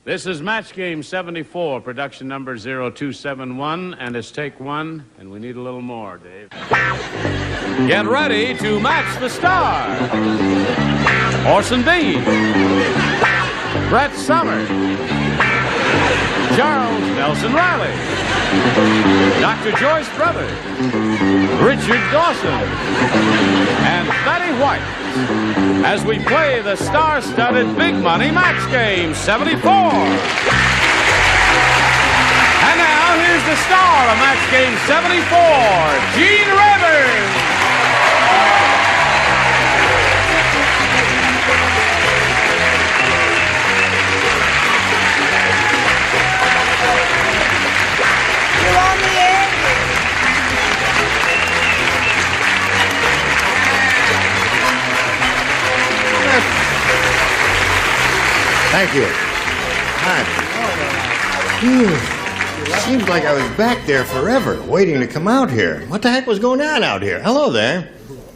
This is Match Game 74, production number 0271, and it's take one, and we need a little more, Dave. Get ready to match the star. Orson Bean, Brett Summers, Charles Nelson Riley, Dr. Joyce Brothers, Richard Dawson, and Betty White, as we play the star-studded Big Money Match Game 74. And now, here's the star of Match Game 74, Gene Rivers. You're on the air. Thank you. Hi. Seems like I was back there forever, waiting to come out here. What the heck was going on out here? Hello there.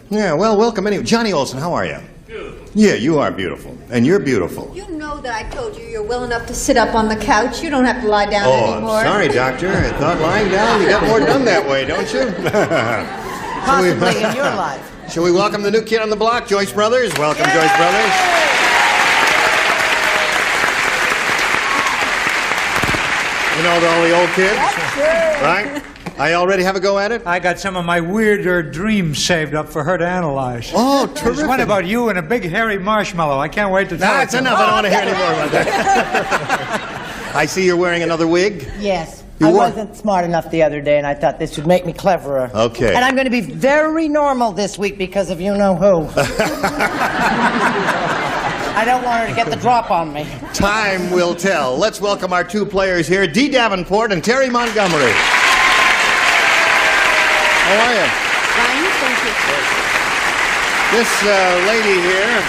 Yeah, well, welcome anyway. Johnny Olson, how are you? Beautiful. Yeah, you are beautiful. And you're beautiful. You know that I told you you're well enough to sit up on the couch. You don't have to lie down anymore. Oh, sorry, doctor. I thought lying down, you got more done that way, don't you? Possibly in your life. Shall we welcome the new kid on the block, Joyce Brothers? Welcome, Yay! Joyce Brothers. You know all the old kids? Right? I already have a go at it? I got some of my weirder dreams saved up for her to analyze. Oh, terrific. There's one about you and a big hairy marshmallow. I can't wait to tell That's enough. I don't want to hear any more about that. I see you're wearing another wig. Yes. You I were? wasn't smart enough the other day, and I thought this would make me cleverer. Okay. And I'm going to be very normal this week because of you-know-who. I don't want her to get the drop on me. Time will tell. Let's welcome our two players here, Dee Davenport and Terry Montgomery. How are you? Fine, thank you. This lady here,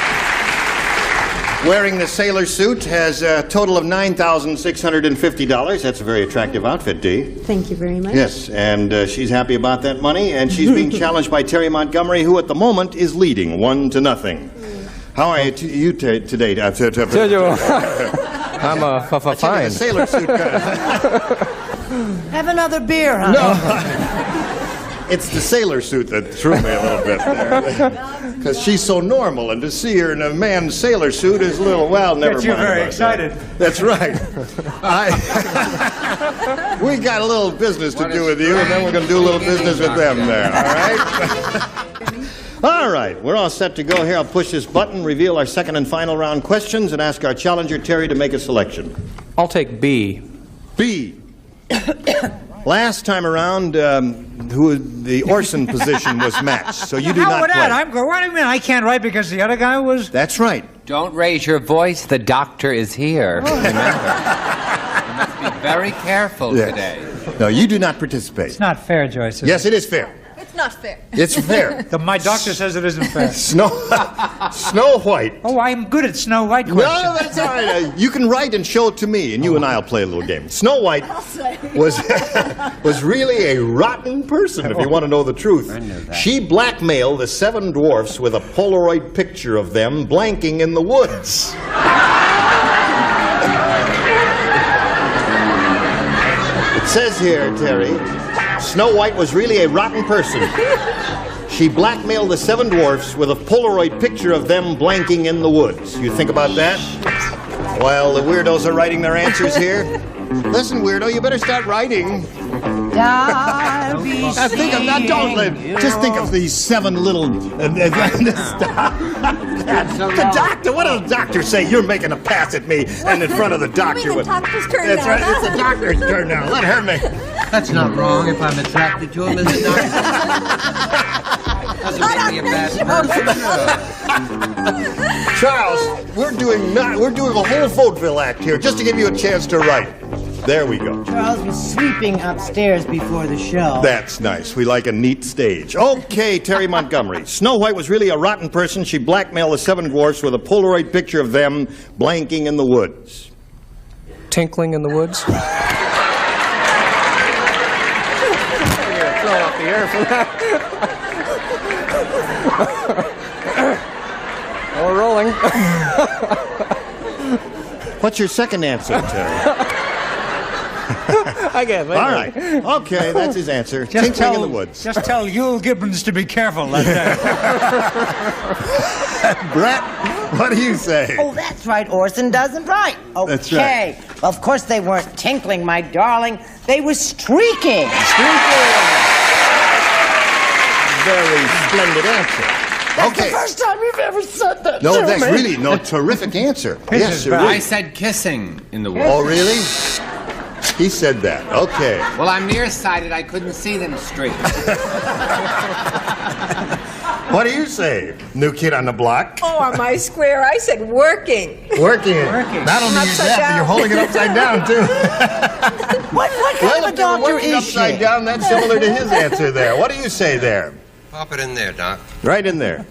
wearing the sailor suit, has a total of $9,650. That's a very attractive outfit, Dee. Thank you very much. Yes, and she's happy about that money, and she's being challenged by Terry Montgomery, who at the moment is leading 1-0. How are you today? I'm fine. The sailor suit guy. Have another beer, huh? No. It's the sailor suit that threw me a little bit there. Because she's so normal, and to see her in a man's sailor suit is a little, well, never mind. You're very about excited. that. That's right. We got a little business to do with you, and then we're going to do a little business with them there, all right? All right, we're all set to go here. I'll push this button, reveal our second and final round questions, and ask our challenger, Terry, to make a selection. I'll take B. B. Last time around, the Orson position was matched, so you do How not would play. that? What do you mean I can't write because the other guy was? That's right. Don't raise your voice. The doctor is here. Remember. You must be very careful Yes. today. No, you do not participate. It's not fair, Joyce. Yes, it is fair. It's not fair. It's fair. My doctor says it isn't fair. Snow White. Oh, I'm good at Snow White No, questions. that's all right. You can write and show it to me, and you and I will play a little game. Snow White was really a rotten person, if you want to know the truth. I knew that. She blackmailed the 7 dwarfs with a Polaroid picture of them blanking in the woods. It says here, Terry, Snow White was really a rotten person. She blackmailed the 7 dwarfs with a Polaroid picture of them blanking in the woods. You think about that? While the weirdos are writing their answers here. Listen, weirdo, you better start writing. Just think of these 7 little... the doctor, what does the doctor say? You're making a pass at me and in front of the doctor. You mean the doctor's turn That's now, right, huh? it's the doctor's turn now. Let her make... That's not wrong if I'm attracted to him as a doctor. Doesn't make me a bad person. Charles, we're doing a whole vaudeville act here just to give you a chance to write. There we go. Charles was sweeping upstairs before the show. That's nice. We like a neat stage. Okay, Terry Montgomery. Snow White was really a rotten person. She blackmailed the 7 dwarfs with a Polaroid picture of them blanking in the woods. Tinkling in the woods. Throw off the air for that. Oh, we're rolling. What's your second answer, Terry? I guess. All right. Okay, that's his answer. Tinkling in the woods. Just tell Yul Gibbons to be careful that day. Brett, what do you say? Oh, that's right. Orson doesn't write. Okay. That's right. Well, of course they weren't tinkling, my darling. They were streaking. Very splendid answer. That's the first time you've ever said that. No, to that's me. really no terrific answer. Yes, it I really. said kissing in the woods. Oh, really? He said that. Okay. Well, I'm nearsighted. I couldn't see them straight. What do you say, new kid on the block? Oh, on my square, I said working. Working it. Working. Not only is Upside that, but down. you're holding it upside down, too. What kind of a doctor is upside she? down, that's similar to his answer there. What do you say there? Pop it in there, Doc. Right in there.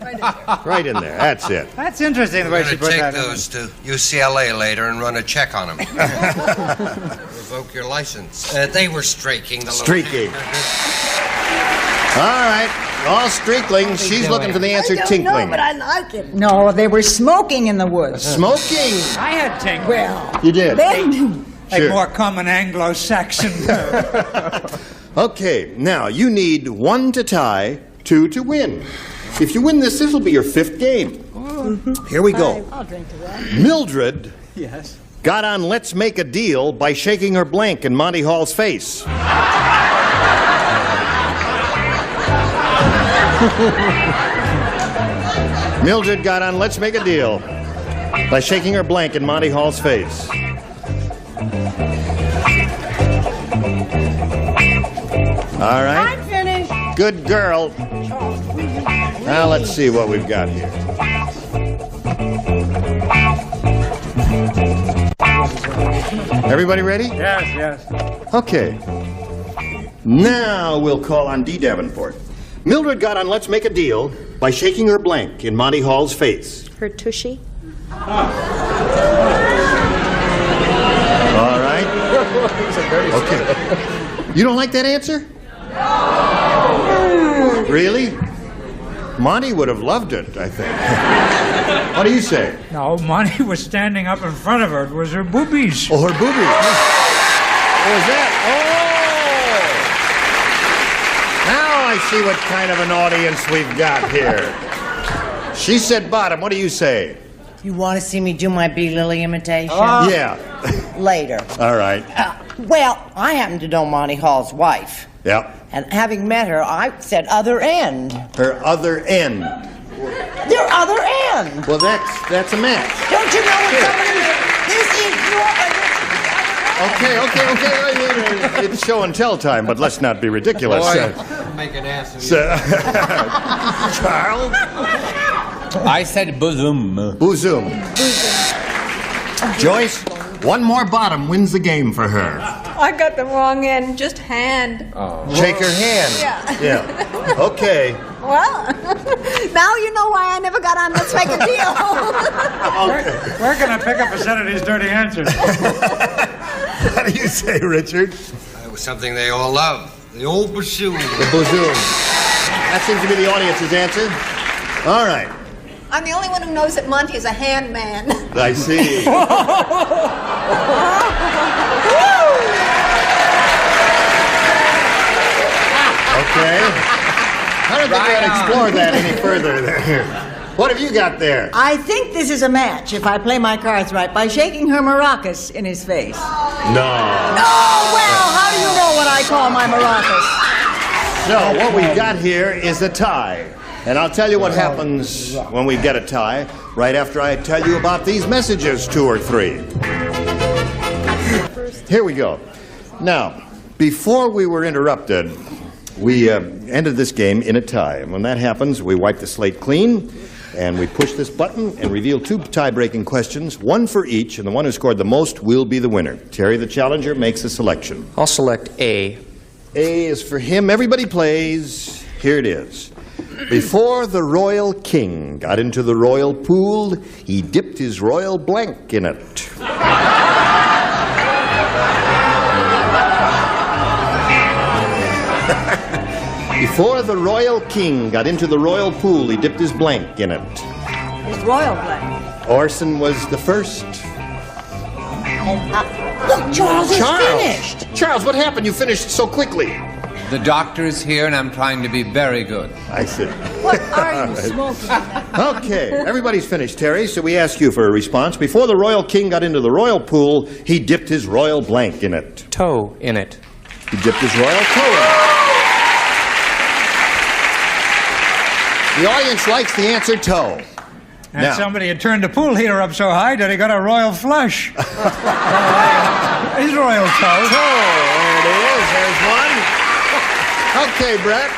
Right in there. That's it. That's interesting the way We're she going put to that take in. those to UCLA later and run a check on them. Revoke your license. They were streaking. The Streaking. All right. All streakling. She's looking for the answer tinkling. No, but I like it. No, they were smoking in the woods. Smoking. I had tinkling. Well, You did. then, Like Sure. more common Anglo-Saxon. Okay, now you need 1 to tie, 2 to win. If you win this, this will be your 5th game. Here we go. I'll drink to that. Mildred Yes. got on Let's Make a Deal by shaking her blank in Monty Hall's face. Mildred got on Let's Make a Deal by shaking her blank in Monty Hall's face. All right. I'm finished. Good girl. Now let's see what we've got here. Everybody ready? Yes, yes. Okay. Now we'll call on Dee Davenport. Mildred got on Let's Make a Deal by shaking her blank in Monty Hall's face. Her tushy. All right. Okay. You don't like that answer? Really? Monty would have loved it, I think. What do you say? No, Monty was standing up in front of her. It was her boobies. Oh, her boobies. What was that? Oh! Now I see what kind of an audience we've got here. She said bottom. What do you say? You want to see me do my Bee Lily imitation? Yeah. Later. All right. Well, I happen to know Monty Hall's wife. Yep. And having met her, I said other end. Her other end. Their other end. Well, that's a match. Don't you know when somebody... This is your... Okay. It's show and tell time, but let's not be ridiculous. Make an ass of you. Charles? I said bosom. Boozum. Joyce, one more bottom wins the game for her. I got the wrong end, just hand. Shake her hand. Yeah. Okay. Well, now you know why I never got on Let's Make a Deal. Where can I pick up a set of these dirty answers? What do you say, Richard? It was something they all love. The old bassoon. The boozum. That seems to be the audience's answer. All right. I'm the only one who knows that Monty is a hand man. I see. Okay. I don't think we ought to explore that any further there. What have you got there? I think this is a match, if I play my cards right, by shaking her maracas in his face. No. Oh, well, how do you know what I call my maracas? So what we've got here is a tie. And I'll tell you what happens when we get a tie right after I tell you about these messages, 2 or 3. Here we go. Now, before we were interrupted, we ended this game in a tie. And when that happens, we wipe the slate clean, and we push this button and reveal 2 tie-breaking questions, 1 for each, and the one who scored the most will be the winner. Terry, the challenger, makes a selection. I'll select A. A is for him. Everybody plays. Here it is. Before the royal king got into the royal pool, he dipped his royal blank in it. Before the royal king got into the royal pool, he dipped his blank in it. His royal blank. Orson was the first. Look, Charles is finished. Charles, what happened? You finished so quickly. The doctor is here, and I'm trying to be very good. I see. What are you smoking? Okay, everybody's finished, Terry, so we ask you for a response. Before the royal king got into the royal pool, he dipped his royal blank in it. Toe in it. He dipped his royal toe in it. The audience likes the answer toe. And Now. somebody had turned the pool heater up so high that he got a royal flush. His royal toe. There it is. There's one. Okay, Brett.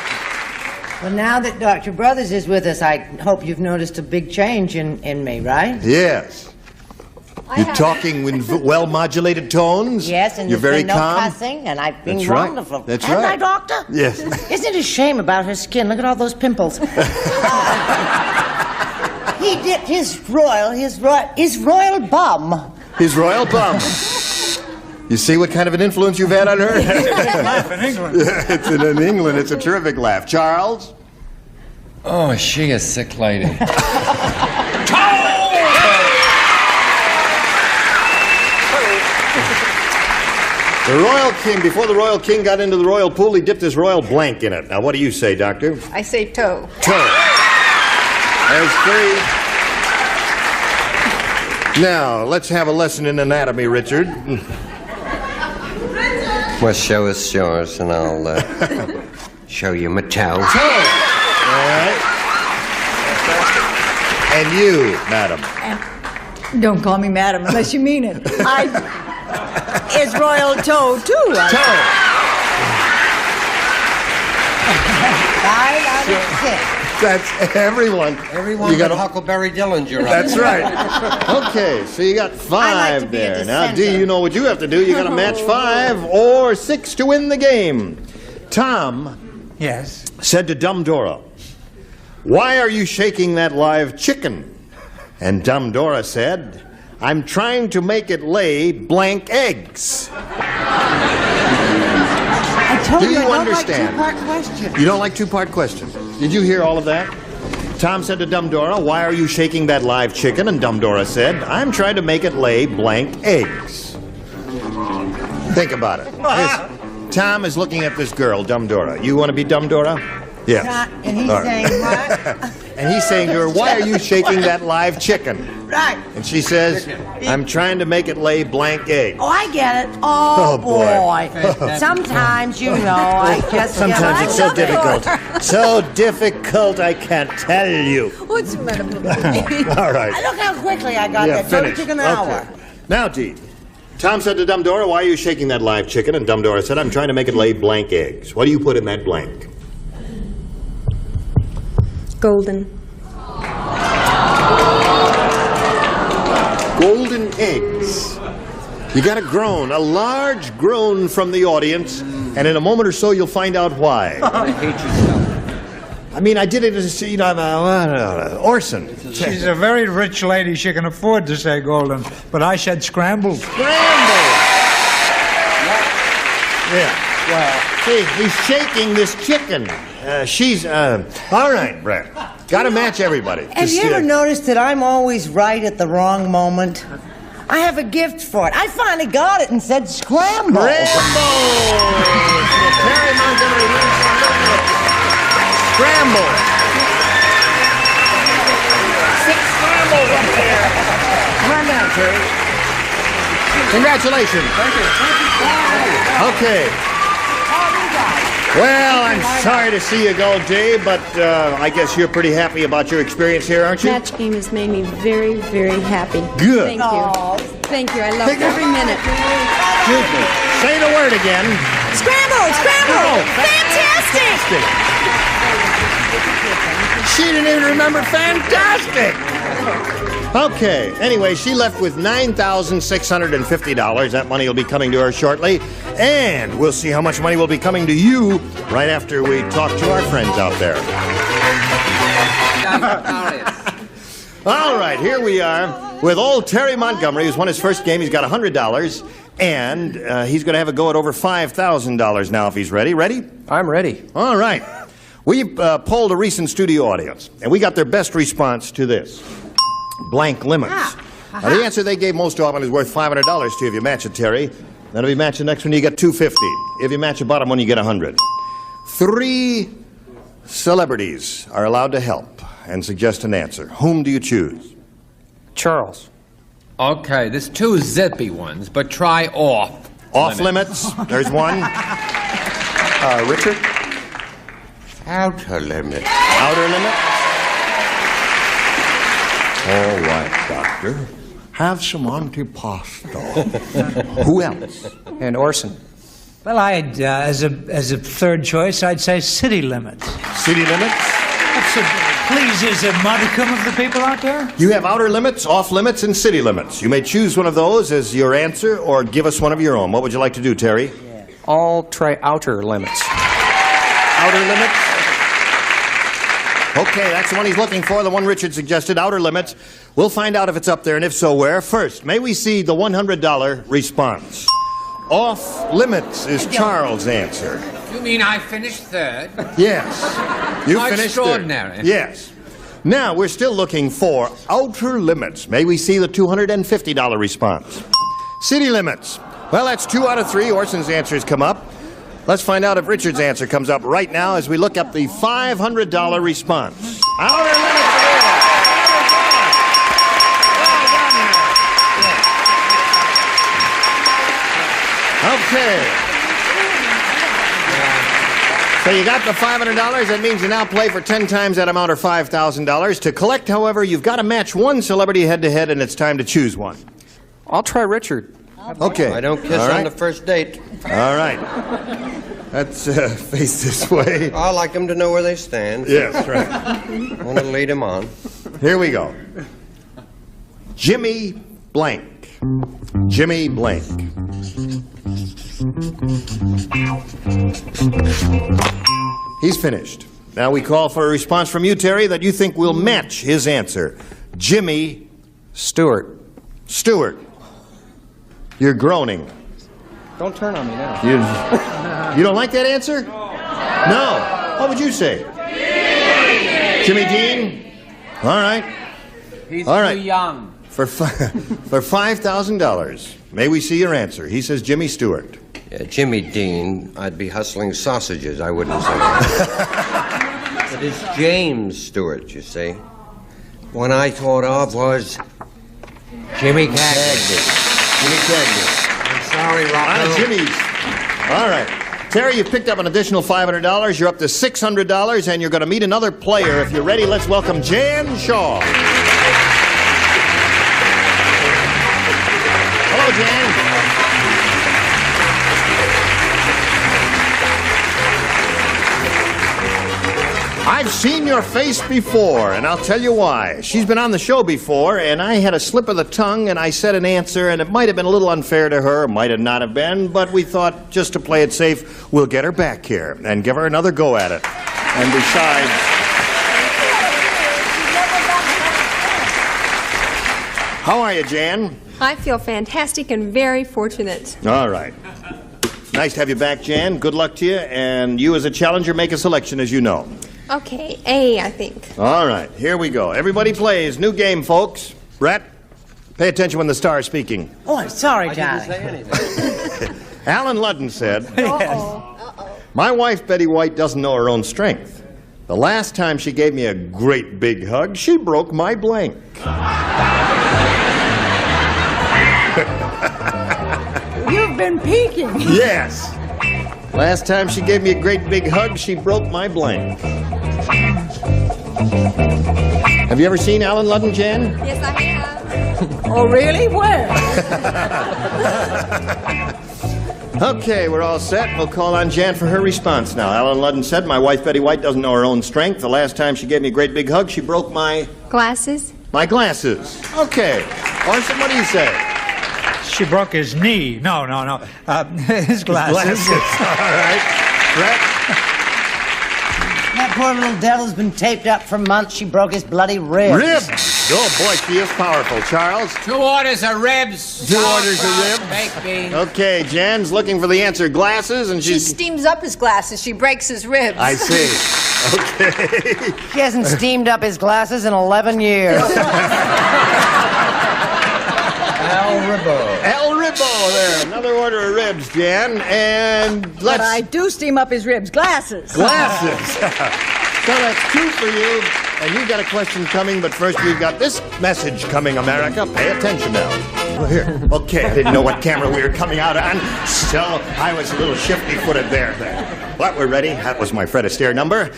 Well, now that Dr. Brothers is with us, I hope you've noticed a big change in me, right? Yes. You're talking in well-modulated tones. Yes, and you're there's very been no calm. cussing, and I've been That's right. wonderful. That's Haven't right. I, Doctor? Yes. Isn't it a shame about her skin? Look at all those pimples. He dipped his royal bum. His royal bum. You see what kind of an influence you've had on her? Laugh in England. It's in England. It's a terrific laugh. Charles? Oh, is she a sick lady? The royal king, before the royal king got into the royal pool, he dipped his royal blank in it. Now, what do you say, Doctor? I say toe. Toe. There's three. Now, let's have a lesson in anatomy, Richard. Well, show us yours, and I'll show you my toe. Toe. All right. And you, madam. Don't call me madam unless you mean it. It's royal toe, too. Toe. 5 out of 6. That's everyone. Everyone You but gotta- Huckleberry Dillinger. That's right. Okay, so you got I like 5 to be a there. Now, dissenter. D, you know what you have to do. You got to match 5 or 6 to win the game. Tom Yes. said to Dumb Dora, "Why are you shaking that live chicken?" And Dumb Dora said, "I'm trying to make it lay blank eggs." I told Do you you I don't understand? like two-part questions. You don't like 2-part questions. Did you hear all of that? Tom said to Dumb Dora, "Why are you shaking that live chicken?" And Dumb Dora said, "I'm trying to make it lay blank eggs." Think about it. Tom is looking at this girl, Dumb Dora. You want to be Dumb Dora? Yes. And he's All right. saying what? And he's saying to her, "Why are you shaking that live chicken?" Right. And she says, "I'm trying to make it lay blank eggs." Oh, I get it. Oh, Oh, boy. Sometimes, you know, I just... Sometimes get it's so difficult. So difficult, I can't tell you. What's the matter with me? All right. Look how quickly I got that. finish. Took an hour. Okay. Now, Dee. Tom said to Dumb Dora, "Why are you shaking that live chicken?" And Dumb Dora said, "I'm trying to make it lay blank eggs." What do you put in that blank? Golden. Golden eggs. You got a groan, a large groan from the audience, and in a moment or so you'll find out why. I hate yourself. I mean, I did it as, you know, Orson. She's a very rich lady. She can afford to say golden. But I said scrambled. Scramble! Yeah. Well, see, he's shaking this chicken. All right, Brett. Got to match everybody. Have you ever noticed that I'm always right at the wrong moment? I have a gift for it. I finally got it and said scramble. Terry Montgomery wins a little bit. Scramble. 6 scrambles up there. Come on down, Terry. Congratulations. Thank you. Okay. Well, I'm sorry to see you go, Dave, but I guess you're pretty happy about your experience here, aren't you? Match game has made me very, very happy. Good. Thank you. Thank you. I love every minute. Excuse me. Say the word again. Scramble! Scramble! Fantastic! She didn't even remember fantastic. Okay. Anyway, she left with $9,650. That money will be coming to her shortly. And we'll see how much money will be coming to you right after we talk to our friends out there. All right, here we are with old Terry Montgomery, who's won his first game. He's got $100, and he's going to have a go at over $5,000 now if he's ready. Ready? I'm ready. All right. We've polled a recent studio audience, and we got their best response to this. Blank limits. Now, the answer they gave most often is worth $500 to you if you match it, Terry. Then if you match the next one, you get $250. If you match the bottom one, you get $100. 3 celebrities are allowed to help and suggest an answer. Whom do you choose? Charles. Okay, there's 2 zippy ones, but try off. Off limits. There's one. Richard? Outer limit. Outer limit. All right, Doctor. Have some antipasto. Who else? And Orson. Well, I'd, as a third choice, I'd say city limits. City limits? Pleases a modicum of the people out there. You have outer limits, off limits, and city limits. You may choose one of those as your answer or give us one of your own. What would you like to do, Terry? I'll try outer limits. Outer limits? Okay, that's the one he's looking for, the one Richard suggested, outer limits. We'll find out if it's up there, and if so, where. First, may we see the $100 response? Off limits is Charles' answer. You mean I finished third? Yes. You How finished extraordinary. third. Yes. Now, we're still looking for outer limits. May we see the $250 response? City limits. Well, that's 2 out of 3. Orson's answers come up. Let's find out if Richard's answer comes up right now as we look up the $500 response. Outer limits. Okay. So you got the $500. That means you now play for 10 times that amount or $5,000. To collect, however, you've got to match one celebrity head-to-head, and it's time to choose one. I'll try Richard. Okay. I don't kiss on the first date. All right. Let's face this way. I like them to know where they stand. Yes, right. I want to lead them on. Here we go. Jimmy Blank. Jimmy Blank. He's finished. Now we call for a response from you, Terry, that you think will match his answer. Jimmy Stewart. Stewart. You're groaning. Don't turn on me now. You don't like that answer? No. What would you say? Jimmy Dean? All right. He's All right. too young. For $5,000, may we see your answer? He says Jimmy Stewart. Yeah, Jimmy Dean, I'd be hustling sausages, I wouldn't say that. But it's James Stewart, you see. One I thought of was Jimmy Cagney. Jimmy Cagney. I'm sorry, Rocco. Jimmy's. All right. Terry, you've picked up an additional $500. You're up to $600, and you're going to meet another player. If you're ready, let's welcome Jan Shaw. Hello, Jan. I've seen your face before, and I'll tell you why. She's been on the show before, and I had a slip of the tongue, and I said an answer, and it might have been a little unfair to her, might have not have been, but we thought, just to play it safe, we'll get her back here and give her another go at it. And besides... How are you, Jan? I feel fantastic and very fortunate. All right. Nice to have you back, Jan. Good luck to you. And you, as a challenger, make a selection, as you know. Okay, A, I think. All right, here we go. Everybody plays. New game, folks. Brett, pay attention when the star is speaking. Oh, I'm sorry, Johnny. I didn't say anything. Alan Ludden said, my wife, Betty White, doesn't know her own strength. The last time she gave me a great big hug, she broke my blank. You've been peeking. Yes. Last time she gave me a great big hug, she broke my blank. Have you ever seen Alan Ludden, Jan? Yes, I have. Oh, really? Where? Okay, we're all set. We'll call on Jan for her response now. Alan Ludden said, my wife, Betty White, doesn't know her own strength. The last time she gave me a great big hug, she broke my Glasses? glasses. Okay. Orson, what do you say? She broke his knee. No. His glasses. All right. Brett? That poor little devil's been taped up for months. She broke his bloody ribs. Ribs. Oh, boy, she is powerful. Charles? 2 orders of ribs. 2 orders of ribs. Baked beans. Okay, Jan's looking for the answer. Glasses, and She steams up his glasses. She breaks his ribs. I see. Okay. She hasn't steamed up his glasses in 11 years. Ribbo. El Ribbo there. Another order of ribs, Jan. And But I let's... do steam up his ribs. Glasses. Glasses. So that's 2 for you. And you got a question coming, but first we've got this message coming, America. Pay attention now. Oh, here. Okay, I didn't know what camera we were coming out on, so I was a little shifty-footed there. But we're ready. That was my Fred Astaire number.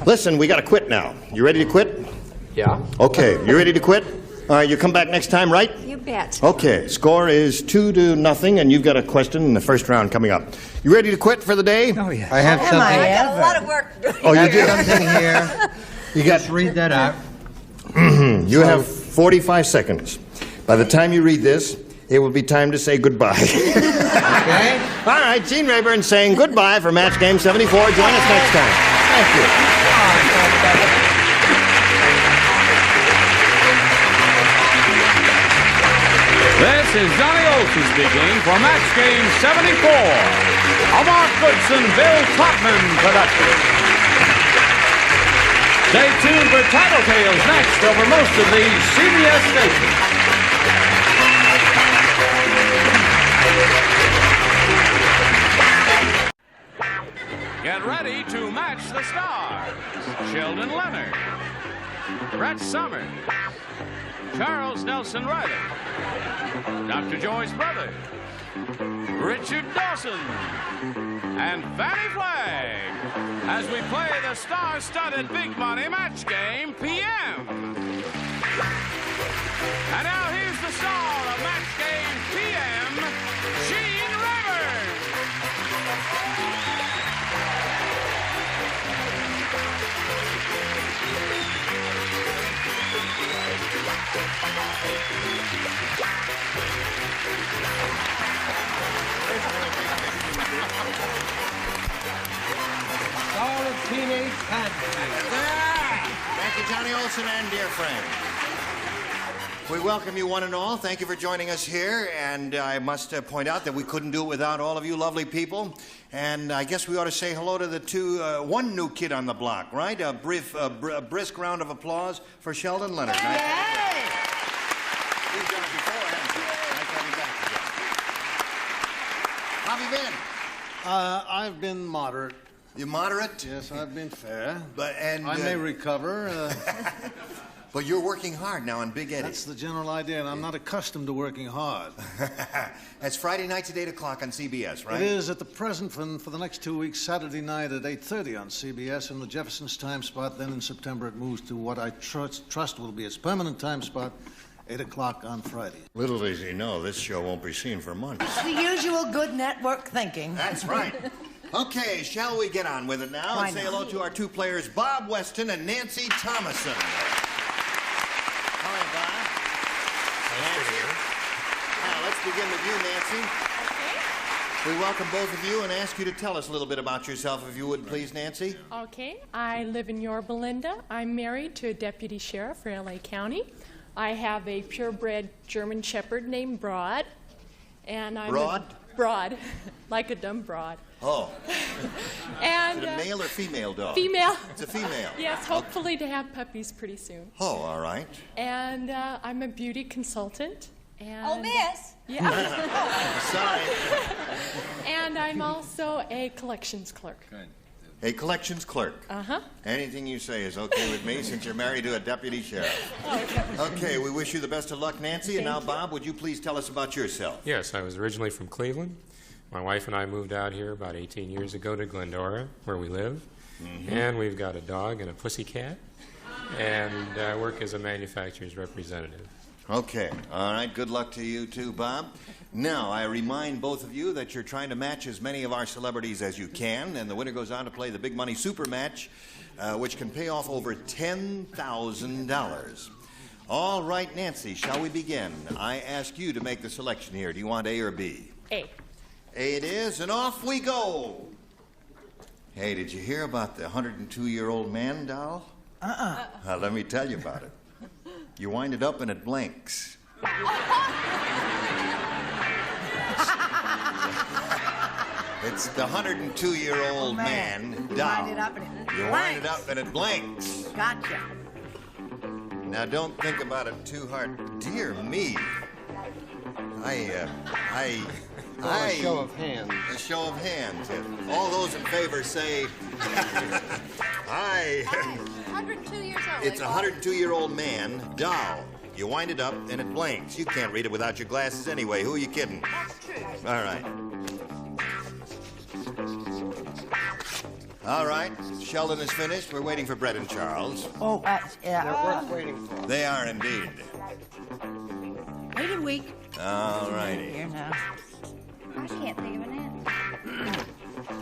Listen, we got to quit now. You ready to quit? Yeah? Okay, you ready to quit? All right, you come back next time, right? You bet. Okay, score is 2-0, and you've got a question in the first round coming up. You ready to quit for the day? Oh, yeah. I have something. I got a lot of work to do. Oh, you I have do? something here. You got... Just read that out. You have 45 seconds. By the time you read this, it will be time to say goodbye. Okay? All right, Gene Rayburn saying goodbye for Match Game 74. Join us next time. Thank you. This is Johnny Olson speaking for Match Game 74, a Mark Goodson, Bill Topman production. Stay tuned for Title Tales next over most of the CBS stations. Get ready to match the stars. Sheldon Leonard, Brett Summers, Charles Nelson Riley, Dr. Joyce Brothers, Richard Dawson, and Fannie Flagg as we play the star-studded Big Money Match Game PM. And now here's the star of Match Game PM, Gene Rayburn. All of teenage fantasy. Thank you, Johnny Olson and dear friend. We welcome you one and all. Thank you for joining us here. And I must point out that we couldn't do it without all of you lovely people. And I guess we ought to say hello to the one new kid on the block, right? A brisk round of applause for Sheldon Leonard. You've done it before, haven't you? Nice to have you back again. How have you been? I've been moderate. You moderate? Yes, I've been fair. I may recover. But you're working hard now on Big Eddie. That's the general idea, and I'm not accustomed to working hard. That's Friday nights at 8 o'clock on CBS, right? It is at the present for the next 2 weeks, Saturday night at 8:30 on CBS in the Jefferson's time slot. Then in September it moves to what I trust will be its permanent time spot, 8 o'clock on Friday. Little does he know, this show won't be seen for months. It's the usual good network thinking. That's right. Okay, shall we get on with it now? Why And say not? hello to our 2 players, Bob Weston and Nancy Thomason. All right, Bob. Nancy. Now, let's begin with you, Nancy. We welcome both of you and ask you to tell us a little bit about yourself, if you would, please, Nancy. Okay. I live in Yorba Linda. I'm married to a deputy sheriff for LA County. I have a purebred German Shepherd named Broad. And I'm Broad? Broad, like a dumb broad. Oh. And, Is it a male or female dog? Female. It's a female. Yes, hopefully to have puppies pretty soon. Oh, all right. And I'm a beauty consultant. And, Oh, miss. Yeah. Sorry. And I'm also a collections clerk. A collections clerk. Uh-huh. Anything you say is okay with me since you're married to a deputy sheriff. Okay, we wish you the best of luck, Nancy. And now, Bob, would you please tell us about yourself? Yes, I was originally from Cleveland. My wife and I moved out here about 18 years ago to Glendora, where we live. And we've got a dog and a pussy cat. And I work as a manufacturer's representative. Okay. All right. Good luck to you too, Bob. Now, I remind both of you that you're trying to match as many of our celebrities as you can, and the winner goes on to play the Big Money Super Match, which can pay off over $10,000. All right, Nancy, shall we begin? I ask you to make the selection here. Do you want A or B? A. A it is, and off we go. Hey, did you hear about the 102-year-old man doll? Let me tell you about it. You wind it up and it blinks. It's the 102-year-old man doll. You wind it up and it blinks. Gotcha. Now, don't think about it too hard. Dear me. A show of hands. A show of hands. All those in favor say aye. 102 years old. It's a 102-year-old man, doll. You wind it up and it blinks. You can't read it without your glasses anyway. Who are you kidding? That's true. All right. All right. Sheldon is finished. We're waiting for Brett and Charles. Oh, They're worth waiting for. They are indeed. wait a week. All righty. Here now. I can't think of an answer.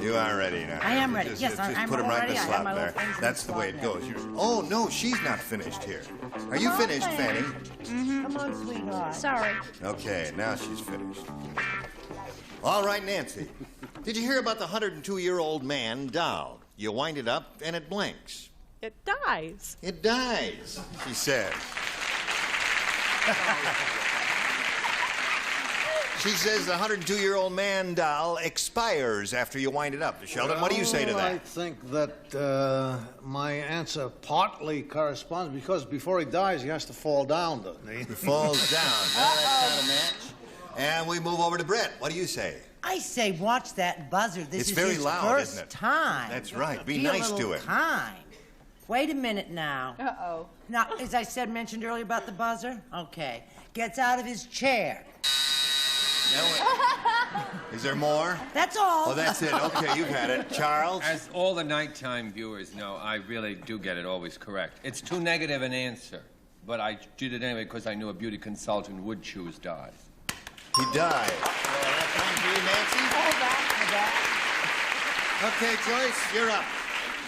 You are ready now. I am ready. Just, Yes, just I'm put them right in the ready. I have slot my there. little things in That's the the way slot it now. goes. Oh, no, she's not finished here. Are you finished, Fanny? Come on, sweetheart. Sorry. Okay, now she's finished. All right, Nancy. Did you hear about the 102-year-old man, doll? You wind it up and it blinks. It dies. It dies, she says. She says the 102-year-old man doll expires after you wind it up. Sheldon, what do you say to I that? think that my answer partly corresponds because before he dies, he has to fall down, doesn't he? He falls down. Well, that's not a match. And we move over to Brett. What do you say? I say, watch that buzzer. This It's is very his loud, first isn't it? time. That's right. Be Be nice a little to him. kind. Wait a minute now. Uh-oh. Now, as I said, mentioned earlier about the buzzer. Okay. Gets out of his chair. Is there more? That's all. Oh, that's it. Okay, you've had it. Charles? As all the nighttime viewers know, I really do get it always correct. It's too negative an answer, but I did it anyway because I knew a beauty consultant would choose die. He died. That's time for you, Nancy. Okay, Joyce, you're up.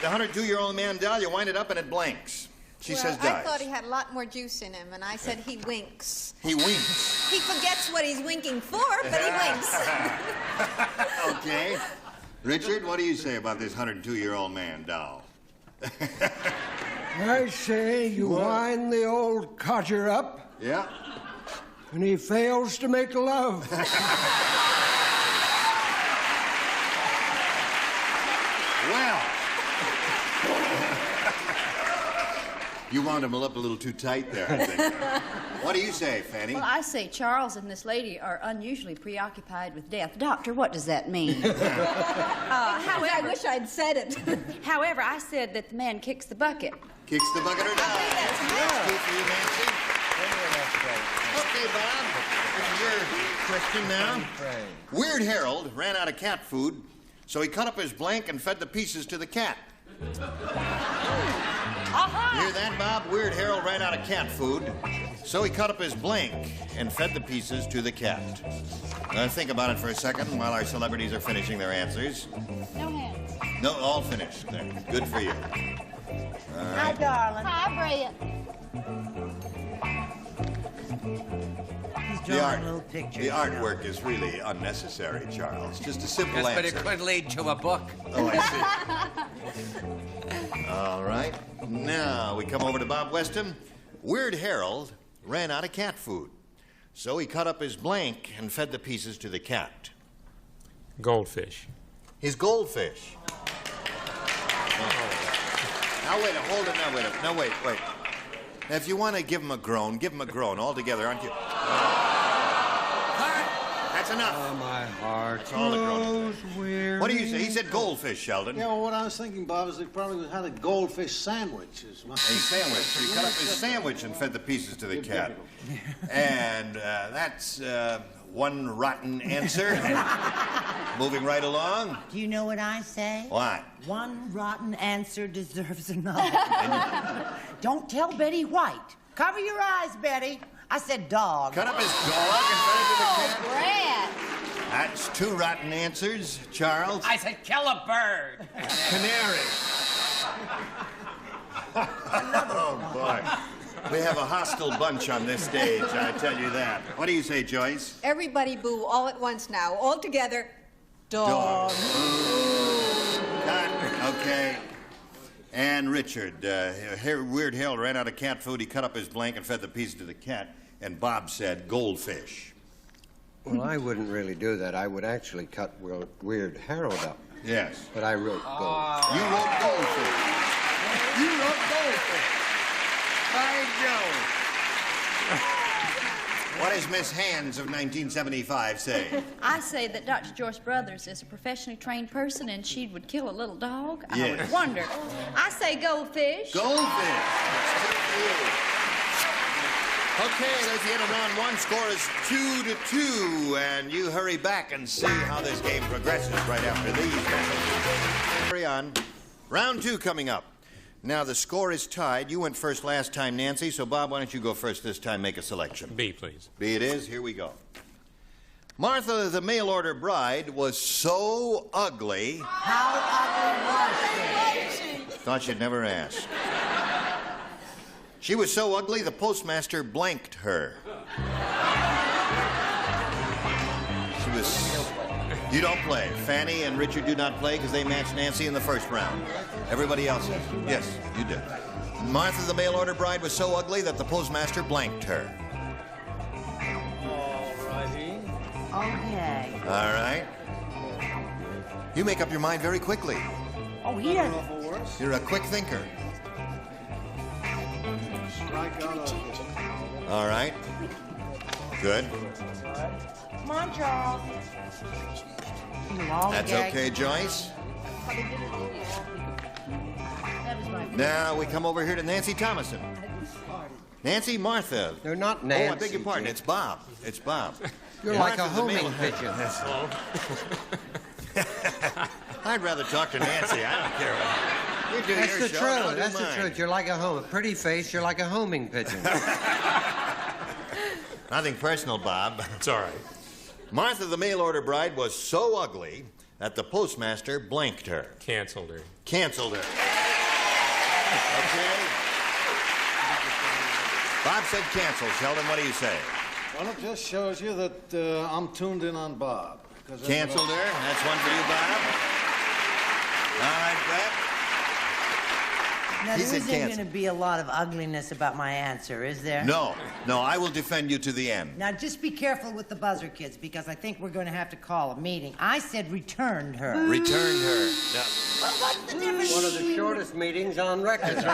The 102-year-old man doll, you wind it up and it blinks. She says I dies. thought he had a lot more juice in him, and I said he winks. He winks. He forgets what he's winking for, but he winks. Okay. Richard, what do you say about this 102-year-old man doll? I say you wind the old codger up, Yeah? and he fails to make love. Well. You wound him up a little too tight there, I think. What do you say, Fanny? Well, I say Charles and this lady are unusually preoccupied with death. Doctor, what does that mean? However, I wish I'd said it. however, I said that the man kicks the bucket. Kicks the bucket or dies. That's two for you, Nancy. Okay, Bob. This is your question now. Weird Harold ran out of cat food, so he cut up his blank and fed the pieces to the cat. You hear that, Bob? Weird Harold ran out of cat food, so he cut up his blank and fed the pieces to the cat. Now, think about it for a second while our celebrities are finishing their answers. No hands. No, all finished. There. Good for you. All Hi, right. darling. Hi, Brett. He's The drawing little pictures. the artwork is really unnecessary, Charles. Just a simple Yes, but it answer. could lead to a book. Oh, I see. All right. Now we come over to Bob Weston. Weird Harold ran out of cat food, so he cut up his blank and fed the pieces to the cat. Goldfish. His goldfish. Now wait, hold it. Now wait. Now, if you want to give him a groan all together, aren't you? That's enough. Oh, my heart. That's all the groans. Weary. What do you say? He said goldfish, Sheldon. Yeah, well, what I was thinking, Bob, is they probably had a goldfish sandwich. A sandwich. So he cut up his sandwich and fed the pieces to the cat. And that's one rotten answer. Moving right along. Do you know what I say? What? One rotten answer deserves another. Don't tell Betty White. Cover your eyes, Betty. I said dog. Cut up his dog and fed it to the cat. Brett. That's two rotten answers, Charles. I said kill a bird. Canary. Oh, boy. We have a hostile bunch on this stage, I tell you that. What do you say, Joyce? Everybody boo all at once now. All together. Dog. Cut. Okay. And Richard, Weird Harold ran out of cat food. He cut up his blank and fed the pieces to the cat. And Bob said goldfish. Well, I wouldn't really do that. I would actually cut Weird Harold up. Yes. But I wrote gold. You wrote goldfish. You wrote goldfish. By Joe. What does Miss Hands of 1975 say? I say that Dr. Joyce Brothers is a professionally trained person and she would kill a little dog. I Yes. would wonder. I say goldfish. Goldfish. Okay, there's the end of round one. Score is 2-2, and you hurry back and see how this game progresses right after these messages. Carry on. Round two coming up. Now, the score is tied. You went first last time, Nancy, so Bob, why don't you go first this time, make a selection. B, please. B it is. Here we go. Martha, the mail-order bride, was so ugly... How ugly was she? Thought you'd never ask. She was so ugly, the postmaster blanked her. She was... You don't play. Fanny and Richard do not play because they matched Nancy in the first round. Everybody else is. Yes, you do. Martha, the mail-order bride, was so ugly that the postmaster blanked her. Okay. All right. You make up your mind very quickly. Oh, here. You're a quick thinker. All right. Good. Come on, Charles. That's okay, Joyce. Now we come over here to Nancy Thomason. Nancy, Martha. They're not Nancy. Oh, I beg your pardon. It's Bob. It's Bob. You're like a homing pigeon. I'd rather talk to Nancy. I don't care what. You do That's your the show, I'll truth. do That's the mine. truth. You're like a pretty face. You're like a homing pigeon. Nothing personal, Bob. It's all right. Martha, the mail-order bride, was so ugly that the postmaster blanked her. Canceled her. Canceled her. Okay. Bob said cancel. Sheldon, what do you say? Well, it just shows you that I'm tuned in on Bob. Canceled her. That's one for you, Bob. All right, Brett. Now, He there said isn't cancel. going to be a lot of ugliness about my answer, is there? No, I will defend you to the end. Now, just be careful with the buzzer, kids, because I think we're going to have to call a meeting. I said returned her. Returned her. No. Well, what's the difference One of the between... shortest meetings on record. What's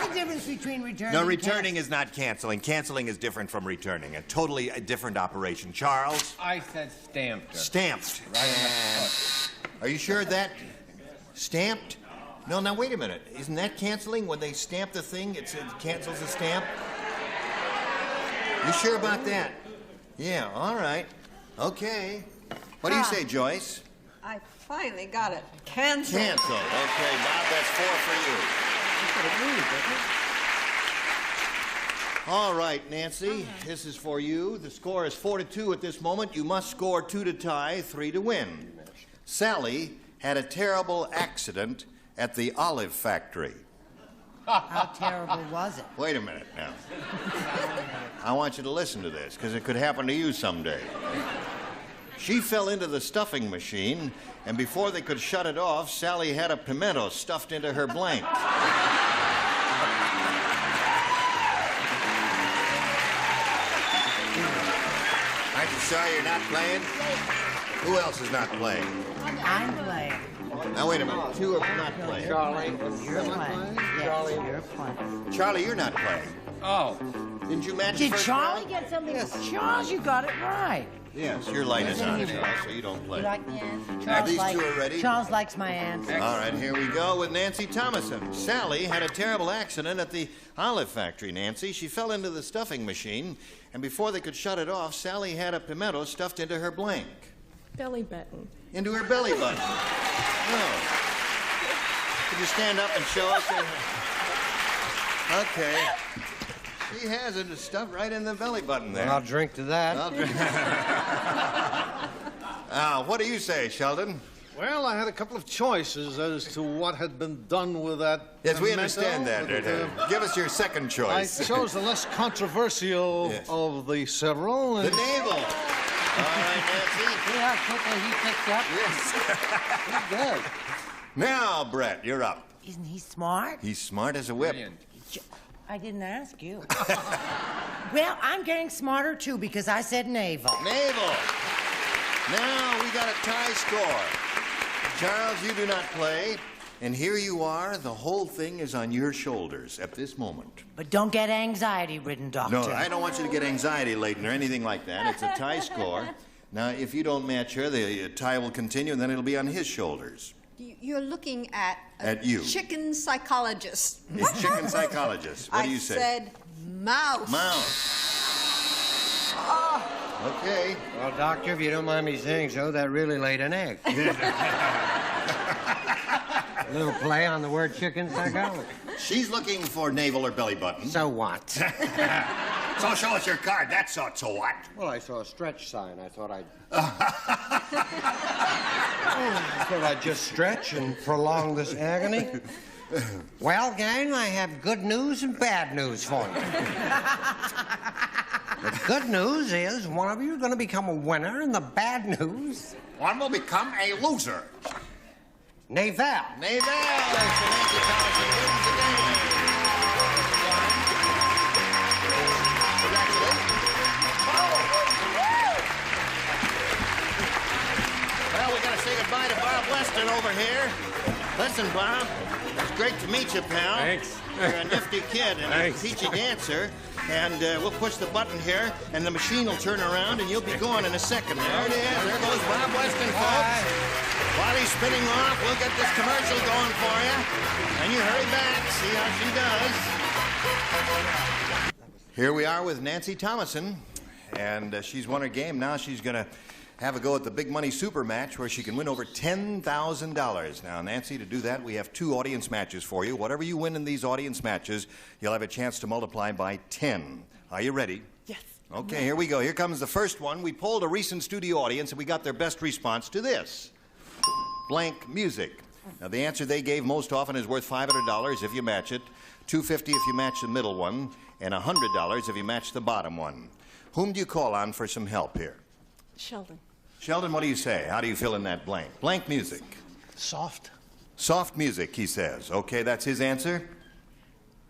the difference between returning No, and returning is not canceling. Canceling is different from returning. A totally different operation. Charles? I said stamped her. Stamped. Right on the foot. Are you sure that? Stamped? No, now wait a minute. Isn't that canceling? When they stamp the thing, it cancels the stamp? You sure about that? Yeah, all right. Okay. What do you say, Joyce? I finally got it. Cancel. Cancel. Okay, Bob, that's 4 for you. All right, Nancy, this is for you. The score is 4-2 at this moment. You must score 2 to tie, 3 to win. Sally had a terrible accident at the olive factory. How terrible was it? Wait a minute now. I want you to listen to this, because it could happen to you someday. She fell into the stuffing machine, and before they could shut it off, Sally had a pimento stuffed into her blank. Aren't you sorry you're not playing? Who else is not playing? I'm playing. Now, wait a minute. 2 are not playing. Charlie. You're playing. Yes, you're playing. Charlie, you're not playing. Oh. Didn't you match the Did first Charlie round? get something? Yes. Charles, you got it right. Yes, your light is on, Charles, so you don't play. You like the answer? Now, Charles these like- two are ready. Charles likes my answer. All right, here we go with Nancy Thomason. Sally had a terrible accident at the olive factory, Nancy. She fell into the stuffing machine, and before they could shut it off, Sally had a pimento stuffed into her blank. Belly button. Into her belly button. Oh. Could you stand up and show us? Okay. She has it stuffed right in the belly button there. Well, I'll drink to that. I'll drink. What do you say, Sheldon? Well, I had a couple of choices as to what had been done with that. Yes, we pimento, understand that. but, Give us your second I choice. chose the less controversial Yes. of the several. The and- navel. All right, Nancy. See how quickly he picked up? Yes. He's good. Now, Brett, you're up. Isn't he smart? He's smart as a whip. Brilliant. I didn't ask you. Well, I'm getting smarter too because I said navel. Navel. Now we got a tie score. Charles, you do not play. And here you are. The whole thing is on your shoulders at this moment. But don't get anxiety-ridden, Doctor. No, I don't want you to get anxiety-laden or anything like that. It's a tie score. Now, if you don't match her, the tie will continue, and then it'll be on his shoulders. You're looking at you. Chicken psychologist. A chicken psychologist. What do you say? I said mouse. Mouse. Okay. Well, Doctor, if you don't mind me saying so, that really laid an egg. A little play on the word chicken psychology. She's looking for navel or belly button. So what? So show us your card. That's so what? Well, I saw a stretch sign. I thought I'd just stretch and prolong this agony. Well, gang, I have good news and bad news for you. The good news is one of you is going to become a winner, and the bad news... One will become a loser. Naval. Well, we got to say goodbye to Bob Weston over here. Listen, Bob, it's great to meet you, pal. Thanks. You're a nifty kid and a peachy dancer. And we'll push the button here, and the machine will turn around, and you'll be going in a second. There it is. There goes Bob Weston, folks. While he's spinning off, we'll get this commercial going for you. And you hurry back. See how she does. Here we are with Nancy Thomason. And she's won her game. Now she's going to have a go at the big money super match where she can win over $10,000. Now, Nancy, to do that, we have 2 audience matches for you. Whatever you win in these audience matches, you'll have a chance to multiply by 10. Are you ready? Yes. Okay, here we go. Here comes the first one. We polled a recent studio audience, and we got their best response to this. Blank music. Now, the answer they gave most often is worth $500 if you match it, $250 if you match the middle one, and $100 if you match the bottom one. Whom do you call on for some help here? Sheldon. Sheldon, what do you say? How do you fill in that blank? Blank music. Soft. Soft music, he says. Okay, that's his answer.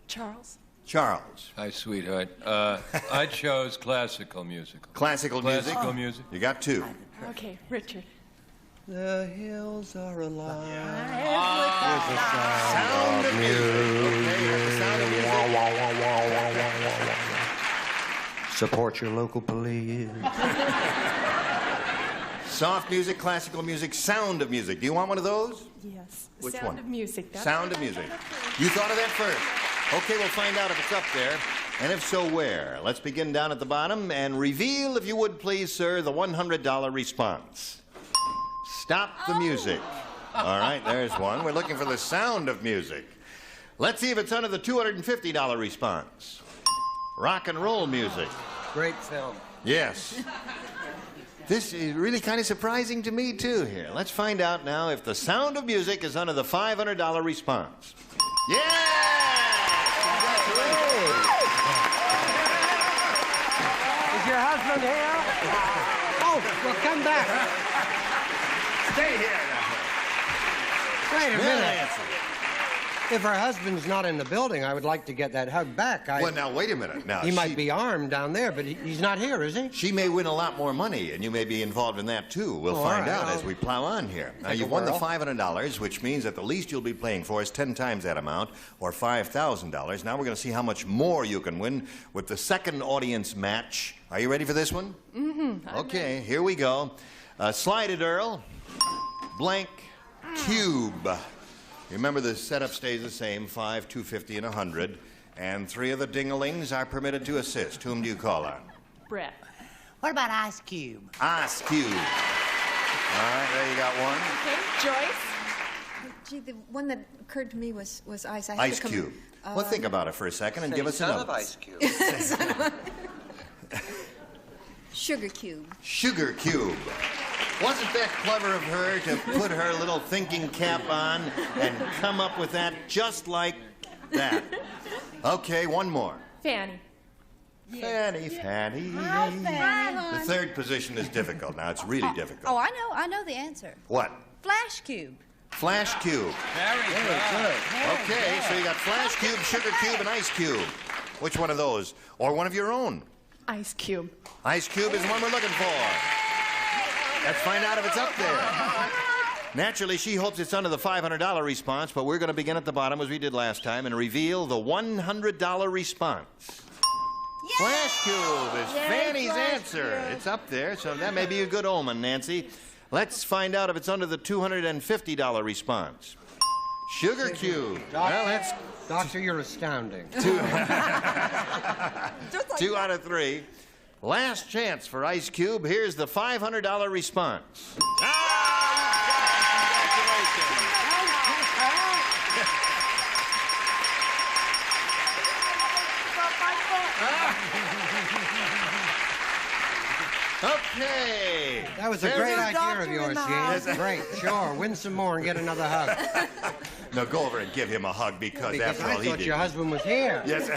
Charles. Charles. Hi, sweetheart. I chose classical music. Classical music? Classical music. You got 2. Okay, Richard. The hills are alive with the sound of music. Okay, the sound of music. Support your local police. Soft music, classical music, sound of music. Do you want one of those? Yes. Which Sound one? of music. That's Sound of music. You thought of that first. Okay, we'll find out if it's up there. And if so, where? Let's begin down at the bottom and reveal, if you would please, sir, the $100 response. Stop the music. All right, there's one. We're looking for the sound of music. Let's see if it's under the $250 response. Rock and roll music. Great film. Yes. This is really kind of surprising to me, too, here. Let's find out now if the sound of music is under the $500 response. Yeah! Congratulations! Is your husband here? Oh, well, come back. Stay here now. Wait a minute. If her husband's not in the building, I would like to get that hug back. Well, now, wait a minute. Now, he might be armed down there, but he's not here, is he? She may win a lot more money, and you may be involved in that, too. We'll find out as we plow on here. Now, you won the $500, which means that the least you'll be playing for is 10 times that amount, or $5,000. Now we're going to see how much more you can win with the second audience match. Are you ready for this one? Mm-hmm. Okay, here we go. Slide it, Earl. Blank cube. Remember, the setup stays the same, 5, 250, and 100. And 3 of the dinglings are permitted to assist. Whom do you call on? Brett. What about Ice Cube? Ice Cube. All right, there you got one. Okay, Joyce. Gee, the one that occurred to me was ice. I had Ice to come, Cube. Well, think about it for a second and give us son another. of Ice Cube. Sugar Cube. Sugar Cube. Wasn't that clever of her to put her little thinking cap on and come up with that just like that? Okay, one more. Fanny. Fanny. Hi, Fanny. The third position is difficult. Now, it's really difficult. Oh, I know the answer. What? Flash Cube. Flash Cube. Very good. Okay, so you got Flash Cube, Sugar Cube, and Ice Cube. Which one of those? Or one of your own? Ice Cube. Ice Cube is the one we're looking for. Let's find out if it's up there. Naturally, she hopes it's under the $500 response, but we're going to begin at the bottom as we did last time and reveal the $100 response. Flash Cube is Fanny's answer. It's up there, so that may be a good omen, Nancy. Let's find out if it's under the $250 response. Sugar Cube. Well, that's... Doctor, you're astounding. 2 out of 3. Last chance for Ice Cube. Here's the $500 response. Okay. That was a great idea of yours, James. Great. Sure. Win some more and get another hug. No, go over and give him a hug because after all, I thought your husband was here. Yes.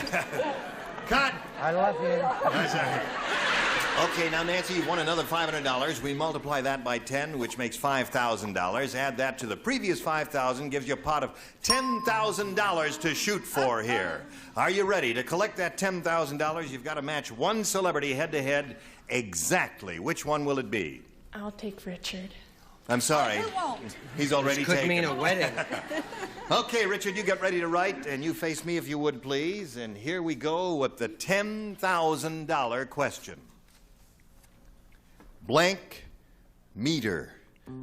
Cut. I love you. Okay, now, Nancy, you've won another $500. We multiply that by 10, which makes $5,000. Add that to the previous $5,000, gives you a pot of $10,000 to shoot for here. Are you ready to collect that $10,000? You've got to match one celebrity head-to-head exactly. Which one will it be? I'll take Richard. I'm sorry. Who won't? He's already This could taken. mean a wedding. Okay, Richard, you get ready to write, and you face me if you would, please. And here we go with the $10,000 question. Blank meter.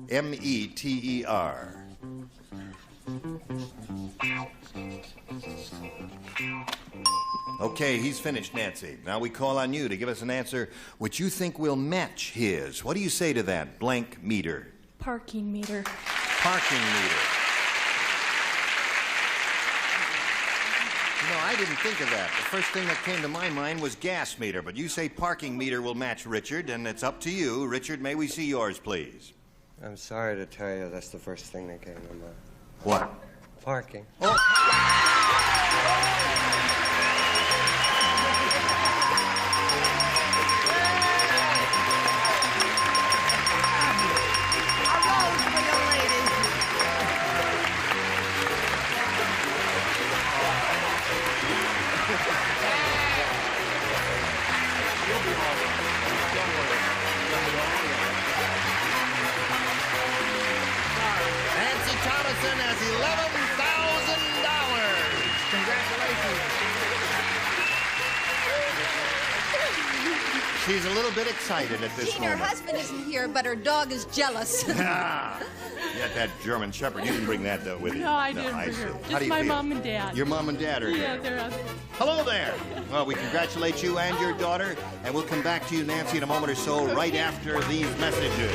M-E-T-E-R. Okay, he's finished, Nancy. Now we call on you to give us an answer which you think will match his. What do you say to that? Blank meter. Parking meter. Parking meter. You know, I didn't think of that. The first thing that came to my mind was gas meter, but you say parking meter will match Richard, and it's up to you. Richard, may we see yours, please? I'm sorry to tell you, that's the first thing that came to mind. What? Parking. Oh. Nancy Thomason has $11,000. Congratulations. She's a little bit excited at this Gene, her moment. husband isn't here, but her dog is jealous. Yeah, that German Shepherd. You didn't bring that with you. No, I didn't bring see. her. How do Just you my feel? mom and dad. Your mom and dad are Yeah, here. they're out. Hello there. Well, we congratulate you and your daughter, and we'll come back to you, Nancy, in a moment or so, right after these messages.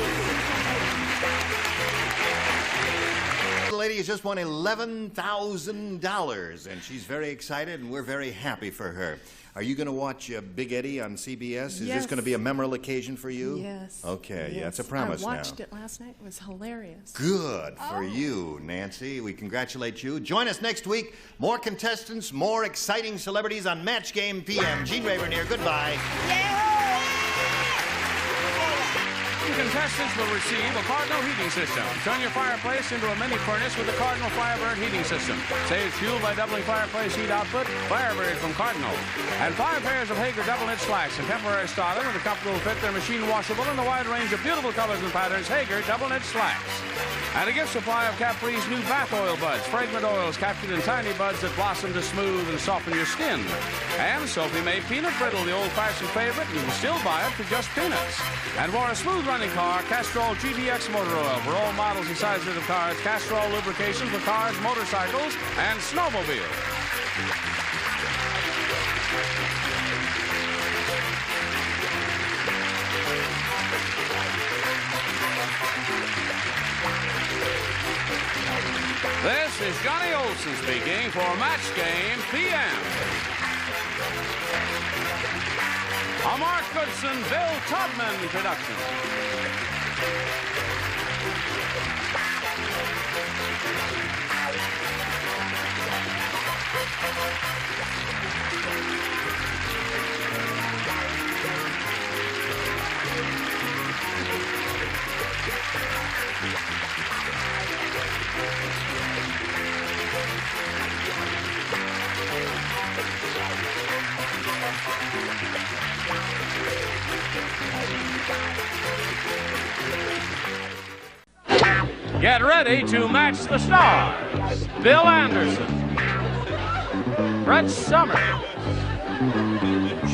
The lady has just won $11,000, and she's very excited, and we're very happy for her. Are you going to watch Big Eddie on CBS? Is this Yes. going to be a memorable occasion for you? Yes. Okay, yeah, it's a Yes. promise now. I watched it last night. It was hilarious. Good for you, Nancy. We congratulate you. Join us next week. More contestants, more exciting celebrities on Match Game PM. Gene Rayburn here. Goodbye. Contestants will receive a Cardinal heating system. Turn your fireplace into a mini furnace with the Cardinal Firebird heating system. Saves fuel by doubling fireplace heat output. Firebird from Cardinal. And 5 pairs of Hager double-knit slacks and temporary styling with a comfortable fit. They're machine washable in a wide range of beautiful colors and patterns. Hager double-knit slacks. And a gift supply of Capri's new bath oil buds. Fragrant oils captured in tiny buds that blossom to smooth and soften your skin. And Sophie made Peanut Brittle, the old-fashioned favorite. You can still buy it for just peanuts. And for a smooth-running car, Castrol GTX motor oil for all models and sizes of cars. Castrol lubrication for cars, motorcycles, and snowmobiles. This is Johnny Olson speaking for Match Game PM. A Mark Goodson, Bill Todman production. Get ready to match the stars. Bill Anderson, Brett Summers,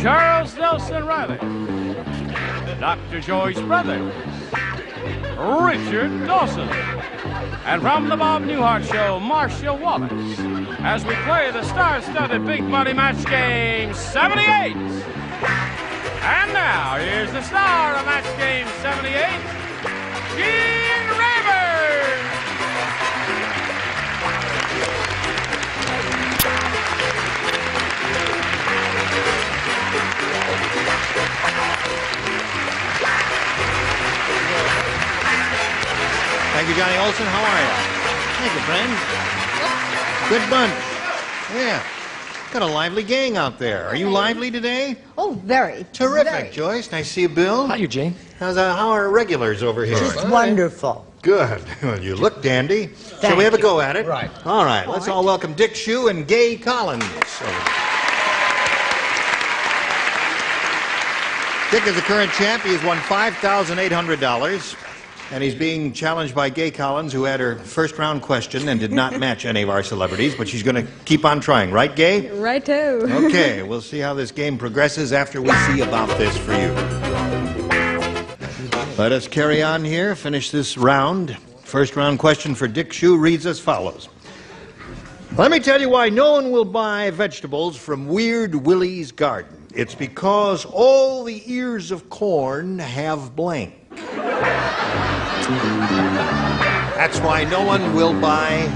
Charles Nelson Riley, Dr. Joyce Brothers, Richard Dawson, and from the Bob Newhart Show, Marcia Wallace, as we play the star-studded Big Money Match Game 78. And now, here's the star of Match Game 78, Gene Rayburn. Thank you, Johnny Olson. How are you? Thank you, friend. Good bunch. Yeah. Got a lively gang out there. Are you lively today? Oh, very. Terrific, Very. Joyce. Nice to see you, Bill. Hi, Eugene. How are regulars over here? Just wonderful. Good. Well, you look dandy. Shall we have a go at it? Right. All right. Let's all welcome Dick Shue and Gay Collins. Dick is the current champ. He has won $5,800. And he's being challenged by Gay Collins, who had her first-round question and did not match any of our celebrities, but she's going to keep on trying. Right, Gay? Righto. Okay, we'll see how this game progresses after we see about this for you. Let us carry on here, finish this round. First-round question for Dick Shue reads as follows. Let me tell you why no one will buy vegetables from Weird Willie's garden. It's because all the ears of corn have blank. That's why no one will buy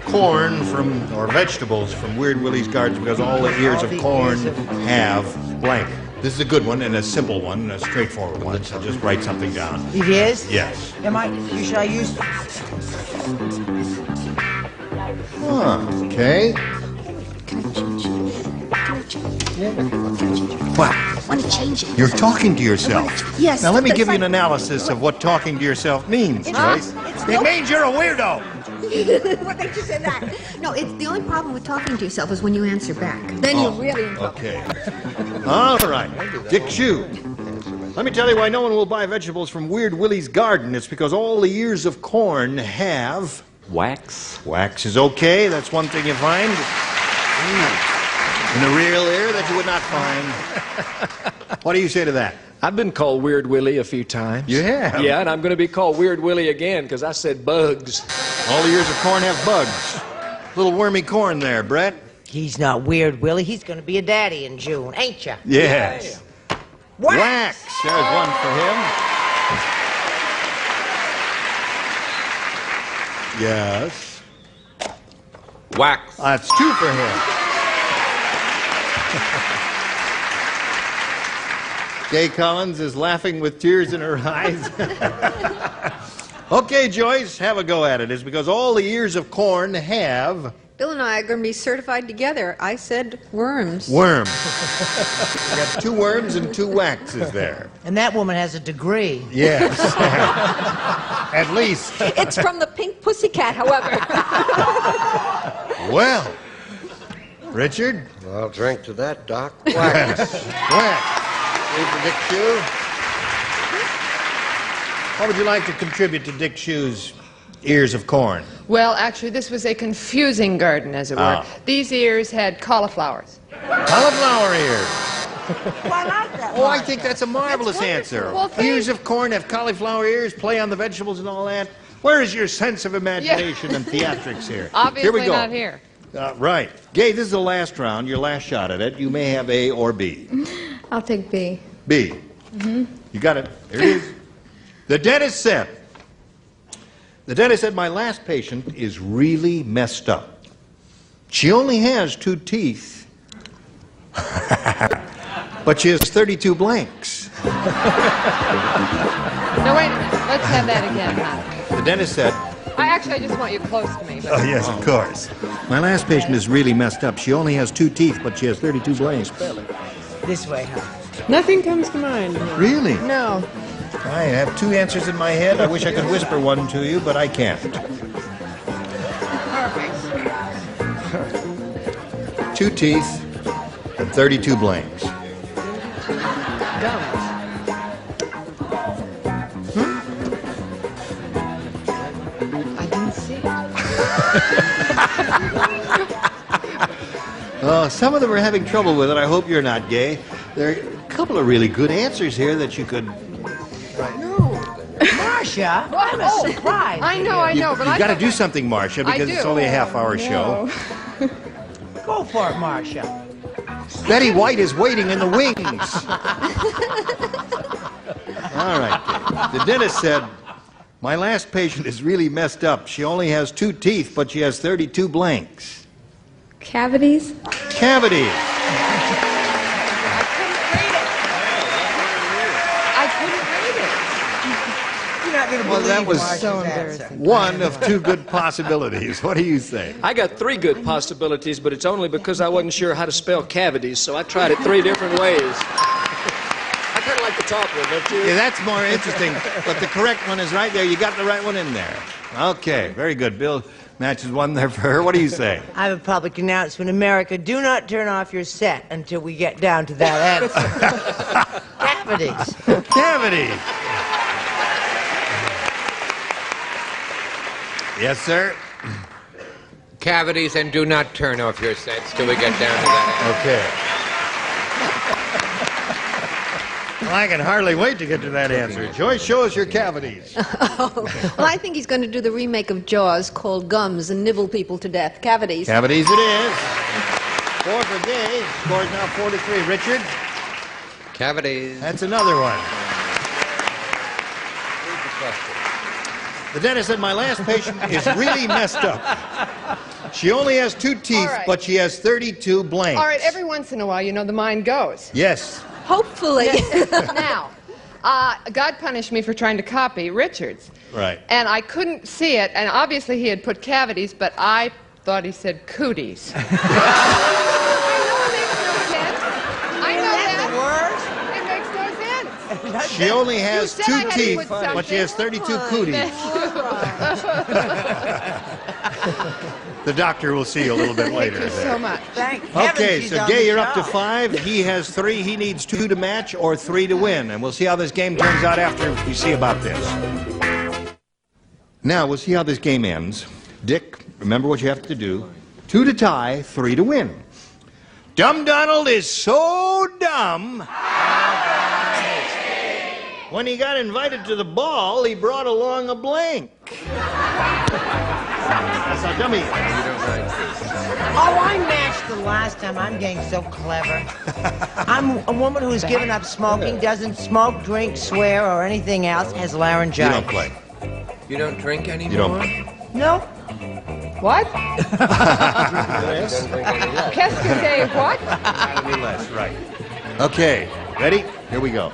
corn or vegetables from Weird Willie's gardens, because all the ears of corn have blank. This is a good one and a simple one, a straightforward one, so just write something down. It is? Yes. Should I use... Okay. What? I want to change it. You're talking to yourself. Yes. Now let me that's give you an right. analysis of what talking to yourself means, Joyce. It means you're a weirdo. What makes you say that? No, it's the only problem with talking to yourself is when you answer back. Then you're really in trouble. Okay. All right. Dick Shue. Let me tell you why no one will buy vegetables from Weird Willie's garden. It's because all the ears of corn have... Wax. Wax is okay. That's one thing you find. In the real ear that you would not find. What do you say to that? I've been called Weird Willie a few times. You have? Yeah, and I'm going to be called Weird Willie again because I said bugs. All the ears of corn have bugs. Little wormy corn there, Brett. He's not Weird Willie. He's going to be a daddy in June, ain't ya? Yes. Wax. There's one for him. Yes. Wax. That's two for him. Gay Collins is laughing with tears in her eyes. Okay, Joyce, have a go at it. It's because all the ears of corn have... Bill and I are going to be certified together. I said worms. Worms. You got two worms and two waxes there. And that woman has a degree. Yes. At least. It's from the Pink Pussycat, however. Well, Richard? I'll drink to that, Doc. Wax. Wax. Dick Shue. What would you like to contribute to Dick Shue's ears of corn? Well, actually, this was a confusing garden, as it were. These ears had cauliflowers. Cauliflower ears. Well, I like that. Oh, I think that's a marvelous answer. Well, Ears of corn have cauliflower ears, play on the vegetables and all that. Where is your sense of imagination and theatrics here? Obviously here we go. not here. Right. Gay, this is the last round, your last shot at it. You may have A or B. I'll take B. B. You got it. Here it is. The dentist said, my last patient is really messed up. She only has 2 teeth, but she has 32 blanks. No, wait a minute. Let's have that again, huh? The dentist said, I just want you close to me. But... oh, yes, of course. My last patient is really messed up. She only has 2 teeth, but she has 32 blanks. This way, huh? Nothing comes to mind. Really? No. I have 2 answers in my head. I wish I could whisper one to you, but I can't. 2 teeth and 32 blanks. Some of them are having trouble with it. I hope you're not, Gay. There are a couple of really good answers here that you could... Marcia, I'm surprised. I know, but You've got to do something, Marcia, because it's only a half-hour show. Go for it, Marcia. Betty White is waiting in the wings. All right. The dentist said, my last patient is really messed up. She only has 2 teeth, but she has 32 blanks. Cavities? Cavities. I couldn't read it. You're not going to Well, believe that was Marcia's so answer. one of 2 good possibilities. What do you say? I got 3 good possibilities, but it's only because I wasn't sure how to spell cavities, so I tried it 3 different ways. I kind of like the top one, don't you? Yeah, that's more interesting. But the correct one is right there. You got the right one in there. Okay, very good. Bill matches one there for her. What do you say? I have a public announcement. America, do not turn off your set until we get down to that answer. Cavities. Cavities. Yes, sir. Cavities, and do not turn off your sets till we get down to that. Okay. Well, I can hardly wait to get to that answer. Joyce, show us your cavities. Well, I think he's going to do the remake of Jaws called Gums and nibble people to death. Cavities. Cavities it is. 4 for Gay. Score's now 4-3. Richard? Cavities. That's another one. The dentist said, my last patient is really messed up. She only has 2 teeth, right. but she has 32 blanks. All right, every once in a while, you know, the mind goes. Yes. Hopefully. Now, God punished me for trying to copy Richard's. Right. And I couldn't see it, and obviously he had put cavities, but I thought he said cooties. I know it makes no sense. It makes no sense. She only has You said 2 I had to teeth, put but she has 32 something. cooties. The doctor will see you a little bit later. Thank you so much. Okay, so Gay, you're up to 5. He has 3. He needs 2 to match or 3 to win. And we'll see how this game turns out after we see about this. Now, we'll see how this game ends. Dick, remember what you have to do. 2 to tie, 3 to win. Dumb Donald is so dumb. When he got invited to the ball, he brought along a blank. That's how dumb he is. Oh, I matched the last time. I'm getting so clever. I'm a woman who's given up smoking, doesn't smoke, drink, swear, or anything else, has laryngitis. You don't play. You don't drink anymore? You don't play. No. What? Yes. Qu'est-ce que c'est? What? Any less, right. Okay, ready? Here we go.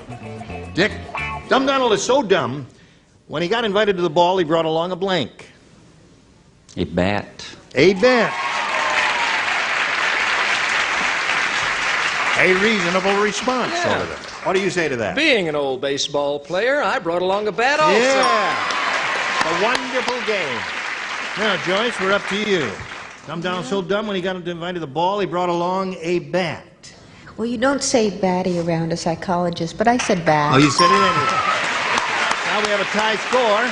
Dick, Dumb Donald is so dumb, when he got invited to the ball, he brought along a blank. A bat. A bat. A reasonable response over there. What do you say to that? Being an old baseball player, I brought along a bat also. Yeah. A wonderful game. Now, Joyce, we're up to you. Dumb Donald's so dumb, when he got invited to the ball, he brought along a bat. Well, you don't say batty around a psychologist, but I said bat. Oh, you said it anyway. Now we have a tie score.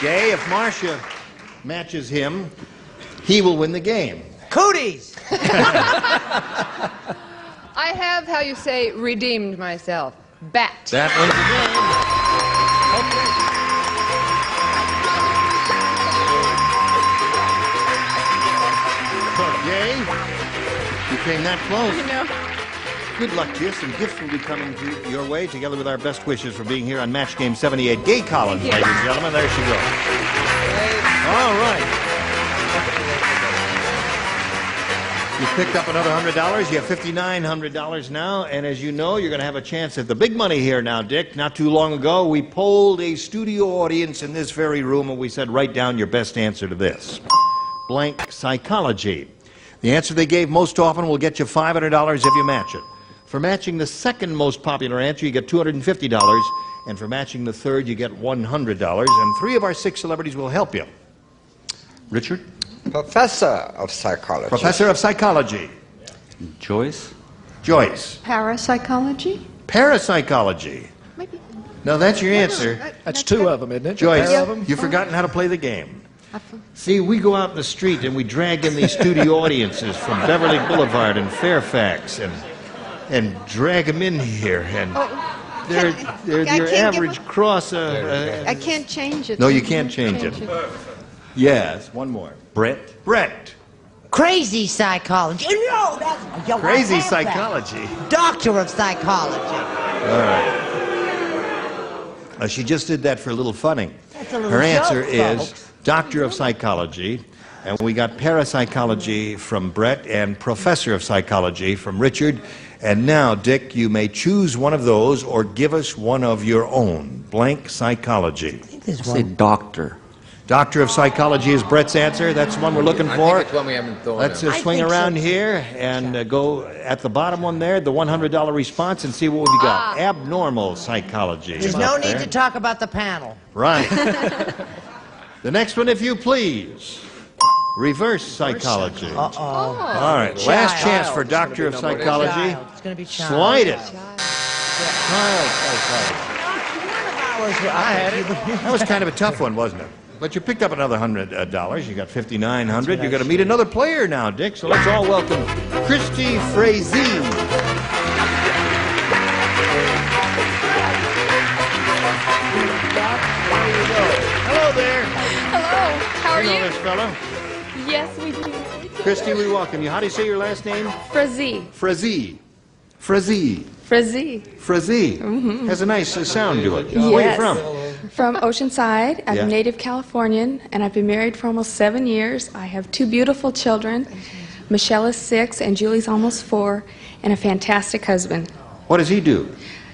Gay, if Marcia matches him, he will win the game. Cooties! I have, how you say, redeemed myself. Bat. That wins the game. Okay. Gay, you came that close. You know. Good luck to you. Some gifts will be coming to your way, together with our best wishes for being here on Match Game 78. Gay Collins, ladies and gentlemen. There she goes. All right. You picked up another $100. You have $5,900 now. And as you know, you're going to have a chance at the big money here now, Dick. Not too long ago, we polled a studio audience in this very room, and we said, write down your best answer to this. Blank psychology. The answer they gave most often will get you $500 if you match it. For matching the second most popular answer, you get $250. And for matching the third, you get $100. And 3 of our 6 celebrities will help you. Richard? Professor of psychology. Professor of psychology. Joyce? Joyce. Parapsychology? Parapsychology. Maybe. No, that's your answer. That's 2 of them, isn't it? Joyce, Pair of them? you've forgotten how to play the game. See, we go out in the street and we drag in these studio audiences from Beverly Boulevard and Fairfax and drag them in here. And they're your average cross. I can't change it. No, you can't change it. Yes, one more. Brett. Brett. Crazy psychology. No, that's Crazy psychology. Doctor of psychology. All right. She just did that for a little funning. That's a little Her answer joke, is folks. Doctor of Psychology, and we got Parapsychology from Brett and Professor of Psychology from Richard. And now, Dick, you may choose one of those or give us one of your own. Blank psychology. Say doctor. Doctor of Psychology is Brett's answer. That's the one we're looking for. I think it's one we haven't thought Let's of. swing around here and go at the bottom one there, the $100 response, and see what we got. Abnormal psychology. There's no need to talk about the panel. Right. The next one, if you please. Reverse psychology. Uh-oh. All right, last chance for Doctor of Psychology. It's going to be child. Slide it. Child psychology. I had it. That was kind of a tough one, wasn't it? But you picked up another $100. You got $5,900. You're going to meet another player now, Dick. So let's all welcome Christy Frazee. Hello there. Hello. How are You know you? this fellow? Yes, we do. Christy, we welcome you. How do you say your last name? Frazee. Frazee. Frazee. Frazee. Frazee. Mhm. Has a nice sound to it. Yes. Where are you from? From Oceanside. I'm Yeah. a native Californian, and I've been married for almost 7 years. I have 2 beautiful children. Michelle is 6, and Julie's almost 4, and a fantastic husband. What does he do?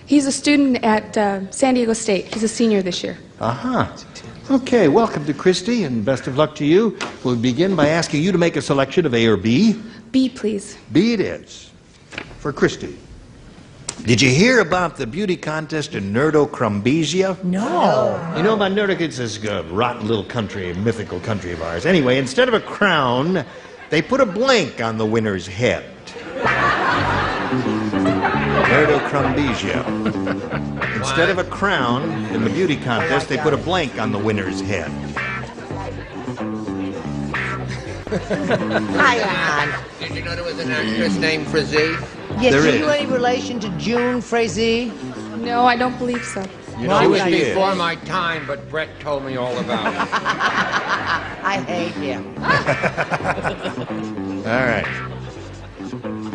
He's a student at San Diego State. He's a senior this year. Uh-huh. Okay, welcome to Christy, and best of luck to you. We'll begin by asking you to make a selection of A or B. B, please. B it is. For Christy. Did you hear about the beauty contest in Nerdocrumbesia? No. You know about Nerdoc? It's this rotten little country, mythical country of ours. Anyway, instead of a crown, they put a blank on the winner's head. Nerdocrumbesia. Instead of a crown in the beauty contest, they put a blank on the winner's head. Hi, Ann. Did you know there was an actress named Frazee? Yes, There are is. you any relation to June Frazee? No, I don't believe so. You know It who was she is. before my time, but Brett told me all about it. I hate him. All right.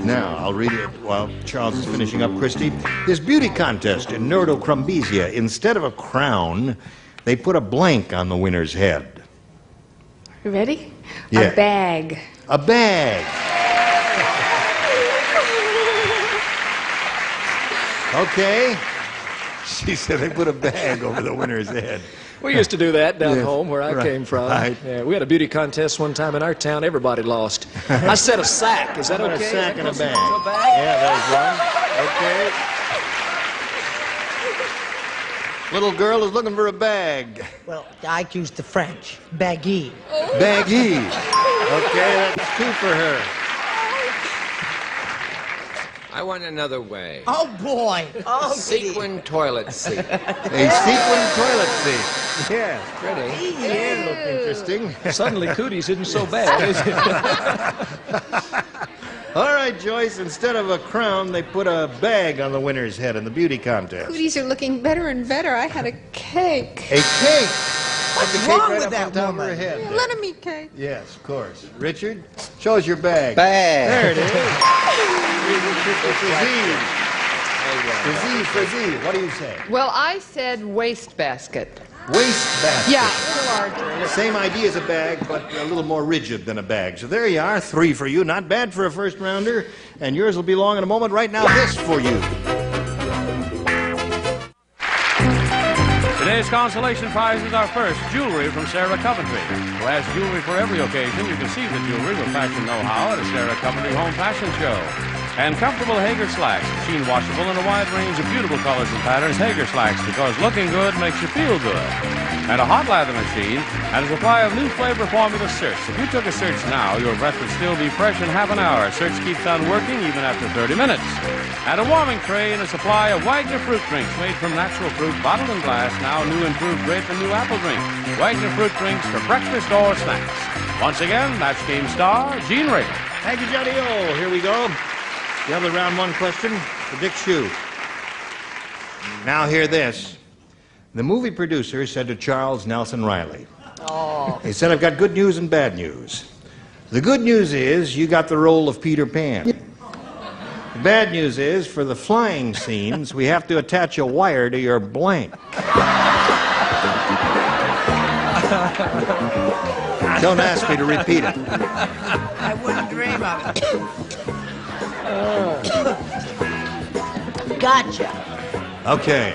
Now, I'll read it while Charles is finishing up, Christy. This beauty contest in Nerdocrumbesia, instead of a crown, they put a blank on the winner's head. You ready? Yeah. A bag. A bag. Okay. She said they put a bag over the winner's head. We used to do that down Yes, home where I right, came from. right. Yeah, we had a beauty contest one time in our town. Everybody lost. I said a sack. Is that How about okay? a sack and a bag? A bag? Yeah, there's one. Okay. Little girl is looking for a bag. Well, I used the French. Baggy. Baggy. Okay, that's 2 for her. I went another way. Oh, boy. Oh, Sequin toilet seat. A sequin toilet seat. Yeah, Pretty. yeah, look interesting. Suddenly, cooties isn't so bad, is it? All right, Joyce, instead of a crown, they put a bag on the winner's head in the beauty contest. Cooties are looking better and better. I had a cake. A cake. What's The cake wrong right with up that on top of her woman? head. Let him eat cake. Yes, of course. Richard, show us your bag. Bag. There it is. Frazee, what do you say? Well, I said wastebasket. Waste basket. Yeah, a little larger. Same idea as a bag, but a little more rigid than a bag. So there you are, 3 for you. Not bad for a first rounder. And yours will be long in a moment. Right now, this for you. Today's consolation prize is our first jewelry from Sarah Coventry, who has jewelry for every occasion. You can see the jewelry with fashion know-how at a Sarah Coventry home fashion show. And comfortable Hager slacks, machine washable in a wide range of beautiful colors and patterns. Hager slacks, because looking good makes you feel good. And a hot lather machine and a supply of new flavor formula Search. If you took a Search now, your breath would still be fresh in half an hour. Search keeps on working even after 30 minutes. And a warming tray and a supply of Wagner fruit drinks made from natural fruit, bottled in glass, now new improved grape and new apple drink. Wagner fruit drinks for breakfast or snacks. Once again, Match Game star, Gene Reagan. Thank you, Johnny O. Here we go. The other round one question for Dick Shue. Now hear this. The movie producer said to Charles Nelson Riley, he said, I've got good news and bad news. The good news is you got the role of Peter Pan. The bad news is, for the flying scenes, we have to attach a wire to your blank. Don't ask me to repeat it. I wouldn't dream of it. Gotcha. Okay.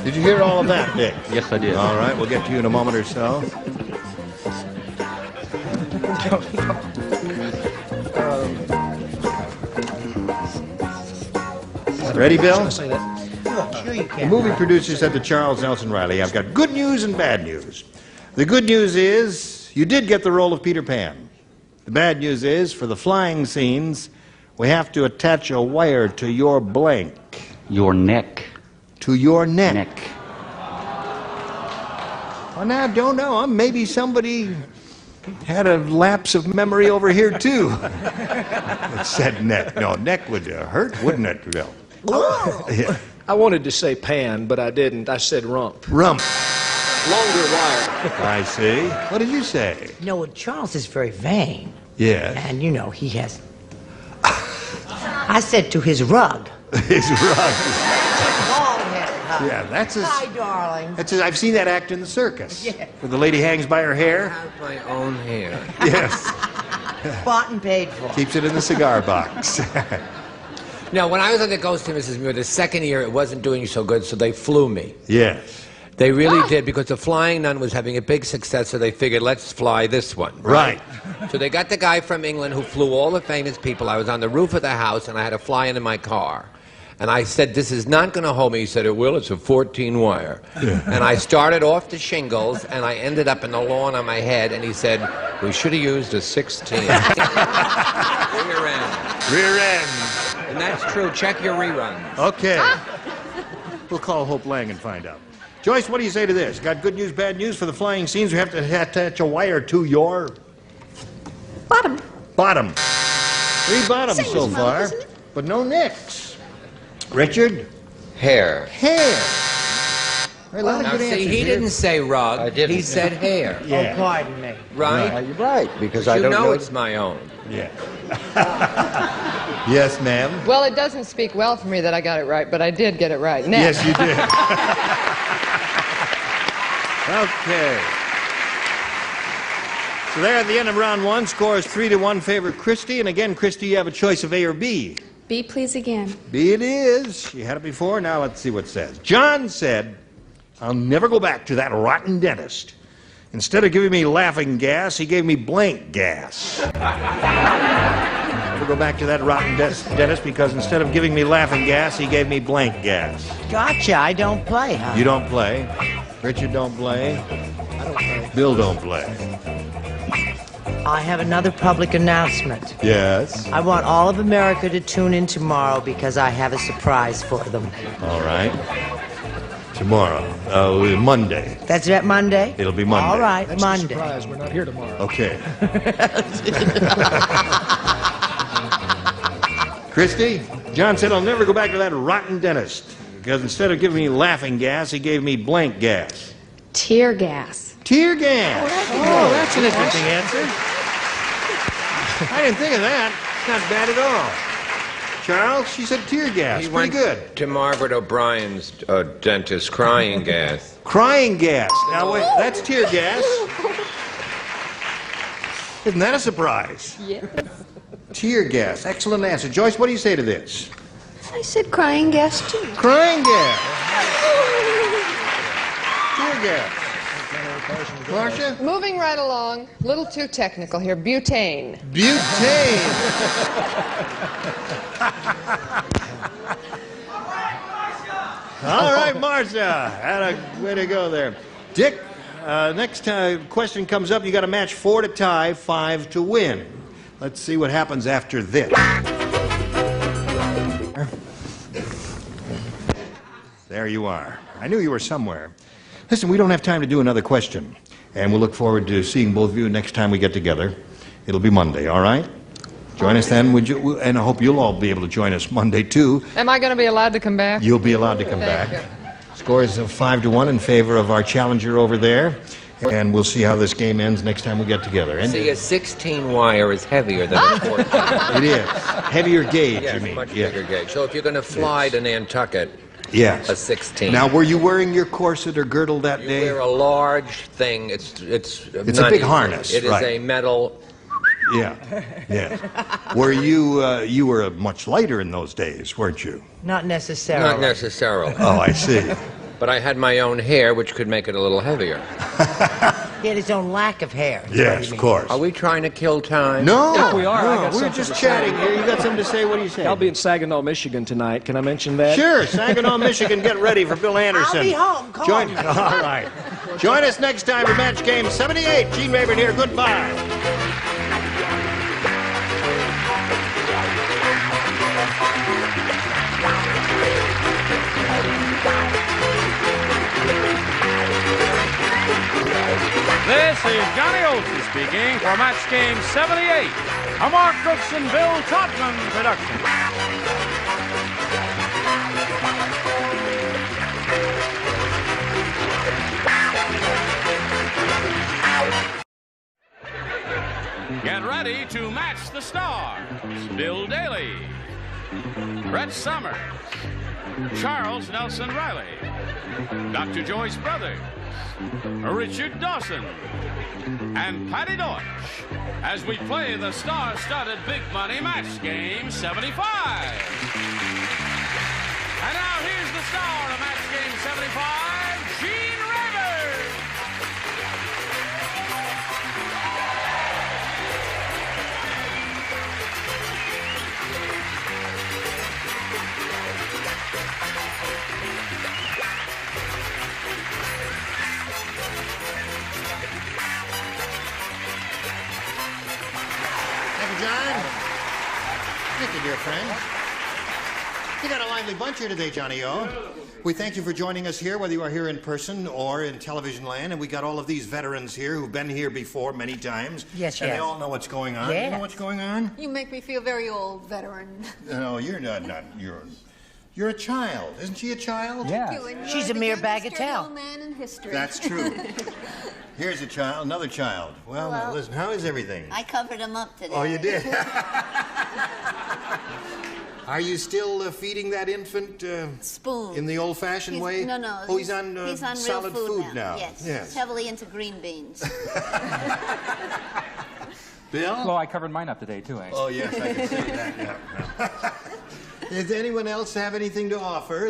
Did you hear all of that, Dick? Yes, I did. All right, we'll get to you in a moment or so. Ready, Bill? Sure you The can. movie producer said to Charles Nelson Riley, I've got good news and bad news. The good news is you did get the role of Peter Pan. The bad news is, for the flying scenes, we have to attach a wire to your blank. Your neck. To your neck. Well, now, don't know. Maybe somebody had a lapse of memory over here, too. It said neck. No, neck would hurt, wouldn't it, Bill? Yeah. I wanted to say pan, but I didn't. I said rump. Rump. Longer wire. I see. What did you say? No, Charles is very vain. Yes. And, you know, he has... I said to his rug. His rug. Bald-headed, huh? Yeah, that's his... Hi, darling. That's his, I've seen that act in the circus. Yeah. Where the lady hangs by her I hair. have my own hair. Yes. Bought and paid for. Keeps it in the cigar box. No, when I was on the Ghost of Mrs. Muir, the second year it wasn't doing so good, so they flew me. Yes. They really did, because The Flying Nun was having a big success, so they figured, let's fly this one. Right. So they got the guy from England who flew all the famous people. I was on the roof of the house, and I had to fly into my car. And I said, this is not going to hold me. He said, it will. It's a 14-wire. And I started off the shingles, and I ended up in the lawn on my head, and he said, we should have used a 16. Rear end. Rear end. And that's true. Check your reruns. Okay. We'll call Hope Lang and find out. Joyce, what do you say to this? Got good news, bad news for the flying scenes? We have to attach a wire to your... Bottom. Bottom. 3 bottoms Same so as far, mine, isn't it? but no necks. Richard? Hair. Hair. A lot of Now, good see, answers he here. didn't say rug. I didn't. He said hair. Yeah. Oh, pardon me. Right? You're right, because You I don't know it's my own. Yeah. Yes, ma'am. Well, it doesn't speak well for me that I got it right, but I did get it right. Now. Yes, you did. Okay. So there at the end of round 1, score is 3-1 favor Christy. And again, Christy, you have a choice of A or B. B, please, again. B it is. You had it before. Now let's see what it says. John said, I'll never go back to that rotten dentist. Instead of giving me laughing gas, he gave me blank gas. Never go back to that rotten dentist because instead of giving me laughing gas, he gave me blank gas. Gotcha. I don't play, huh? You don't play. Richard don't play. I don't play. Bill don't play. I have another public announcement. Yes. I want all of America to tune in tomorrow because I have a surprise for them. All right. Tomorrow. Monday. That's that Monday? It'll be Monday. All right, That's Monday. a surprise. We're not here tomorrow. Okay. Christy, John said I'll never go back to that rotten dentist because instead of giving me laughing gas, he gave me blank gas. Tear gas. Tear gas. Oh, that's an interesting answer. I didn't think of that. It's not bad at all. Charles, she said tear gas. He Pretty went good. to Margaret O'Brien's dentist, crying gas. Crying gas. Now, wait, that's tear gas. Isn't that a surprise? Yes. Tear gas. Excellent answer. Joyce, what do you say to this? I said crying gas, too. Crying gas. Tear gas. Marcia? Moving right along, a little too technical here. Butane. Butane. All right, Marcia. Had a way to go there. Dick, next question comes up. You got to match 4 to tie, 5 to win. Let's see what happens after this. There you are. I knew you were somewhere. Listen, we don't have time to do another question. And we'll look forward to seeing both of you next time we get together. It'll be Monday, all right? Join us then, would you? And I hope you'll all be able to join us Monday, too. Am I going to be allowed to come back? You'll be allowed to come Thank back. you. Scores of 5-1 in favor of our challenger over there. And we'll see how this game ends next time we get together. And See, a 16 wire is heavier than a 14. It is. Heavier gauge, Yes, you mean. much bigger gauge. So if you're going to fly to Nantucket, Yes. a 16. Now, were you wearing your corset or girdle that day? Wear a large thing. It's a not big easy. harness, It is right. a metal. Yeah, yes. Were you were much lighter in those days, weren't you? Not necessarily. Not necessarily. Oh, I see. But I had my own hair, which could make it a little heavier. He had his own lack of hair. Yes, of course. Are we trying to kill time? No, If we are, I got we're something just to chatting say. here. You got something to say? What do you say? I'll be in Saginaw, Michigan tonight. Can I mention that? Sure, Saginaw, Michigan. Get ready for Bill Anderson. I'll be home. Come Join. on. All right. Join us next time for Match Game 78. Gene Rayburn here. Goodbye. This is Johnny Olson speaking for Match Game 78, a Mark Brooks and Bill Todman production. Get ready to match the stars. Bill Daly, Brett Summers, Charles Nelson Riley, Dr. Joyce Brothers, Richard Dawson, and Patty Deutsch as we play the star-studded Big Money Match Game 75. And now here's the star of Match Game 75, Gene Rayburn. Thank you, John. Thank you, dear friend. You got a lively bunch here today, Johnny O. We thank you for joining us here, whether you are here in person or in television land. And we got all of these veterans here who've been here before many times. Yes, and yes. they all know what's going on. Yeah. You know what's going on? You make me feel very old, veteran. No, you're not. You're a child. Isn't she a child? Yeah. You, and She's you're a mere the bag of youngest tell. old man in history. That's true. Here's a child, another child. Well, now, Hello. listen, how is everything? I covered him up today. Oh, you did? Are you still feeding that infant Spoon. in the old-fashioned way? No. Oh, he's on real solid food now. Yes. Yes. He's heavily into green beans. Bill? Well, I covered mine up today, too, Oh, yes, I can see that. Yeah. Does anyone else have anything to offer?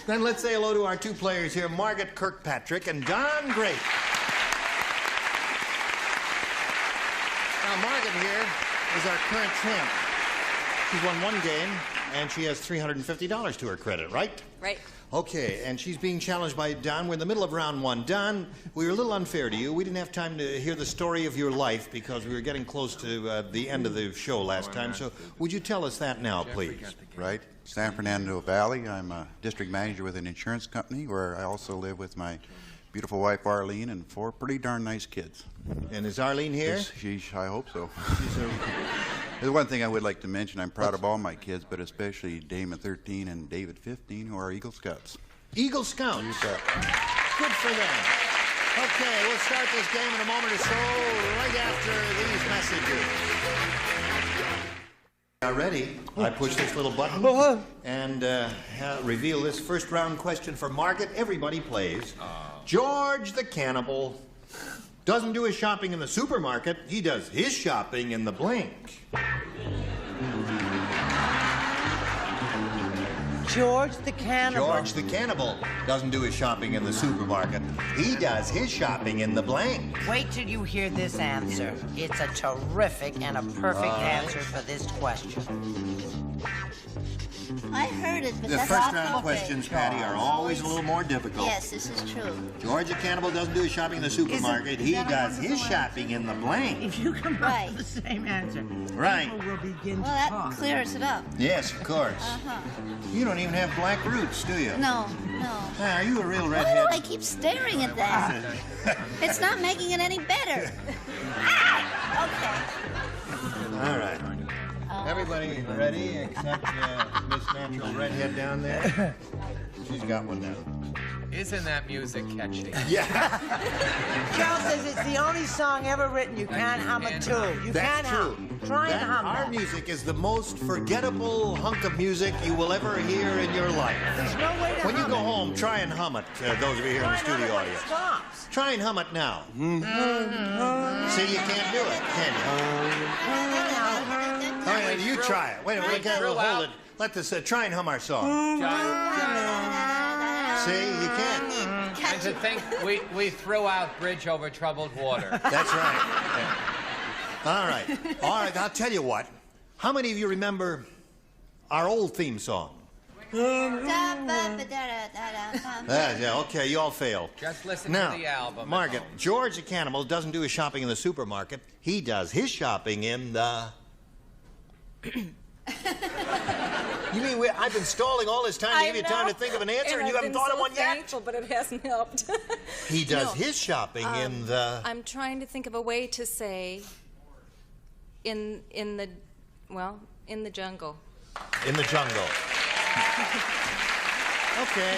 Then let's say hello to our two players here, Margaret Kirkpatrick and Don Grape. Now, Margaret here is our current champ. She's won one game, and she has $350 to her credit, right? Right. Okay, and she's being challenged by Don. We're in the middle of round one. Don, we were a little unfair to you. We didn't have time to hear the story of your life because we were getting close to the end of the show last time. So would you tell us that now, please? Right. San Fernando Valley. I'm a district manager with an insurance company where I also live with my beautiful wife Arlene and 4 pretty darn nice kids. And is Arlene here? I hope so. There's one thing I would like to mention. I'm proud of all my kids, but especially Damon 13 and David 15, who are Eagle Scouts. Eagle Scouts? Good for them. Okay, we'll start this game in a moment or so, right after these messages. Now, ready? I push this little button and reveal this first round question for Margaret. Everybody plays. George the Cannibal doesn't do his shopping in the supermarket. He does his shopping in the blank. George the Cannibal. George the Cannibal doesn't do his shopping in the supermarket. He does his shopping in the blank. Wait till you hear this answer. It's a terrific and a perfect answer for this question. I heard it, but The that's first not round okay. questions, Patty, are always a little more difficult. Yes, this is true. George the Cannibal doesn't do his shopping in the supermarket. He does his shopping in the blank. If you come Right. up with the same answer, Right. people will begin Well, to that talk. clears it up. Yes, of course. Uh-huh. You don't even have black roots, do you? No, no. Ah, are you a real Why redhead? do I keep staring at that? It's not making it any better. Ah! Okay. All right. Everybody ready except Miss Natural Redhead down there? She's got one now. Isn't that music catchy? Yeah. Joe says it's the only song ever written you can't hum it to. You That's can't true. hum. Try and hum Our that. music is the most forgettable hunk of music you will ever hear in your life. There's no way to When you hum go it. home, try and hum it, those of you here in the Try and hum studio it when it audience. stops. Try and hum it now. See, you can't do it, can you? All right, you try it. Wait a minute, hold it. Let this, try and hum our song. See, you can't. And to think we threw out Bridge Over Troubled Water. That's right. All right. All right, I'll tell you what. How many of you remember our old theme song? Yeah, okay, you all failed. Just listen Now, to the album. Margaret, George the Cannibal doesn't do his shopping in the supermarket. He does his shopping in the... You mean I've been stalling all this time to give you time to think of an answer and you haven't thought of one yet? Thankful, but it hasn't helped. He does his shopping in the... I'm trying to think of a way to say in the jungle. In the jungle. Okay.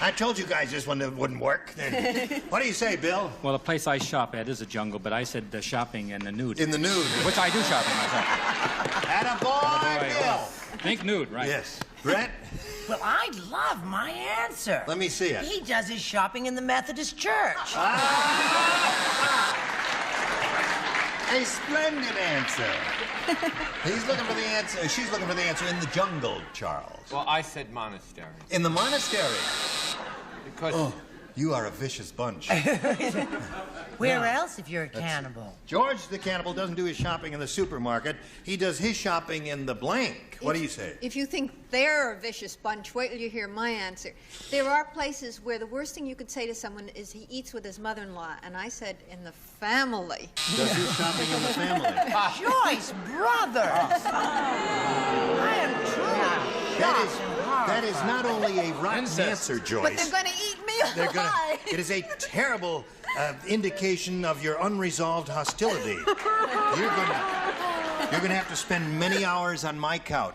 I told you guys this one wouldn't work. What do you say, Bill? Well, the place I shop at is a jungle, but I said shopping in the nude. In the nude. Which I do shopping myself. Attaboy, Bill. Think nude, right? Yes. Brett? Well, I love my answer. Let me see it. He does his shopping in the Methodist Church. A splendid answer. He's looking for the answer. She's looking for the answer in the jungle, Charles. Well, I said monastery. In the monastery. Because... Oh, you are a vicious bunch. Where else if you're a cannibal? George the Cannibal doesn't do his shopping in the supermarket. He does his shopping in the blank. What do you say? If you think they're a vicious bunch, wait till you hear my answer. There are places where the worst thing you could say to someone is he eats with his mother-in-law, and I said in the family. Does his shopping in the family. Joyce Brothers! I am truly That is not only a rotten answer, Joyce. But they're going to eat me alive. It is a terrible indication of your unresolved hostility. You're going to have to spend many hours on my couch.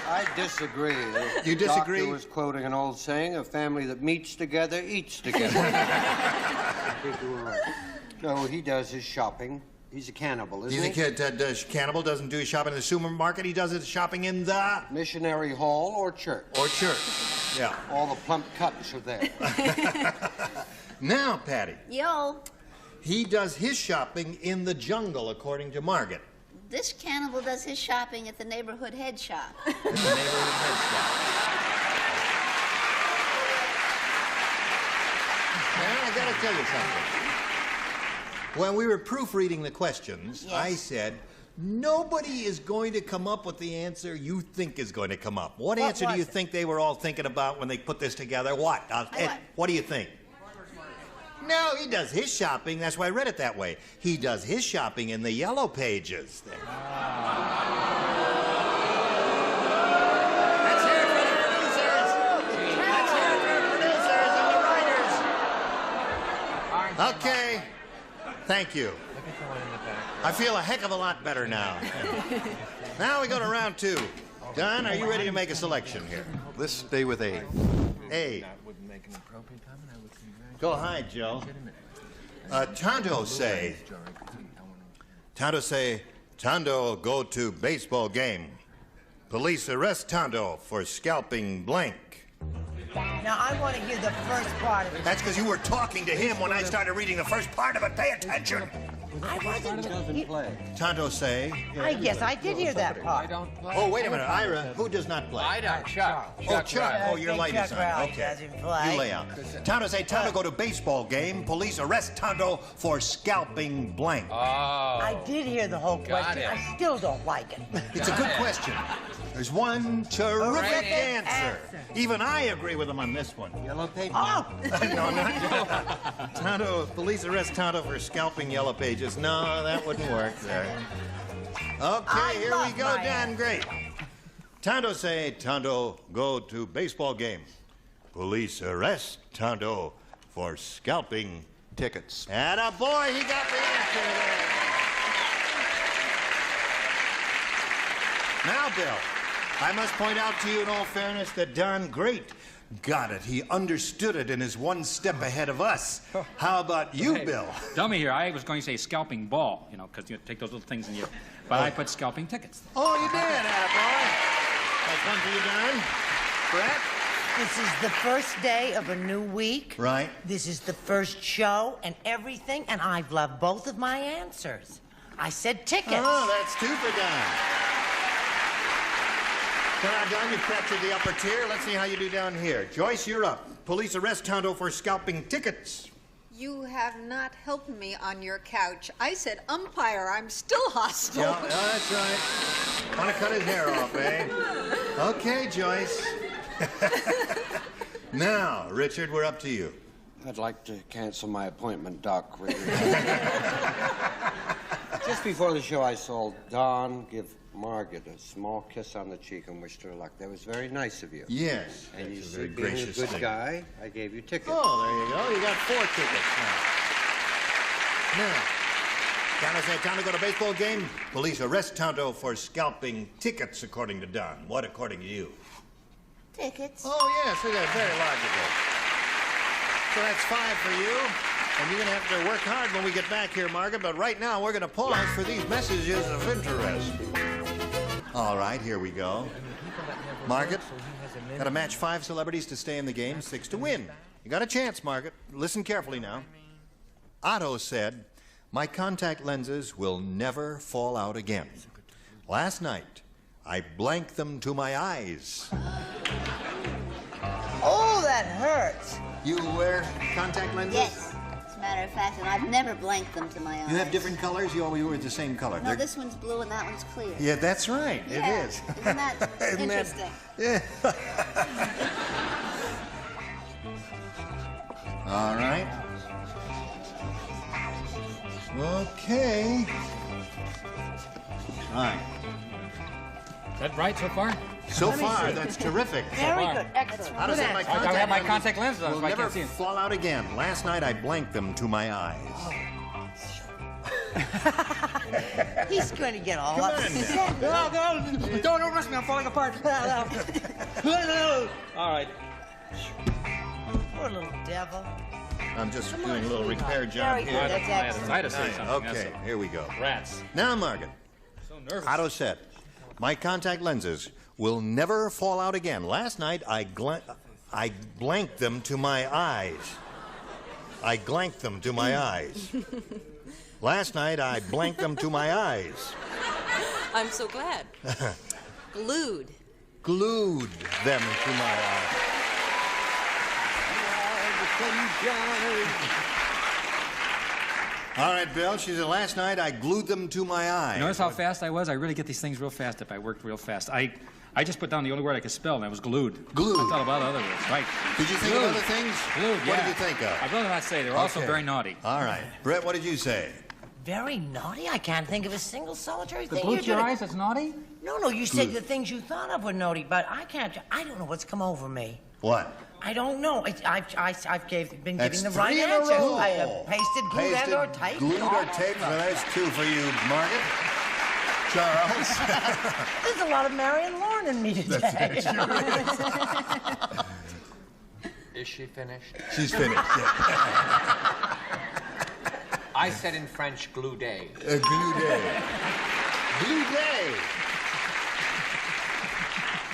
I disagree. You disagree? The doctor was quoting an old saying, a family that meets together, eats together. So he does his shopping. He's a cannibal, isn't he? He's a cannibal, doesn't do his shopping in the supermarket. He does his shopping in the... Missionary hall or church. Or church, yeah. All the plump cuts are there. Now, Patty. Yo, He does his shopping in the jungle, according to Margaret. this cannibal does his shopping at the neighborhood head shop. Now, I gotta tell you something. When we were proofreading the questions, I said, nobody is going to come up with the answer you think is going to come up. What answer do you think they were all thinking about when they put this together? What? Ed, what do you think? No, he does his shopping. That's why I read it that way. He does his shopping in the yellow pages. There. Let's hear it for the producers. Let's hear it for the producers and the writers. Okay. Thank you. I feel a heck of a lot better now. Now we go to round two. Don, are you ready to make a selection here? Let's stay with A. A. Go ahead, Joe. Tonto say, Tonto go to baseball game. Police arrest Tonto for scalping blank. Now, I want to hear the first part of it. That's because you were talking to him when I started reading the first part of it. Pay attention. I wasn't. Doesn't play. Tonto say. I guess I did hear that part. I don't play. Oh, wait a minute, Ira. Who does not play? I don't. Chuck. Oh, Chuck. Oh, your light is Chuck on. Rowley Okay. doesn't play. You lay out. Tonto say, Tonto go to baseball game. Police arrest Tonto for scalping blank. Oh. I did hear the whole Got question. it. I still don't like it. It's a good question. There's one terrific answer. Even I agree with him on this one. Yellow paper. Oh! No, not Tonto. Police arrest Tonto for scalping Yellow Pages. No, that wouldn't work there. Okay, here we go, Dan. Great. Tonto say, Tonto go to baseball game. Police arrest Tonto for scalping Tickets. Atta boy, he got the answer there. Now, Bill, I must point out to you in all fairness that Don Great got it. He understood it and is one step ahead of us. How about you, Hey, Bill? Dummy here. I was going to say scalping ball, you know, because you take those little things and you. But I put scalping tickets. Oh, you did, attaboy. That's one for you, Don. Brett? This is the first day of a new week. Right. This is the first show and everything, and I've loved both of my answers. I said tickets. Oh, that's two for Don. Come on, Don, you've captured the upper tier. Let's see how you do down here. Joyce, you're up. Police arrest Tonto for scalping tickets. You have not helped me on your couch. I said umpire. I'm still hostile. Yeah, that's right. Want to cut his hair off, eh? Okay, Joyce. Now, Richard, we're up to you. I'd like to cancel my appointment, Doc. Just before the show, I saw Don give Margaret a small kiss on the cheek and wished her luck. That was very nice of you. Yes. And you that's a see, very being a gracious good thing. guy, I gave you tickets. Oh, there you go. You got 4 tickets now. Now, Tonto said, Tonto go to baseball game. Police arrest Tonto for scalping tickets, according to Don. What according to you? Tickets. Oh, yes, look at that. Very logical. So that's 5 for you. And you're going to have to work hard when we get back here, Margaret. But right now, we're going to pause for these messages of interest. All right, here we go. Margaret, got to match 5 celebrities to stay in the game, 6 to win. You got a chance, Margaret. Listen carefully now. Otto said, my contact lenses will never fall out again. Last night, I blanked them to my eyes. Oh, that hurts. You wear contact lenses? Yes. As a matter of fact, and I've never blanked them to my eyes. You have different colors? You always wear the same color? No, this one's blue and that one's clear. Yeah, that's right. Yeah. It is. Isn't that Isn't that- interesting? Yeah. All right. Okay. All right. Is that right so far? So far, that's terrific. Very good. Excellent. How does that my I have my contact lenses on, will so I never can't see 'em. fall out again. Last night I blanked them to my eyes. He's going to get all Come up. on Don't arrest me, I'm falling apart. All right. Poor little devil. I'm just doing a little repair job Very here. good. That's excellent. I had to say something. Okay, here we go. Rats. Now, Margaret. So nervous. Otto said, my contact lenses will never fall out again. Last night, I blanked them to my eyes. I glanked them to my eyes. Last night, I blanked them to my eyes. I'm so glad. Glued. Glued them to my eyes. All right, Bill, she said, last night I glued them to my eyes. Notice how fast I was? I really get these things real fast if I worked real fast. I just put down the only word I could spell, and that was glued. Glued. I thought about other words, right. Did you think Glued. of other things? Glued, What yeah. did you think of? I'd rather not say. They were also Okay. very naughty. All right. Brett, what did you say? Very naughty? I can't think of a single solitary The thing glue you to your did. eyes, that's naughty? No, you said the things you thought of were naughty, but I don't know what's come over me. What? I don't know. Been That's giving the 3 right in a answer. row. I have pasted, glued, and or taped. Glued or taped. Well, that's 2 for you, Margaret. Charles. There's a lot of Marion Lorne in me today. Is she finished? She's finished. Yeah. I said in French, glue day. Glue day. Glue day.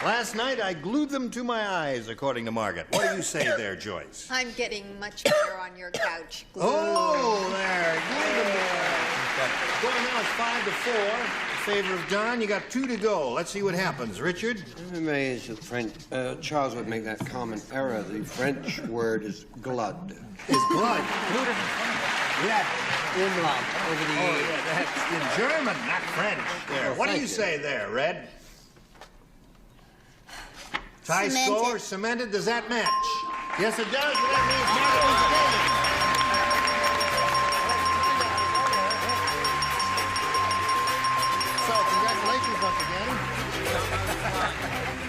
Last night I glued them to my eyes, according to Margaret. What do you say there, Joyce? I'm getting much better on your couch. Oh, there. Glued them there. Going now, it's 5-4 in favor of Don. You got 2 to go. Let's see what happens. Richard? I'm amazed that French, Charles would make that common error. The French word is glud. Is glud? Yeah, umlaut over the E. Yeah, that's in German, not French. There. What do you say there, Red? Tie score, cemented. Does that match? Yes, it does. That means Margaret wins the game. So, congratulations once again.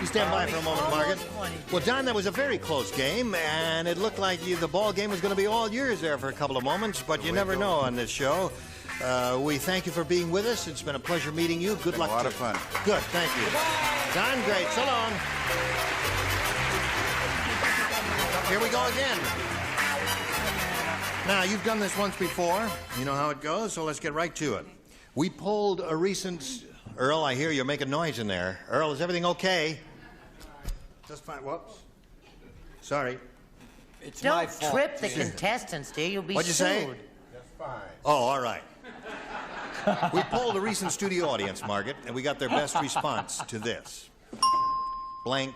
You stand by for a moment, Margaret. Well, Don, that was a very close game, and it looked like the ball game was going to be all yours there for a couple of moments, but you never know on this show. We thank you for being with us. It's been a pleasure meeting you. Good luck. A lot of fun. Good, thank you. Don, great. So long. Here we go again. Now, you've done this once before. You know how it goes, so let's get right to it. We polled a recent... Earl, I hear you're making noise in there. Earl, is everything okay? Just fine. Whoops. Sorry. It's my fault. Don't trip the contestants, dear. You'll be What'd you sued. say? Just fine. Oh, all right. We polled a recent studio audience, Margaret, and we got their best response to this. Blank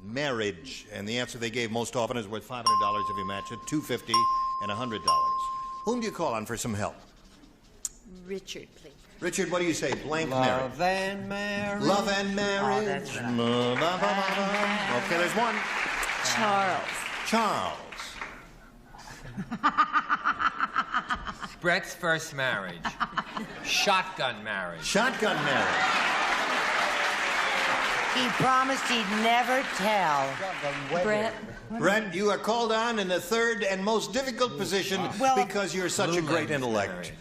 marriage. And the answer they gave most often is worth $500 if you match it, $250 and $100. Whom do you call on for some help? Richard, please. Richard, what do you say? Blank marriage. Love and marriage. Love and marriage. Oh, that's right. Okay, there's one. Charles. Brett's first marriage. Shotgun marriage. Shotgun marriage. He promised he'd never tell. Brett, you are called on in the third and most difficult position because you're such a great intellect.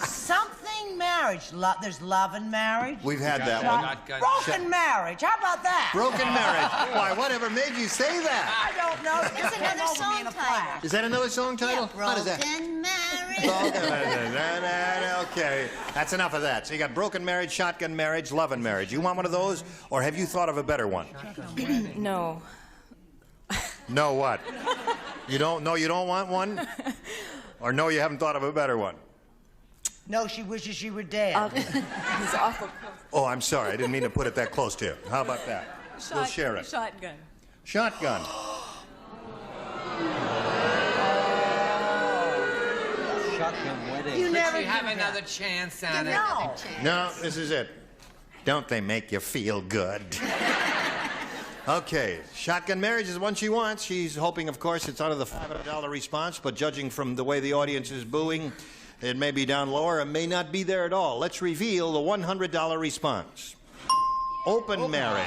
Something marriage. There's love and marriage. We've had that one. Broken marriage. How about that? Broken marriage. Why, whatever made you say that? I don't know. That's another song title. Is that another song title? Yeah, How does that? Broken Marriage. Okay, that's enough of that. So you got broken marriage, shotgun marriage, love and marriage. You want one of those, or have you thought of a better one? No. No what? You don't want one? Or no, you haven't thought of a better one? No, she wishes she were dead. He's awful close. Oh, I'm sorry. I didn't mean to put it that close to you. How about that? We'll share it. Shotgun. Shotgun. Shotgun wedding. You never Could she have another chance at it? No. No, this is it. Don't they make you feel good? Okay, shotgun marriage is the one she wants. She's hoping, of course, it's out of the $500 response, but judging from the way the audience is booing, it may be down lower and may not be there at all. Let's reveal the $100 response. Open marriage.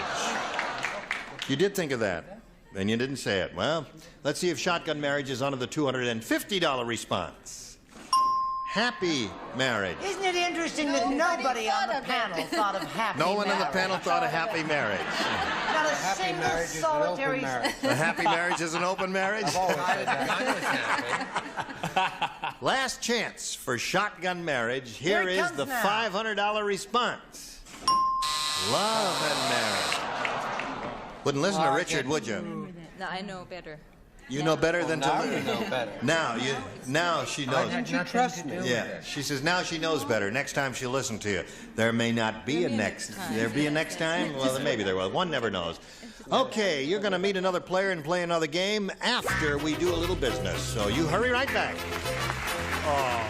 You did think of that, and you didn't say it. Well, let's see if shotgun marriage is under the $250 response. Happy marriage. Isn't it interesting that nobody on the panel thought of happy No one on the marriage? panel thought of happy marriage. Not a single solitary... A happy marriage is an open marriage? Last chance for shotgun marriage. Here is the $500 response. Love and marriage. Wouldn't listen to Richard, would you? No, I know better. You know better than now to you know better. Now she knows. Didn't you trust me? Yeah, she says now she knows better. Next time she'll listen to you. There may not be a next. There be a next time? Well, then maybe there will. One never knows. Okay, you're going to meet another player and play another game after we do a little business. So you hurry right back. Oh.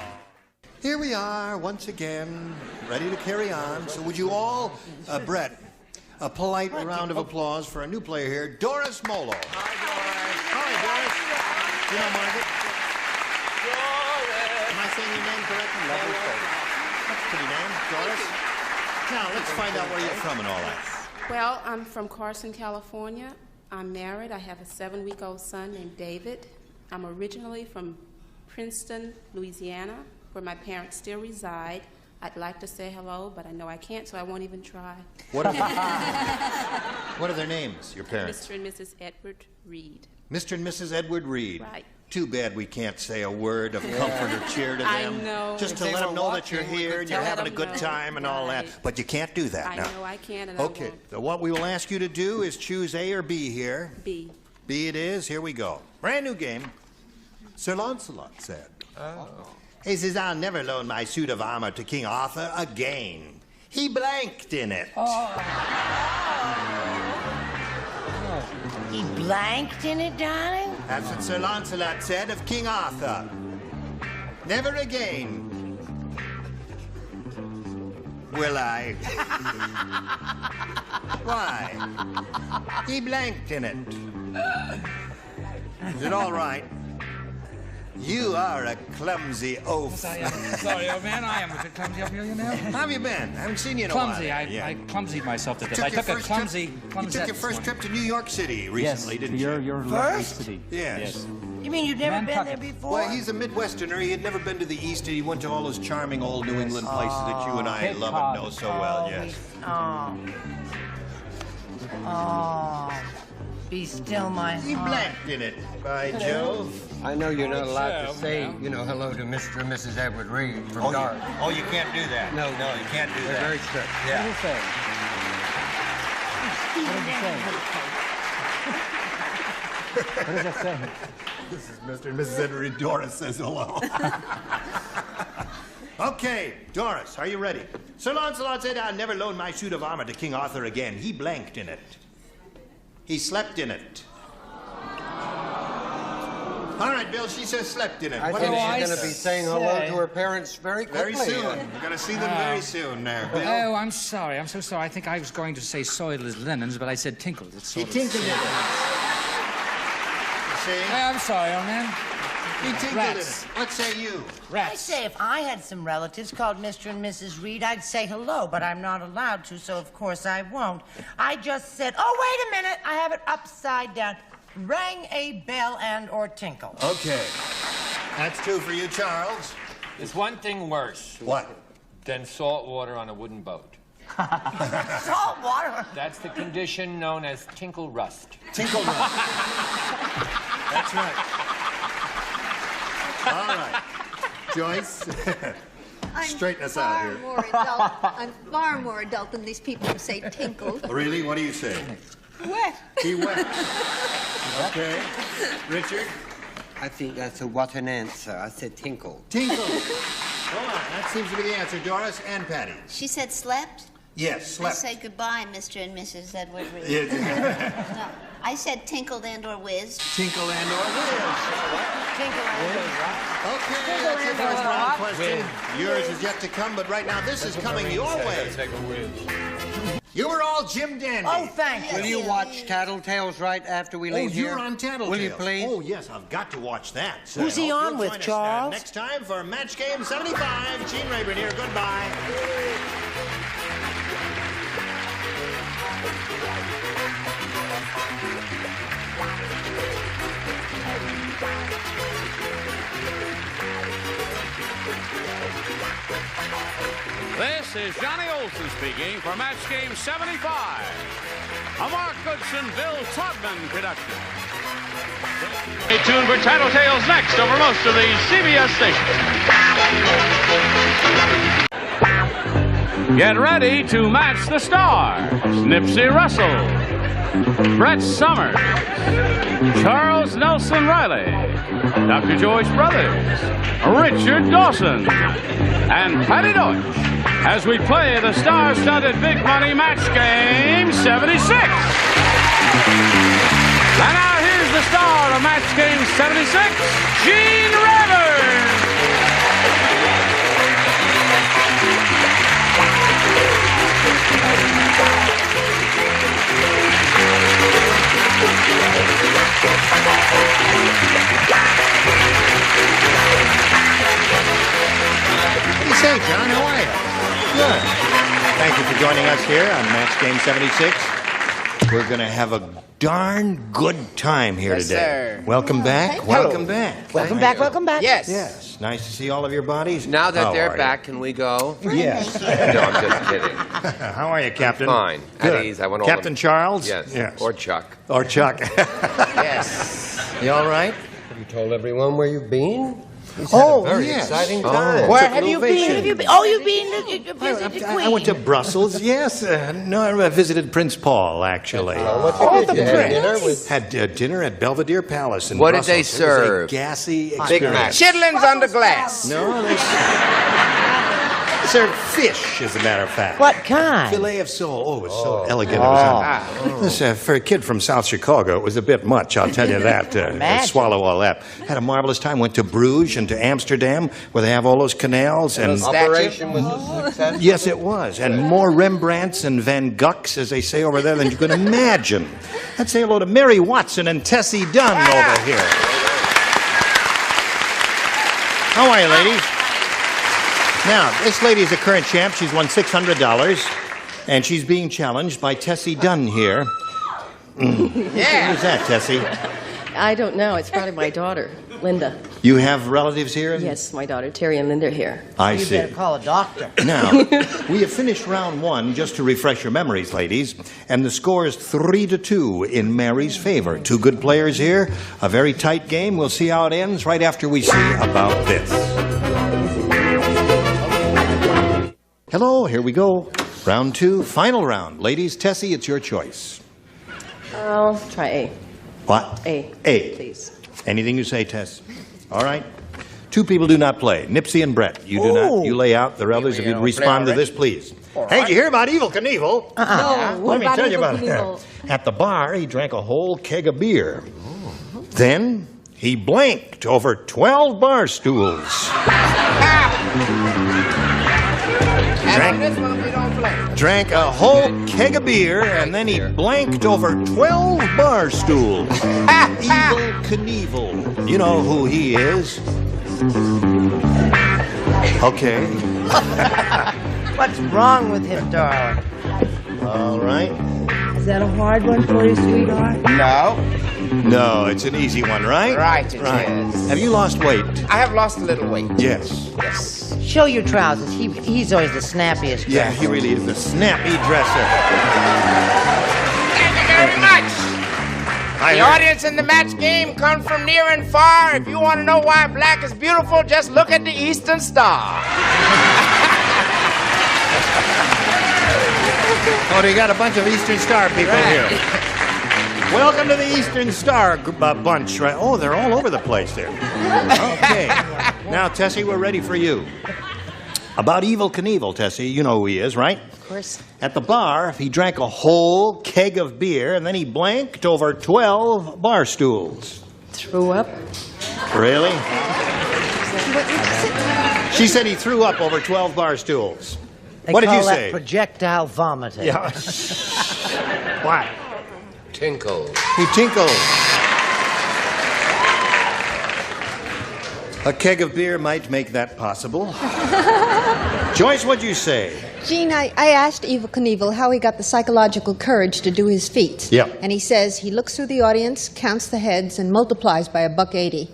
Here we are once again, ready to carry on. So would you all, Brett, a polite round of applause for a new player here, Doris Molo. Hi, Doris. You know Margaret? Am I saying your name correctly? Lovely face. That's a pretty name, Doris. Now, let's find out where you're from and all that. Well, I'm from Carson, California. I'm married. I have a 7-week-old son named David. I'm originally from Princeton, Louisiana, where my parents still reside. I'd like to say hello, but I know I can't, so I won't even try. What are their names, your parents? Mr. and Mrs. Edward Reed. Mr. and Mrs. Edward Reed. Right. Too bad we can't say a word of comfort or cheer to them. I know. Just to let them know that you're here and you're having a good time and all that. But you can't do that now. I know I can and Okay, so what we will ask you to do is choose A or B here. B. B it is. Here we go. Brand new game. Sir Launcelot said. Oh. He says, I'll never loan my suit of armor to King Arthur again. He blanked in it. He blanked in it, darling? That's what Sir Launcelot said of King Arthur. Never again will I. Why? He blanked in it. Is it all right? You are a clumsy oaf. Sorry, old man. I am a bit clumsy up here, you know. How have you been? I haven't seen you in a Clumsy. while. I clumsied myself to death. Took I your took a first clumsy. You took your first trip to New York City recently, didn't you? Your First? city. Yes. You mean you've never been Nantucket. there before? Well, he's a Midwesterner. He had never been to the East, and he went to all those charming old New England places that you and I Cape love Cod. and know so well, yes. Be still my He heart. blanked in it, by Jove. I know you're not allowed to So, say, yeah. you know, hello to Mr. and Mrs. Edward Reed from Oh, Dart. oh, you can't do that. No, no, you can't do They're that. very strict. Yeah. What does it say? This is Mr. and Mrs. Edward Reed. Doris says hello. Okay, Doris, are you ready? Sir Launcelot said, I'll never loan my suit of armor to King Arthur again. He blanked in it. He slept in it. All right, Bill, she says slept in it. I What think do she's you going to be saying hello to her parents very quickly. Very soon. We're going to see them very soon there, Bill. Oh, I'm sorry. I'm so sorry. I think I was going to say soiled as linens, but I said tinkled. It's He sort of... tinkled in it. You see? I'm sorry, old man. He tinkled Rats. in it. What say you? I say if I had some relatives called Mr. and Mrs. Reed, I'd say hello, but I'm not allowed to, so of course I won't. I just said, oh, wait a minute, I have it upside down. Rang a bell and or tinkle. Okay. That's two for you, Charles. There's one thing worse What? than salt water on a wooden boat. Salt water. That's the condition known as tinkle rust. Tinkle rust. That's right. All right. Joyce, straighten us out here. I'm far more adult than these people who say tinkle. Really? What do you say? Wet. He wet. Okay. Richard? I think that's a what an answer. I said tinkle. Tinkle. Go on. That seems to be the answer. Doris and Patty. She said slept? Yes, slept. I say goodbye, Mr. and Mrs. Edward Reed. Yeah. No, I said tinkled and or whizzed. Tinkle and or whiz. Tinkle and or Okay, that's your first round question. Yours is yet to come, but right now this is coming your way. Take a whiz. You were all Jim Dandy. Oh, thank you. Will you watch Tattletales right after we leave here? You're on Tattletales. Will you please? Oh, yes, I've got to watch that. So Who's he I hope on you'll with, join us, Charles? next time for Match Game 75. Gene Rayburn here. Goodbye. This is Johnny Olson speaking for Match Game 75, a Mark Goodson, Bill Todman production. Stay tuned for Tattletales next over most of the CBS stations. Get ready to match the stars. Nipsey Russell, Brett Summers, Charles Nelson Riley, Dr. Joyce Brothers, Richard Dawson, and Patty Deutsch as we play the star-studded big money match game 76. And now here's the star of match game 76, Gene Rayburn. What do you say, John? How are you? Good. Thank you for joining us here on Match Game 76. We're going to have a darn good time here Yes, today. sir. Welcome back. Hello. Welcome back. Welcome back, welcome back. Yes. Yes. Nice to see all of your bodies. Now that How they're are you? back, can we go? Yes. No, I'm just kidding. How are you, Captain? Fine. Good. At ease. I want all Captain the... Charles? Yes. Yes. Or Chuck. Or Chuck. Yes. You all right? told everyone where you've been? It's Oh, had a very yes. exciting Oh. time. Where Took have an you ovation. been? Have you been? Oh, you've been to visit the Queen. I went to Brussels, yes. No, I visited Prince Paul, actually. What you had dinner with? Had dinner at Belvedere Palace in What did Brussels. they serve? It was a gassy Big experience. Mac. Chitlins under glass. No, they served fish, as a matter of fact. What kind? Filet of sole. Oh, it was so elegant. It was this, for a kid from South Chicago, it was a bit much, I'll tell you that. Swallow all that. Had a marvelous time. Went to Bruges and to Amsterdam, where they have all those canals. And Operation was a success? yes, it was. And more Rembrandts and Van Goghs, as they say over there, than you can imagine. Let's say hello to Mary Watson and Tessie Dunn over here. How are you, ladies? Now, this lady is a current champ. She's won $600, and she's being challenged by Tessie Dunn here. Yeah. Who's that, Tessie? I don't know. It's probably my daughter, Linda. You have relatives here? Yes, my daughter, Terry and Linda are here. I see. You better call a doctor. Now, we have finished round one, just to refresh your memories, ladies, and the score is 3-2 in Mary's favor. Two good players here, a very tight game. We'll see how it ends right after we see about this. Hello, here we go. Round two, final round. Ladies, Tessie, it's your choice. I'll try A. What? A. A. Please. Anything you say, Tess. All right. Two people do not play. Nipsey and Brett. You do not. You lay out. The others, if you'd respond to this, please. Hey, did you hear about Evel Knievel? No, Let me tell you about it. At the bar, he drank a whole keg of beer. Then he blanked over 12 bar stools. Drank a whole keg of beer, and then he blanked over 12 bar stools. Evel Knievel. You know who he is. Okay. What's wrong with him, darling? All right. Is that a hard one for you, sweetheart? No, it's an easy one, right? Right, it is. Have you lost weight? I have lost a little weight. Yes. Yes. Show your trousers. He's always the snappiest dresser. Yeah, he really is the snappy dresser. Thank you very much. The audience in the match game come from near and far. If you want to know why black is beautiful, just look at the Eastern Star. Oh, they got a bunch of Eastern Star people here. Welcome to the Eastern Star bunch, right? Oh, they're all over the place there. Okay. Now, Tessie, we're ready for you. About Evel Knievel, Tessie, you know who he is, right? Of course. At the bar, he drank a whole keg of beer, and then he blanked over 12 bar stools. Threw up? Really? She said he threw up over 12 bar stools. What did you They call say? that projectile vomiting. Yeah. What? Tinkle. He tinkled. A keg of beer might make that possible. Joyce, what'd you say? Gene, I asked Evel Knievel how he got the psychological courage to do his feat. Yeah. And he says he looks through the audience, counts the heads, and multiplies by $1.80.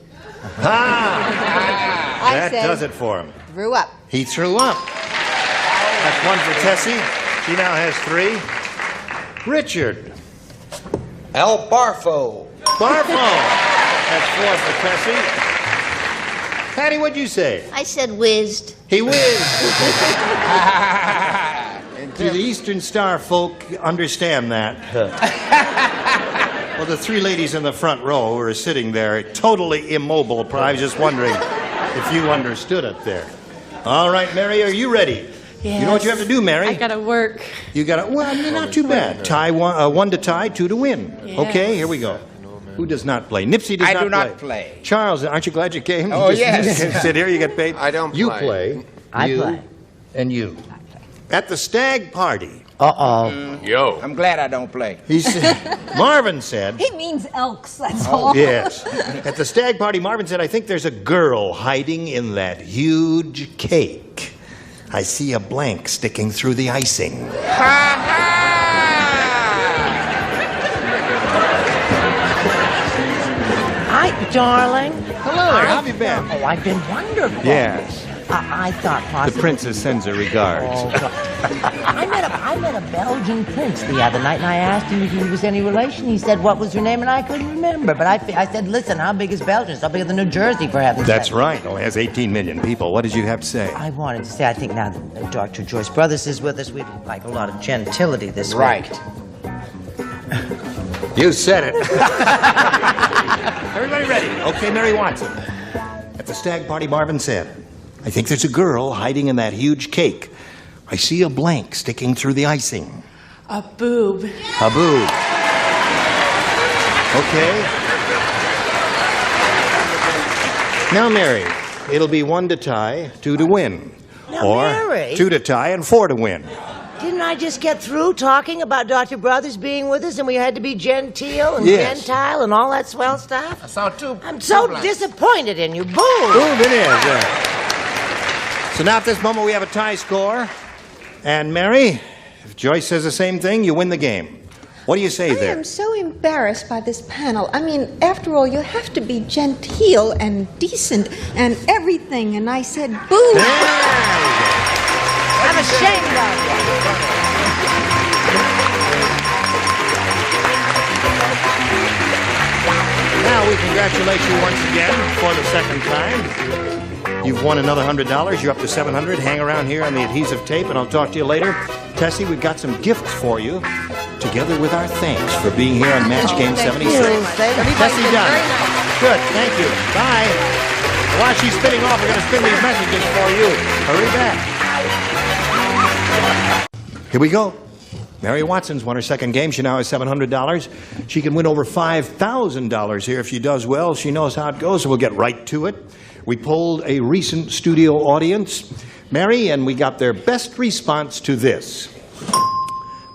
That does it for him. Threw up. He threw up. That's one for Tessie. She now has 3. Richard. El Barfo. Barfo. That's 4 for Tessie. Patty, what'd you say? I said whizzed. He whizzed. Do the Eastern Star folk understand that? Well, the 3 ladies in the front row who are sitting there totally immobile. I was just wondering if you understood it there. All right, Mary, are you ready? Yes. You know what you have to do, Mary? I gotta work. You got to, well, not too bad. Tie one to tie, 2 to win. Yes. Okay, here we go. Who does not play? Nipsey does I not play. do not play. Charles, aren't you glad you came? Oh, You just yes. sit here, you get paid. I don't You play. play. I you, play. And you. At the stag party. Uh-oh. Yo. I'm glad I don't play. He said, Marvin said. He means elks, that's all. Yes. At the stag party, Marvin said, I think there's a girl hiding in that huge cake. I see a blank sticking through the icing. Hi, darling. Hello there. How have you been? Oh, I've been wonderful. Yes. I thought possibly... The princess sends her regards. Oh, I met a Belgian prince the other night, and I asked him if he was any relation. He said, what was your name? And I couldn't remember. But I said, listen, how big is Belgium? It's how big is New Jersey, for heaven's sake. That's right. Only has 18 million people. What did you have to say? I wanted to say, I think now that Dr. Joyce Brothers is with us, we'd like a lot of gentility this Right. week. You said it. Everybody ready? Okay, Mary Watson. At the stag party, Marvin said, I think there's a girl hiding in that huge cake. I see a blank sticking through the icing. A boob. A boob. Okay. Now, Mary, it'll be 1 to tie, 2 to win. Now, or Mary. 2 to tie and 4 to win. Didn't I just get through talking about Dr. Brothers being with us and we had to be genteel and Yes. gentile and all that swell stuff? I saw two. I'm so disappointed in you. Boom! Boom, it is. So now at this moment we have a tie score. And Mary, if Joyce says the same thing, you win the game. What do you say I there? am so embarrassed by this panel. I mean, after all, you have to be genteel and decent and everything. And I said, boo! I'm ashamed of you. Now we congratulate you once again for the second time. You've won another $100. You're up to $700. Hang around here on the adhesive tape, and I'll talk to you later. Tessie, we've got some gifts for you, together with our thanks for being here on Match Game 76. Tessie done. Good, thank you. Bye. While she's spinning off, we're going to spin these messages for you. Hurry back. Here we go. Mary Watson's won her second game. She now has $700. She can win over $5,000 here if she does well. She knows how it goes, so we'll get right to it. We polled a recent studio audience, Mary, and we got their best response to this.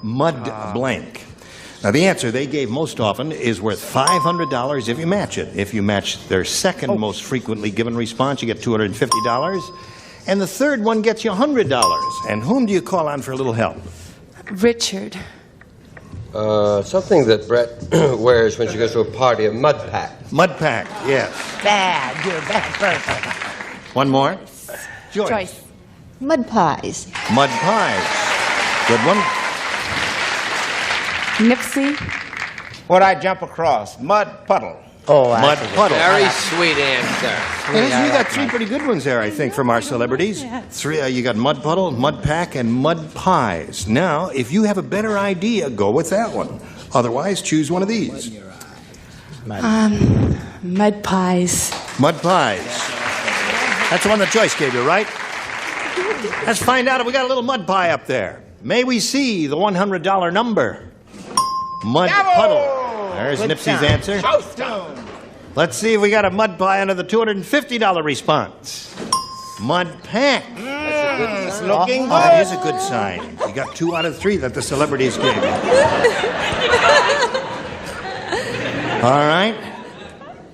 Mud blank. Now, the answer they gave most often is worth $500 if you match it. If you match their second most frequently given response, you get $250. And the third one gets you $100. And whom do you call on for a little help? Richard. Something that Brett wears when she goes to a party, a mud pack. Mud pack, yes. Bad. You're a bad person. One more. Joyce. Mud pies. Mud pies. Good one. Nipsey. What I jump across? Mud puddle. Oh, Mud puddle. Very sweet answer. And you got three pretty good ones there, I think, from our celebrities. Three. You got mud puddle, mud pack, and mud pies. Now, if you have a better idea, go with that one. Otherwise, choose one of these. Mud pies. Mud pies. That's the one that Joyce gave you, right? Let's find out if we got a little mud pie up there. May we see the $100 number? Mud puddle. There's Nipsey's answer. Let's see if we got a mud pie under the $250 response. Mud pack. It's looking good. That is a good sign. You got 2 out of 3 that the celebrities gave you. All right.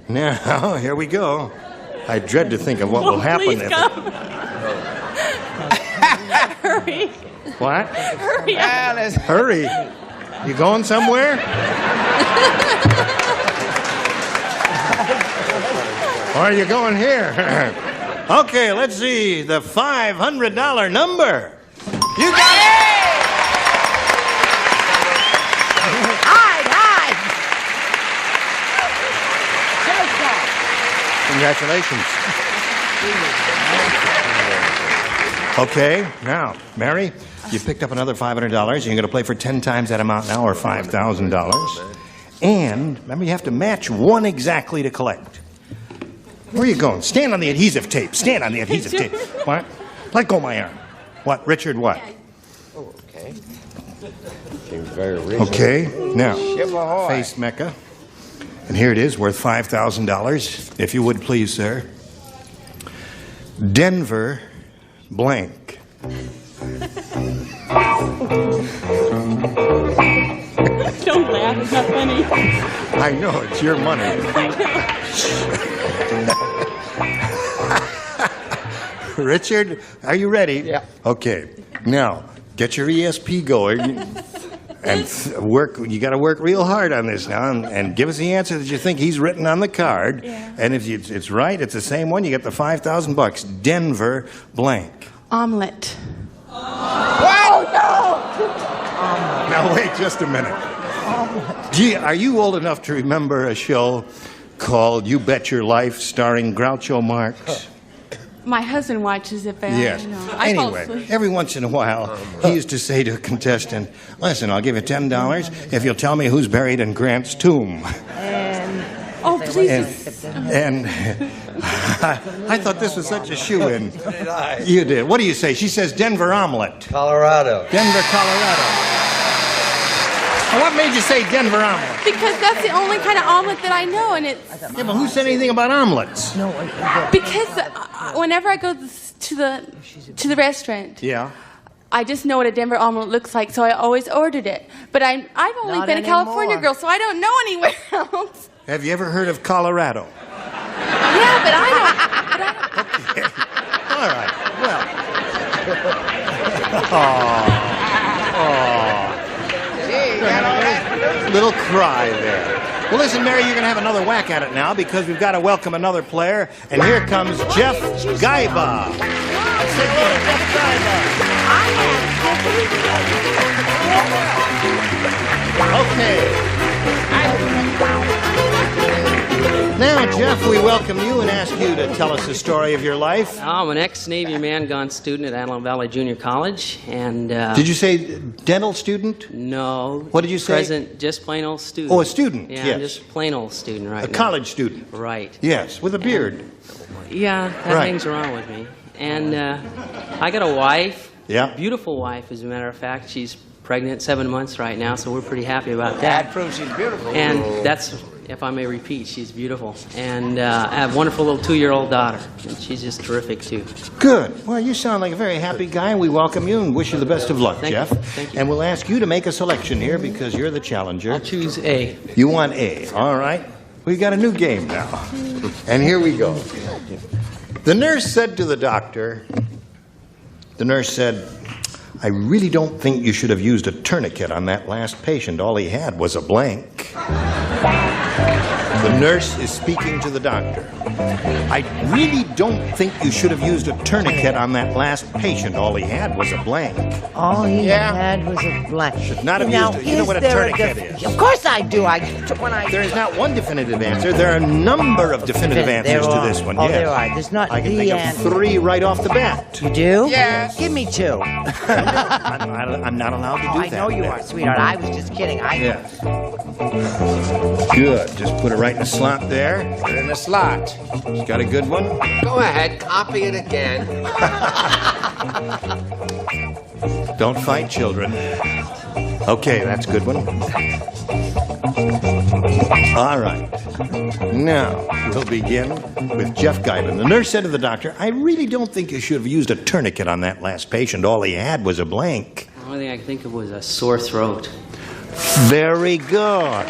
Now, here we go. I dread to think of what will happen if Hurry. What? Hurry. Hurry. You going somewhere? Or are you going here? Okay, let's see the $500 number. You got it! Hide! Congratulations. Okay, now, Mary, you picked up another $500. You're going to play for 10 times that amount now, or $5,000. And remember, you have to match one exactly to collect. Where are you going? Stand on the adhesive tape. Stand on the adhesive tape. What? Let go of my arm. What? Richard, what? Oh, okay. Seems very reasonable. Okay, now, Ship ahoy. face Mecca. And here it is, worth $5,000. If you would please, sir. Denver blank. Don't laugh. It's not funny. I know, it's your money. Richard, are you ready? Yeah. Okay. Now, get your ESP going. And you got to work real hard on this now, and give us the answer that you think he's written on the card. Yeah. And if it's right, it's the same one, you get the $5,000. Denver blank. Omelet. What? Now wait just a minute. Gee, are you old enough to remember a show called You Bet Your Life starring Groucho Marx? My husband watches it, but Yes. I fall Anyway, asleep. every once in a while, he used to say to a contestant, "Listen, I'll give you $10 if you'll tell me who's buried in Grant's tomb." Oh, please. And I thought this was such a shoo-in. You did. What do you say? She says Denver omelet. Colorado. Denver, Colorado. Now, what made you say Denver omelet? Because that's the only kind of omelet that I know, and it's... Yeah, but who said anything about omelets? No, because whenever I go to the restaurant, Yeah. I just know what a Denver omelet looks like, so I always ordered it. But I've only Not been a California anymore. girl, so I don't know anywhere else. Have you ever heard of Colorado? Yeah, but I don't. All right. Well. Little cry there. Well, listen, Mary, you're going to have another whack at it now because we've got to welcome another player. And here comes Jeff Gaiba. Say hello to Jeff Gaiba. Okay. Now, Jeff, we welcome you and ask you to tell us the story of your life. I'm an ex-Navy man-gone student at Antelope Valley Junior College, and... Did you say dental student? No. What did you say? Present, just plain old student. Oh, a student, Yeah, yes. I'm just plain old student right A now. college student. Right. Yes, with a beard. Yeah, that Right. hangs around with me. And I got a wife. Yeah. Beautiful wife, as a matter of fact. She's pregnant 7 months right now, so we're pretty happy about that. That proves she's beautiful. And that's, if I may repeat, she's beautiful. And I have a wonderful little 2-year-old daughter, and she's just terrific, too. Good. Well, you sound like a very happy guy, and we welcome you and wish you the best of luck, Thank Jeff. you. Thank you. And we'll ask you to make a selection here because you're the challenger. I'll choose A. You want A. All right. We've got a new game now. And here we go. The nurse said to the doctor, "I really don't think you should have used a tourniquet on that last patient. All he had was a blank." The nurse is speaking to the doctor. "I really don't think you should have used a tourniquet on that last patient. All he had was a blank." All he had was a blank. Should not have Now, used it. You know is what a there tourniquet is. Of course I do. There is not one definitive answer. There are a number of definitive answers to this one. Oh, Yes. there are. There's not I can the think of answer. 3 right off the bat. You do? Yes. Give me 2. I'm not allowed to do I that. know you are, sweetheart. I was just kidding. Yeah. Good. Just put it right in the slot there. Put it in the slot. She's got a good one. Go ahead, copy it again. Don't fight, children. Okay, that's a good one. All right. Now, we'll begin with Jeff Guyman. The nurse said to the doctor, "I really don't think you should have used a tourniquet on that last patient. All he had was a blank." The only thing I could think of was a sore throat. Very good.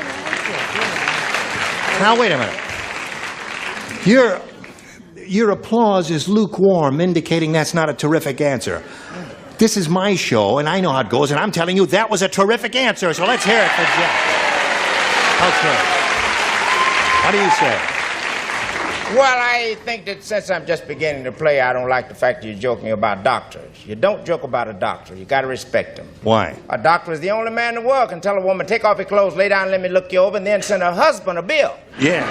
Now, wait a minute. Your applause is lukewarm, indicating that's not a terrific answer. This is my show, and I know how it goes, and I'm telling you that was a terrific answer, so let's hear it for Jeff. Okay. What do you say? Well, I think that since I'm just beginning to play, I don't like the fact that you're joking about doctors. You don't joke about a doctor. You got to respect them. Why? A doctor is the only man in the world can tell a woman, take off your clothes, lay down, let me look you over, and then send her husband a bill. Yes.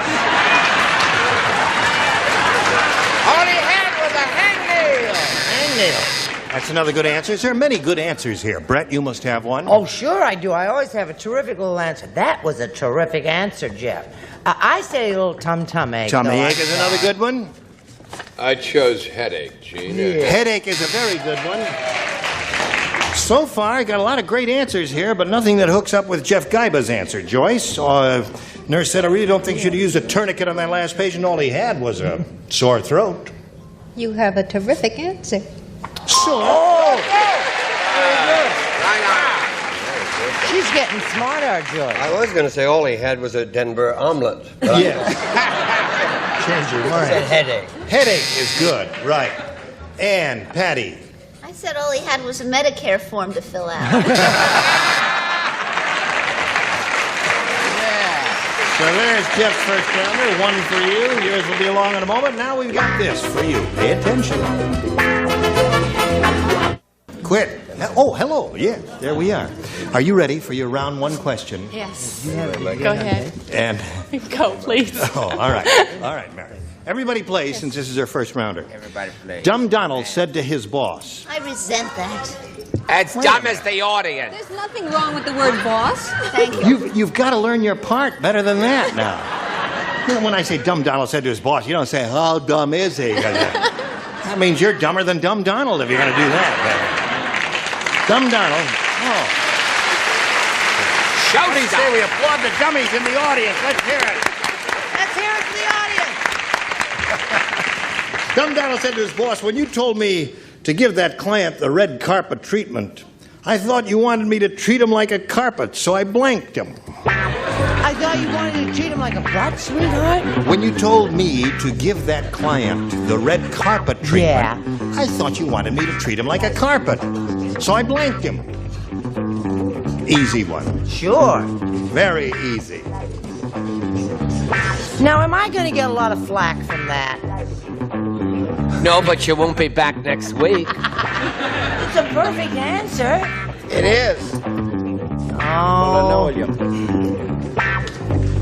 All he had was a hangnail. Hangnail. That's another good answer. There are many good answers here. Brett, you must have one. Oh, sure I do. I always have a terrific little answer. That was a terrific answer, Jeff. I say a little tum-tum ache. Tummy though. ache is another good one. I chose headache, Gene. Headache is a very good one. So far, I got a lot of great answers here, but nothing that hooks up with Jeff Guyba's answer. Joyce, nurse said, "I really don't think you should have used a tourniquet on that last patient. All he had was a sore throat." You have a terrific answer. Oh! She's getting smarter, Joyce. I was going to say all he had was a Denver omelet. But Change your mind. I said headache. Headache is good, right. And Patty. I said all he had was a Medicare form to fill out. So there's Jeff's first rounder. One for you. Yours will be along in a moment. Now we've got this for you. Pay attention. Quit. Oh, hello. Yes, there we are. Are you ready for your round one question? Yes. Go ahead. And Go, please. oh, all right. All right, Mary. Everybody play since this is our first rounder. Everybody play. Dumb Donald said to his boss. I resent that. As dumb as the audience. There's nothing wrong with the word boss. Thank you. You've got to learn your part better than that now. You know, when I say Dumb Donald said to his boss, you don't say, how dumb is he? That means you're dumber than Dumb Donald if you're going to do that. Dumb Donald. Oh. Somebody say we applaud the dummies in the audience. Let's hear it. Let's hear it for the audience. Dumb Donald said to his boss, when you told me to give that client the red carpet treatment, I thought you wanted me to treat him like a carpet, so I blanked him. I thought you wanted to treat him like a butt, sweetheart. When you told me to give that client the red carpet treatment, I thought you wanted me to treat him like a carpet, so I blanked him. Easy one. Sure. Very easy. Now, am I going to get a lot of flack from that? No, but you won't be back next week. It's a perfect answer. It is. Oh.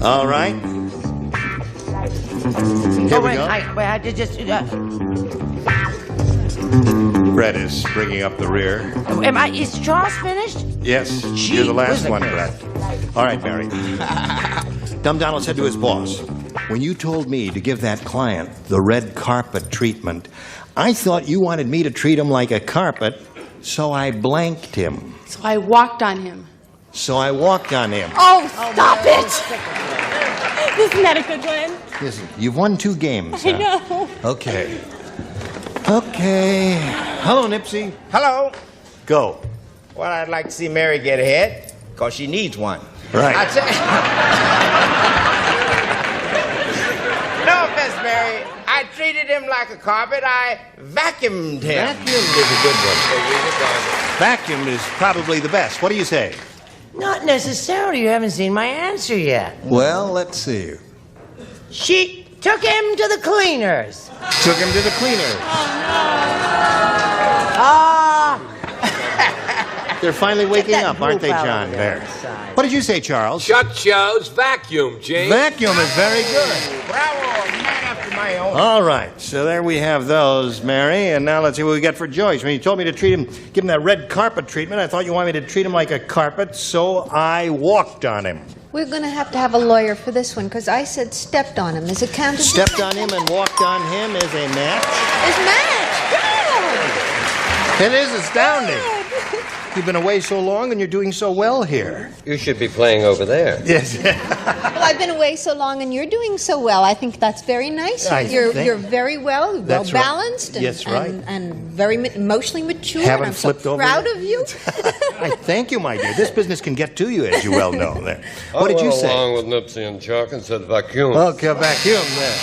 All right. Here we go. I just. Brett is bringing up the rear. Is Charles finished? Yes, you're the last one, Brett. All right, Mary. Dumb Donald said to his boss, when you told me to give that client the red carpet treatment, I thought you wanted me to treat him like a carpet, so I blanked him. So I walked on him. So I walked on him. Oh, stop it! Isn't that a good one? Listen, you've won 2 games. I know. Okay. Okay. Hello, Nipsey. Hello. Go. Well, I'd like to see Mary get ahead, because she needs one. Right. No offense, Mary. I treated him like a carpet. I vacuumed him. Vacuumed is a good one. Vacuum is probably the best. What do you say? Not necessarily. You haven't seen my answer yet. Well, let's see. She took him to the cleaners. Took him to the cleaners. They're finally waking up, aren't they, John? There. What did you say, Charles? Shut shows, vacuum, James. Vacuum is very good. Bravo, man after my own. All right, so there we have those, Mary. And now let's see what we got for Joyce. When you told me to give him that red carpet treatment, I thought you wanted me to treat him like a carpet, so I walked on him. We're going to have a lawyer for this one because I said stepped on him. Is it counted? Stepped on him and walked on him is a match. Is match. It is astounding. You've been away so long and you're doing so well here. You should be playing over there. Yes. Well, I've been away so long and you're doing so well. I think that's very nice. You're very well balanced and very emotionally mature. Haven't and I'm flipped so over proud yet? of you. I thank you, my dear. This business can get to you, as you well know. There. What did you say? Along with Nipsey and Chuck and said vacuum. Okay, vacuum there.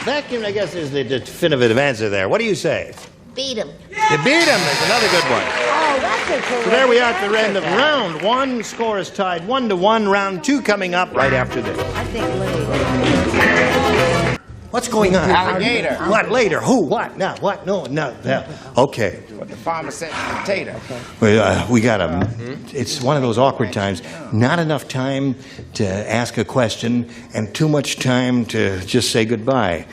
Vacuum, I guess, is the definitive answer there. What do you say? Beat him. You beat him is another good one. Oh, that's a correct. So there we are at the end of round 1. Score is tied 1-1. Round 2 coming up right after this. I think later. What's going on? Alligator. What later? Who? What? Now? What? No. Okay. What the farmer said, potato. We got it's one of those awkward times. Not enough time to ask a question and too much time to just say goodbye.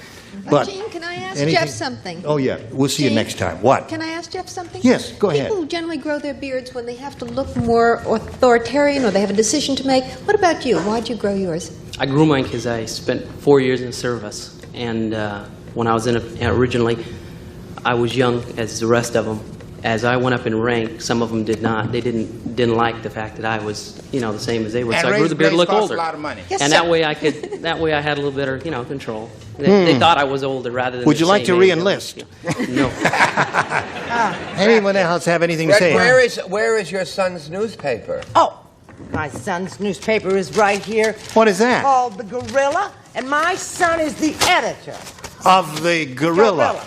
But Gene, can I ask Jeff something? Oh, yeah. We'll see you next time. What? Can I ask Jeff something? Yes, go ahead. People who generally grow their beards when they have to look more authoritarian or they have a decision to make. What about you? Why'd you grow yours? I grew mine because I spent 4 years in service. And when I was originally, I was young as the rest of them. As I went up in rank, some of them did not. They didn't like the fact that I was, the same as they were. And so I grew the beard to look older. A lot of money. Yes, And sir. that way I had a little better, control. They thought I was older rather than. Would you like to re-enlist? No. Anyone else have anything to Red, say? where is your son's newspaper? Oh, my son's newspaper is right here. What is that? Called The Gorilla, and my son is the editor. Of the Gorilla.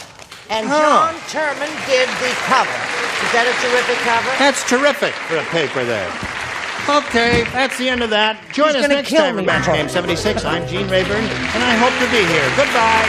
And John Turman did the cover. Is that a terrific cover? That's terrific for a paper there. Okay, that's the end of that. Join us next time for Match Game 76. I'm Gene Rayburn, and I hope to be here. Goodbye.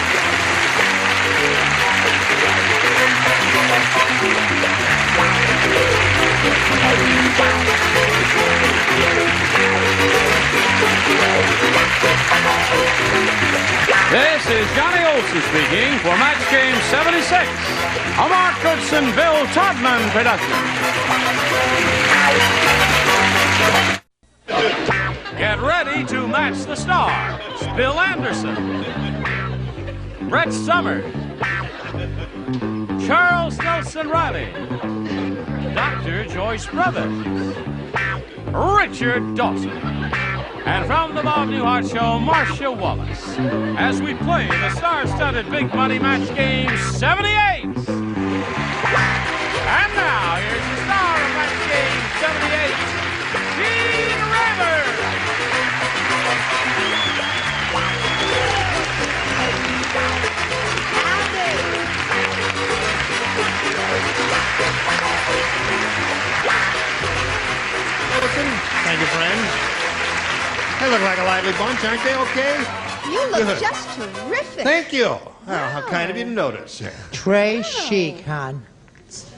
This is Johnny Olson speaking for Match Game 76, a Mark Goodson, Bill Todman production. Get ready to match the stars. Bill Anderson, Brett Summers, Charles Nelson Riley, Dr. Joyce Brothers, Richard Dawson, and from the Bob Newhart Show, Marcia Wallace, as we play the star-studded Big Money Match Game 78. And now, here's the star of Match Game 78, Gene Rayburn. Thank you, friends. They look like a lively bunch, aren't they? Okay? You look Good. just terrific. Thank you. Oh, how kind of you to notice. Très chic, hon.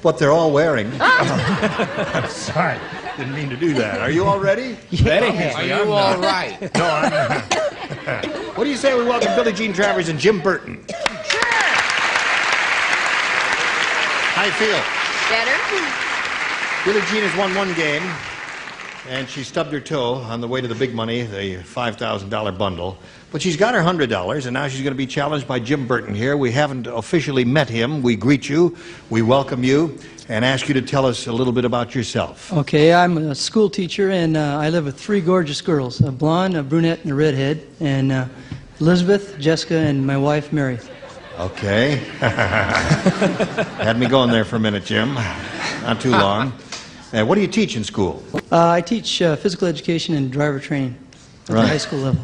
What they're all wearing. I'm sorry. Didn't mean to do that. Are you all ready? Yeah. Are you all right? No, I'm not. What do you say we welcome Billie Jean Travers and Jim Burton? Sure. How you feel? Better? Billie Jean has won one game, and she stubbed her toe on the way to the big money, the $5,000 bundle. But she's got her $100, and now she's going to be challenged by Jim Burton here. We haven't officially met him. We greet you, we welcome you, and ask you to tell us a little bit about yourself. Okay, I'm a school teacher, and I live with three gorgeous girls, a blonde, a brunette, and a redhead, and Elizabeth, Jessica, and my wife, Mary. Okay. Had me going there for a minute, Jim. Not too long. What do you teach in school? I teach physical education and driver training at the high school level.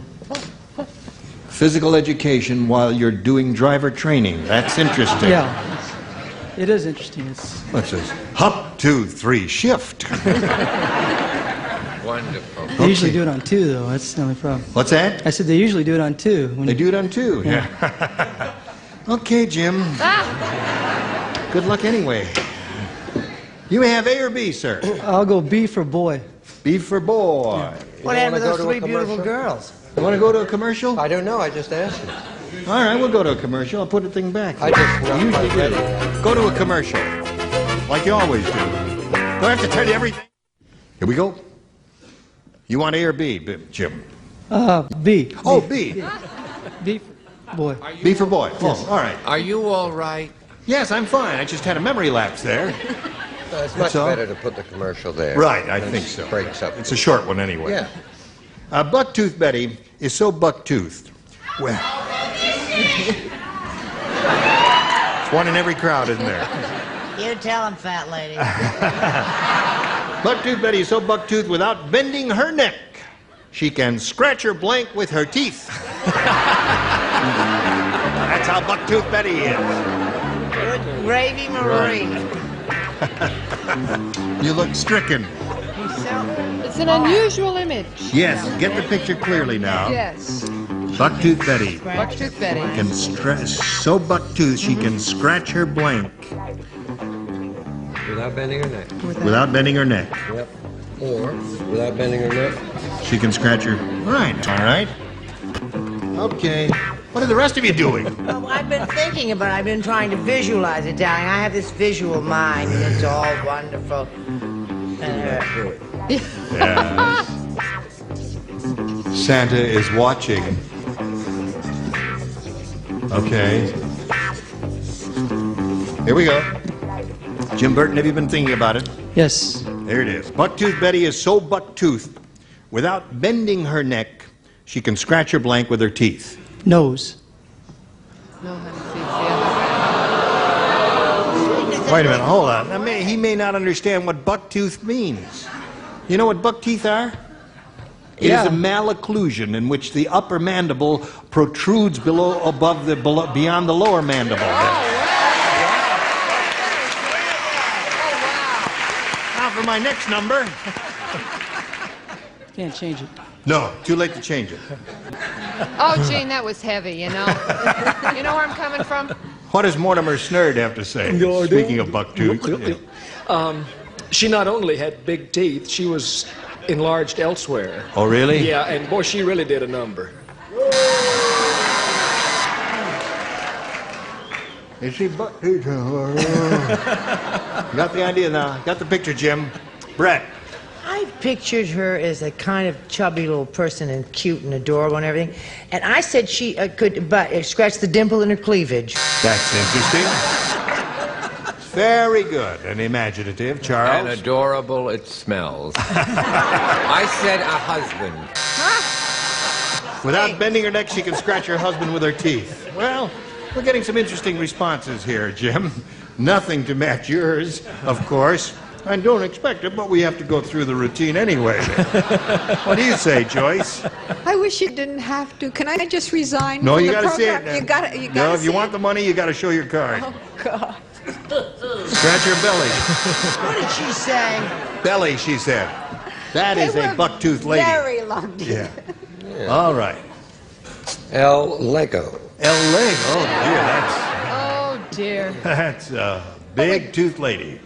Physical education while you're doing driver training. That's interesting. Yeah, it is interesting. It's What's this? Hop, 2, 3, shift. Wonderful. They usually do it on two, though. That's the only problem. What's that? I said they usually do it on two. They do it on two? Yeah. Okay, Jim. Good luck anyway. You may have A or B, sir. I'll go B for boy. B for boy. Yeah. What happened to those three beautiful girls? You want to go to a commercial? I don't know. I just asked you. All right, we'll go to a commercial. I'll put the thing back. I just usually do. Go to a commercial, like you always do. Do I have to tell you everything? Here we go. You want A or B, Jim? B. Oh, B. B for boy. B for boy. Yes. Oh, all right. Are you all right? Yes, I'm fine. I just had a memory lapse there. It's much better to put the commercial there. Right, I think so. Breaks up. It's a short one anyway. Yeah. Bucktooth Betty is so buck-toothed. Well, it's one in every crowd, isn't there? You tell him, fat lady. Bucktooth Betty is so buck-toothed without bending her neck, she can scratch her blank with her teeth. That's how Bucktooth Betty is. Good gravy, Marie. You look stricken. It's an unusual image. Yes, get the picture clearly now. Yes. Bucktooth Betty Bucktooth Betty. can so buck-toothed she can scratch her blank Without bending her neck. without bending her neck. Yep. Or without bending her neck. She can scratch her. Right. All right. Okay. What are the rest of you doing? Well, I've been thinking about it. I've been trying to visualize it, darling. I have this visual mind, and it's all wonderful. Yes. Santa is watching. Okay. Here we go. Jim Burton, have you been thinking about it? Yes. There it is. Bucktooth Betty is so buck-toothed, without bending her neck, she can scratch her blank with her teeth. Nose. Wait a minute, hold on. Now, he may not understand what bucktooth means. You know what buck teeth are? It is a malocclusion in which the upper mandible protrudes beyond the lower mandible. Now for my next number. Can't change it. No, too late to change it. Oh, Gene, that was heavy, you know. You know where I'm coming from? What does Mortimer Snerd have to say? Speaking of bucktooth. She not only had big teeth, she was enlarged elsewhere. Oh, really? Yeah, and boy, she really did a number. Is she bucktooth? Got the idea now. Got the picture, Jim. Brett. I pictured her as a kind of chubby little person and cute and adorable and everything. And I said she could scratch the dimple in her cleavage. That's interesting. Very good and imaginative, Charles. And adorable it smells. I said a husband. Without bending her neck, she can scratch her husband with her teeth. Well, we're getting some interesting responses here, Jim. Nothing to match yours, of course. I don't expect it, but we have to go through the routine anyway. What do you say, Joyce? I wish you didn't have to. Can I just resign? No, from you the got to see it. program? You got to. No, if you want the money, you got to show your card. Oh God. Scratch your belly. What did she say? Belly, she said. That is a bucktooth lady. Very lovely. Yeah. All right. El Lego. El Lego. Oh, dear. That's a big tooth lady.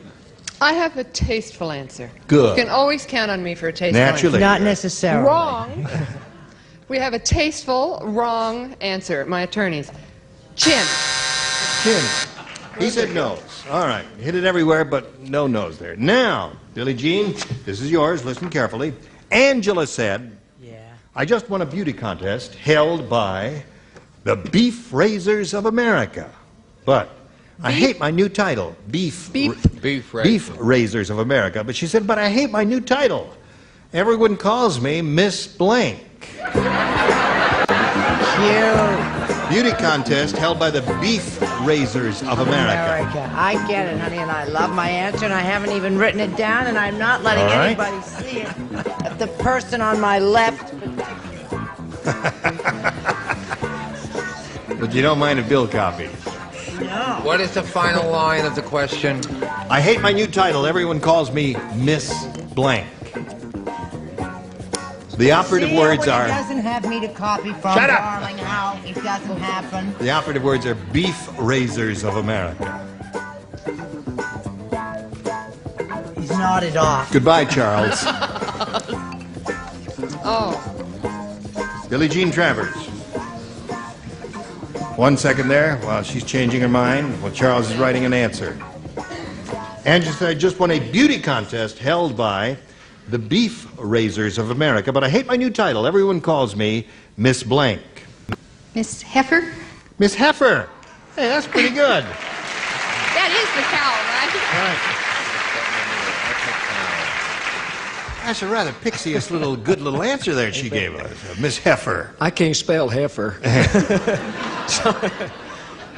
I have a tasteful answer. Good. You can always count on me for a tasteful Naturally. answer. Not necessarily. Wrong. We have a tasteful, wrong answer. My attorneys. Chin. Chin. He said nose. All right. Hit it everywhere, but no nose there. Now, Billie Jean, this is yours. Listen carefully. Angela said, I just won a beauty contest held by the Beef Raisers of America. But I hate my new title, Beef Raisers of America. But she said, but I hate my new title. Everyone calls me Miss Blank. Cute. Beauty contest held by the Beef Raisers of America. I get it, honey, and I love my answer, and I haven't even written it down, and I'm not letting anybody see it. But the person on my left. But you don't mind if Bill copies. No. What is the final line of the question? I hate my new title. Everyone calls me Miss Blank. The operative words are... He doesn't have me to copy from, Shut up. darling, how it doesn't happen. The operative words are Beef Raisers of America. He's nodded off. Goodbye, Charles. Oh. Billie Jean Travers. 1 second there while she's changing her mind while Charles is writing an answer. Angela said, I just won a beauty contest held by the Beef Raisers of America, but I hate my new title. Everyone calls me Miss Blank. Miss Heifer? Miss Heifer. Hey, that's pretty good. That is the cow, right? That's a rather pixie-ish good little answer there she gave us. Miss Heifer. I can't spell heifer. So,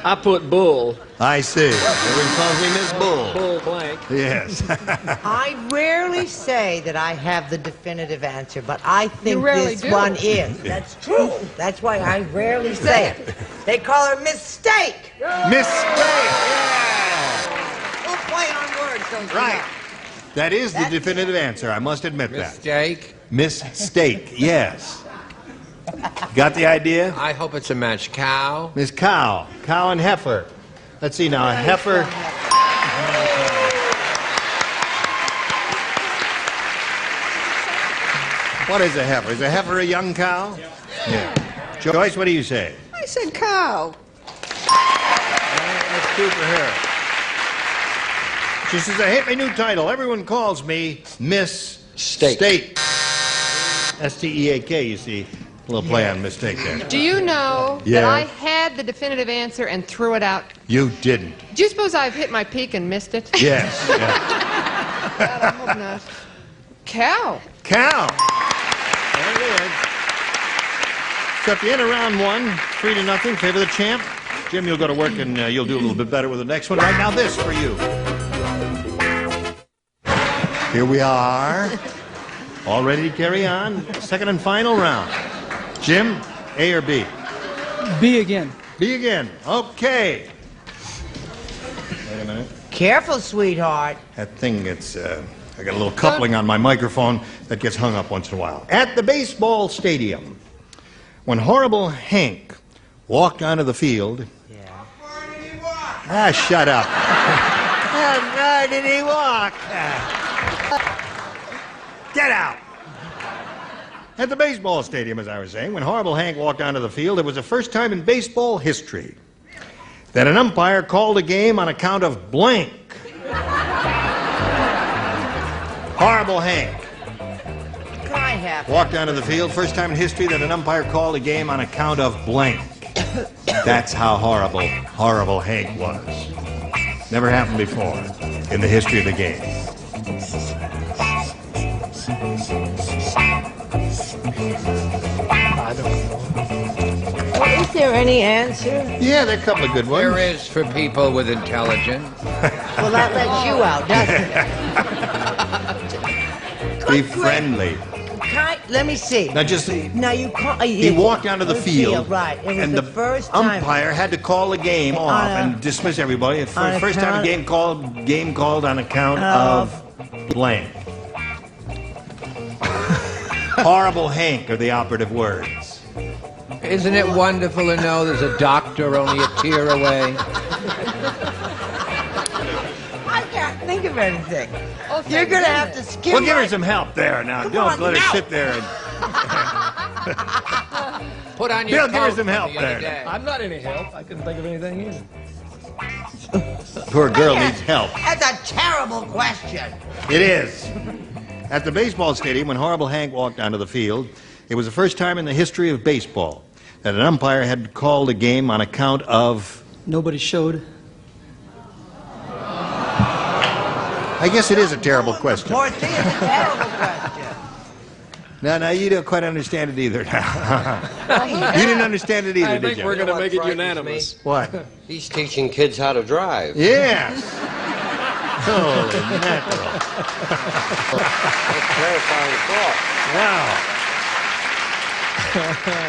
I put bull. I see. Everyone calls me Miss Bull. Bull Blank. Yes. I rarely say that I have the definitive answer, but I think rarely this do. one is. That's true. That's why I rarely say it. They call her Mistake. Mistake. We'll play on words, don't you Right. know? That is the definitive answer. I must admit that. Mistake? Mistake, yes. Got the idea? I hope it's a match. Cow? Miss Cow. Cow and heifer. Let's see now. A heifer. What is a heifer? Is a heifer a young cow? Yeah. Joyce, what do you say? I said cow. That's two for her. She says, I hate my new title. Everyone calls me Miss Steak. S-T-E-A-K, you see. A little play on mistake there. Do you know that I had the definitive answer and threw it out? You didn't. Do you suppose I've hit my peak and missed it? Yes. God, I hope not. Cow. Cow. There it is. So at the end of round one, 3-0, favor the champ. Jim, you'll go to work and you'll do a little bit better with the next one. Right now, this for you. Here we are. All ready to carry on. Second and final round. Jim, A or B? B again. B again. Okay. Wait a minute. Careful, sweetheart. That thing gets I got a little coupling on my microphone that gets hung up once in a while. At the baseball stadium, when Horrible Hank walked onto the field... Ah, shut up. How far did he walk? Get out. At the baseball stadium, as I was saying, when Horrible Hank walked onto the field, it was the first time in baseball history that an umpire called a game on account of blank. Horrible Hank walked onto the field, first time in history that an umpire called a game on account of blank. That's how horrible Hank was. Never happened before in the history of the game. I don't know. Well, is there any answer? Yeah, there are a couple of good ones. There is for people with intelligence. Well, that lets you out, doesn't it? Be friendly. Let me see. Now just now you call. He walked onto the field, right? It was and the first time. umpire had to call the game off and dismiss everybody. First time game called on account of blank. Horrible Hank are the operative words. Isn't it wonderful to know there's a doctor only a tear away? I can't think of anything. Oh, you're going to have to skip. Well, give her some help there now. Don't let her sit there and... Put on your Bill, give her coat some help the other there. day. I'm not any help. I couldn't think of anything either. Poor girl needs help. That's a terrible question. It is. At the baseball stadium, when Horrible Hank walked onto the field, it was the first time in the history of baseball that an umpire had called a game on account of... Nobody showed. I guess it is a terrible question. Poor thing, it's a terrible question. No, you don't quite understand it either now. You didn't understand it either, I did think you? we're going to make it frightens unanimous. What? He's teaching kids how to drive. Yes. Holy mackerel. Clarifying thought. Wow.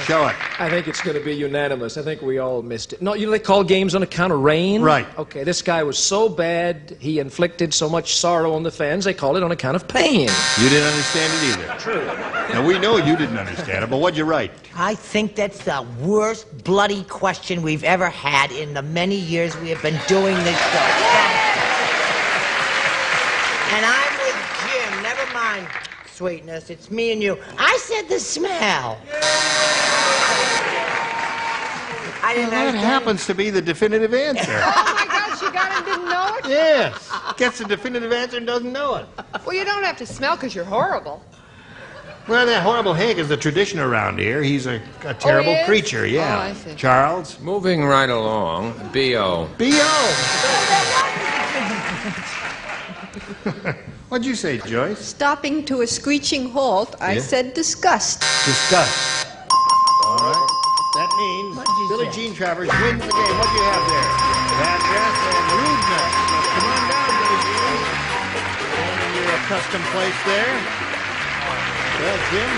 Show it. I think it's going to be unanimous. I think we all missed it. No, they call games on account of rain? Right. Okay, this guy was so bad, he inflicted so much sorrow on the fans, they call it on account of pain. You didn't understand it either. True. Now, we know you didn't understand it, but what'd you write? I think that's the worst bloody question we've ever had in the many years we have been doing this show. And I'm with Jim. Never mind, sweetness. It's me and you. I said the smell. I didn't That happens to be the definitive answer. Oh my gosh, you got it and didn't know it? Yes. Gets the definitive answer and doesn't know it. Well, you don't have to smell because you're horrible. Well, that Horrible Hank is the tradition around here. He's a terrible he is? creature, yeah. Oh, I see. Charles? Moving right along, B.O. B.O. What'd you say, Joyce? Stopping to a screeching halt, I said disgust. Disgust. All right. That means Billie Jean Travers wins the game. What do you have there? Address and rudeness. Come on down, Billie Jean. And in your accustomed place there. Well, Jim,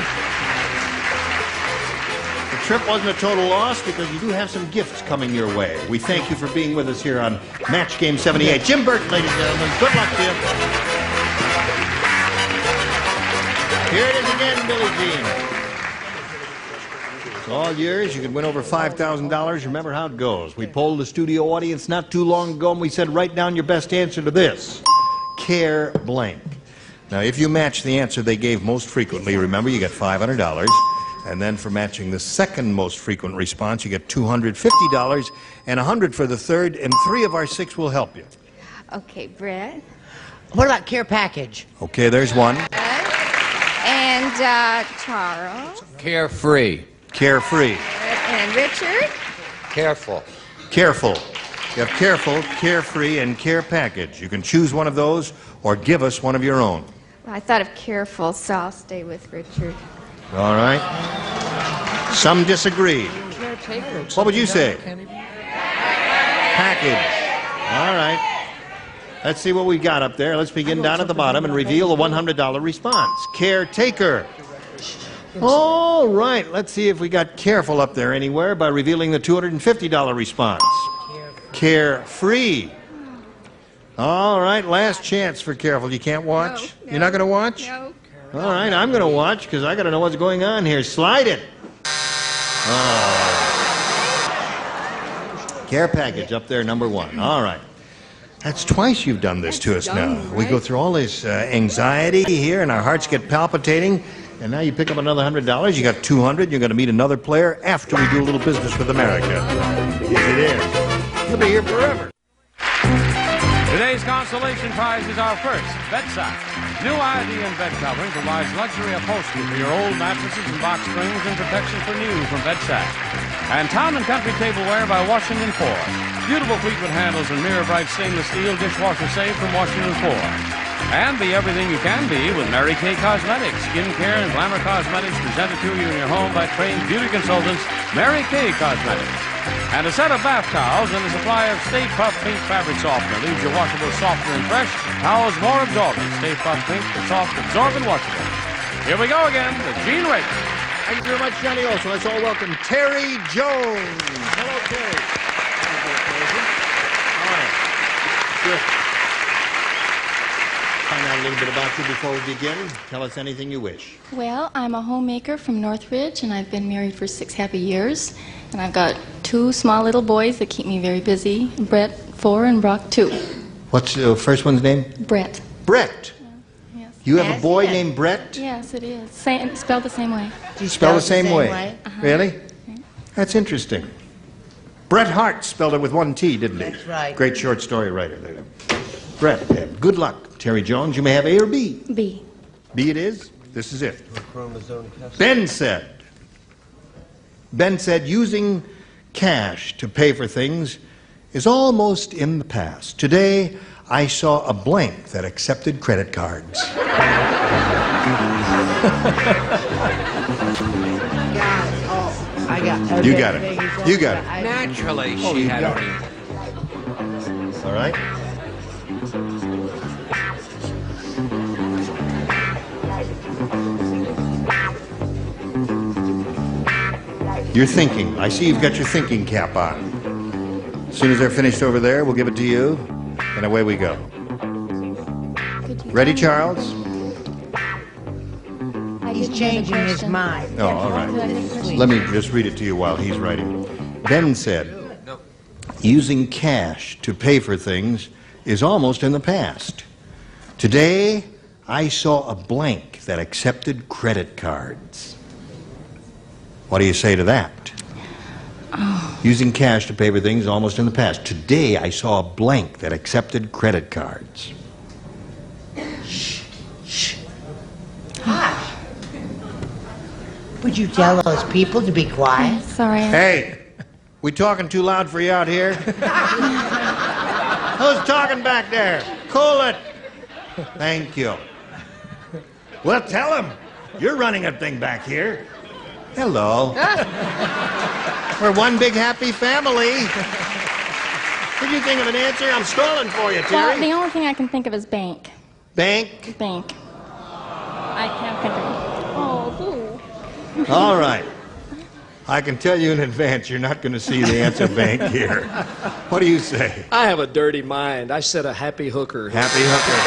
the trip wasn't a total loss because you do have some gifts coming your way. We thank you for being with us here on Match Game 78. Jim Burton, ladies and gentlemen. Good luck to you. Here it is again, Billie Jean. It's all yours. You can win over $5,000. Remember how it goes. We polled the studio audience not too long ago, and we said, write down your best answer to this. Care blank. Now, if you match the answer they gave most frequently, remember, you get $500. And then for matching the second most frequent response, you get $250 and $100 for the third, and 3 of our 6 will help you. Okay, Brett. What about care package? Okay, there's one. And Charles. Carefree. Carefree. And Richard. Careful. Careful. You have careful, carefree, and care package. You can choose one of those or give us one of your own. Well, I thought of careful, so I'll stay with Richard. All right. Some disagree. What would you say? Package. All right. Let's see what we got up there. Let's begin down at the bottom and reveal the $100 response. Caretaker. All right. Let's see if we got careful up there anywhere by revealing the $250 response. Carefree. All right, last chance for Careful. You can't watch? No, You're not going to watch? No. All right, I'm going to watch because I got to know what's going on here. Slide it. Oh. Care package up there, number 1. All right. That's twice you've done this to us now. We go through all this anxiety here, and our hearts get palpitating. And now you pick up another $100. You got $200. You're going to meet another player after we do a little business with America. Yes, it is. You'll be here forever. Today's consolation prize is our first bedside. New ID and bed covering provides luxury upholstery for your old mattresses and box springs and protection for new from bedside. And Town & Country Tableware by Washington Ford. Beautiful Fleetwood handles and mirror-bright stainless steel dishwasher safe from Washington Ford. And be everything you can be with Mary Kay Cosmetics. Skincare and glamour cosmetics presented to you in your home by trained beauty consultants, Mary Kay Cosmetics. And a set of bath towels and a supply of Stay Puft Pink fabric softener leaves your washables softer and fresh, towels more absorbent. Stay Puft Pink, the soft, absorbent washable. Here we go again with Gene Raker. Thank you very much, Johnny Olson. Let's all welcome Terry Jones. Hello, Terry. All right. Good. Find out a little bit about you before we begin. Tell us anything you wish. Well, I'm a homemaker from Northridge, and I've been married for 6 happy years. And I've got 2 small little boys that keep me very busy. Brett, 4, and Brock, 2. What's the first one's name? Brett. Brett. Yes. You have a boy named Brett? Yes, it is. Spelled the same way. Spelled the same way? Really? That's interesting. Bret Hart spelled it with 1 T, didn't he? That's right. Great short story writer. Brett, good luck. Terry Jones, you may have A or B. B. B it is. This is it. Ben said using cash to pay for things is almost in the past. Today, I saw a blank that accepted credit cards. You got it. You got it. Naturally, she had a ring. All right. You're thinking. I see you've got your thinking cap on. As soon as they're finished over there, we'll give it to you, and away we go. Ready, Charles? He's changing his mind. Oh, all right. Let me just read it to you while he's writing. Ben said, using cash to pay for things is almost in the past. Today, I saw a blank that accepted credit cards. What do you say to that? Oh. Using cash to pay for things is almost in the past. Today, I saw a blank that accepted credit cards. Hush. Would you tell those people to be quiet? Sorry. Hey, we talking too loud for you out here? Who's talking back there? Cool it. Thank you. Well, tell him. You're running a thing back here. Hello. We're one big happy family. Did you think of an answer? I'm stalling for you, Terry. Well, the only thing I can think of is bank. Bank? Bank. I can't think of it. Oh, boo. All right. I can tell you in advance you're not going to see the answer bank here. What do you say? I have a dirty mind. I said a happy hooker. Happy hooker.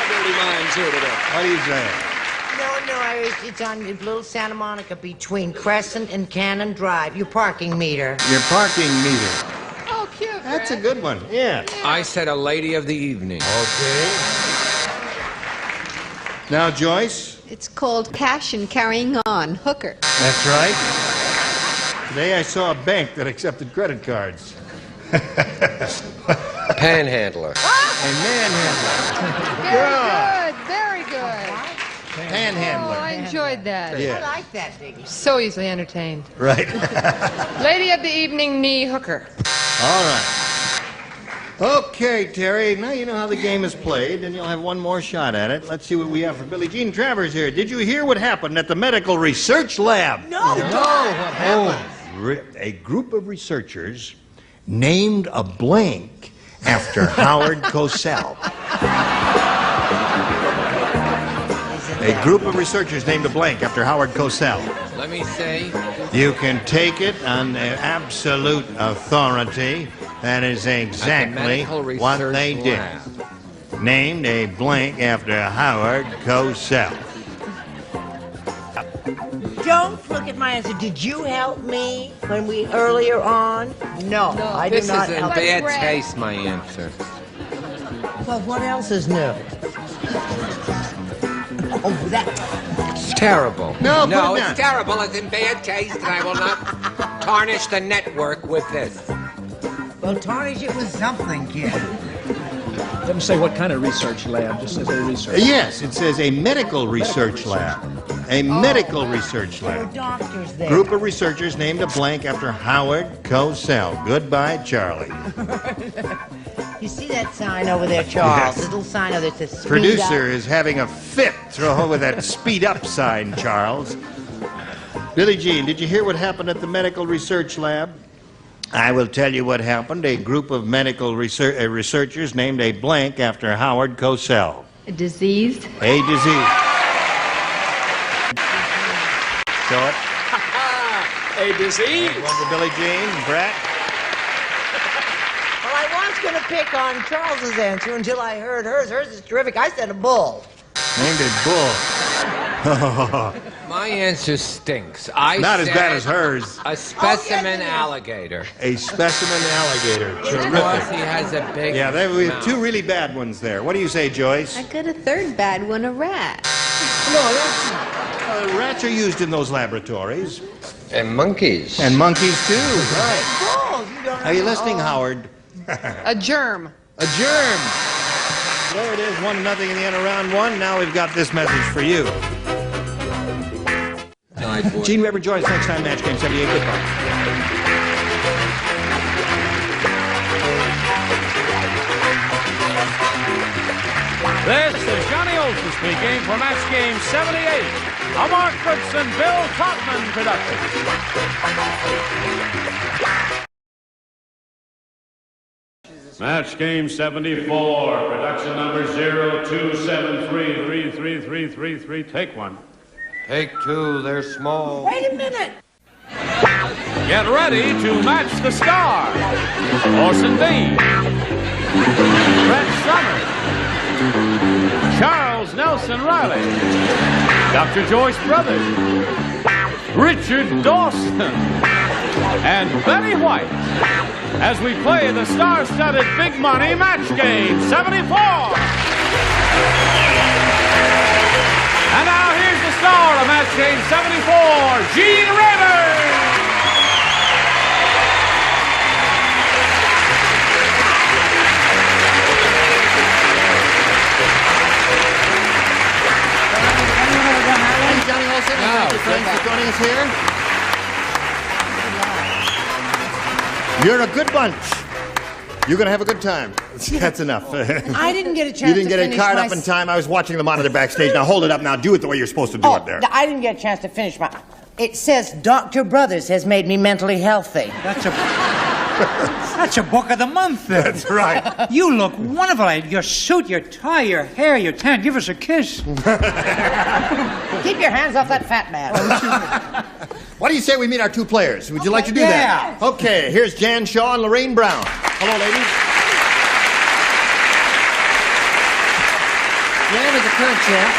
Dirty minds here today. What do you say? It's on Little Santa Monica between Crescent and Cannon Drive. Your parking meter. Your parking meter. Oh, cute. That's a good one. Yeah. I said a lady of the evening. Okay. Now, Joyce. It's called Cash and Carrying On. Hooker. That's right. Today I saw a bank that accepted credit cards. Panhandler. A manhandler. Very good. Very good. Panhandler. Oh, I enjoyed that. Yeah. I like that, Diggy. So easily entertained. Right. Lady of the evening, knee hooker. All right. Okay, Terry, now you know how the game is played, and you'll have one more shot at it. Let's see what we have for Billie Jean Travers here. Did you hear what happened at the Medical Research Lab? No, what happened? A group of researchers named a blank after Howard Cosell. A group of researchers named a blank after Howard Cosell. Let me say. You can take it on absolute authority That is exactly what they did. Named a blank after Howard Cosell. Don't look at my answer. Did you help me when we earlier on? No, I do not help. This is in bad taste, my answer. Well, what else is new? Oh, that. It's terrible. No, it's terrible. It's in bad taste, and I will not tarnish the network with this. Well, tarnish it with something, kid. Doesn't say what kind of research lab, just says a research. Yes, it says a medical research lab. A medical research lab. Doctors there. Group of researchers named a blank after Howard Cosell. Goodbye, Charlie. You see that sign over there, Charles? Yes. Little sign over there that says speed Producer up. is having a fit with that speed up sign, Charles. Billie Jean, did you hear what happened at the medical research lab? I will tell you what happened. A group of medical researchers named a blank after Howard Cosell. A disease? A disease. Show it. A disease. One for Billie Jean. Brett? Well, I was going to pick on Charles's answer until I heard hers. Hers is terrific. I said a bull. Named a bull. My answer stinks. Not as bad as hers. A specimen alligator. A specimen alligator. Because he has a big we have two really bad ones there. What do you say, Joyce? I got a third bad one, a rat. Rats are used in those laboratories. And monkeys. And monkeys, too. Right. Are you listening, Howard? A germ. A germ. There it is, 1-0 in the end of round one. Now we've got this message for you. Gene Weber, Joyce, next time, Match Game 78. Goodbye. This is Johnny Olson speaking for Match Game 78, a Mark Fritz and Bill Topman production. Match Game 74, production number 0273333333. Take one. Take two, they're small. Wait a minute. Get ready to match the star. Orson Bean, Brett Summers, Charles Nelson Riley, Dr. Joyce Brothers, Richard Dawson, and Betty White, as we play the star-studded Big Money Match Game 74. And now here's the star of Match Game 74, Gene Weber. Johnny Olson, thank you, friends, for joining us here. You're a good bunch. You're going to have a good time. That's enough. I didn't get a chance to You didn't get a finish card my up in time. I was watching the monitor backstage. Now hold it up now. Do it the way you're supposed to do it there. I didn't get a chance to finish my... It says Dr. Brothers has made me mentally healthy. That's a book of the month, then. That's right. You look wonderful. Your suit, your tie, your hair, your tan. Give us a kiss. Keep your hands off that fat man. What do you say we meet our two players? Would you like to do that? Okay, here's Jan Shaw and Lorraine Brown. Hello, ladies. Jan is a current champ.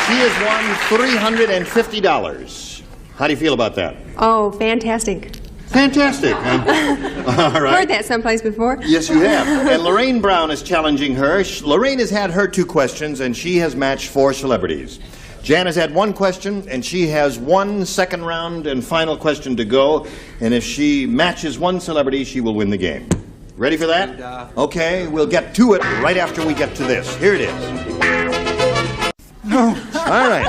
She has won $350. How do you feel about that? Oh, fantastic. Fantastic. All right. Heard that someplace before. Yes, you have. And Lorraine Brown is challenging her. Lorraine has had her 2 questions, and she has matched 4 celebrities. Jan has had 1 question, and she has 1 second round and final question to go. And if she matches 1 celebrity, she will win the game. Ready for that? Okay, we'll get to it right after we get to this. Here it is. No. All right.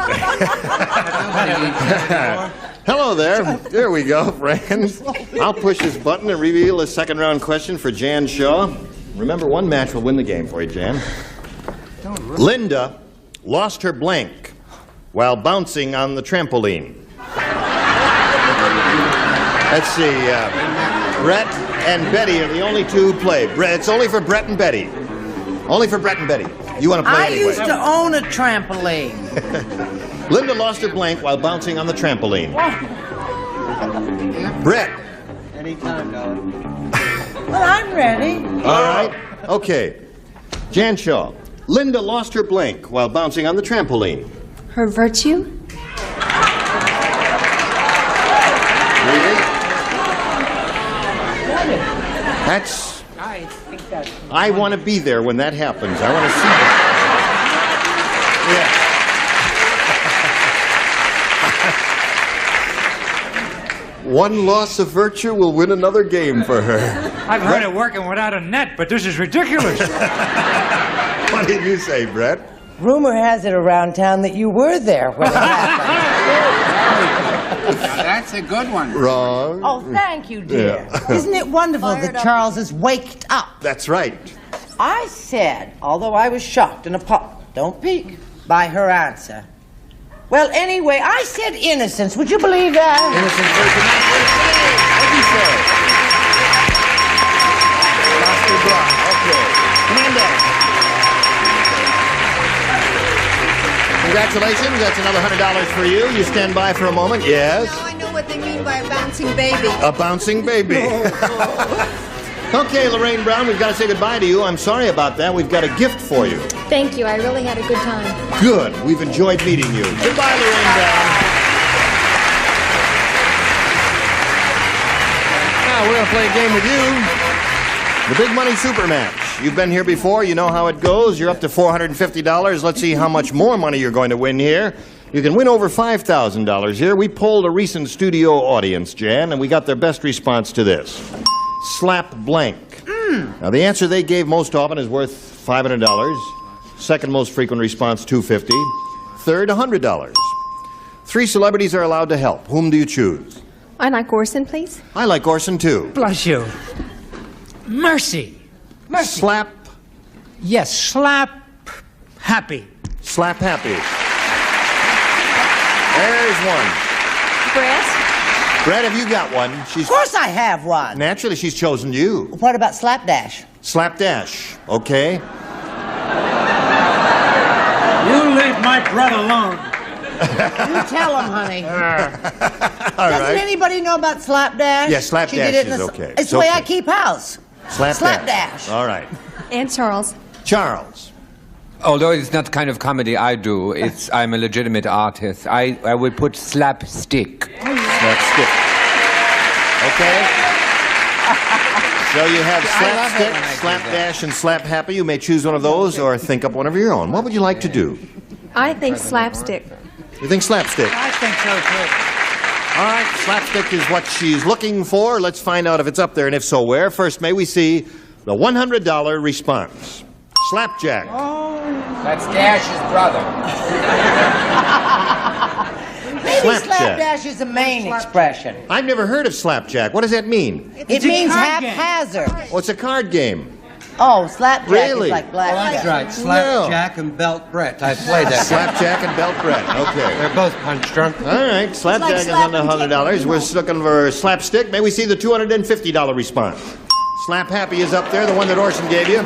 Hello there. There we go, friends. I'll push this button and reveal the second round question for Jan Shaw. Remember, 1 match will win the game for you, Jan. Linda lost her blank while bouncing on the trampoline. Let's see. Brett and Betty are the only 2 who play. It's only for Brett and Betty. Only for Brett and Betty. You want to play anyway. I used to own a trampoline. Linda lost her blank while bouncing on the trampoline. Brett Anytime, darling. Well, I'm ready. All right. Okay. Jan Shaw. Linda lost her blank while bouncing on the trampoline. Her virtue? Really? That's... I want to be there when that happens. I want to see that. Yeah. One loss of virtue will win another game for her. I've heard it working without a net, but this is ridiculous. What did you say, Brett? Rumor has it around town that you were there when it happened. Now, that's a good one. Wrong. Oh, thank you, dear. Yeah. Isn't it wonderful that Charles is waked up? That's right. I said, although I was shocked and appalled, don't peek, by her answer. Well, anyway, I said innocence. Would you believe that? Innocent person. What did you say? Master Brock. Okay. Come on down. Congratulations. That's another $100 for you. You stand by for a moment. Yes. Now I know what they mean by a bouncing baby. A bouncing baby. Okay, Lorraine Brown, we've got to say goodbye to you. I'm sorry about that. We've got a gift for you. Thank you. I really had a good time. Good. We've enjoyed meeting you. Goodbye, Lorraine Brown. Now, we're going to play a game with you. The Big Money Super Match. You've been here before. You know how it goes. You're up to $450. Let's see how much more money you're going to win here. You can win over $5,000 here. We polled a recent studio audience, Jan, and we got their best response to this. Slap blank. Now, the answer they gave most often is worth $500. Second most frequent response, $250. Third, $100. 3 celebrities are allowed to help. Whom do you choose? I like Orson, please. I like Orson, too. Bless you. Mercy. Mercy. Slap. Yes, slap happy. Slap happy. There's one. Brett? Brett, have you got one? Of course I have one. Naturally, she's chosen you. What about slapdash? Slapdash. Okay. You leave my Brett alone. You tell him, honey. Doesn't anybody know about slapdash? Yeah, slapdash She did it is okay. It's the way I keep house. Slapdash. All right. And Charles. Charles. Although it's not the kind of comedy I do, I'm a legitimate artist. I would put slapstick. Slapstick. Okay. So you have slapstick, slapdash, and slap happy. You may choose one of those or think up one of your own. What would you like to do? I think slapstick. You think slapstick? I think so, too. All right, slapstick is what she's looking for. Let's find out if it's up there, and if so, where. First, may we see the $100 response. Slapjack. That's Dash's brother. Maybe slapdash is the main expression. I've never heard of slapjack. What does that mean? It means haphazard. Well, it's a card game. Oh, slapjack Really? is like blackjack. That's right. Slapjack and Belt Brett. I played that. Slapjack and belt Brett. Okay. They're both punch drunk. All right, slapjack is under $100. We're looking for slapstick. May we see the $250 response? Slap happy is up there, the one that Orson gave you.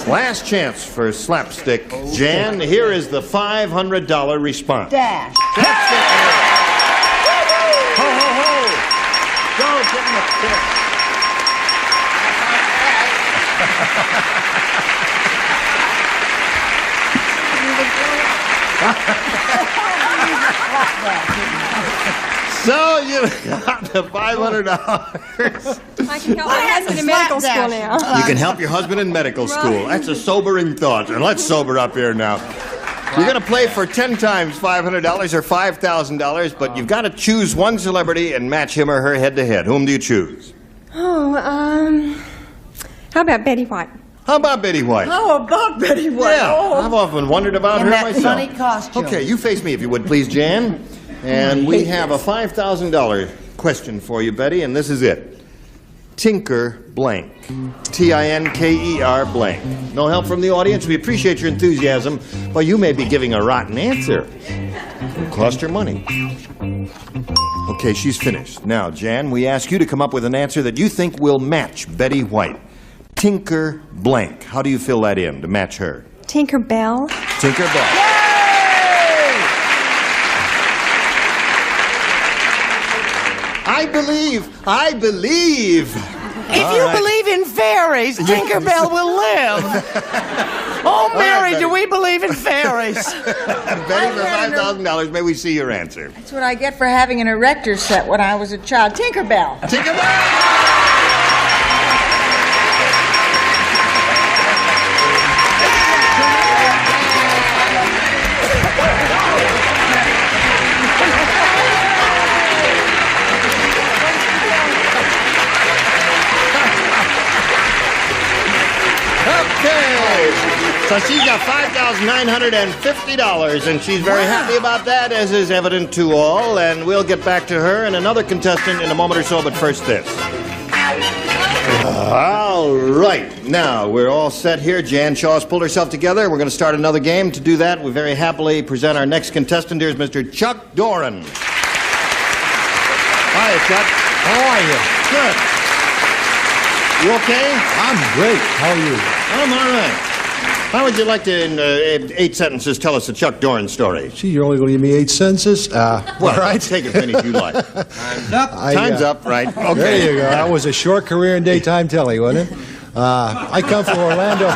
Last chance for slapstick. Jan, here is the $500 response. Dash. Slapstick. Ho, ho, ho. Go, give him a kick. So you got the $500. I can help my husband in medical school now. You can help your husband in medical school. That's a sobering thought. And let's sober up here now. You're going to play for 10 times $500 or $5,000, but you've got to choose one celebrity and match him or her head to head. Whom do you choose? Oh, how about Betty White? How about Betty White? How about Betty White? Yeah, I've often wondered about her that myself. funny costume. Okay, you face me if you would, please, Jan. And we have a $5,000 question for you, Betty, and this is it. Tinker blank. Tinker blank. No help from the audience. We appreciate your enthusiasm, but you may be giving a rotten answer. It'll cost her money. Okay, she's finished. Now, Jan, we ask you to come up with an answer that you think will match Betty White. Tinker blank. How do you fill that in to match her? Tinker Bell. Tinker Bell. I believe. If you believe in fairies, Tinkerbell will live. Oh, Mary, do we believe in fairies? Betty, for $5,000, may we see your answer? That's what I get for having an erector set when I was a child. Tinkerbell. Tinkerbell! So she's got $5,950, and she's very happy about that, as is evident to all. And we'll get back to her and another contestant in a moment or so, but first this. All right. Now, we're all set here. Jan Shaw's pulled herself together. We're going to start another game. To do that, we very happily present our next contestant. Here's Mr. Chuck Doran. Hi, Chuck. How are you? Good. You okay? I'm great. How are you? I'm all right. How would you like to, in 8 sentences, tell us the Chuck Doran story? Gee, you're only going to give me 8 sentences? Well, all right. Take as many as you like. Time's up. Time's up, right. Okay. There you go. That was a short career in daytime telly, wasn't it? I come from Orlando.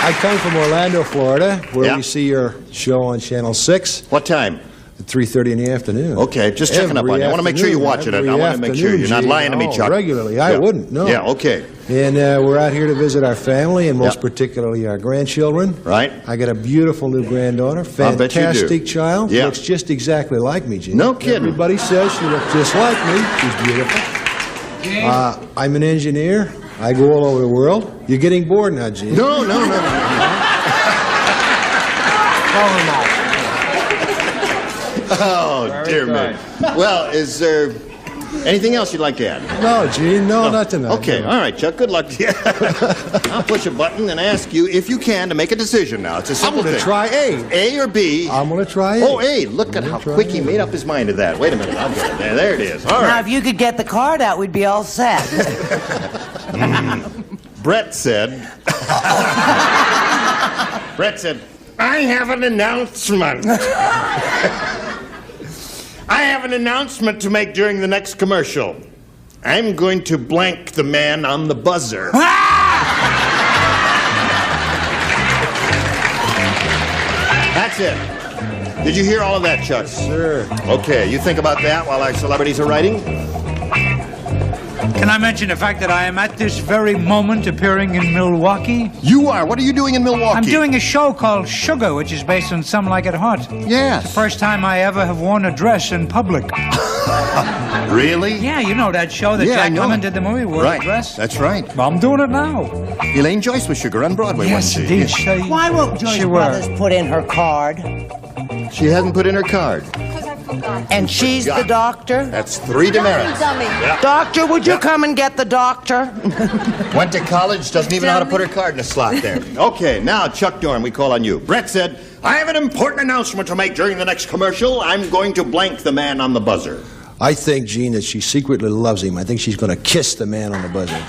I come from Orlando, Florida, where we see your show on Channel 6. What time? At 3:30 in the afternoon. Okay, just checking up on you. I want to make sure you watch it. I want to make sure you're not lying to me, Chuck. Regularly. I wouldn't, no. Yeah, okay. And we're out here to visit our family, and most particularly our grandchildren. Right. I got a beautiful new granddaughter. Fantastic child. Yeah. Looks just exactly like me, Gene. No kidding. Everybody says she looks just like me. She's beautiful. I'm an engineer. I go all over the world. You're getting bored now, Gene. No. Oh, dear me. Well, is there anything else you'd like to add? No, Gene, not tonight. Okay, all right, Chuck, good luck to you. I'll push a button and ask you, if you can, to make a decision now. It's a simple thing. I'm going to try A. A or B? I'm going to try A. Oh, A. Look at how quick he made up his mind to that. Wait a minute, I'll get it there. There it is. All Now, right. if you could get the card out, we'd be all set. Brett said, I have an announcement. I have an announcement to make during the next commercial. I'm going to blank the man on the buzzer. That's it. Did you hear all of that, Chuck? Sure. Okay, you think about that while our celebrities are writing? Can I mention the fact that I am at this very moment appearing in Milwaukee? You are? What are you doing in Milwaukee? I'm doing a show called Sugar, which is based on Some Like It Hot. Yes. It's the first time I ever have worn a dress in public. Really? Yeah, you know that show that Jack Lemmon did the movie, wore a dress? That's right. Well, I'm doing it now. Elaine Joyce was Sugar on Broadway, Yes, wasn't indeed. she? Why won't Joyce Brothers put in her card? She hasn't put in her card. And she's the doctor? That's 3 demerits. Dummy. Yeah. Doctor, would you come and get the doctor? Went to college, doesn't even know how to put her card in a slot there. Okay, now, Chuck Doran, we call on you. Brett said, I have an important announcement to make during the next commercial. I'm going to blank the man on the buzzer. I think, Gene, that she secretly loves him. I think she's going to kiss the man on the buzzer.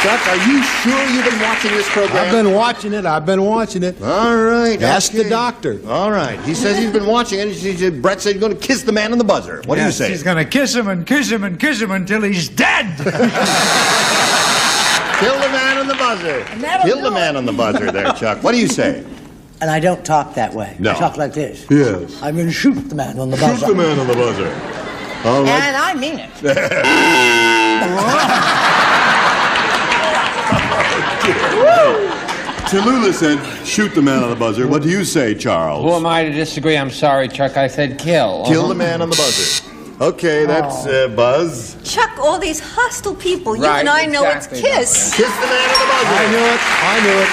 Chuck, are you sure you've been watching this program? I've been watching it. All right. Ask the doctor. All right. He says he's been watching it. Brett said he's going to kiss the man on the buzzer. What do you say? He's going to kiss him and kiss him and kiss him until he's dead. Kill the man on the buzzer. Kill the man on the buzzer there, Chuck. What do you say? And I don't talk that way. No. I talk like this. Yes. I'm going to shoot the man on the buzzer. Shoot the man on the buzzer. All right. And I mean it. Tallulah said, shoot the man on the buzzer. What do you say, Charles? Who am I to disagree? I'm sorry, Chuck. I said kill. Kill the man on the buzzer. Okay, that's Buzz. Chuck, all these hostile people. You Right, and I know exactly, it's Kiss. Kiss the man on the buzzer. I knew it.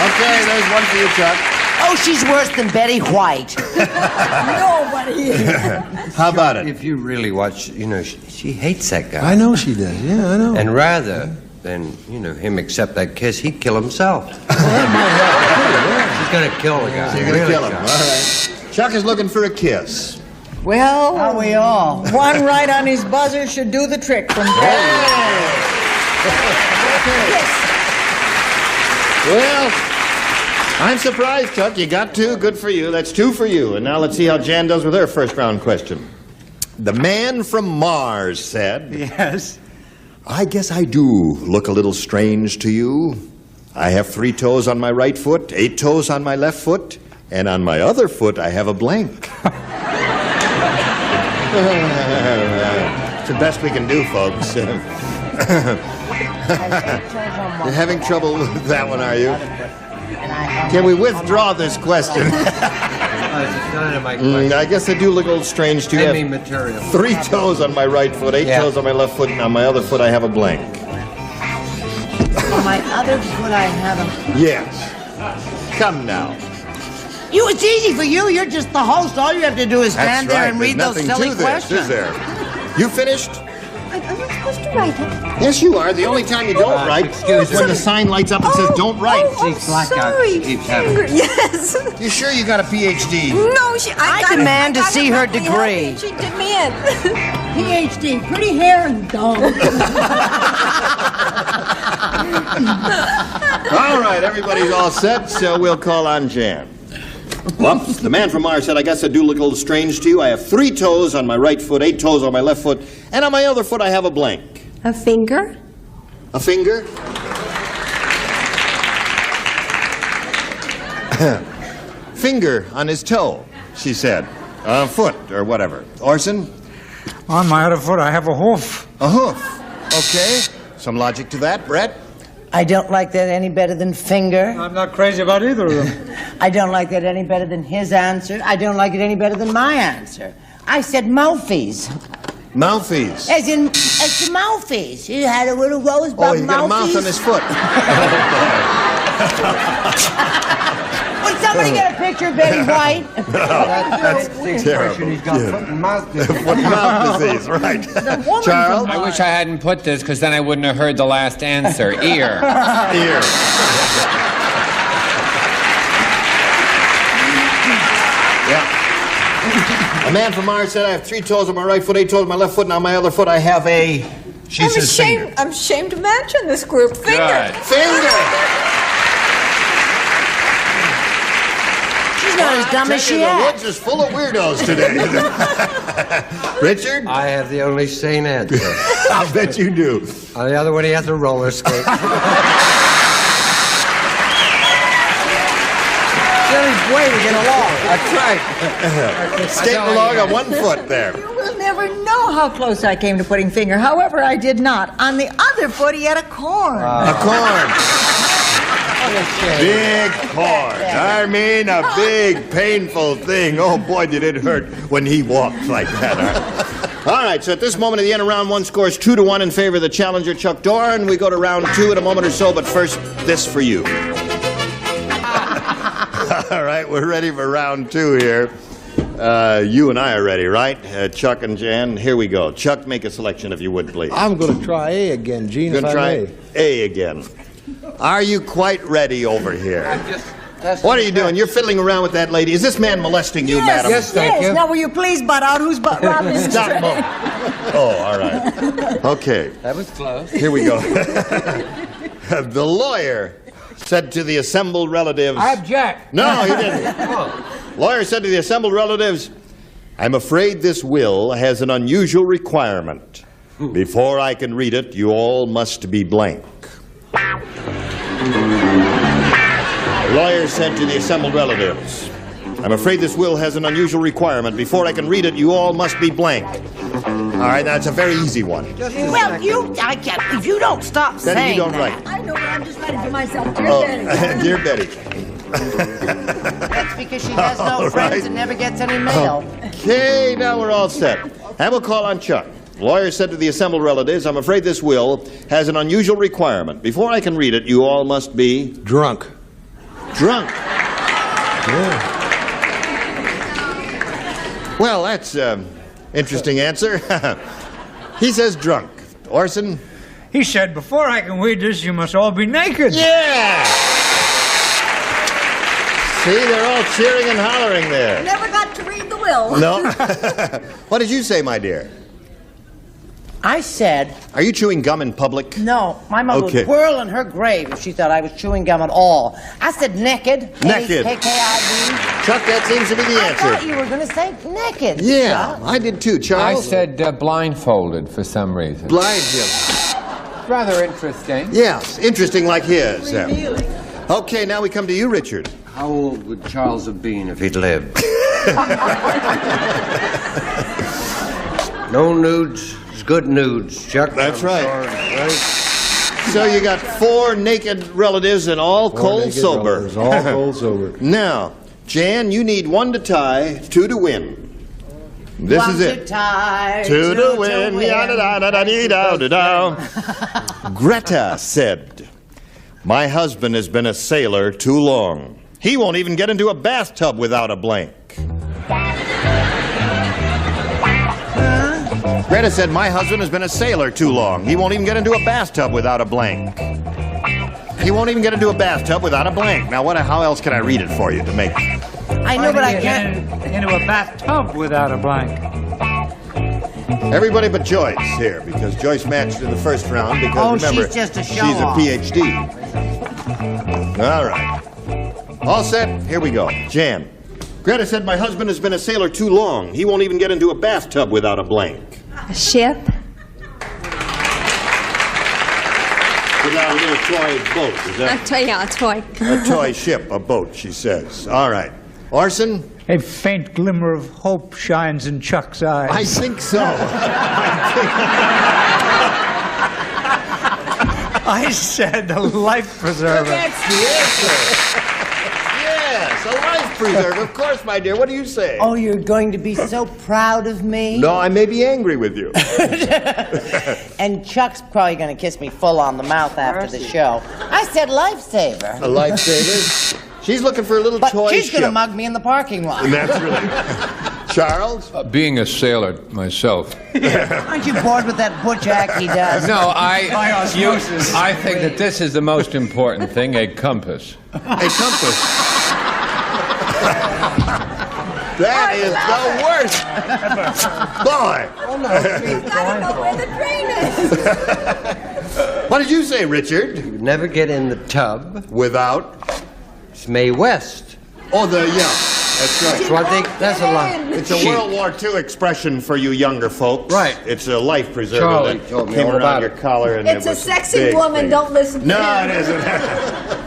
Okay, there's one for you, Chuck. Oh, she's worse than Betty White. Nobody is. How about it? If you really watch, she hates that guy. I know she does. Yeah, I know. And rather than, him accept that kiss, he'd kill himself. She's going to kill the guy. So you're going to kill him. All right. Chuck is looking for a kiss. Well, Are we all? one right on his buzzer should do the trick from Yes. Well, I'm surprised, Chuck. You got 2. Good for you. That's 2 for you. And now let's see how Jan does with her first round question. The man from Mars said... Yes? I guess I do look a little strange to you. I have 3 toes on my right foot, 8 toes on my left foot, and on my other foot I have a blank. It's the best we can do, folks. You're having trouble with that one, are you? Can we withdraw this question? I guess I do look a little strange to you. Heavy material. 3 toes on my right foot, 8 toes on my left foot, and on my other foot I have a blank. On my other foot, I have a... Yes. Come now. It's easy for you. You're just the host. All you have to do is stand there and read those silly questions. Is there? You finished? I'm not supposed to write it. Yes, you are. The only time you don't write is when the sign lights up and says, don't write. Sorry. Yes. You sure you got a PhD? No, I demand to see her degree. She demands. PhD, pretty hair and dumb. All right, everybody's all set, so we'll call on Jan. Well, the man from Mars said, I guess I do look a little strange to you. I have 3 toes on my right foot, 8 toes on my left foot, and on my other foot I have a blank. A finger? A finger? Finger on his toe, she said. Foot, or whatever. Orson? On my other foot, I have a hoof. A hoof. Okay. Some logic to that. Brett? I don't like that any better than finger. I'm not crazy about either of them. I don't like that any better than his answer. I don't like it any better than my answer. I said mouthies. Mouthies? As in, as the mouthies. He had a little rosebud mouthies. Oh, he got a mouth on his foot. Would somebody get a picture of Betty White? That's terrible. He's got foot and mouth disease. Foot and mouth disease, right. Charles? I wish I hadn't put this, because then I wouldn't have heard the last answer. Ear. Ear. Yeah. A man from Mars said, I have 3 toes on my right foot, 8 toes on my left foot, and on my other foot I have a... She says finger. I'm ashamed to mention this group. Finger. Good. Finger. Not as dumb as she The acts. woods is full of weirdos today. Richard? I have the only sane answer. I bet you do. On the other one, he has a roller skate. Silly way to get along. That's right. Skating along on 1 foot there. You will never know how close I came to putting finger. However, I did not. On the other foot, he had a corn. A corn. Big corn. I mean, a big, painful thing. Oh, boy, did it hurt when he walked like that. All right, so at this moment of the end of round 1, scores 2-1 in favor of the challenger, Chuck Doran. We go to round 2 in a moment or so, but first, this for you. All right, we're ready for round 2 here. You and I are ready, right? Chuck and Jan, here we go. Chuck, make a selection if you would, please. I'm going to try A again, Gene, You're if going I to may. try A again. Are you quite ready over here? What are you doing? You're fiddling around with that lady. Is this man molesting you, madam? Yes, thank you. Now, will you please butt out? Who's butt robbing this Stop. train? Oh, all right. Okay. That was close. Here we go. The lawyer said to the assembled relatives... I object. No, he didn't. Lawyer said to the assembled relatives, I'm afraid this will has an unusual requirement. Before I can read it, you all must be blank. The lawyer said to the assembled relatives, I'm afraid this will has an unusual requirement. Before I can read it, you all must be blank. All right, that's a very easy one. Well, I can't, if you don't stop Then saying you don't that. write. I know, but I'm just writing for myself. Dear Betty. Dear Betty. That's because she has no friends and never gets any mail. Okay, now we're all set. And we'll call on Chuck. The lawyer said to the assembled relatives, I'm afraid this will has an unusual requirement. Before I can read it, you all must be... Drunk. Drunk. Yeah. Well, that's interesting answer. He says drunk. Orson? He said, before I can read this, you must all be naked. Yeah! See, they're all cheering and hollering there. Never got to read the will. No? What did you say, my dear? I said... Are you chewing gum in public? No, my mother would whirl in her grave if she thought I was chewing gum at all. I said naked. Naked. N-E-K-K-I-D. Chuck, that seems to be the answer. I thought you were going to say naked. Yeah, Chuck. I did too, Charles. I said blindfolded for some reason. Blind him. Rather interesting. Yes, interesting like his. Okay, now we come to you, Richard. How old would Charles have been if he'd lived? No nudes is good nudes, Chuck. That's right. So you got 4 naked relatives and all cold sober. Relatives, all cold sober. Now, Jan, you need 1 to tie, 2 to win. This is it. 1 to tie, 2 to win. Greta said, "My husband has been a sailor too long. He won't even get into a bathtub without a blank." Greta said, "My husband has been a sailor too long. He won't even get into a bathtub without a blank." He won't even get into a bathtub without a blank. Now, how else can I read it for you to make... I know, but I can't... Into a bathtub without a blank. Everybody but Joyce here, because Joyce matched in the first round because, remember, she's just a she's a show-off. PhD. All right. All set? Here we go. Jan. Greta said, "My husband has been a sailor too long. He won't even get into a bathtub without a blank." A ship? Without a little toy boat, is that? Yeah, a toy. A toy ship, a boat, she says. All right. Orson? A faint glimmer of hope shines in Chuck's eyes. I think so. I said a life preserver. That's the answer. Yes, a life preserver. Of course, my dear. What do you say? Oh, you're going to be so proud of me. No, I may be angry with you. And Chuck's probably going to kiss me full on the mouth after the show. I said lifesaver. A lifesaver? She's looking for a little toy she's going to ship. mug me in the parking lot. Naturally. Charles? Being a sailor myself. Aren't you bored with that butch act he does? No, I think that this is the most important thing, a compass. A compass? That is the worst. Boy. Oh, no. I don't know where the drain is. What did you say, Richard? You'd never get in the tub without Mae West. Oh, that's right. So I think that's a lot. It's a World War II expression for you younger folks. Right. It's a life preserver Charlie that told me came all around about your it. collar. And It's it a was sexy big woman. thing. Don't listen to No, him. it isn't.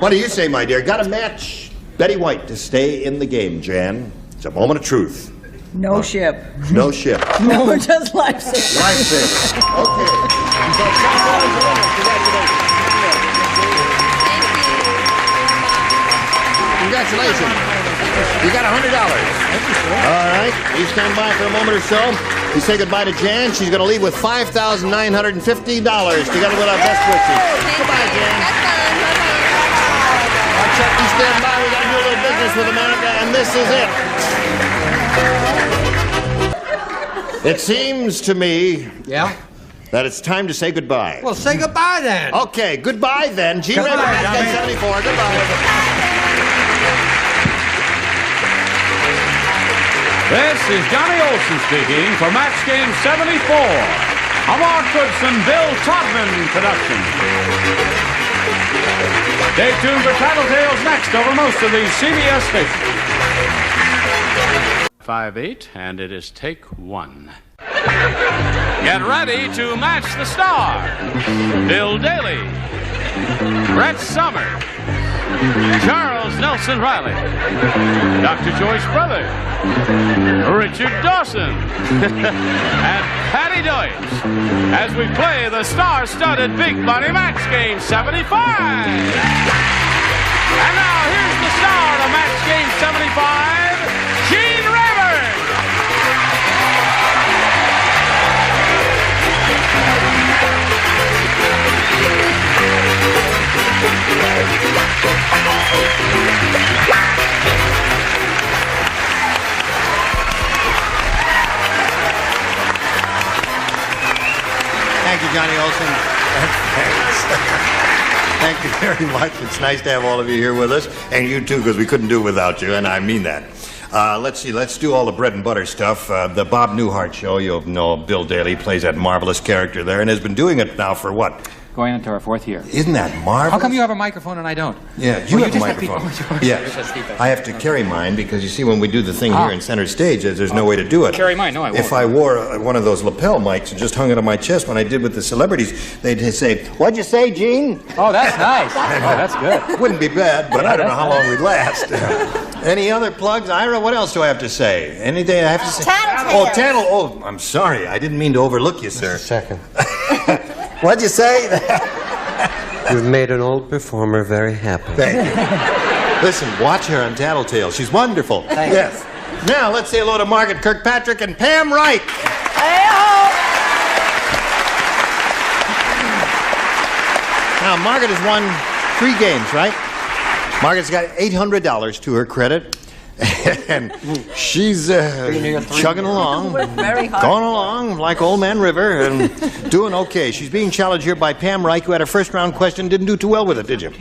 What do you say, my dear? Got to match Betty White to stay in the game, Jan. It's a moment of truth. No ship. No ship. No, just lifesaver. Lifesaver. Okay. Congratulations. You got $100. All right. You stand by for a moment or so. We say goodbye to Jan. She's going to leave with $5,950 together with our best wishes. Goodbye, Jan. All right, Chuck, you stand by. We got to do a little business with America, and this is it. It seems to me that it's time to say goodbye. Well, say goodbye then. Okay, goodbye then. G. Raymond, Goodbye, Match Game 74. Goodbye. This is Johnny Olson speaking for Match Game 74, a Mark Goodson, Bill Todman production. Stay tuned for Tattletales next over most of these CBS stations. 5-8, and it is take 1. Get ready to match the star. Bill Daly, Brett Summers, Charles Nelson Riley, Dr. Joyce Brothers, Richard Dawson, and Patty Joyce as we play the star-studded Big Money Match Game 75. And now here's the star of Match Game 75, Gene Rayburn. Thank you, Johnny Olson. Thanks. Thank you very much. It's nice to have all of you here with us, and you too, because we couldn't do it without you, and I mean that. Let's see. Let's do all the bread and butter stuff. The Bob Newhart show. You know, Bill Daly plays that marvelous character there and has been doing it now for what? Going into our 4th year. Isn't that marvelous? How come you have a microphone and I don't? Yeah, you have a microphone. Yes. I have to carry mine because, you see, when we do the thing here in center stage, there's no way to do it. Carry mine? No, I won't. If I wore one of those lapel mics and just hung it on my chest when I did with the celebrities, they'd say, "What'd you say, Gene?" Oh, that's nice. Oh, that's good. Wouldn't be bad, but I don't know how long we'd last. Any other plugs? Ira, what else do I have to say? Anything I have to say? Tattletales. Oh, Tattle. Oh, I'm sorry. I didn't mean to overlook you, sir. Just a second. What'd you say? You've made an old performer very happy. Thank you. Listen, watch her on Tattletale. She's wonderful. Yes. Now, let's say hello to Margaret Kirkpatrick and Pam Reich. Now, Margaret has won 3 games, right? Margaret's got $800 to her credit. And she's chugging along, going along like Old Man River and doing okay. She's being challenged here by Pam Reich, who had her first round question, didn't do too well with it, did you?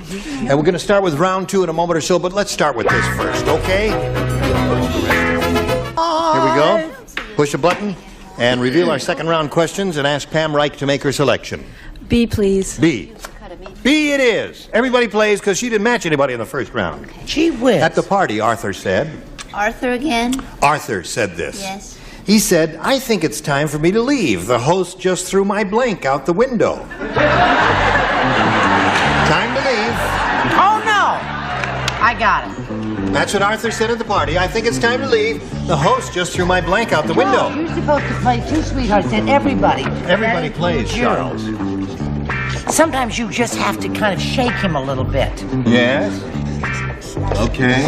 And we're going to start with round 2 in a moment or so, but let's start with this first, okay? Here we go. Push a button and reveal our second round questions and ask Pam Reich to make her selection. B, please. B. B it is. Everybody plays because she didn't match anybody in the first round. Gee whiz. At the party, Arthur said. Arthur again? Arthur said this. Yes. He said, "I think it's time for me to leave. The host just threw my blank out the window." Time to leave. Oh, no. I got it. That's what Arthur said at the party. "I think it's time to leave. The host just threw my blank out the window." No, you're supposed to play too, sweetheart. Said everybody. Everybody plays, Charles. Sometimes you just have to kind of shake him a little bit. Yes. Okay.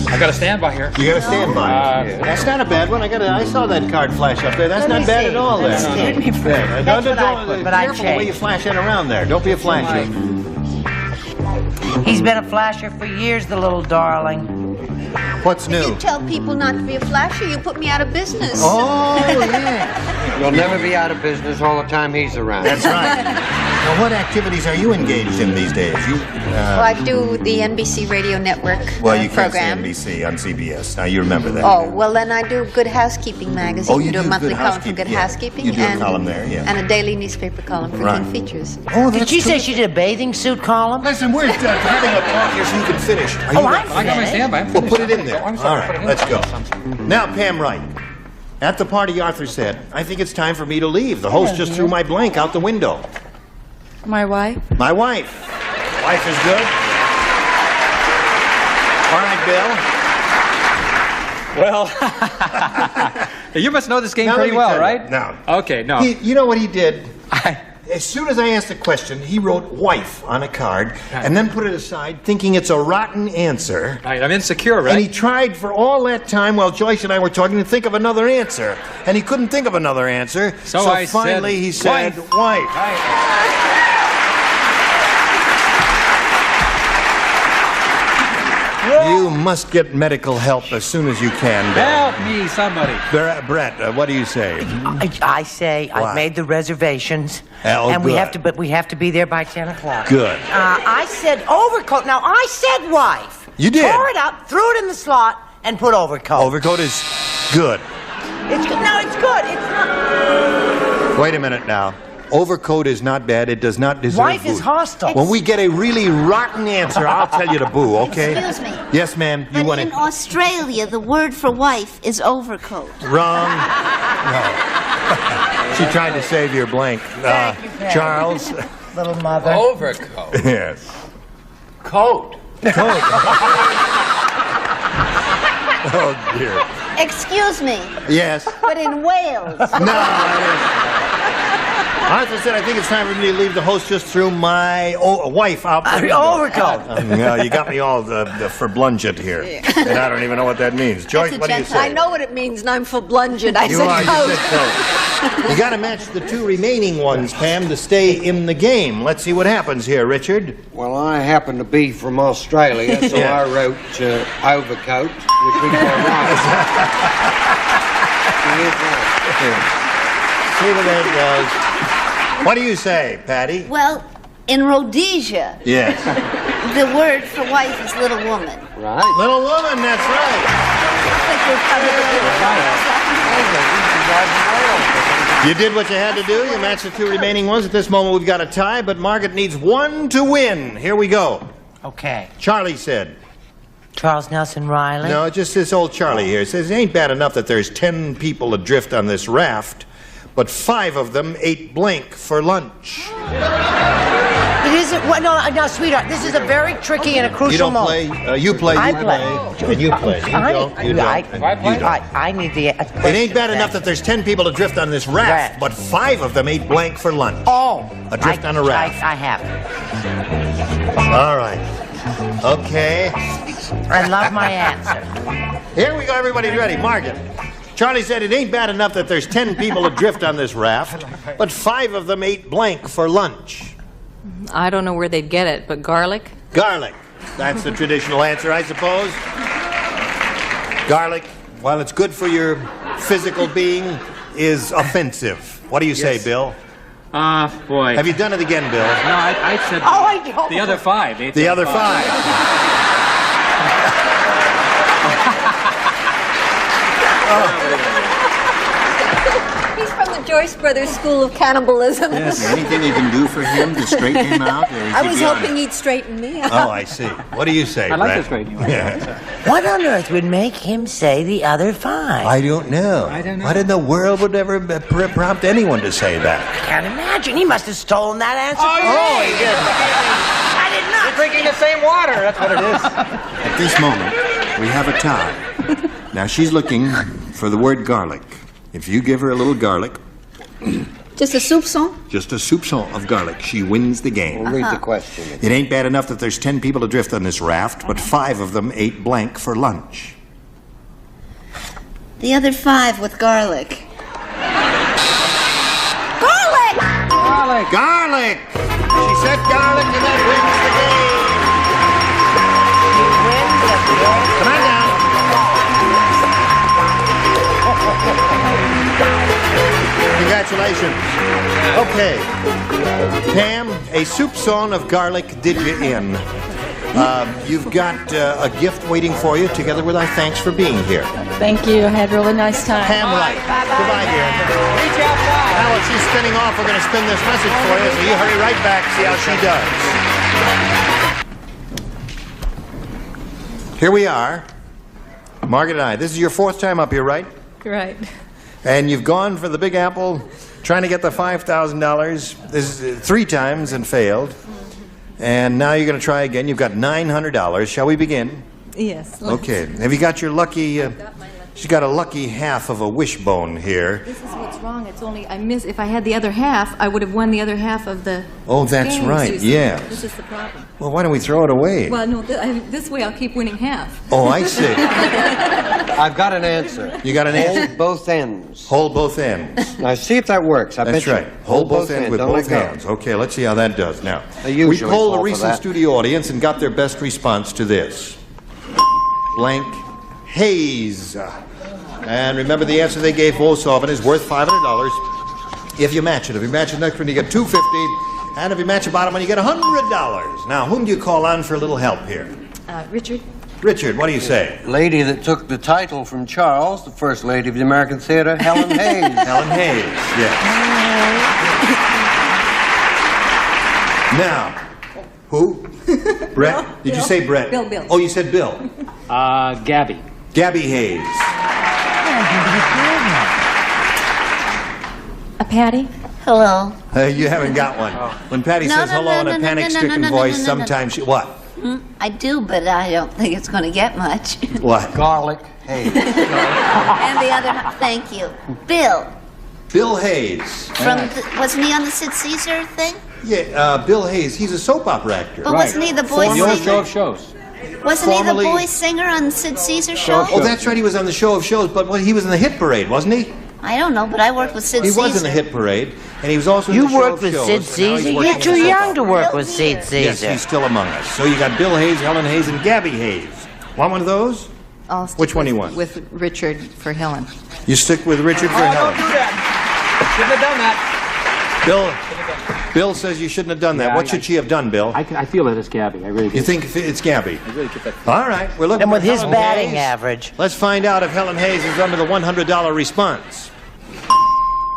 I got a standby here. You got a standby. That's not a bad one. I saw that card flash up there. That's not bad at all there. That's what I put, but I careful the way you flash that around there. Don't be a flasher. He's been a flasher for years, the little darling. What's new? You tell people not to be a flasher, you put me out of business. Oh, yeah. You'll never be out of business all the time he's around. That's right. Now, what activities are you engaged in these days? Well, I do the NBC Radio Network program. Can't say NBC on CBS. Now, you remember that. Oh, well, then I do Good Housekeeping magazine. Oh, you do a do monthly Good column for Good Housekeeping, Housekeeping. You do a column there, yeah. And a daily newspaper column for King Features. Oh, Did she say she did a bathing suit column? Listen, we're having a talk here so you can finish. I'm finished. I got my standby. Well, put it in there. All right, let's go. Now, Pam Reich. At the party, Arthur said, "I think it's time for me to leave. The host just threw my blank out the window." My wife? My wife. Wife is good. All right, Bill. Well, you must know this game Now, pretty let me well, tell you. right? No. Okay, no. You know what he did? As soon as I asked the question, he wrote "wife" on a card and then put it aside, thinking it's a rotten answer. Right, I'm insecure, right? And he tried for all that time while Joyce and I were talking to think of another answer. And he couldn't think of another answer. So finally he said, "wife." You must get medical help as soon as you can, Bill. Help me, somebody. Brett, what do you say? I say I've made the reservations, and we have to be there by 10 o'clock. Good. I said overcoat. Now I said wife. You did. Tore it up, threw it in the slot, and put overcoat. Overcoat is good. It's good. No, it's good. It's not. Wait a minute now. Overcoat is not bad. It does not deserve Wife boo. is hostile. When we get a really rotten answer, I'll tell you to boo, okay? Excuse me. Yes, ma'am. You want In it? Australia, the word for wife is overcoat. Wrong. No. She tried to save your blank. Thank you, Patty. Charles. Little mother. Overcoat. Yes. Coat. Coat. Oh, dear. Excuse me, Yes. but in Wales. No, Arthur said, "I think it's time for me to leave. The host just threw my wife out the window." Overcoat. You got me all for blunged here. And I don't even know what that means. Joyce, what do you say? I know what it means, and I'm for blunged. I You said are, coat. you said coat. You got to match the 2 remaining ones, Pam, to stay in the game. Let's see what happens here, Richard. Well, I happen to be from Australia, so Yeah. I wrote overcoat, which we call wife. She is right. See what that does. What do you say, Patty? Well, in Rhodesia, Yes. the word for wife is little woman. Right. Little woman, that's right. You did what you had to do. You matched the two remaining ones. At this moment, we've got a tie, but Margaret needs one to win. Here we go. Okay. Charlie said. Charles Nelson Riley? No, just this old Charlie here. It says, it ain't bad enough that there's 10 people adrift on this raft, but 5 of them ate blank for lunch. It isn't. Well, no, sweetheart. This is a very tricky and a crucial moment. You don't play. You play. I You play. And you play. You don't. You don't. I need the. It ain't bad enough that there's 10 people adrift on this raft, but 5 of them ate blank for lunch. Oh. Adrift on a raft. I have it. All right. Okay. I love my answer. Here we go. Everybody's ready. Margaret. Charlie said it ain't bad enough that there's 10 people adrift on this raft, but 5 of them ate blank for lunch. I don't know where they'd get it, but garlic? Garlic. That's the traditional answer, I suppose. Garlic, while it's good for your physical being, is offensive. What do you say, Bill? Boy. Have you done it again, Bill? No, I said the other 5. The other 5. He's from the Joyce Brothers School of Cannibalism. Yes. Anything you can do for him to straighten him out? I was hoping he'd straighten me out. Oh, I see. What do you say, I'd like Brett? to straighten you out. Yeah. What on earth would make him say the other 5? I don't know. What in the world would ever prompt anyone to say that? I can't imagine. He must have stolen that answer. Oh, he did. I did not. You're drinking the same water. That's what it is. At this moment, we have a tie. Now, she's looking for the word garlic. If you give her a little garlic, Just a soupçon? just a soupçon of garlic, she wins the game. We'll read the question. It ain't bad enough that there's 10 people adrift on this raft, but 5 of them ate blank for lunch. The other 5 with garlic. Garlic! Garlic! Garlic! She said garlic, and that wins the game. Come on down. Congratulations. Okay. Pam, a soupçon of garlic did you in. You've got a gift waiting for you, together with our thanks for being here. Thank you. I had a really nice time. Pam Wright. Goodbye, dear. Now, while she's spinning off, we're going to spin this message for you, so you hurry right back, see how she does. Here we are, Margaret and I. This is your 4th time up here, right? Right. And you've gone for the Big Apple, trying to get the $5,000. This is 3 times and failed. And now you're going to try again. You've got $900. Shall we begin? Yes. Okay. Have you got your lucky... she's got a lucky half of a wishbone here. This is what's wrong. It's only I miss. If I had the other half, I would have won the other half of the. Oh, that's games, right. you see. Yeah. This is the problem. Well, why don't we throw it away? Well, no. This way, I'll keep winning half. Oh, I see. I've got an answer. You got an answer? Hold both ends. Hold both ends. Now, see if that works. That's bet right. you. Hold both ends with Don't both let go. hands. Okay, let's see how that does. Now, They we usually polled fall a for recent that. studio audience and got their best response to this. Blank haze. And remember, the answer they gave both so often is worth $500 if you match it. If you match the next one, you get $250. And if you match the bottom one, you get $100. Now, whom do you call on for a little help here? Richard. Richard, what do you say? Lady that took the title from Charles, the first lady of the American theater, Helen Hayes. Helen Hayes, yes. Now, who? Brett? Did you say Brett? Bill. Oh, you said Bill. Gabby. Gabby Hayes. A Patty. Hello. You haven't got one. When Patty says hello in a panic-stricken voice, sometimes she... What? I do, but I don't think it's going to get much. What? Garlic Hayes. And the other, thank you. Bill. Bill Hayes. Wasn't he on the Sid Caesar thing? Yeah, Bill Hayes. He's a soap opera actor. But wasn't he the boy The old singer? show of shows. Wasn't Formerly- he the boy singer on Sid Caesar show? Oh, that's right. He was on the show of shows, but he was in the hit parade, wasn't he? I don't know, but I worked with Sid He Caesar. was in the hit parade, and he was also in You the show worked of with shows. Sid and now he's Caesar? working You're on too the soap young to opera. work with Sid Caesar. Yes, he's still among us. So you got Bill Hayes, Helen Hayes, and Gabby Hayes. Want one of those? I'll stick Which one do you with- want? With Richard for Helen. You stick with Richard for Helen. Don't do that. Shouldn't have done that. Bill says you shouldn't have done that. What should she have done, Bill? I feel that it's Gabby. I really do. You think it's Gabby? I really get that. All right, we're looking And with for his Helen batting Hayes. average. Let's find out if Helen Hayes is under the $100 response.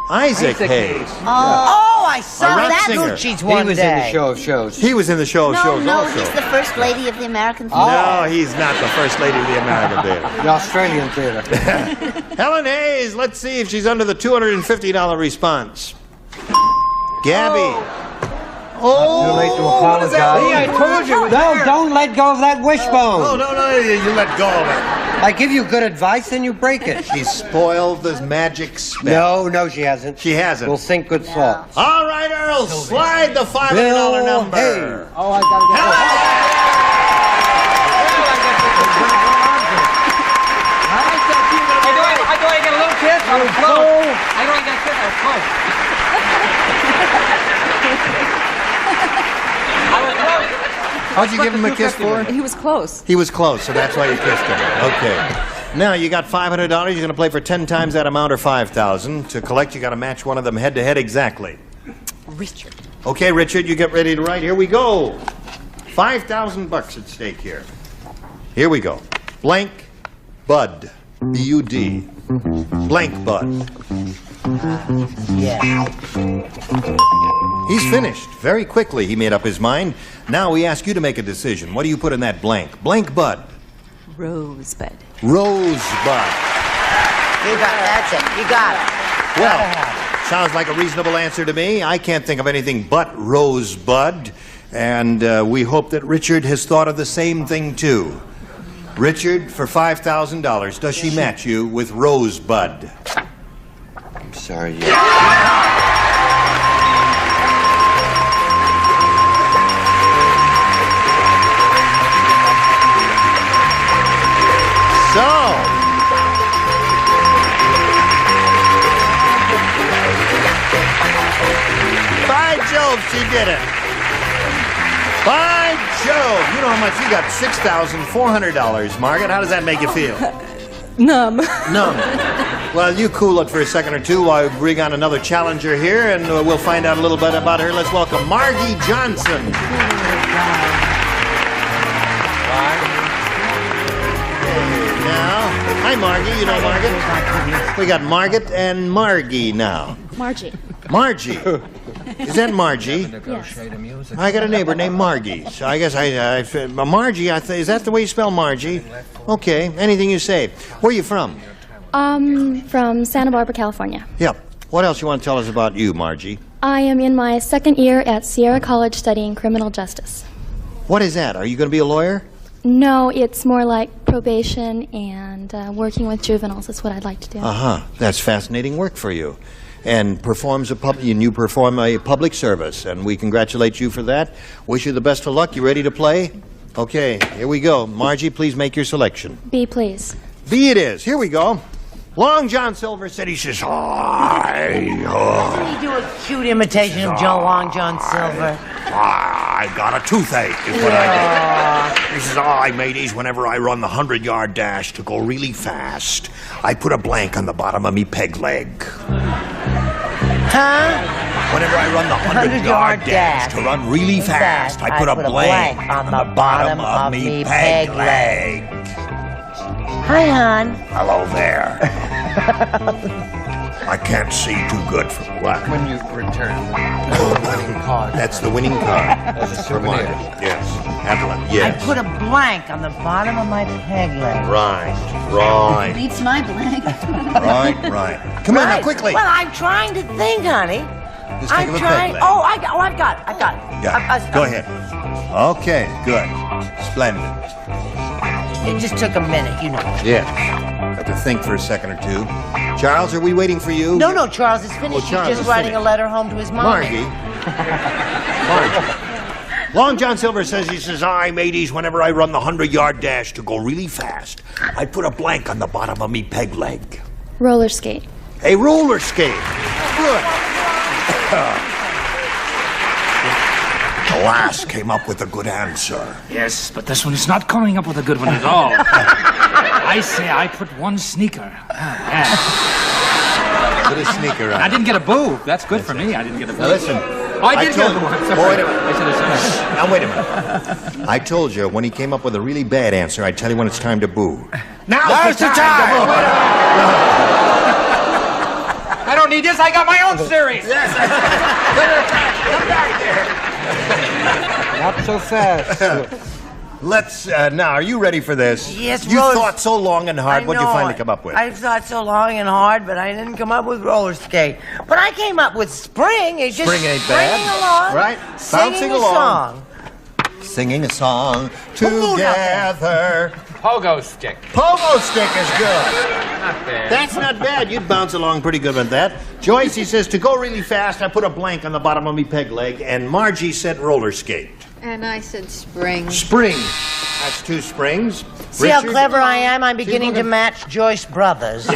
Isaac Hayes. Oh, I saw A rap that singer. Gucci's He one was day. in the show of shows. He was in the show of shows also. he's the first lady of the American Theater. No, he's not the first lady of the American Theater. The Australian theater. Helen Hayes, let's see if she's under the $250 response. Gabby. Too late to apologize. See, I told you. No, don't let go of that wishbone. Oh, no, you let go of it. I give you good advice and you break it. She spoiled the magic spell. No, she hasn't. She hasn't. We'll think good thoughts. All right, Earl, slide the $500 Bill number. Hayes. Oh, I gotta get Do I get a little kiss? I was close. I don't get a kiss. I was close. How'd you give him a kiss for? He was close. He was close, so that's why you kissed him. Okay. Now, you got $500. You're going to play for 10 times that amount or $5,000. To collect, you got to match one of them head-to-head exactly. Richard. Okay, Richard, you get ready to write. Here we go. $5,000 at stake here. Here we go. Blank Bud. B-U-D. Blank Bud. Yeah. He's finished. Very quickly, he made up his mind. Now we ask you to make a decision. What do you put in that blank? Blank Bud. Rosebud. Rosebud. You got it. That's it. You got it. Well, sounds like a reasonable answer to me. I can't think of anything but Rosebud. And we hope that Richard has thought of the same thing, too. Richard, for $5,000, does she match you with Rosebud? I'm sorry. So, by Jove, she did it. By Jove, you know how much you got? $6,400, Margaret. How does that make you feel? Numb. Numb. Well, you cool it for a second or two while we bring on another challenger here, and we'll find out a little bit about her. Let's welcome Margie Johnson. Hi, Margie. You know Margaret? We got Margaret and Margie now. Margie. Margie. Is that Margie? Yes. I got a neighbor named Margie. So I guess Margie, is that the way you spell Margie? Okay. Anything you say. Where are you from? From Santa Barbara, California. Yep. What else you want to tell us about you, Margie? I am in my second year at Sierra College studying criminal justice. What is that? Are you going to be a lawyer? No, it's more like probation and working with juveniles is what I'd like to do. Uh-huh. That's fascinating work for you. And you perform a public service, and we congratulate you for that. Wish you the best of luck. You ready to play? Okay, here we go. Margie, please make your selection. B, please. B it is. Here we go. Long John Silver said, he says, hi. Doesn't he do a cute imitation of Joe Long John Silver? I got a toothache, is what I did. He says, I mateys, whenever I run the 100-yard dash to go really fast, I put a blank on the bottom of me peg leg. Huh? Whenever I run the 100-yard dash to run really fast, I put a blank on the bottom of me peg leg. Hi, hon. Hello there. I can't see too good from the left. When you return the winning card. That's the winning card. As a souvenir. Yes. Evelyn, yes. I put a blank on the bottom of my peg leg. Right. Beats my blank. Right. Come on now, quickly. Well, I'm trying to think, honey. Just think of a peg leg. Oh, I've got it. Yeah. Go ahead. Okay, good. Splendid. It just took a minute, you know. Yeah. Have to think for a second or two. Charles, are we waiting for you? No, Charles is finished. Charles He's is just writing finished. a letter home to his mom. Margie. Long John Silver says, he says, I mateys, whenever I run the 100-yard dash to go really fast, I put a blank on the bottom of me peg leg. Roller skate. A roller skate. Good. The last came up with a good answer. Yes, but this one is not coming up with a good one at all. I say I put one sneaker. Yeah. Put a sneaker on. I didn't get a boob. That's good for me. I didn't get a boob. Now listen, I did get the one. Oh, wait a minute. I should have said Now, wait a minute. I told you when he came up with a really bad answer, I'd tell you when it's time to boo. Now's the time! I don't need this. I got my own series. Yes. Come back Not so fast. Let's, now, are you ready for this? Yes, You roller- thought so long and hard. What'd you finally come up with? I thought so long and hard, but I didn't come up with roller skate. But I came up with spring. It's just Spring ain't springing bad. along, Right? singing Bouncing a along. song. Singing a song together. Pogo stick. Pogo stick is good. Not bad. That's not bad. You'd bounce along pretty good with that. Joyce, he says, to go really fast, I put a blank on the bottom of me peg leg, and Margie said roller skate. And I said spring. Spring. That's 2 springs. See how Richard? clever I am? I'm beginning to match Joyce Brothers.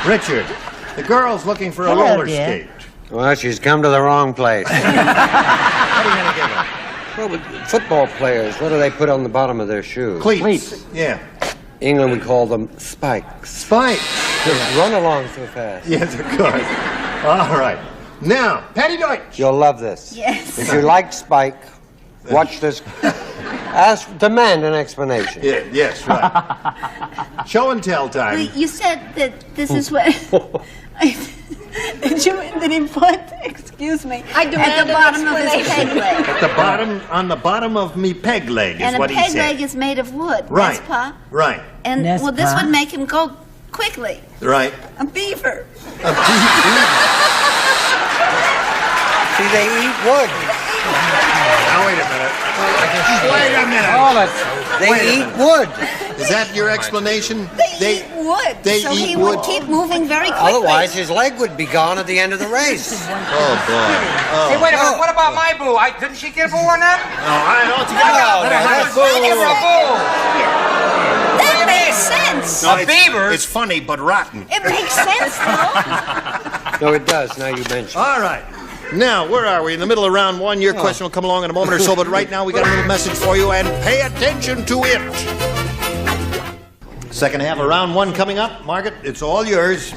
Richard, the girl's looking for a Hello, roller dear. skate. Well, she's come to the wrong place. What are you going to give her? Well, but football players, what do they put on the bottom of their shoes? Cleats. Yeah. England, we call them spikes. Spikes. Just run along so fast. Yes, of course. All right. Now, Patty Deutsch. You'll love this. Yes. If you like Spike, watch this. Demand an explanation. Yeah, yes, right. Show and tell time. You said that this is what... Did he put, excuse me, I demand at the bottom of his peg leg. At the bottom, on the bottom of me peg leg is And what a he peg said. leg is made of wood. Right. Yes, Pa? Right. And, Yes, well, this Pa. would make him go quickly. Right. A beaver. See, they eat wood. Now, wait a minute. Wait a minute. They eat wood. Is that your explanation? They eat wood. They so eat he wood. would keep moving very quickly. Otherwise, his leg would be gone at the end of the race. Oh, boy. Oh. Hey, wait a minute. What about my boo? Didn't she get a boo on that? No, I don't think That makes sense. No, it's funny, but rotten. It makes sense, though. No, it does, now you mention it. All right. Now, where are we? In the middle of round 1. Your question will come along in a moment or so, but right now we got a little message for you, and pay attention to it. Second half of round 1 coming up. Margaret, it's all yours.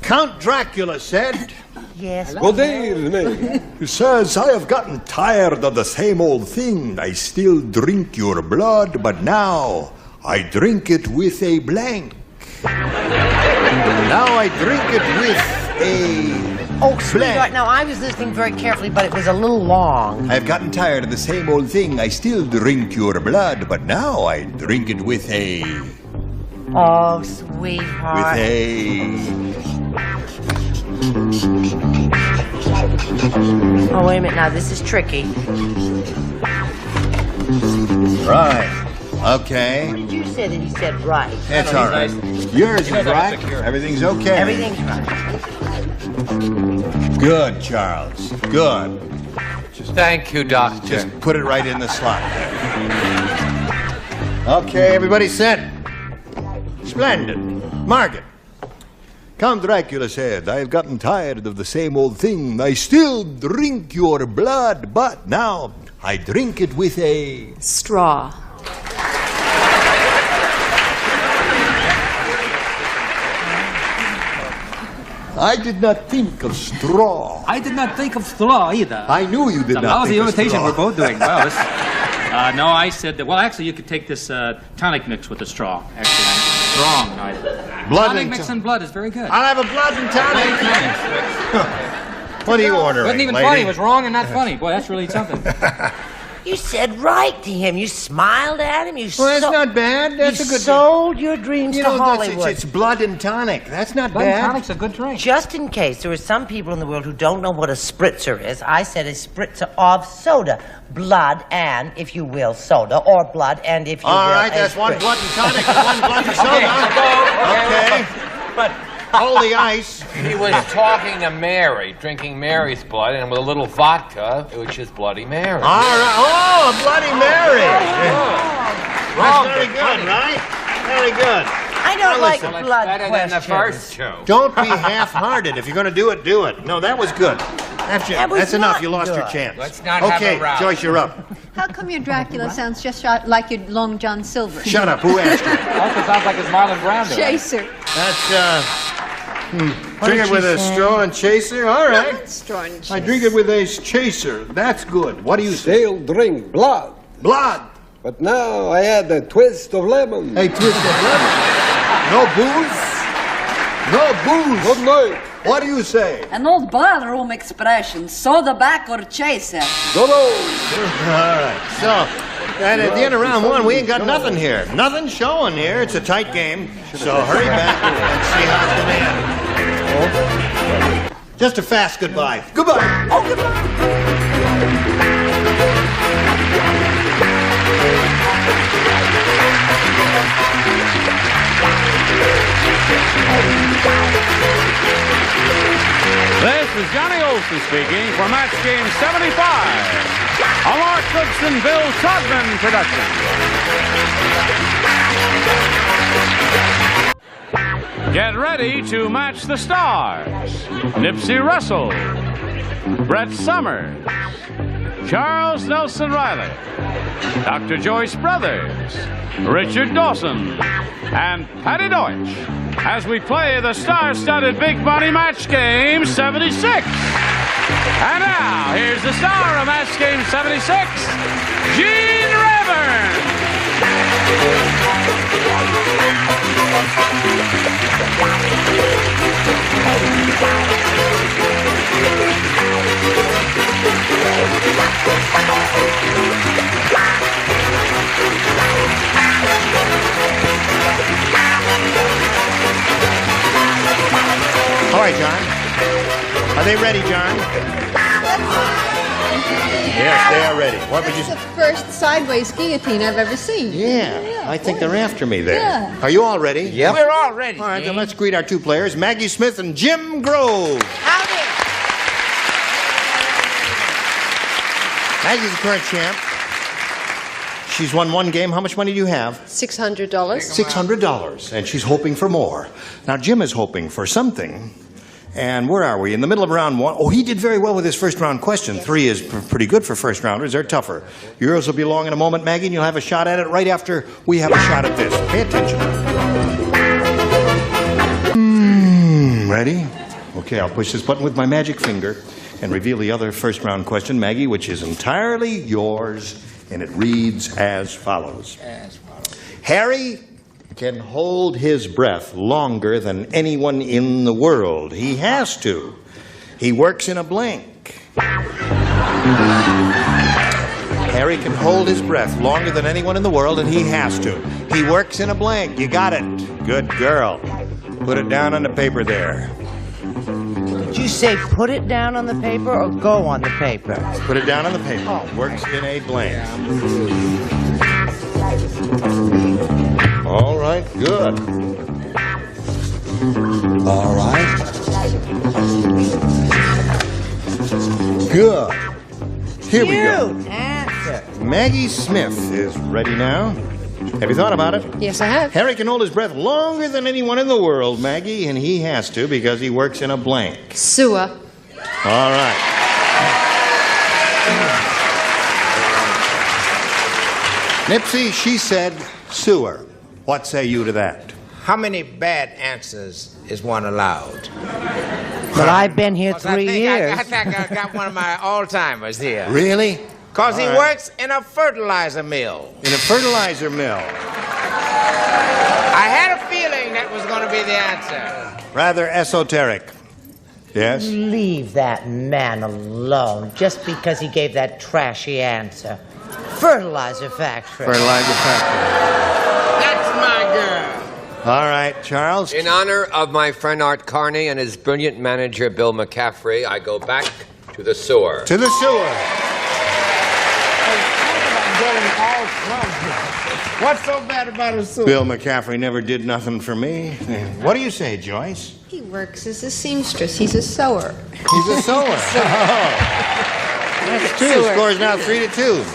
Count Dracula said... Yes. Good evening. He says, I have gotten tired of the same old thing. I still drink your blood, but now I drink it with a blank. Now I drink it with a... Oh, sweetheart, now I was listening very carefully, but it was a little long. I've gotten tired of the same old thing. I still drink your blood, but now I drink it with a... Oh, sweetheart. With a... Oh, wait a minute. Now, this is tricky. Right. Okay. You said that he said right. That's all right. Yours is right. Everything's okay. Everything's right. Good, Charles. Good. Thank you, Doctor. Just put it right in the slot there. Okay, everybody set. Splendid. Margaret. Count Dracula said, I've gotten tired of the same old thing. I still drink your blood, but now I drink it with a... Straw. I did not think of straw. I did not think of straw either. I knew you did It's a not lousy think of imitation straw. we're both doing. Well, this, no, I said that. Well, actually, you could take this tonic mix with the straw. Actually, I'm strong. Blood tonic and mix and blood is very good. I'll have a blood and tonic. What are you ordering, Wasn't even lady? funny. It was wrong and not funny. Boy, that's really something. You said right to him. You smiled at him. You Well, that's not bad. That's you a good... sold your dreams You to know, Hollywood. it's blood and tonic. That's not Blood and bad. tonic's a good drink. Just in case there are some people in the world who don't know what a spritzer is, I said a spritzer of soda. Blood and, if you will, soda. Or blood and, if you will, All right, a that's one spritz. blood and tonic and one blood and soda. Okay. But hold the ice. He was talking to Mary, drinking Mary's blood, and with a little vodka, which is Bloody Mary. All right. Oh, Bloody Mary. That's very good, right? Very good. I don't like listen, blood Better than the questions. first two. Don't be half-hearted. If you're going to do it, do it. No, that was good. That was That's enough. not You lost your good. chance. Let's not have Okay, a row. Joyce, you're up. How come your Dracula sounds just like your Long John Silver? Shut up. Who asked you? Also sounds like it's Marlon Brando. Chaser. That's Drink it with a straw and chaser? All right. Straw and chaser. I drink it with a chaser. That's good. What do you say? Still drink blood. Blood. But now I add a twist of lemon. A twist of lemon. No booze? No booze. Good night. What do you say? An old barroom expression, soda back or chaser. Dodo. All right. So, and at the end of round one, we ain't got nothing here. Nothing showing here. It's a tight game. So hurry back and see how it's going to end. Just a fast goodbye. Goodbye. Oh, goodbye. This is Johnny Olson speaking for Match Game 75, a Mark Goodson, Bill Todman production. Get ready to match the stars. Nipsey Russell, Brett Summers, Charles Nelson Riley, Dr. Joyce Brothers, Richard Dawson, and Patty Deutsch as we play the star-studded Big Money Match Game 76. And now, here's the star of Match Game 76, Gene Rayburn. All right, John. Are they ready, John? Yes, they are ready. What would you That's the first sideways guillotine I've ever seen. Yeah, I think they're after me there. Yeah. Are you all ready? Yep. We're all ready. All right, then let's greet our two players, Maggie Smith and Jim Grove. Howdy. Maggie's the current champ. She's won one game. How much money do you have? $600. $600. And she's hoping for more. Now, Jim is hoping for something. And where are we? In the middle of round one. Oh, he did very well with his first round question. 3 is pretty good for first rounders. They're tougher. Yours will be along in a moment, Maggie, and you'll have a shot at it right after we have a shot at this. Pay attention. Ready? Okay, I'll push this button with my magic finger and reveal the other first round question, Maggie, which is entirely yours, and it reads as follows. Harry can hold his breath longer than anyone in the world. He has to. He works in a blank. Harry can hold his breath longer than anyone in the world, and he has to. He works in a blank. You got it. Good girl. Put it down on the paper there. Did you say put it down on the paper or go on the paper? Put it down on the paper. Works in a blank. All right, good. All right. Good. Here we go. Answer. Maggie Smith is ready now. Have you thought about it? Yes, I have. Harry can hold his breath longer than anyone in the world, Maggie, and he has to because he works in a blank. Sewer. All right. Nipsey, she said sewer. What say you to that? How many bad answers is one allowed? Well, I've been here 3 years. I think I got one of my all-timers here. Really? Because he All right. works in a fertilizer mill. In a fertilizer mill. I had a feeling that was going to be the answer. Rather esoteric. Yes? Leave that man alone just because he gave that trashy answer. Fertilizer factory. Fertilizer factory. That's my girl. All right, Charles. In honor of my friend Art Carney and his brilliant manager, Bill McCaffrey, I go back to the sewer. To the sewer. What's so bad about a sewer? Bill McCaffrey never did nothing for me. What do you say, Joyce? He works as a seamstress. He's a sewer. He's a sewer. That's 2. Scores now 3-2.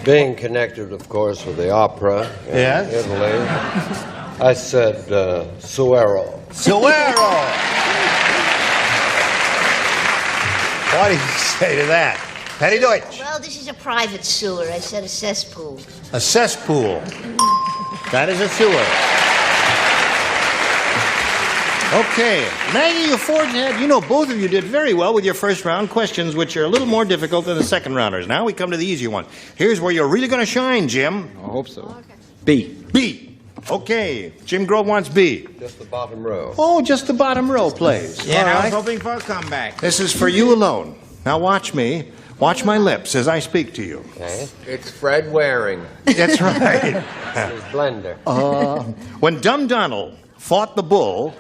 Being connected, of course, with the opera in Yes. Italy, I said suero. Suero. What do you say to that? Patty Deutsch. Well, this is a private sewer. I said a cesspool. A cesspool. That is a sewer. Okay, Maggie, you forged ahead. You know, both of you did very well with your first round questions, which are a little more difficult than the second rounders. Now we come to the easier one. Here's where you're really going to shine, Jim. I hope so. Okay. B. B. Okay, Jim Grove wants B. Just the bottom row. Oh, just the bottom row, please. Yeah, and All I right. was hoping for a comeback. This is for you alone. Now watch me. Watch my lips as I speak to you. Okay. It's Fred Waring. That's right. His blender. When Dumb Donald fought the bull...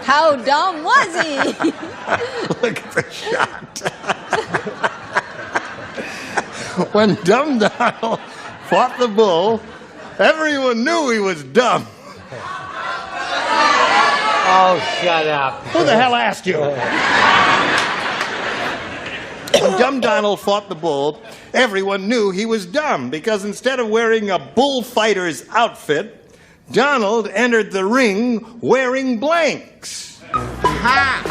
How dumb was he? Look at the shot. When Dumb Donald fought the bull, everyone knew he was dumb. Oh, shut up. Who the hell asked you? When Dumb Donald fought the bull, everyone knew he was dumb because instead of wearing a bullfighter's outfit, Donald entered the ring wearing blanks. Ha!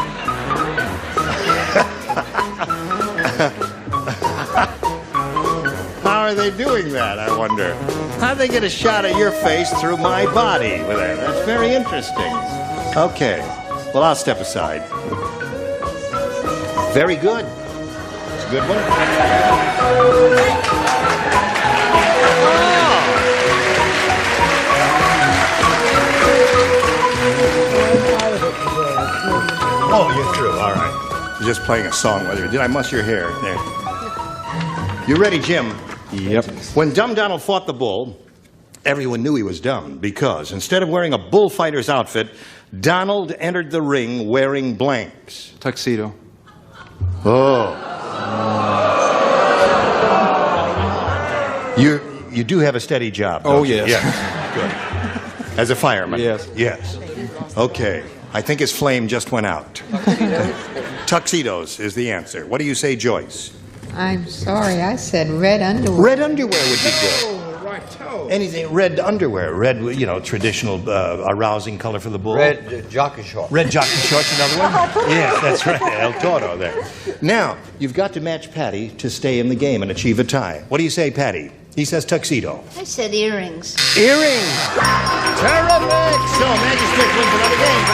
How are they doing that, I wonder? How'd they get a shot of your face through my body with it? That's very interesting. Okay, well, I'll step aside. Very good. It's a good one. Oh, you're through. All right. You're just playing a song with you. Did I muss your hair? There. You ready, Jim? Yep. When Dumb Donald fought the bull, everyone knew he was dumb because instead of wearing a bullfighter's outfit, Donald entered the ring wearing blanks. Tuxedo. Oh. You do have a steady job. Oh, don't you? yes. Yes. Good. As a fireman. Yes. Yes. Okay. I think his flame just went out. Tuxedos is the answer. What do you say, Joyce? I'm sorry, I said red underwear. Red underwear would be good. Oh, right-o. Anything, red underwear. Red, you know, traditional arousing color for the bull. Red jockey shorts. Red jockey shorts, another one? Yes, that's right. El Toro there. Now, you've got to match Patty to stay in the game and achieve a tie. What do you say, Patty? He says tuxedo. I said earrings. Earrings! Terrific! So, Maggie Smith wins another game.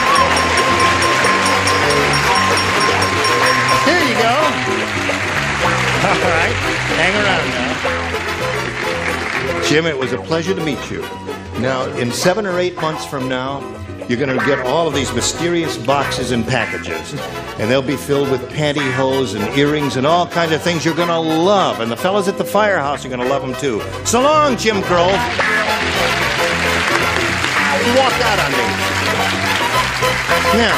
Here you go. All right. Hang around now. Jim, it was a pleasure to meet you. Now, in 7 or 8 months from now, you're going to get all of these mysterious boxes and packages. And they'll be filled with pantyhose and earrings and all kinds of things you're going to love. And the fellas at the firehouse are going to love them, too. So long, Jim Grove. You walked out on me. Now,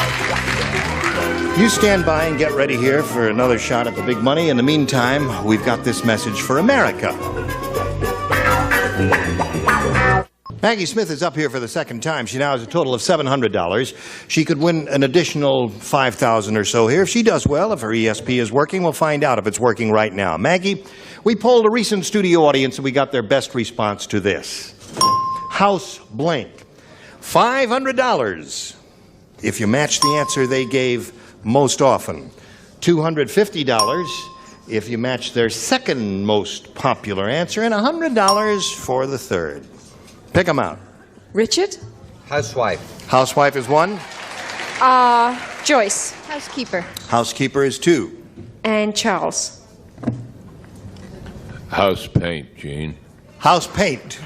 you stand by and get ready here for another shot at the big money. In the meantime, we've got this message for America. Maggie Smith is up here for the second time. She now has a total of $700. She could win an additional $5,000 or so here. If she does well, if her ESP is working, we'll find out if it's working right now. Maggie, we polled a recent studio audience and we got their best response to this. House blank. $500 if you match the answer they gave most often. $250 if you match their second most popular answer, and $100 for the third. Pick them out. Richard? Housewife. Housewife is 1. Joyce. Housekeeper. Housekeeper is 2. And Charles. House paint, Gene. House paint.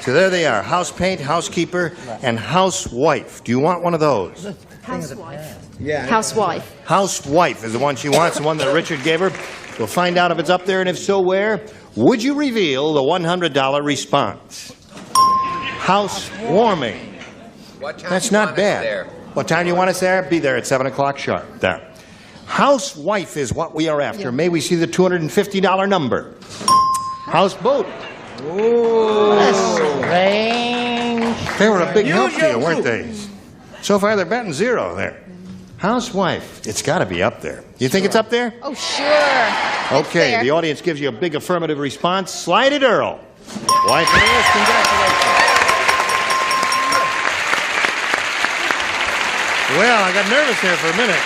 So there they are. House paint, housekeeper, and housewife. Do you want one of those? Housewife. Yeah. Housewife. Housewife is the one she wants, the one that Richard gave her. We'll find out if it's up there, and if so, where. Would you reveal the $100 response? Housewarming. What time That's do you not want us bad. there? What time do you want us there? Be there at 7 o'clock sharp. There. Housewife is what we are after. May we see the $250 number? Houseboat. Ooh, strange. They were a big help to you, weren't they? So far, they're batting 0 there. Housewife. It's got to be up there. You think it's up there? Oh, sure. Okay, there. the audience gives you a big affirmative response. Slide it, Earl. Wife of Earl, congratulations. Well, I got nervous there for a minute.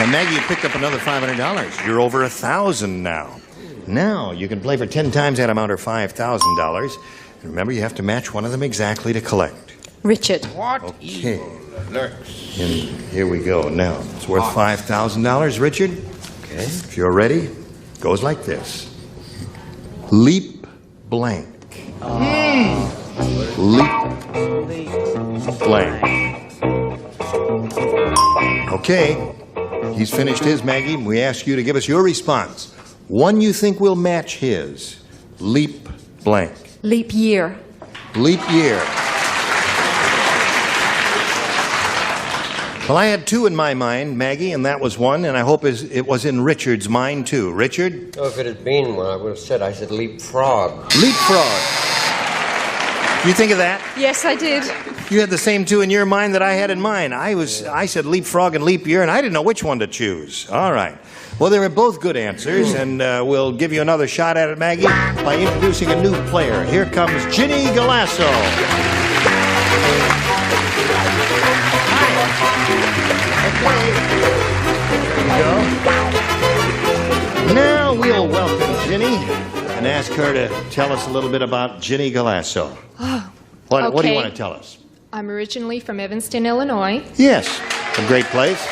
And Maggie, you picked up another $500. You're over $1,000 now. Now you can play for 10 times that amount or $5,000. And remember, you have to match one of them exactly to collect. Richard. What? Okay. And here we go. Now, it's worth $5,000, Richard. Okay. If you're ready, it goes like this. Leap blank. Leap blank. Okay. He's finished his, Maggie. We ask you to give us your response. One you think will match his. Leap blank. Leap year. Leap year. Well, I had two in my mind, Maggie, and that was one, and I hope it was in Richard's mind, too. Richard? Oh, if it had been one, I would have said, I said leapfrog. Leapfrog. You think of that? Yes, I did. You had the same two in your mind that I had in mine. I said leapfrog and leap year, and I didn't know which one to choose. All right. Well, they were both good answers, and we'll give you another shot at it, Maggie, by introducing a new player. Here comes Ginny Galasso. Now we'll welcome Ginny and ask her to tell us a little bit about Ginny Galasso. What do you want to tell us? I'm originally from Evanston, Illinois. Yes, a great place.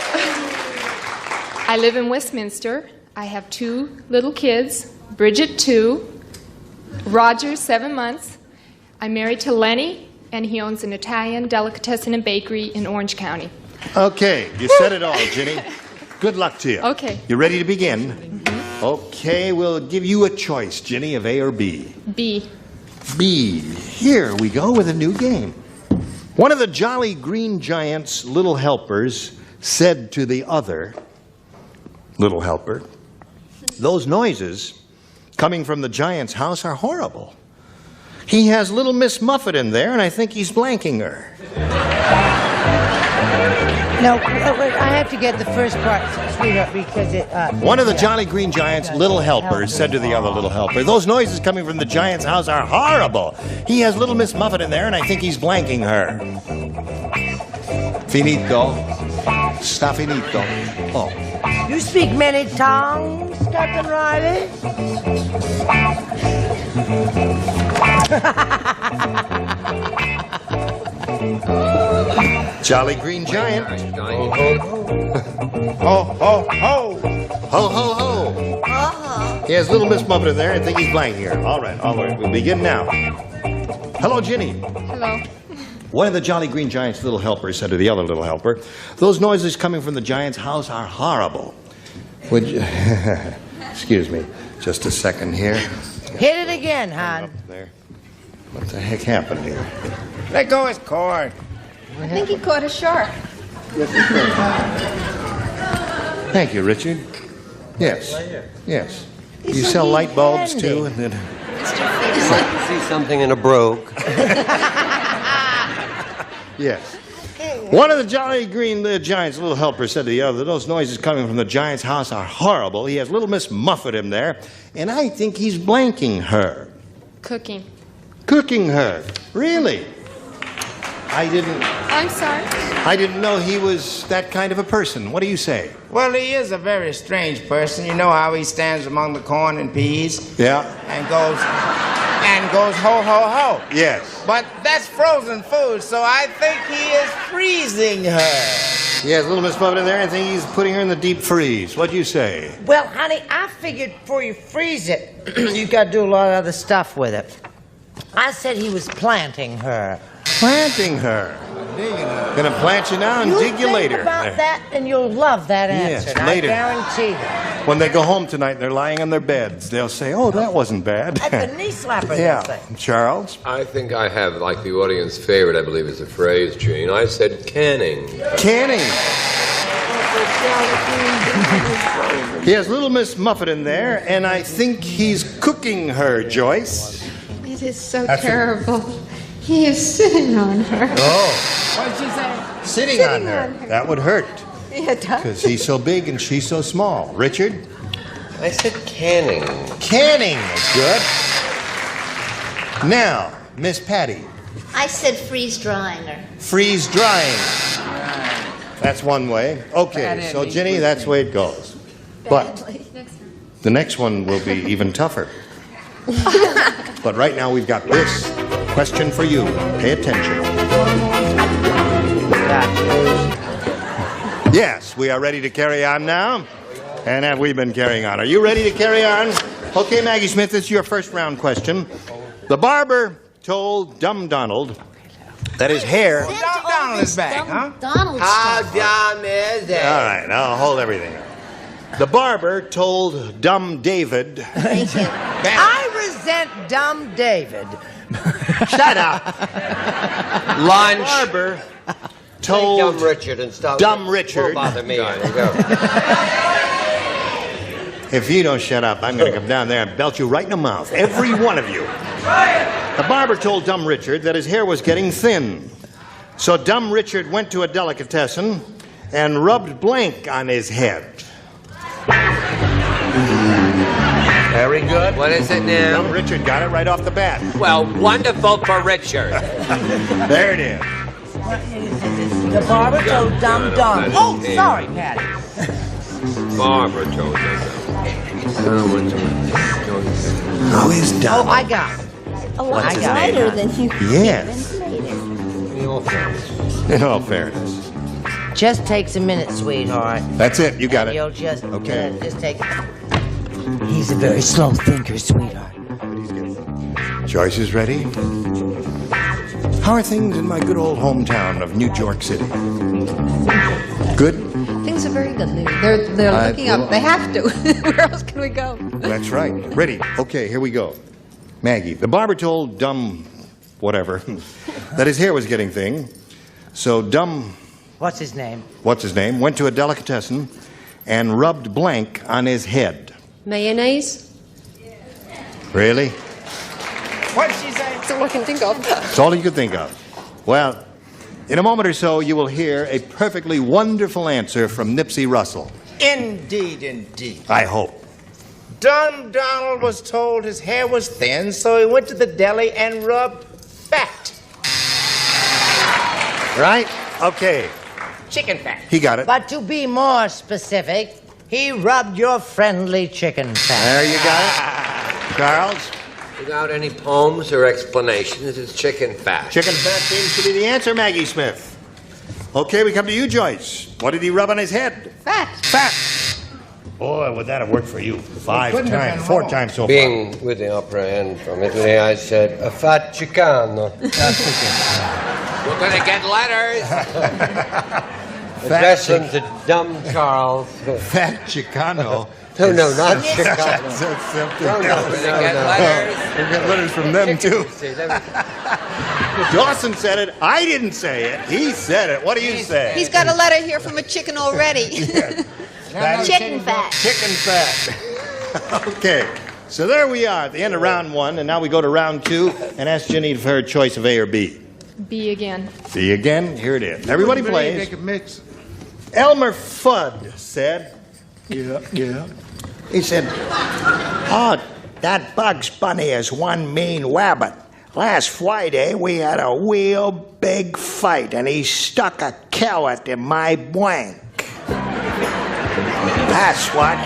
I live in Westminster. I have 2 little kids, Bridget 2, Roger 7 months. I'm married to Lenny, and he owns an Italian delicatessen and bakery in Orange County. Okay, you said it all, Ginny. Good luck to you. Okay. You ready to begin? Mm-hmm. Okay, we'll give you a choice, Ginny, of A or B. B. B. Here we go with a new game. One of the Jolly Green Giant's little helpers said to the other little helper, "Those noises coming from the giant's house are horrible. He has little Miss Muffet in there, and I think he's blanking her." No, I have to get the first part, sweetheart, because it... One of the Jolly Green Giant's little helpers said to the other little helper, "Those noises coming from the giant's house are horrible. He has little Miss Muffet in there, and I think he's blanking her." Finito. Sta finito. Oh. You speak many tongues, Captain Riley? Jolly Green Giant. Ho, ho, ho. Ho, ho, ho. He has little Miss Muffet in there. I think he's blanking her. All right. We'll begin now. Hello, Ginny. Hello. One of the Jolly Green Giant's little helpers said to the other little helper, "Those noises coming from the giant's house are horrible." Would you... Excuse me. Just a second here. Hit it again, hon. There. What the heck happened here? Let go his cord. I think he caught a shark. Thank you, Richard. Yes. Yes. You sell light bulbs too, and then See something in a brogue. yes. One of the Jolly Green Giant's little helpers said to the other, "Those noises coming from the giant's house are horrible. He has little Miss Muffet in there, and I think he's blanking her." Cooking. Cooking her. Really? I'm sorry. I didn't know he was that kind of a person. What do you say? Well, he is a very strange person. You know how he stands among the corn and peas? Yeah. And goes ho, ho, ho. Yes. But that's frozen food, so I think he is freezing her. He has little Miss Muffet in there. I think he's putting her in the deep freeze. What'd you say? Well, honey, I figured before you freeze it, you got to do a lot of other stuff with it. I said he was planting her. Planting her. Gonna plant you now and dig you later. Think about that, and you'll love that answer. Yes, later. I guarantee you. When they go home tonight and they're lying on their beds, they'll say, "Oh, that wasn't bad." That's a knee slapper, yeah. that thing. Charles? I think I have, like the audience favorite, I believe is the phrase, Gene. I said canning. Canning. He has little Miss Muffet in there, and I think he's cooking her, Joyce. It is so terrible. He is sitting on her. Oh. What did you say? Sitting on her. That would hurt. Yeah, it does. Because he's so big and she's so small. Richard? I said canning. Canning is good. Now, Miss Patty. I said freeze drying her. Freeze drying. That's one way. Okay, so Ginny, that's the way it goes. But the next one will be even tougher. But right now we've got this question for you. Pay attention. Yes, we are ready to carry on now. And have we been carrying on? Are you ready to carry on? Okay, Maggie Smith, this is your first round question. The barber told Dumb Donald that his hair... Dumb Donald is back, huh? How dumb is it? All right, I'll hold everything up. The barber told Dumb David... Thank you. I resent Dumb David. Shut up. Lunch. The barber told... Dumb Richard and stuff. Dumb Richard. Won't bother me. There you go. If you don't shut up, I'm going to come down there and belt you right in the mouth. Every one of you. The barber told Dumb Richard that his hair was getting thin. So Dumb Richard went to a delicatessen and rubbed blank on his head. Very good. What is it now? Dumb Richard got it right off the bat. Well, wonderful for Richard. There it is. The barber told Dumb Donald. Oh, sorry, Patty. Barbara told us. How is Donald? Oh, I got it. A lot lighter than you Yes. In all fairness. In all fairness. Just takes a minute, sweetheart. That's it. You got it. You'll just Okay. Just take. He's a very slow thinker, sweetheart. Joyce is ready. How are things in my good old hometown of New York City? Good? Things are very good. They're looking up. They have to. Where else can we go? That's right. Ready. Okay, here we go. Maggie, the barber told Dumb whatever that his hair was getting thin. So Dumb... What's his name? Went to a delicatessen and rubbed blank on his head. Mayonnaise? Really? What did she say? That's all I can think of. That's all you could think of. Well, in a moment or so, you will hear a perfectly wonderful answer from Nipsey Russell. Indeed, indeed. I hope. Dumb Donald was told his hair was thin, so he went to the deli and rubbed fat. Right? Okay. Chicken fat. He got it. But to be more specific, he rubbed your friendly chicken fat. There you got it. Charles? Without any poems or explanations, it's chicken fat. Chicken fat seems to be the answer, Maggie Smith. Okay, we come to you, Joyce. What did he rub on his head? Fat. Fat. Boy, would that have worked for you. 4 times so far. Being with the opera and from Italy, I said, a fat chicano. We're going to get letters. Address them to Dumb Charles. Fat Chicano. No, not Chicano. No, we're going to get letters. We'll get letters from them, too. Dawson said it. I didn't say it. He said it. What do you say? He's got a letter here from a chicken already. Chicken fat. Chicken fat. Okay. So there we are at the end of round 1, and now we go to round 2 and ask Ginny for her choice of A or B. B again. B again. Here it is. Everybody plays. Make a mix. Elmer Fudd said. Yeah. He said, "Oh, that Bugs Bunny is one mean wabbit. Last Friday we had a real big fight, and he stuck a carrot in my blank." That's what.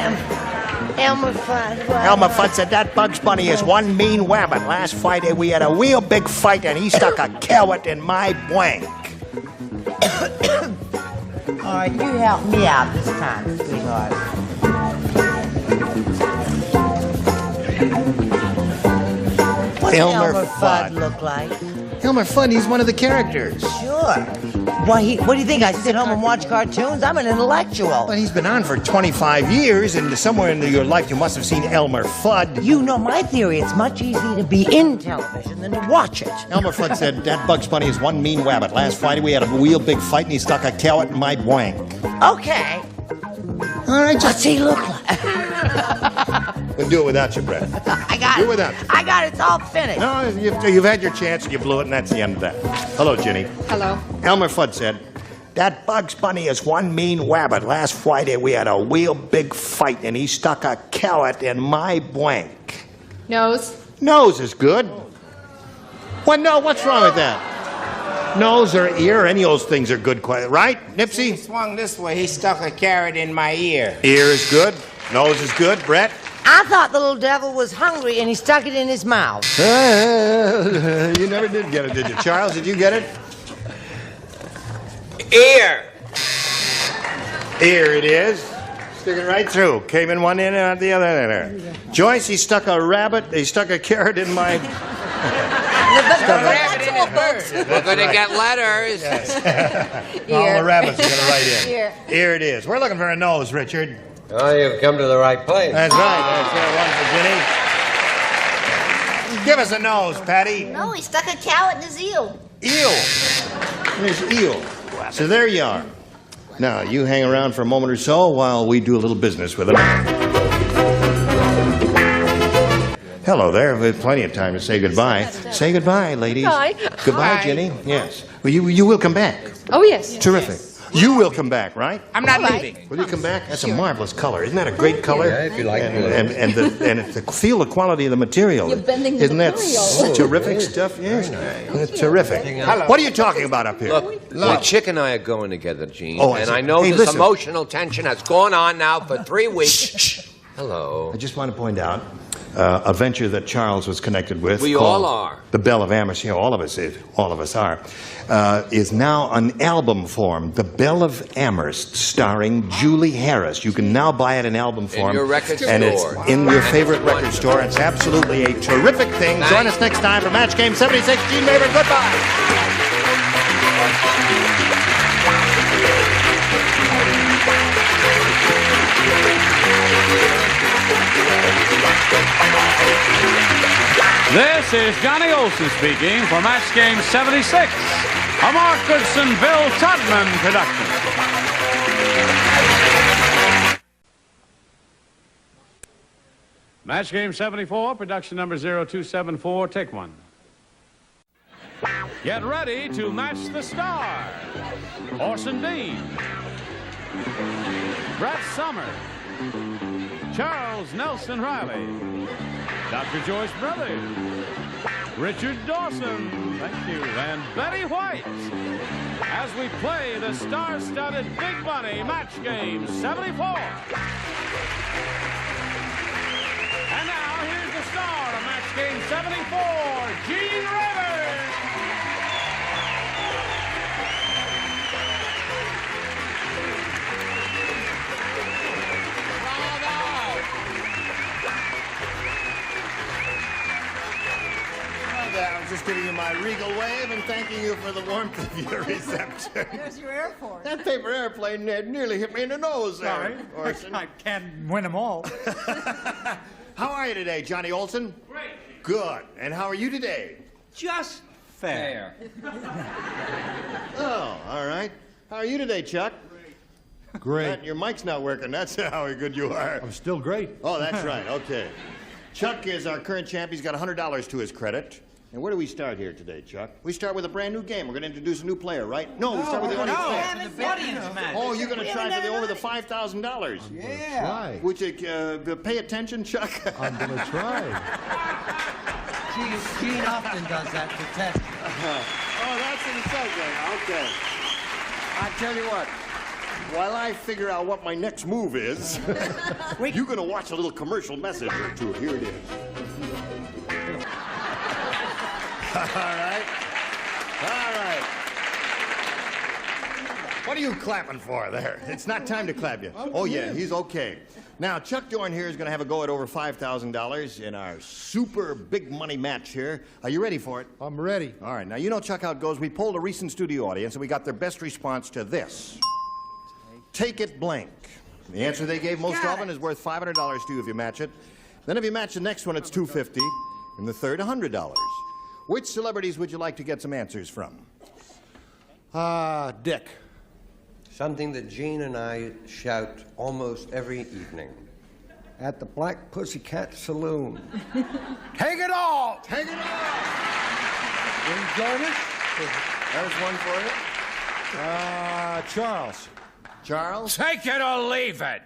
Elmer Fudd. Elmer Fudd said that Bugs Bunny is one mean wabbit. Last Friday we had a real big fight, and he stuck a carrot in my blank. All right, you help me out this time, sweetheart. What does Elmer Fudd look like? Elmer Fudd, he's one of the characters. Sure. Why, what do you think? I sit home and watch cartoons? I'm an intellectual. But he's been on for 25 years, and somewhere in your life you must have seen Elmer Fudd. You know my theory. It's much easier to be in television than to watch it. Elmer Fudd said, that Bugs Bunny is one mean wabbit. Last Friday we had a real big fight, and he stuck a carrot in my blank. Okay. All right, What's he look like? We'll do it without you, Brett. I got Do it. it without you. I got it. It's all finished. No, you've had your chance, and you blew it, and that's the end of that. Hello, Ginny. Hello. Elmer Fudd said, that Bugs Bunny is one mean wabbit. Last Friday we had a real big fight, and he stuck a carrot in my blank. Nose. Nose is good. What? No, what's wrong with that? Nose or ear, any of those things are good, right, Nipsey? He swung this way. He stuck a carrot in my ear. Ear is good. Nose is good. Brett? I thought the little devil was hungry and he stuck it in his mouth. You never did get it, did you? Charles, did you get it? Ear. Here it is. Sticking right through. Came in one end and out the other end. Joyce, he stuck a carrot in my... We're going to get letters. All the rabbits are going to write in. Here it is. We're looking for a nose, Richard. Oh, you've come to the right place. That's right. There's one for Ginny. Give us a nose, Patty. No, he stuck a cow in his eel. Eel. There's eel. So there you are. Now, you hang around for a moment or so while we do a little business with him. Hello there. We have plenty of time to say goodbye. Say goodbye, ladies. Bye. Goodbye, Bye. Ginny. Yes. Well, you will come back. Oh, yes. Terrific. You will come back, right? I'm not leaving. Will you come back? That's a marvelous color. Isn't that a great color? Yeah, if you like it. And feel the quality of the material. You're bending the Isn't that material. terrific stuff? Yes. It's terrific. What are you talking about up here? Look, Chick and I are going together, Gene. Oh, and I I know see. Hey, this listen. emotional tension has gone on now for 3 weeks. Hello. I just want to point out a venture that Charles was connected with. We called all are. The Belle of Amherst. You know, all of us are. Is now on album form. The Belle of Amherst, starring Julie Harris. You can now buy it in album form. In your record and store. it's in your favorite record store. It's absolutely a terrific thing. Join us next time for Match Game 76. Gene Maver, goodbye. This is Johnny Olson speaking for Match Game 76, a Mark Goodson, Bill Todman production. Match Game 74, production number 0274, take one. Get ready to match the stars. Orson Dean, Brett Somers, Charles Nelson Riley, Dr. Joyce Brothers, Richard Dawson, thank you, and Betty White, as we play the star-studded Big Money Match Game 74. And now, here's the star of Match Game 74, Gene Rivers. I was just giving you my regal wave and thanking you for the warmth of your reception. There's your Air Force. That paper airplane nearly hit me in the nose there, Sorry. Orson. I can't win them all. How are you today, Johnny Olson? Great. Good. And how are you today? Just fair. Oh, all right. How are you today, Chuck? Great. Your mic's not working. That's how good you are. I'm still great. Oh, that's right. Okay. Chuck is our current champ. He's got $100 to his credit. And where do we start here today, Chuck? We start with a brand new game. We're going to introduce a new player, right? No, we start with the audience player. Oh, you're going to try for the over the $5,000. Yeah. Try. Would you pay attention, Chuck? I'm going to try. Gene often does that to test. Oh, that's in the subject. Okay. I tell you what. While I figure out what my next move is, you're going to watch a little commercial message or two. Here it is. All right. All right. What are you clapping for there? It's not time to clap yet. Oh, yeah, he's okay. Now, Chuck Dorn here is going to have a go at over $5,000 in our super big money match here. Are you ready for it? I'm ready. All right. Now, you know, Chuck, how it goes. We polled a recent studio audience, and we got their best response to this. Take it blank. The answer they gave most often is worth $500 to you if you match it. Then if you match the next one, it's $250, and the third, $100. Which celebrities would you like to get some answers from? Dick. Something that Gene and I shout almost every evening. At the Black Pussycat Saloon. Take it all! Take it all! Will you join us? There's one for you. Charles. Charles? Take it or leave it.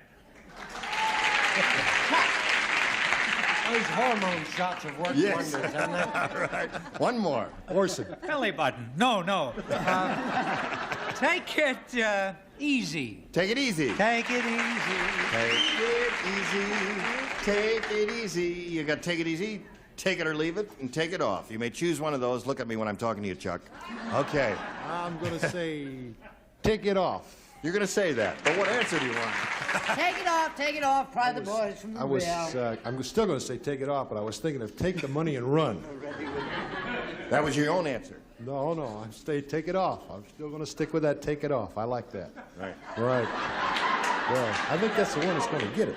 Those hormone shots have worked wonders, haven't they? All right. One more. Orson. Belly button. No. Take it easy. Take it easy. Take it easy. Take it easy. Take it easy. You got take it easy, take it or leave it, and take it off. You may choose one of those. Look at me when I'm talking to you, Chuck. Okay. I'm going to say take it off. You're going to say that, but what answer do you want? Take it off, cry the boys from the rail. I'm still going to say take it off, but I was thinking of take the money and run. That was your own answer. No, I say take it off. I'm still going to stick with that take it off. I like that. Right. Right. Well, I think that's the one that's going to get it.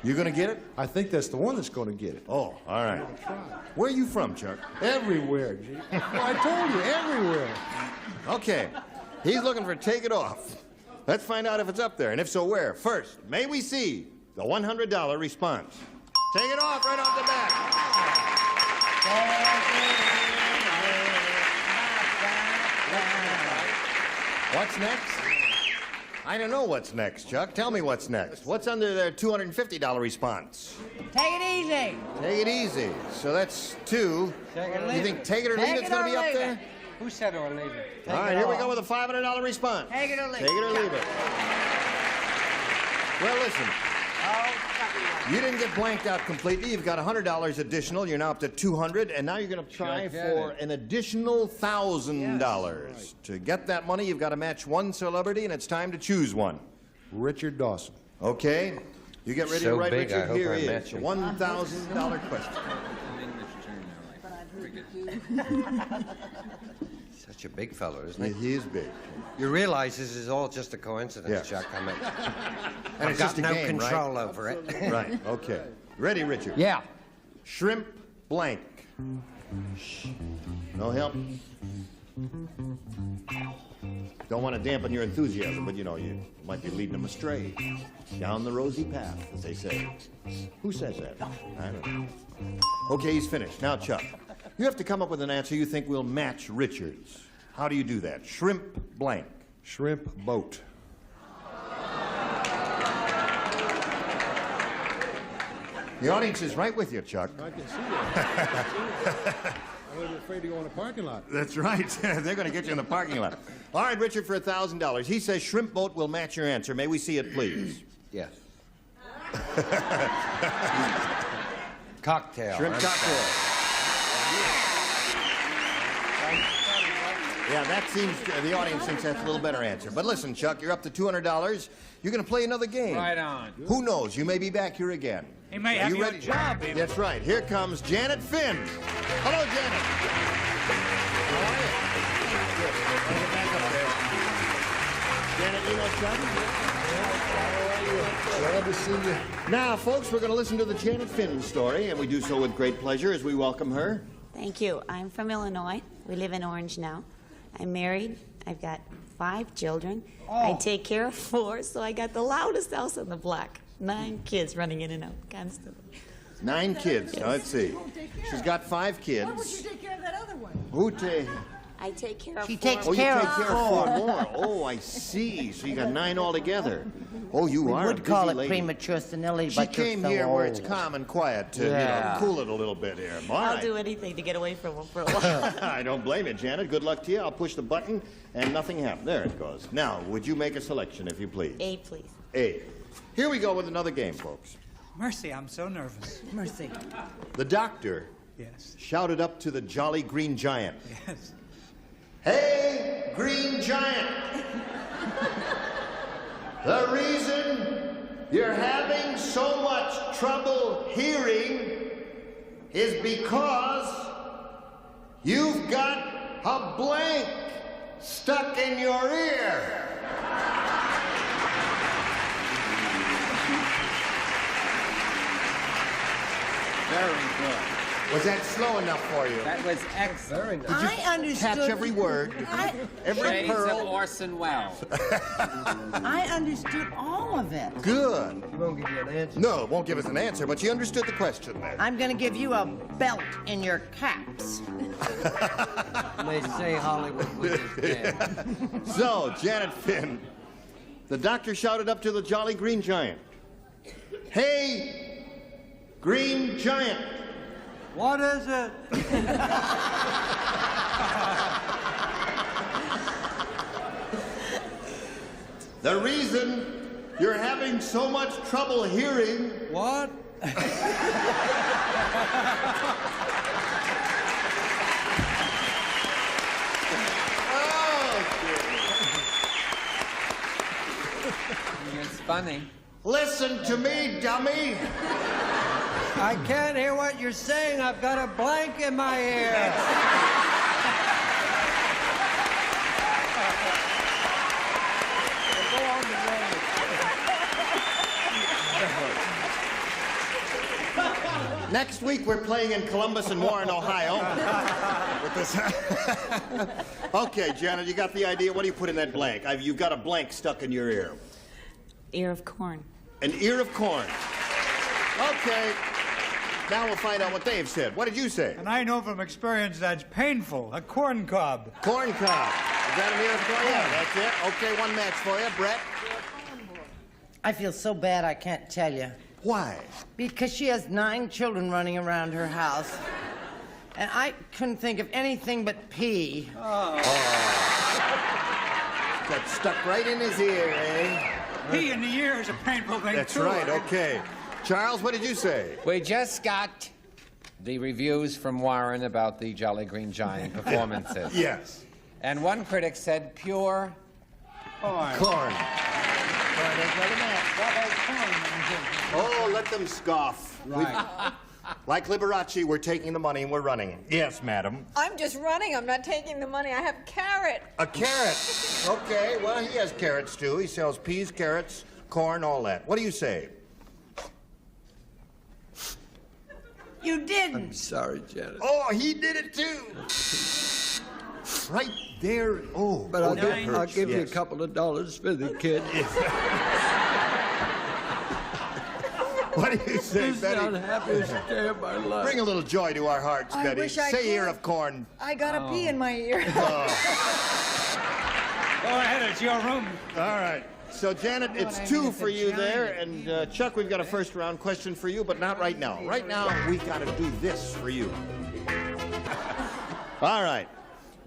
You're going to get it? I think that's the one that's going to get it. Oh, all right. Where are you from, Chuck? Everywhere, G. Well, I told you, everywhere. Okay. He's looking for take it off. Let's find out if it's up there, and if so, where. First, may we see the $100 response. Take it off right off the bat. What's next? I don't know what's next, Chuck. Tell me what's next. What's under their $250 response? Take it easy. Take it easy. So that's two. You think take it or leave it's going to be up there? Who said or leave it? All right, here we go with a $500 response. Take it or leave it. Take it or leave it. Well, listen. You didn't get blanked out completely. You've got $100 additional. You're now up to $200, and now you're going to try for an additional $1,000. Yes, right. To get that money, you've got to match one celebrity, and it's time to choose one. Richard Dawson. Okay. You get ready to write Richard. Here is a $1,000 question. Such a big fellow, isn't he? He is big. You realize this is all just a coincidence, yes. Chuck. I mean, and I've got no control over it. Right, okay. Ready, Richard? Yeah. Shrimp blank. No help? Don't want to dampen your enthusiasm, but you know, you might be leading them astray. Down the rosy path, as they say. Who says that? I don't know. Okay, he's finished. Now, Chuck, you have to come up with an answer you think will match Richard's. How do you do that? Shrimp blank. Shrimp boat. The audience is right with you, Chuck. I can see that. I'm a little afraid to go in the parking lot. That's right. They're going to get you in the parking lot. All right, Richard, for $1,000. He says shrimp boat will match your answer. May we see it, please? Yes. Cocktail. Shrimp cocktail. Yeah, that seems, the audience thinks that's a little better answer. But listen, Chuck, you're up to $200. You're going to play another game. Right on. Who knows? You may be back here again. He may have your job, baby. That's right. Here comes Janet Finn. Hello, Janet. How are you? Janet, you know Chuck? Glad to see you. Now, folks, we're going to listen to the Janet Finn story, and we do so with great pleasure as we welcome her. Thank you. I'm from Illinois. We live in Orange now. I'm married. I've got 5 children. I take care of 4, so I got the loudest house on the block. 9 kids running in and out constantly. 9 kids. Yes. Now, let's see. She's got 5 kids. Why would you take care of that other one? Who take? I take care of 4. You take care of 4 more. Oh, I see. So you got 9 altogether. Oh, you are a busy would call it lady. premature senility, She but came you're so here where it's old. calm and quiet to cool it a little bit here. All I'll right. do anything to get away from them for a while. I don't blame you, Janet. Good luck to you. I'll push the button, and nothing happened. There it goes. Now, would you make a selection, if you please? A, please. A. Here we go with another game, folks. Mercy, I'm so nervous. Mercy. The doctor shouted up to the Jolly Green Giant. Yes. Hey, Green Giant! The reason you're having so much trouble hearing is because you've got a blank stuck in your ear. Very good. Was that slow enough for you? That was excellent. Did you I understood. catch every word? Every Shades pearl? of Orson Welles. I understood all of it. Good. She won't give you an answer. No, it won't give us an answer, but she understood the question there. I'm going to give you a belt in your caps. They say Hollywood was dead. So, Janet Finn, the doctor shouted up to the Jolly Green Giant. Hey, Green Giant. What is it? The reason you're having so much trouble hearing... What? funny. Listen to me, dummy. I can't hear what you're saying. I've got a blank in my ear. Next week, we're playing in Columbus and Warren, Ohio. Okay, Janet, you got the idea. What do you put in that blank? You've got a blank stuck in your ear. Ear of corn. An ear of corn. Okay. Now we'll find out what Dave said. What did you say? And I know from experience that's painful. A corn cob. Corn cob. Is that an ear of corn? Yeah, that's it. Okay, one match for you. Brett? I feel so bad I can't tell you. Why? Because she has 9 children running around her house. And I couldn't think of anything but pee. Oh. Got stuck right in his ear, eh? Pee in the ear is a painful thing, That's too. right, okay. Charles, what did you say? We just got the reviews from Warren about the Jolly Green Giant performances. Yes. And one critic said pure corn. Oh, let them scoff. Right. Like Liberace, we're taking the money and we're running. Yes, madam. I'm just running. I'm not taking the money. I have carrot. A carrot. Okay, well, he has carrots, too. He sells peas, carrots, corn, all that. What do you say? You didn't. I'm sorry, Janet. Oh, he did it, too. Right there. Oh, But I'll give you a yes. couple of dollars for the kid. What do you say, This is Betty? the happiest day of my life. Bring a little joy to our hearts, I Betty. wish I Say could. ear of corn. I got a pee in my ear. Go ahead, it's your room. All right. So, Janet, it's 2 for you there. And, Chuck, we've got a first-round question for you, but not right now. Right now, we've got to do this for you. All right.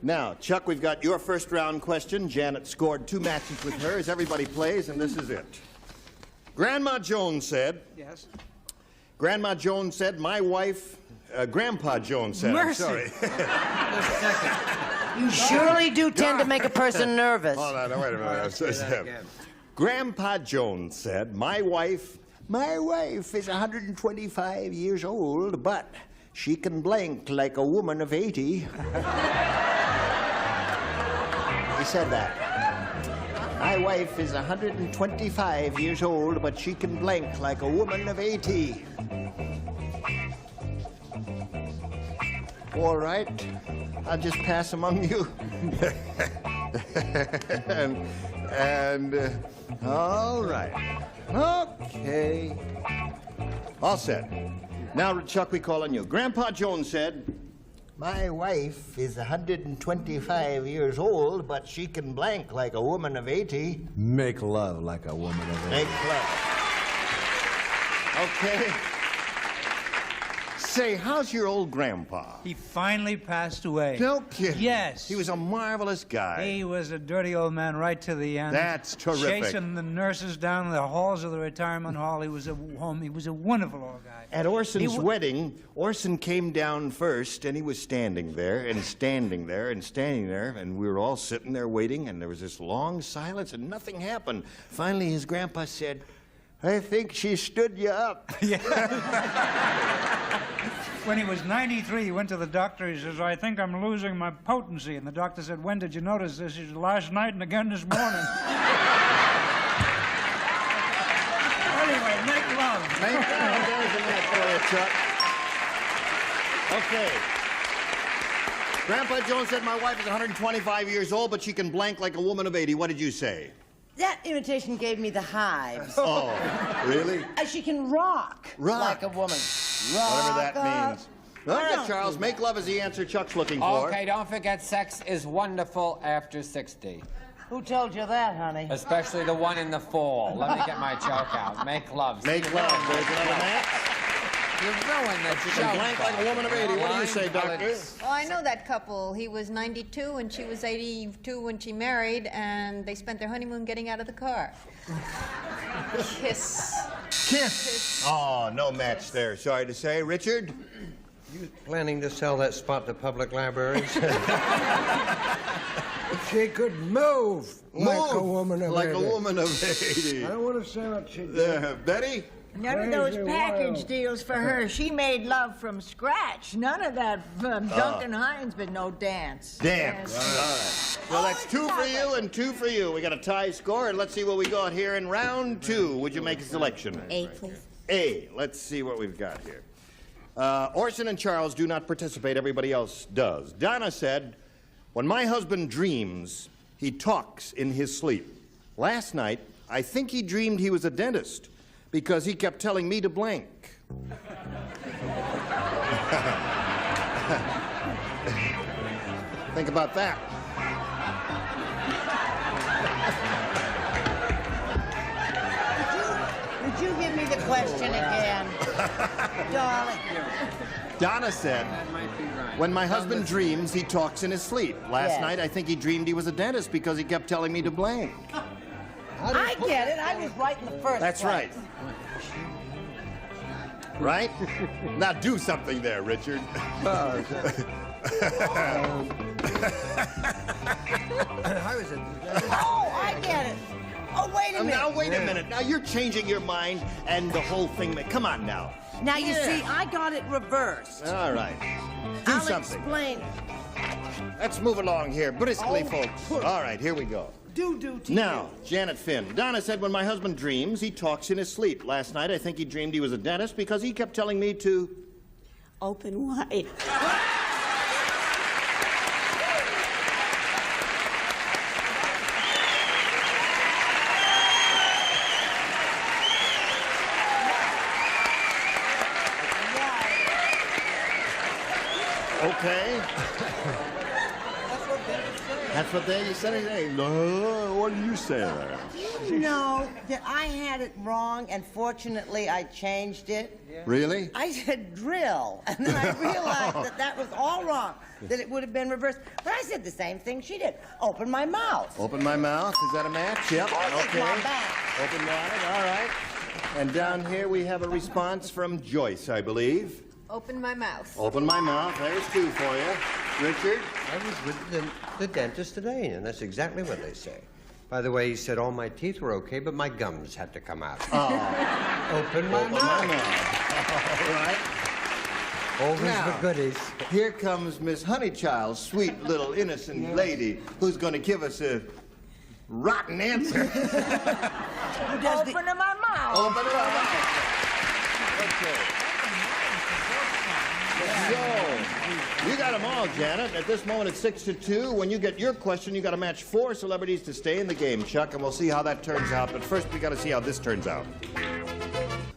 Now, Chuck, we've got your first-round question. Janet scored 2 matches with her as everybody plays, and this is it. Grandma Jones said... Yes? Grandma Jones said, my wife... Grandpa Jones said, Mercy. I'm sorry. You surely do tend to make a person nervous. Hold on, wait a minute. Grandpa Jones said, my wife is 125 years old, but she can blank like a woman of 80. He said that. My wife is 125 years old, but she can blank like a woman of 80. All right, I'll just pass among you. and all right. Okay. All set. Now, Chuck, we call on you. Grandpa Jones said, my wife is 125 years old, but she can blank like a woman of 80. Make love like a woman of 80. Make love. Okay. Say, how's your old grandpa? He finally passed away. No kidding. Yes. He was a marvelous guy. He was a dirty old man right to the end. That's terrific. Chasing the nurses down the halls of the retirement hall. He was a wonderful old guy. At Orson's wedding, Orson came down first, and he was standing there, and standing there, and standing there, and we were all sitting there waiting, and there was this long silence, and nothing happened. Finally, his grandpa said, I think she stood you up. When he was 93, he went to the doctor. He says, I think I'm losing my potency. And the doctor said, when did you notice this? He said, last night and again this morning. Anyway, make love. Make love. There's a match for you, Chuck. Okay. Grandpa Jones said my wife is 125 years old, but she can blank like a woman of 80. What did you say? That imitation gave me the hives. Oh, really? She can rock like a woman. Whatever that means. All right, Charles, make love is the answer Chuck's looking for. Okay, don't forget sex is wonderful after 60. Who told you that, honey? Especially the one in the fall. Let me get my joke out. Make love. Make love. There's another match. You ruined the She joke. can blank like a woman of 80. What do you say, Doctor? Oh, I know that couple. He was 92 and she was 82 when she married, and they spent their honeymoon getting out of the car. Kiss. Kiss. Oh, no match there. Sorry to say. Richard? You planning to sell that spot to public libraries? She could move like a woman of 80. Like a woman of 80. I don't want to say what she did. Betty? None of those package deals for her. She made love from scratch. None of that Duncan Hines, but no dance. Dance. All right. Well, that's 2 for you and 2 for you. We got a tie score, and let's see what we got here in round 2. Would you make a selection? A, please. A. Let's see what we've got here. Orson and Charles do not participate. Everybody else does. Donna said, "When my husband dreams, he talks in his sleep. Last night, I think he dreamed he was a dentist because he kept telling me to blank." Think about that. Would you give me the question again? Darling. Donna said, "When my husband dreams, he talks in his sleep. Last night, I think he dreamed he was a dentist because he kept telling me to blank." I get it. I was right in the first That's place. right. Right? Now do something there, Richard. I was in. Oh, I get it. Oh, wait a minute. Now, wait a minute. Now, you're changing your mind and the whole thing. Come on now. Now, you see, I got it reversed. All right. Do I'll something. explain. Let's move along here briskly, folks. All right, here we go. Do. Now, Janet Finn. Donna said, "When my husband dreams, he talks in his sleep. Last night, I think he dreamed he was a dentist because he kept telling me to..." Open wide. Okay. That's what they said. What did you say there? You know that I had it wrong, and fortunately I changed it. Really? I said drill, and then I realized that was all wrong, that it would have been reversed. But I said the same thing she did. Open my mouth. Open my mouth. Is that a match? Yep. Okay. My back. Open wide. All right. And down here we have a response from Joyce, I believe. Open my mouth. Open my mouth. There's 2 for you. Richard? I was with the dentist today, and that's exactly what they say. By the way, he said all my teeth were okay, but my gums had to come out. Oh. Open my mouth. All right. Always Now, the goodies. Here comes Miss Honeychild, sweet little innocent lady, who's going to give us a rotten answer. Open my mouth. Open my mouth. Okay. So, you got them all, Janet. At this moment, it's 6-2. When you get your question, you got to match 4 celebrities to stay in the game, Chuck, and we'll see how that turns out. But first, we got to see how this turns out.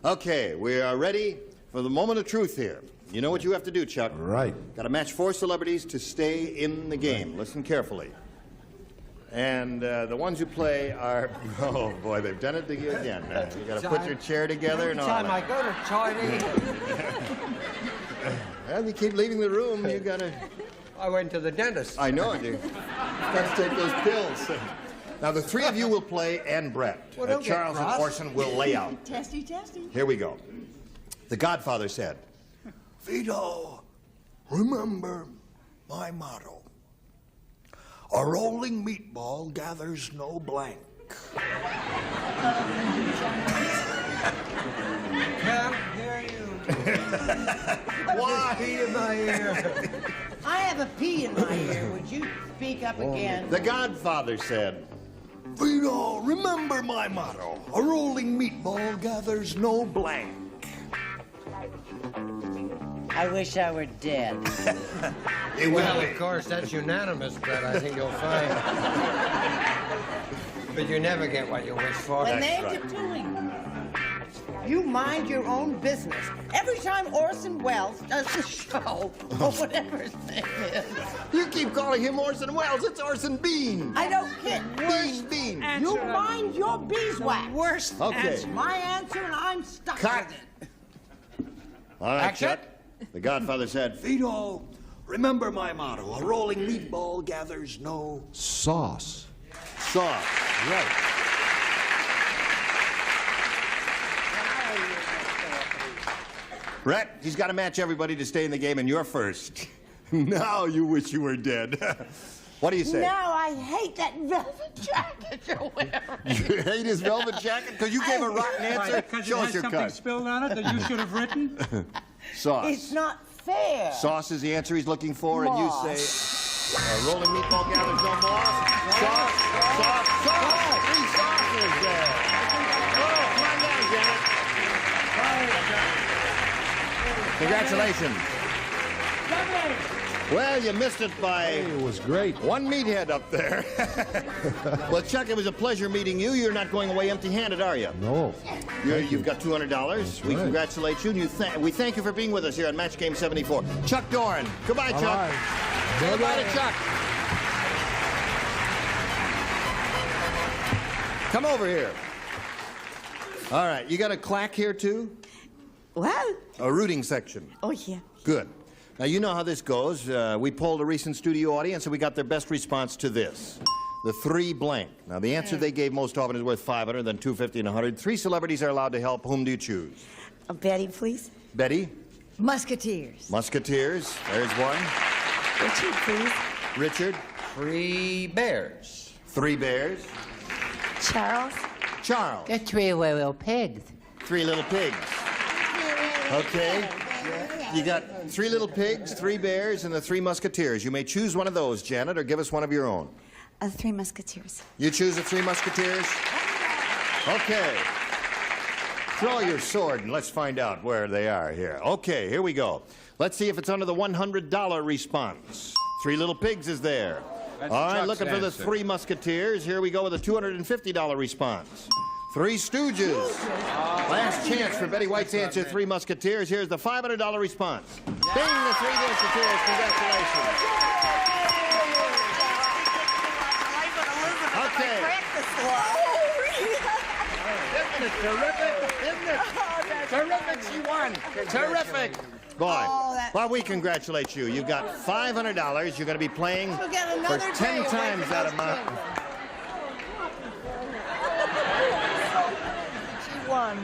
Okay, we are ready for the moment of truth here. You know what you have to do, Chuck. Right. Got to match 4 celebrities to stay in the game. Listen carefully. And the ones who play are, oh boy, they've done it to you again. You got to put your chair together and all Every time that. I go to toilet. Well, you keep leaving the room, you got to... I went to the dentist. I know you. Got to take those pills. Now, the 3 of you will play, and Brett. Well, don't get Charles and cross. Orson will lay out. Testy. Here we go. The Godfather said, Vito, remember my motto. A rolling meatball gathers no blank. Can't hear you. Why? Pee in my ear. I have a pea in my ear. Would you speak up again? The Godfather said, Vito, remember my motto. A rolling meatball gathers no blank. I wish I were dead. Well, of course, that's unanimous, Brett. I think you'll find. But you never get what you wish for. And That's they're right. doing. You mind your own business. Every time Orson Welles does the show, or whatever his name is. You keep calling him Orson Welles. It's Orson Bean. I don't care. Bean. You mind your beeswax. Worst Okay. answer. My answer, and I'm stuck Cut. with it. All right, Action. Chuck. The Godfather said, Vito, remember my motto. A rolling meatball gathers no Sauce. sauce. Right. Brett, he's got to match everybody to stay in the game, and you're first. Now you wish you were dead. What do you say? Now I I hate that velvet jacket you're wearing. You hate his velvet jacket? Because you gave a rotten answer? Because Show it us has your something cut. spilled on it that you should have written? Sauce. It's not fair. Sauce is the answer he's looking for, and you say... rolling meatball gathers no moss. Sauce. 3 sauces there. Oh, come on down, Janet. Congratulations. Well, you missed it by... It was great. One meathead up there. Well, Chuck, it was a pleasure meeting you. You're not going away empty-handed, are you? No. You've got $200. We congratulate you, and we thank you for being with us here on Match Game 74. Chuck Doran. Goodbye, Chuck. Right. Say goodbye to Chuck. Come over here. All right, you got a clack here, too? What? A rooting section. Oh, yeah. Good. Now, you know how this goes. We polled a recent studio audience, and we got their best response to this. The 3 blank. Now, the answer they gave most often is worth 500, then 250 and 100. 3 celebrities are allowed to help. Whom do you choose? Betty, please. Betty? Musketeers. Musketeers. There's one. Richard, please. Richard? 3 bears. 3 bears. Charles. Charles. The 3 little pigs. 3 little pigs. Okay. You got 3 little pigs, 3 bears, and the 3 musketeers. You may choose one of those, Janet, or give us one of your own. 3 Musketeers. You choose the 3 musketeers? Okay. Draw your sword and let's find out where they are here. Okay, here we go. Let's see if it's under the $100 response. 3 little pigs is there. That's All right, Chuck's looking for the answer. 3 musketeers. Here we go with a $250 response. 3 Stooges. Last chance for Betty White's answer, 3 Musketeers. Here's the $500 response. Ding, the 3 Musketeers. Congratulations. Okay. Isn't it terrific? Isn't it? Terrific, she won. Terrific. Boy, well, we congratulate you. You've got $500. You're going to be playing We'll get for another 10 day times away that from amount. She won.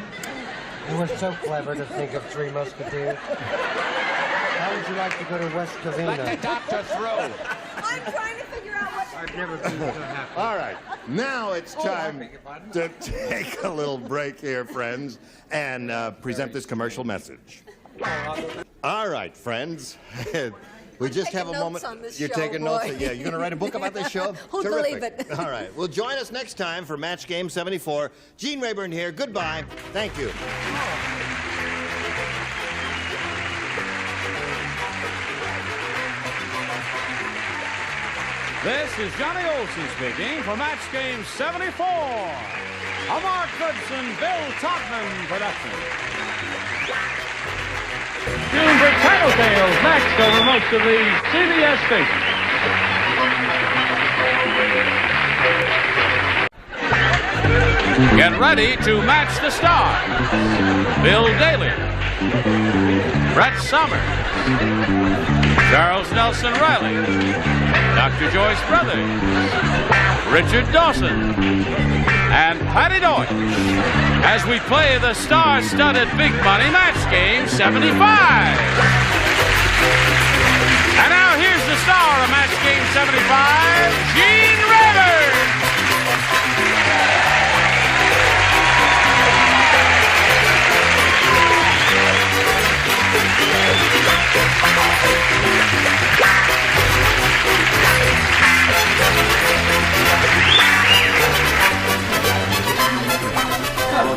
You were so clever to think of 3 Musketeers. How would you like to go to West Covina? Let the doctor through. I'm trying to figure out what I've never been so happy. All right, now it's time to take a little break here, friends, and present this commercial message. All right, friends. We just have a moment. On this You're show, taking boy. notes. Yeah, you're going to write a book about this show? Who'd Terrific. believe it? All right. Well, join us next time for Match Game 74. Gene Rayburn here. Goodbye. Thank you. This is Johnny Olson speaking for Match Game 74, a Mark Goodson, Bill Todman production. June Tattletales next over most of the CBS stations. Get ready to match the stars. Bill Daly, Brett Summers, Charles Nelson Riley, Dr. Joyce Brothers, Richard Dawson, and Patty Deutsch as we play the star-studded Big Money Match Game 75. And now here's the star of Match Game 75, Gene Rayburn.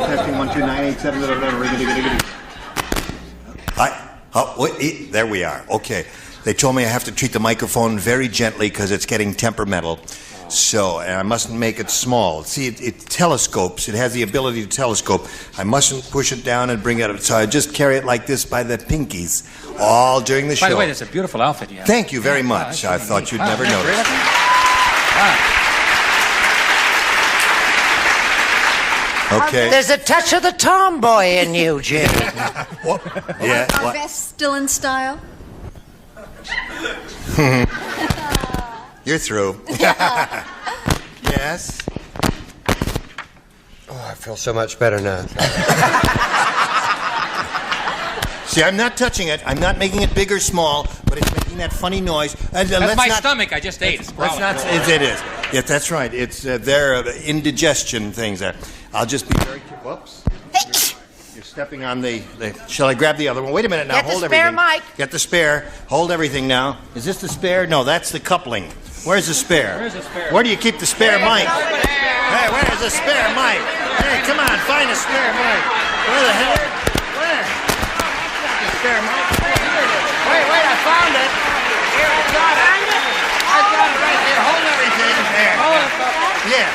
Testing 1 2 9 8 7 wait, there we are. Okay. They told me I have to treat the microphone very gently because it's getting temperamental. So, and I mustn't make it small. See, it telescopes. It has the ability to telescope. I mustn't push it down and bring it up. So I just carry it like this by the pinkies all during the show. By the way, that's a beautiful outfit you have. Thank you very much. I thought you'd never notice. Okay. There's a touch of the tomboy in you, Jim. Yeah. Our what? best still in style. You're through. Yes. Oh, I feel so much better now. See, I'm not touching it. I'm not making it big or small, but it's making that funny noise. That's my stomach. I just ate. It's Let's not. It is. Yeah, that's right. It's their indigestion things. I'll just be very careful. Whoops. You're stepping on the... Shall I grab the other one? Wait a minute now. Hold everything. Get the spare mic. Get the spare. Hold everything now. Is this the spare? No, that's the coupling. Where's the spare? Where's the spare? Where do you keep the spare mic? Hey, where's the spare mic? Hey, come on, find a spare mic. Where the hell? Where? The spare mic. Wait, I found it. Here, I got it. I got it right here. Hold everything. There. Yes.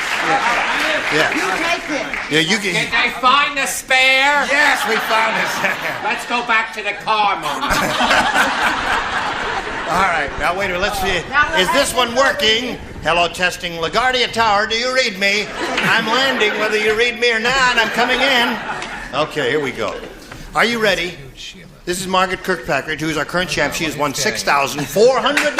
Yes. You take it. Yeah, you can. Did they find the spare? Yes, we found the spare. Let's go back to the car, Mom. All right, now wait a minute, let's see. Is this one working? Hello, testing. LaGuardia Tower, do you read me? I'm landing, whether you read me or not. I'm coming in. Okay, here we go. Are you ready? This is Margaret Kirkpatrick, who's our current champ. She has won $6,400.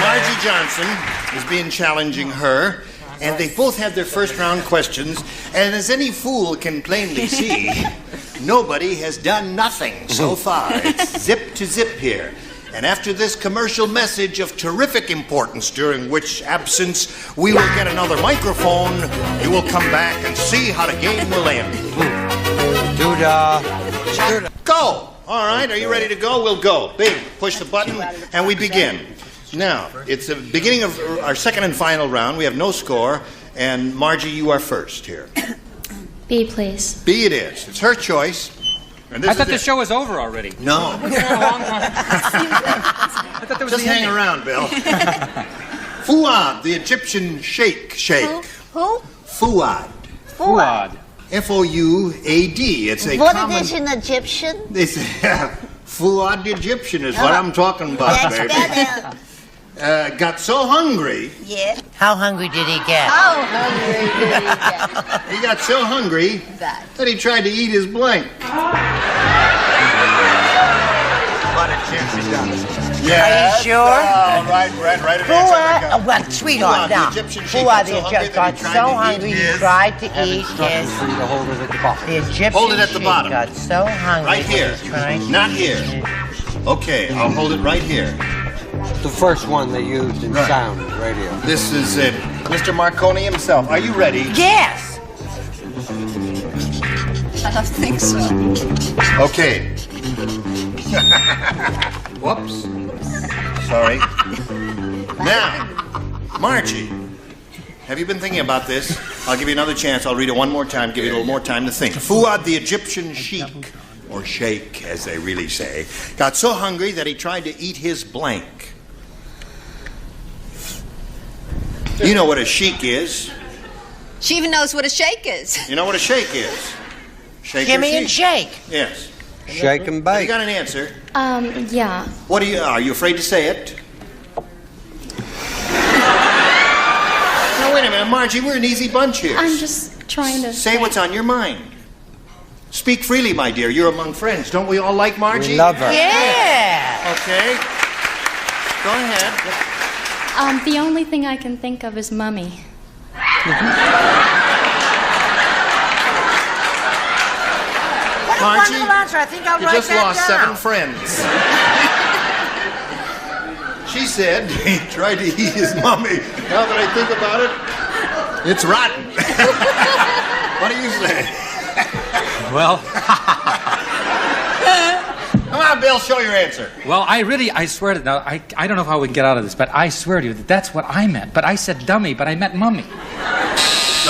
Margie Johnson has been challenging her, and they both had their first round questions, and as any fool can plainly see, nobody has done nothing so far. It's zip to zip here. And after this commercial message of terrific importance, during which absence we will get another microphone, you will come back and see how the game will end. Go! All right, are you ready to go? We'll go. Big, push the button, and we begin. Now, it's the beginning of our second and final round. We have no score, and Margie, you are first here. B, please. B it is. It's her choice. And this I thought the show was over already. No. It's been a long time. I thought there was Just the hang ending. around, Bill. Fuad, the Egyptian sheikh. Who? Fuad. Fuad. F-O-U-A-D. It's a What common... it is in Egyptian? It's, Fuad the Egyptian is what I'm talking about, That's baby. better. Got so hungry. Yeah. How hungry did he get? How hungry did he get? He got so hungry that he tried to eat his blank. Are you sure? Right an answer. Well, sweetheart, now. Fuad the Egyptian got so hungry he tried to eat his... The Egyptian Hold it at the bottom. got so hungry. Right here. Not here. Okay, I'll hold it right here. The first one they used in sound radio. This is it. Mr. Marconi himself. Are you ready? Yes! I don't think so. Okay. Whoops. Sorry. Now, Margie, have you been thinking about this? I'll give you another chance. I'll read it one more time, give you a little more time to think. Fuad the Egyptian sheik, or sheikh as they really say, got so hungry that he tried to eat his blank. You know what a sheik is. She even knows what a shake is. You know what a shake is. Shake Gimme and shake. Yes. Shake and bake. You got an answer? Yeah. What are you afraid to say it? No, wait a minute, Margie, we're an easy bunch here. I'm just trying to Say what's on your mind. Speak freely, my dear. You're among friends. Don't we all like Margie? We love her. Yeah. Okay. Go ahead. The only thing I can think of is Mummy. Margie, Wonderful answer. I think I'll you write just that lost down. 7 friends. She said he tried to eat his mummy. Now that I think about it, it's rotten. What do you say? Well, come on, Bill, show your answer. well, I swear to now, I don't know how we can get out of this, but I swear to you that that's what I meant. But I said dummy, but I meant mummy.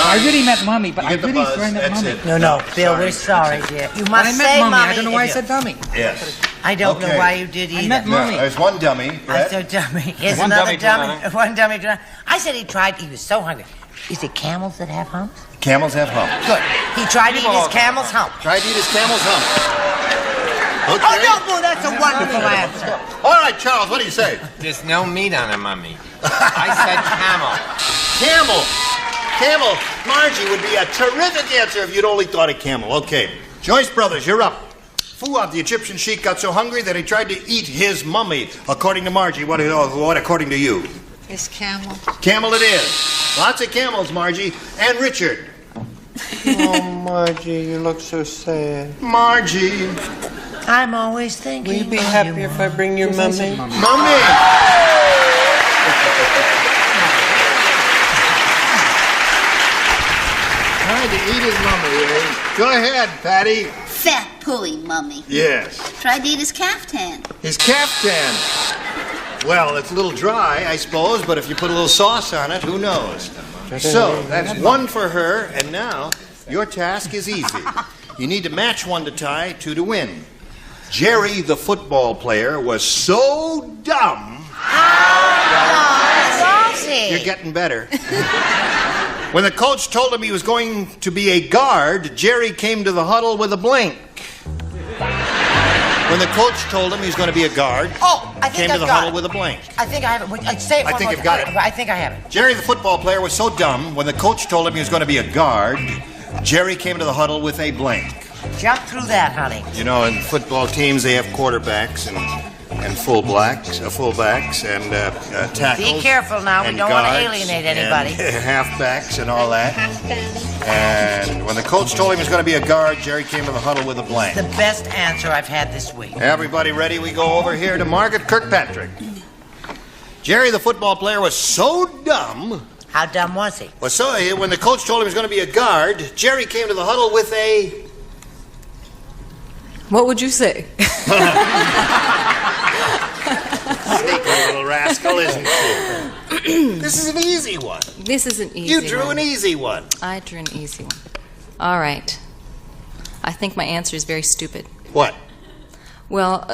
I really meant mummy, but I really swear I meant mummy. No, Bill, we're sorry, dear. You But must I say meant mummy. mummy. I don't know why I said dummy. Yes. I don't know Okay. why you did either. I meant mummy. There's one dummy. I Brett. said dummy. Here's One another dummy, dummy. One dummy. I said he was so hungry. Is it camels that have humps? Camels have humps. Good. He tried to eat his camel's hump. Tried to eat his camel's hump. Okay. Oh, no, Boo, that's a wonderful answer. All right, Charles, what do you say? There's no meat on a mummy. I said camel. Camel. Camel. Margie would be a terrific answer if you'd only thought of camel. Okay. Joyce Brothers, you're up. Fuad, the Egyptian sheik, got so hungry that he tried to eat his mummy. According to Margie, what according to you? It's camel. Camel it is. Lots of camels, Margie. And Richard. Oh, Margie, you look so sad. Margie. I'm always thinking. Will you be happy if I bring your mummy? Mummy! Trying to eat his mummy, eh? Go ahead, Patty. Fat pulley, Mummy. Yes. Tried to eat his caftan. His caftan. Well, it's a little dry, I suppose, but if you put a little sauce on it, who knows? So, that's one for her, and now your task is easy. You need to match one to tie, two to win. Jerry, the football player, was so dumb. You're getting better. When the coach told him he was going to be a guard, Jerry came to the huddle with a blank. When the coach told him he was going to be a guard, came to the huddle with a blank. I think I have it. Say it one I think more you've got time. it. I think I have it. Jerry, the football player, was so dumb, when the coach told him he was going to be a guard, Jerry came to the huddle with a blank. Jump through that, honey. You know, in football teams, they have quarterbacks and fullbacks and tackles. Be careful now. We don't want to alienate anybody. And halfbacks and all that. And when the coach told him he was going to be a guard, Jerry came to the huddle with a blank. The best answer I've had this week. Everybody ready? We go over here to Margaret Kirkpatrick. Jerry, the football player, was so dumb. How dumb was he? Well, so when the coach told him he was going to be a guard, Jerry came to the huddle with a... What would you say? Sneaky little rascal, isn't she? This is an easy one. This is an easy You one. drew an easy one. I drew an easy one. All right. I think my answer is very stupid. What? Well,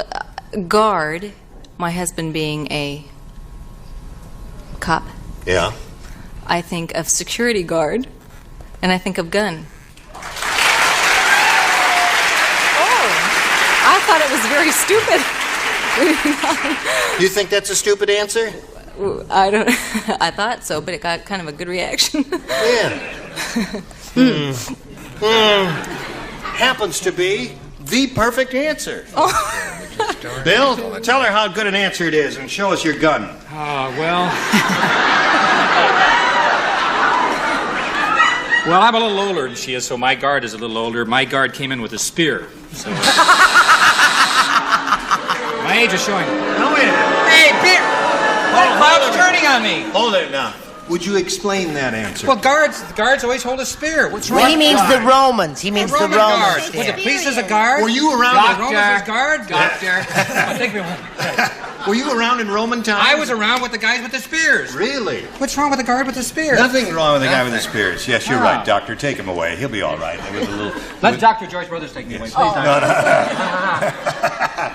guard, my husband being a cop. Yeah. I think of security guard, and I think of gun. I thought it was very stupid. You think that's a stupid answer? I don't. I thought so, but it got kind of a good reaction. Yeah. Happens to be the perfect answer. Bill, tell her how good an answer it is and show us your gun. Well, I'm a little older than she is, so my guard is a little older. My guard came in with a spear. So. My age is showing. No, wait a minute. Hey, beer! Cloud's turning on me. Hold it now. Would you explain that answer? Well, guards always hold a spear. What's wrong? Well, he means the Romans. He means the Romans. Guards. Was the priest as a guard? Were you around? The Romans as guard? Doctor. Take me home. Were you around in Roman times? I was around with the guys with the spears. Really? What's wrong with the guard with the spears? Nothing wrong with the guy with the spears. Yes, you're right, Doctor. Take him away. He'll be all right. With a little. Let Dr. Joyce Brothers take me away, please. No.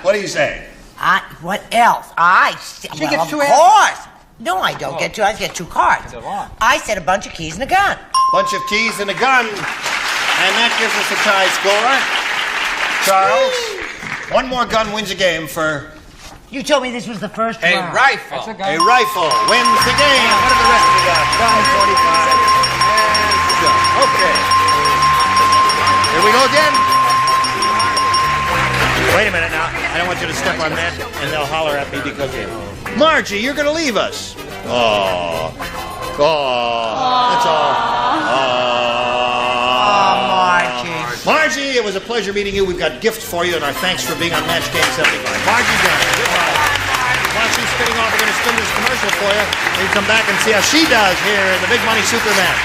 What do you say? What else? She gets of two course. No, I don't get two. I get two cards. I said a bunch of keys and a gun. Bunch of keys and a gun. And that gives us a tie score. Charles, one more gun wins a game for... You told me this was the first A round. rifle. A rifle wins the game. What are the rest of you got? Gun, 45. Okay. Here we go again. Wait a minute now. I don't want you to step on that, and they'll holler at me because... Margie, you're going to leave us. Oh. That's all. Margie, it was a pleasure meeting you. We've got gifts for you, and our thanks for being on Match Game 75. Margie Johnson, goodbye. While she's spinning off, we're going to spin this commercial for you. You come back and see how she does here in the Big Money Super Match.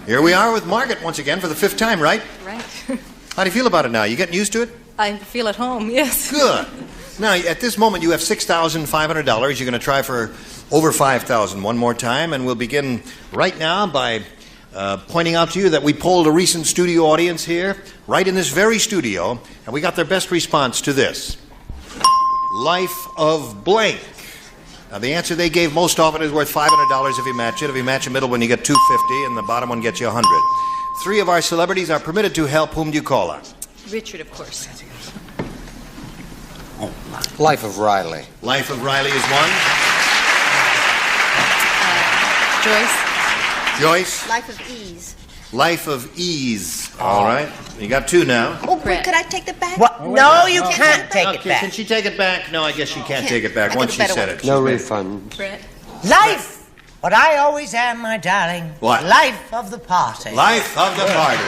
Here we are with Margaret once again for the 5th time, right? Right. How do you feel about it now? You getting used to it? I feel at home, yes. Good. Now, at this moment, you have $6,500. You're going to try for over $5,000 one more time, and we'll begin right now by pointing out to you that we polled a recent studio audience here, right in this very studio, and we got their best response to this. Life of blank. Now, the answer they gave most often is worth $500 if you match it. If you match the middle one, you get $250, and the bottom one gets you $100. 3 of our celebrities are permitted to help. Whom do you call on? Richard, of course. Life of Riley. Life of Riley is one. Joyce. Life of ease. Life of ease. All right. You got 2 now. Oh, could I take it back? What? No, you can't take it back. Can she take it back? No, I guess she can't take it back once she said it. No refund. Brett. Life! What I always am, my darling. What? Life of the party. Life of the party.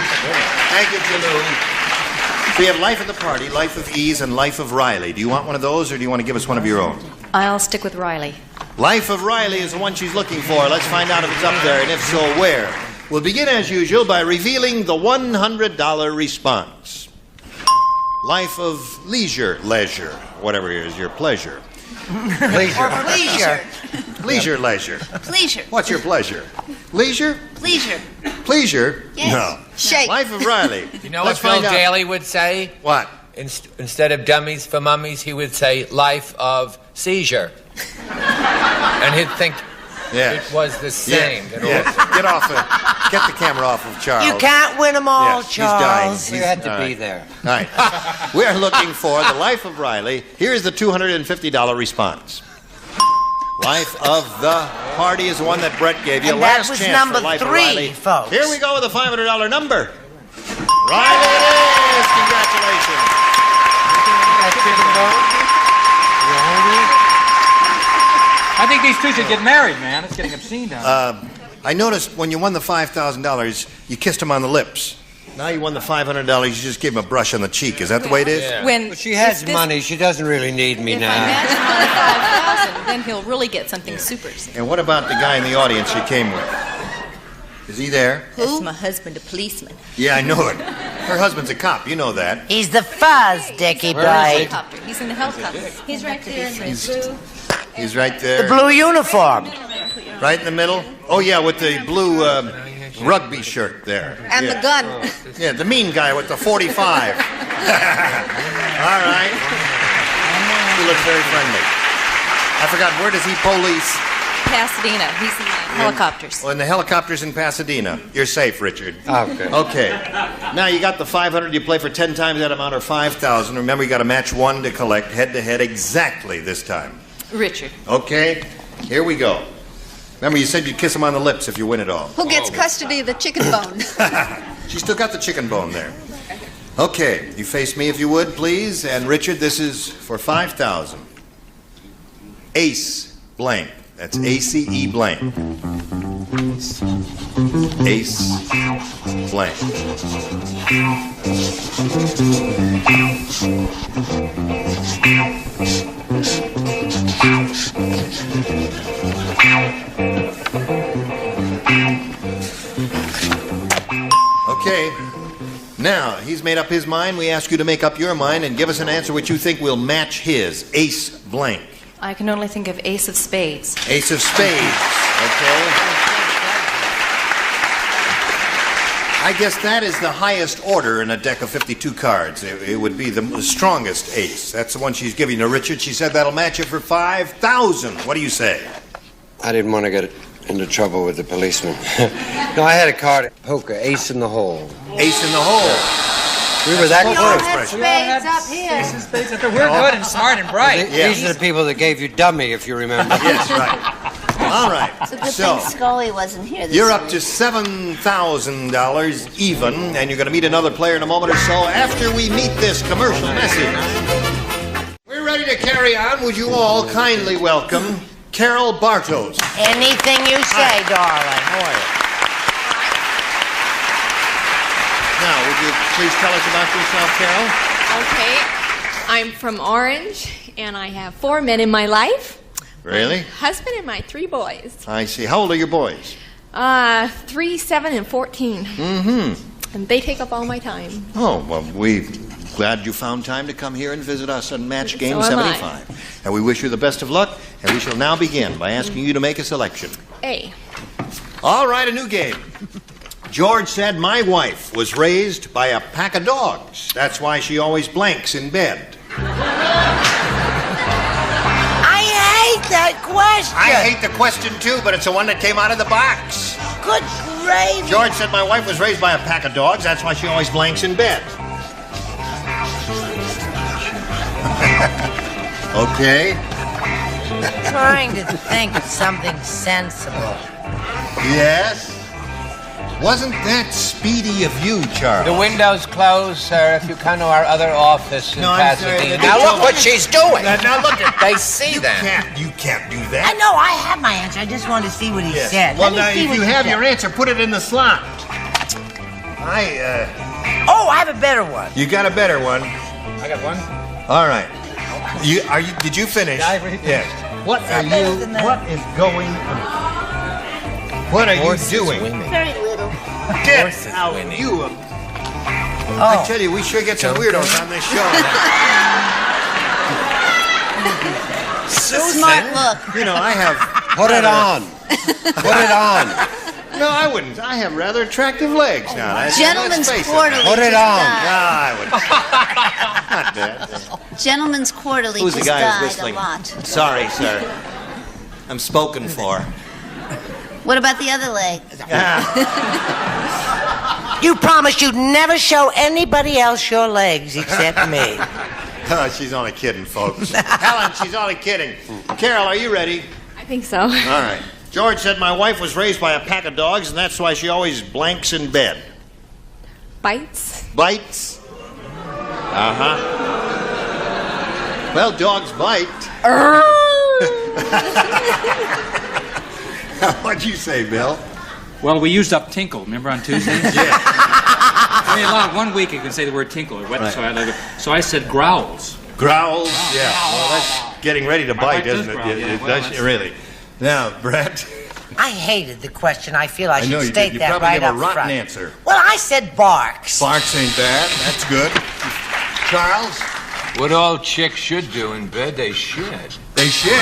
Thank you, Jalou. So you have Life of the Party, Life of Ease, and Life of Riley. Do you want one of those, or do you want to give us one of your own? I'll stick with Riley. Life of Riley is the one she's looking for. Let's find out if it's up there, and if so, where. We'll begin, as usual, by revealing the $100 response. Life of leisure, whatever is your pleasure. Leisure. Leisure. Pleasure. What's your pleasure? Leisure? Pleasure. Pleasure? Yes. No. Shake. Life of Riley. You know Let's what Phil find out. Daly would say? What? Instead of dummies for mummies, he would say life of seizure. And he'd think it was the same. Get the camera off of Charles. You can't win them all, Yes, Charles. He's dying. You had to all be right. there. All right. We are looking for the Life of Riley. Here's the $250 response. Life of the Party is the one that Brett gave you. And that Last was chance number for Life of 3, Riley. folks. Here we go with the $500 number. Riley it is. Congratulations. I think these two should get married, man. It's getting obscene down there. I noticed when you won the $5,000, you kissed him on the lips. Now you won the $500, you just gave him a brush on the cheek. Is that the way it is? Yeah. When But she has if this- money. She doesn't really need me If now. I match him on the 5,000, then he'll really get something super. And what about the guy in the audience you came with? Is he there? That's my husband, a policeman. Yeah, I know it. Her husband's a cop. You know that. He's the fuzz, Dickie Bite. Helicopter. He's in the helicopter. He's right there in the blue. He's right there. The blue uniform. Right in the middle? Oh, yeah, with the blue rugby shirt there. And yeah. the gun. Yeah, the mean guy with the 45. All right. He looks very friendly. I forgot, where does he police? Pasadena. He's in the helicopters. Oh, in the helicopters in Pasadena. You're safe, Richard. Okay. Okay. Now you got the 500. You play for 10 times that amount or 5,000. Remember, you got to match one to collect head to head exactly this time. Richard. Okay. Here we go. Remember, you said you'd kiss him on the lips if you win it all. Who gets custody of the chicken bone? She still got the chicken bone there. Okay. You face me if you would, please. And Richard, this is for 5,000. Ace blank. That's ACE blank. Ace blank. Okay. Now, he's made up his mind. We ask you to make up your mind and give us an answer which you think will match his. Ace blank. I can only think of Ace of Spades. Ace of Spades. Okay. I guess that is the highest order in a deck of 52 cards. It would be the strongest ace. That's the one she's giving to Richard. She said that'll match it for 5,000. What do you say? I didn't want to get into trouble with the policeman. No, I had a card, poker, ace in the hole. Ace in the hole. We were that close. Spades up here. Spades up there. We're good and smart and bright. These are the people that gave you dummy, if you remember. Yes, right. All right. It's a good So, thing Scully wasn't here this you're up week. to $7,000 even, and you're going to meet another player in a moment or so after we meet this commercial message. We're ready to carry on. Would you all kindly welcome Carol Bartos. Anything you say, darling. How are you? Now, would you please tell us about yourself, Carol? Okay, I'm from Orange, and I have 4 men in my life. Really? Husband and my 3 boys. I see. How old are your boys? 3, 7, and 14. Mm-hmm. And they take up all my time. Oh, well, we're glad you found time to come here and visit us on Match Game So am I. 75. And we wish you the best of luck, and we shall now begin by asking you to make a selection. A. All right, a new game. George said, my wife was raised by a pack of dogs. That's why she always blanks in bed. I hate that question. I hate the question, too, but it's the one that came out of the box. Good gravy. George said, my wife was raised by a pack of dogs. That's why she always blanks in bed. Okay. Trying to think of something sensible. Yes? Wasn't that speedy of you, Charles? The window's closed, sir, if you come to our other office in No, I'm sorry, Pasadena. they Now told look what me. she's doing. Now look at They see that. You can't do I that. know, I have my answer. I just wanted to see what he Yes. said. Well, Let me now, see if what you he have said. your answer, put it in the slot. Oh, I have have a better one. You got a better one. I got one. All right. Did you finish? Yeah, I already Yes. What are you? What is going on? What are you doing? Very little. Get out, you! I tell you, we sure get some weirdos on this show. Smart look. You know, I have. Put it on. Put it on. No, I wouldn't. I have rather attractive legs now. Gentleman's let's face it. Quarterly. Put it just on. died. No, I wouldn't. Not bad. Gentleman's Quarterly Who's the just guy who's died whistling? a lot. Sorry, sir. I'm spoken for. What about the other leg? You promised you'd never show anybody else your legs except me. Oh, she's only kidding, folks. Helen, she's only kidding. Carol, are you ready? I think so. All right. George said my wife was raised by a pack of dogs, and that's why she always blanks in bed. Bites? Bites? Uh-huh. Well, dogs bite. What'd you say, Bill? Well, we used up tinkle, remember on Tuesdays? Yeah. I mean, one week you can say the word tinkle or what, Right. so I said growls. Growls? Yeah. Well, that's getting ready to bite, isn't it? growl, yeah. It Well, does, really. Now, Brett. I hated the question. I feel I should know you state did. You that probably right gave a up rotten front. answer. Well, I said barks. Barks ain't bad. That's good. Charles? What all chicks should do in bed, they should. They should.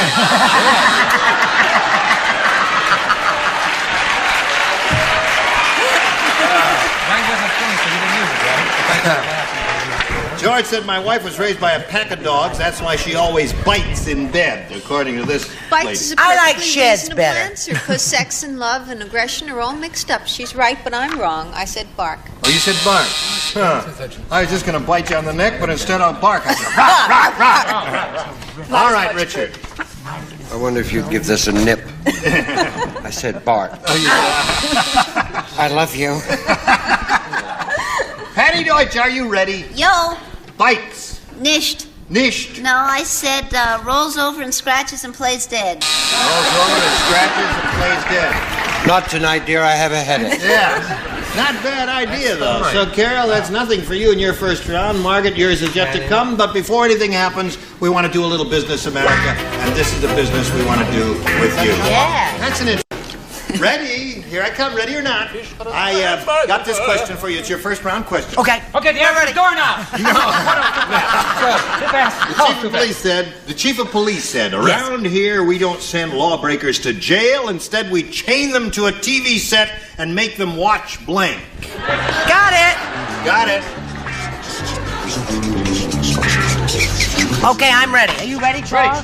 George said my wife was raised by a pack of dogs. That's why she always bites in bed, according to this lady. Bites is a I like perfectly sheds reasonable better. answer because sex and love and aggression are all mixed up. She's right, but I'm wrong. I said bark. Oh, you said bark. Huh. I was just going to bite you on the neck, but instead I'll bark. I said, rah, rah, rah. All right, Richard. I wonder if you'd give this a nip. I said bark. I love you. Patty Deutsch, are you ready? Yo, Bites. nisht. Nisht. No, I said rolls over and scratches and plays dead. Rolls over and scratches and plays dead. Not tonight, dear. I have a headache. Yeah. Not bad idea, though. So, Carol, that's nothing for you in your first round. Margaret, yours is yet to come. But before anything happens, we want to do a little business, America. And this is the business we want to do with you. Yeah. That's an Ready? Here I come. Ready or not? I got this question for you. It's your first round question. Okay. Okay, the answer's doorknob. The chief of police said, around here we don't send lawbreakers to jail. Instead, we chain them to a TV set and make them watch blank. Got it. Got it. Okay, I'm ready. Are you ready, Charles?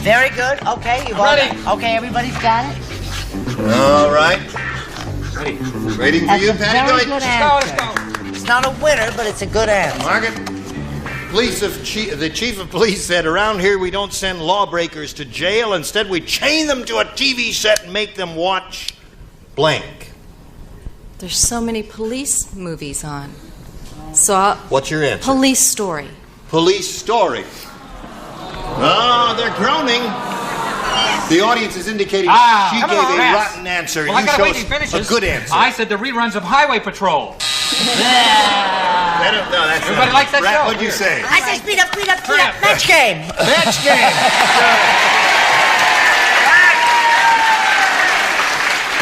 Very good. Okay, you've all Ready. got it. Okay, everybody's got it. All right. Waiting for That's you, a Patty very Deutsch. good answer. It's not a winner, but it's a good answer. Margaret, the chief of police said, around here we don't send lawbreakers to jail. Instead, we chain them to a TV set and make them watch blank. There's so many police movies on. So What's your answer? Police Story. Police Story. Oh, they're groaning. The audience is indicating she gave a rotten answer. Well, I You gotta wait chose till he finishes. a good answer. I said the reruns of Highway Patrol. No, that's Everybody likes that Brad, show. What'd you say? I say speed up, speed up, speed up. Match game. Match game.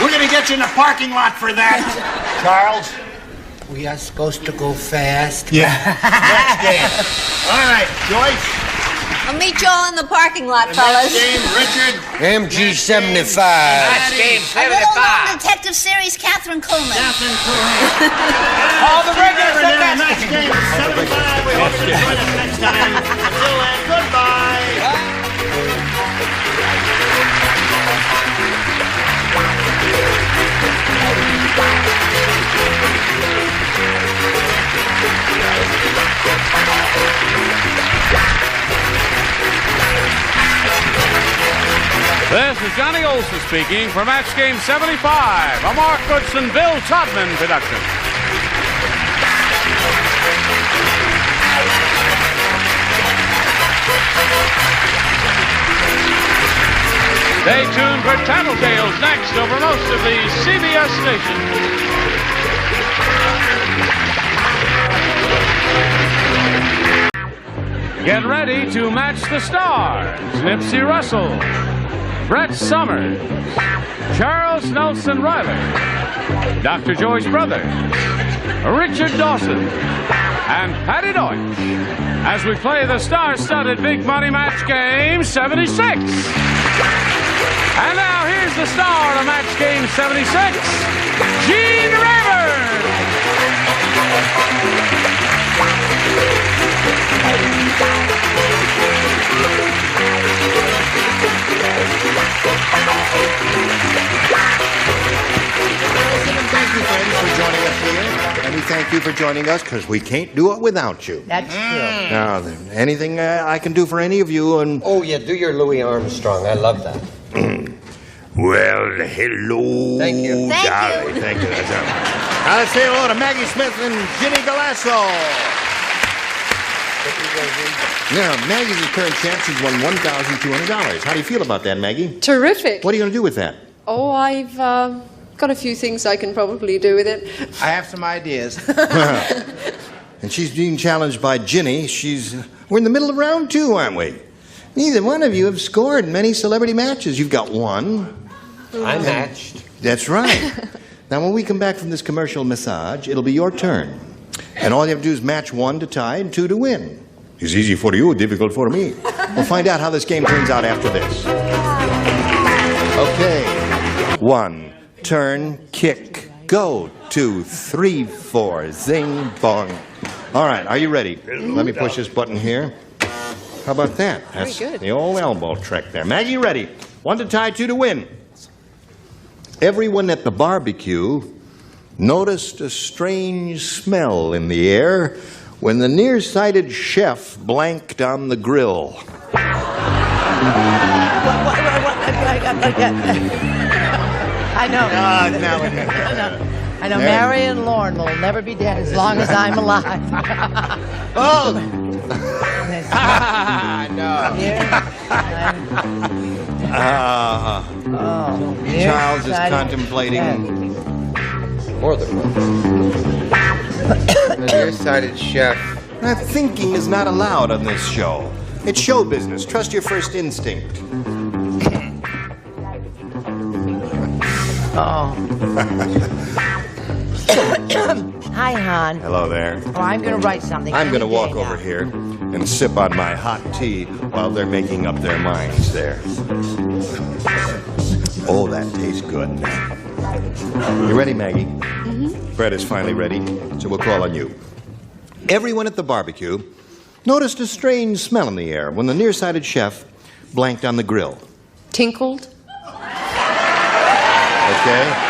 We're going to get you in the parking lot for that. Charles? We are supposed to go fast. Yeah. Match game. All right, Joyce. I'll meet you all in the parking lot, Match fellas. game, Richard. MG75. Match game, A little-known detective series, Catherine Coleman. All the regulars are Match game, 75. We hope you join us next time. Until then, goodbye. This is Johnny Olson speaking for Match Game 75, a Mark Goodson, Bill Todman production. Stay tuned for Tattletales next over most of the CBS stations. Get ready to match the stars. Nipsey Russell, Brett Summers, Charles Nelson Riley, Dr. Joyce Brothers, Richard Dawson, and Patty Deutsch as we play the star-studded Big Money Match Game 76. And now here's the star of Match Game 76, Gene Rayburn. Thank you, friends, for joining us here. And we thank you for joining us because we can't do it without you. That's true. Now, anything I can do for any of you? And Oh, yeah, do your Louis Armstrong. I love that. well, hello, Thank you. darling. Thank you. That's all. Now let's say hello to Maggie Smith and Ginny Galasso. Now, Maggie's the current champ. She's won $1,200. How do you feel about that, Maggie? Terrific. What are you going to do with that? Oh, I've got a few things I can probably do with it. I have some ideas. And she's being challenged by Ginny. We're in the middle of round 2, aren't we? Neither one of you have scored many celebrity matches. You've got one. I matched. That's right. Now, when we come back from this commercial massage, it'll be your turn. And all you have to do is match 1 to tie and 2 to win. It's easy for you, difficult for me. We'll find out how this game turns out after this. Okay. 1, turn, kick, go. 2, 3, 4, zing, bong. All right, are you ready? Let me push this button here. How about that? That's Very good. the old elbow trick there. Maggie, ready? 1 to tie, 2 to win. Everyone at the barbecue noticed a strange smell in the air when the nearsighted chef blanked on the grill. I know. I know. There. Marion Lorne will never be dead as long as I'm alive. Oh! Charles is contemplating. More than one. The nearsighted chef. That thinking is not allowed on this show. It's show business. Trust your first instinct. Hi, hon. Hello there. Oh, I'm going to write something. I'm going to Any walk day over now. here and sip on my hot tea while they're making up their minds there. Oh, that tastes good. You ready, Maggie? Mm-hmm. Brett is finally ready, so we'll call on you. Everyone at the barbecue noticed a strange smell in the air when the nearsighted chef blanked on the grill. Tinkled. Okay?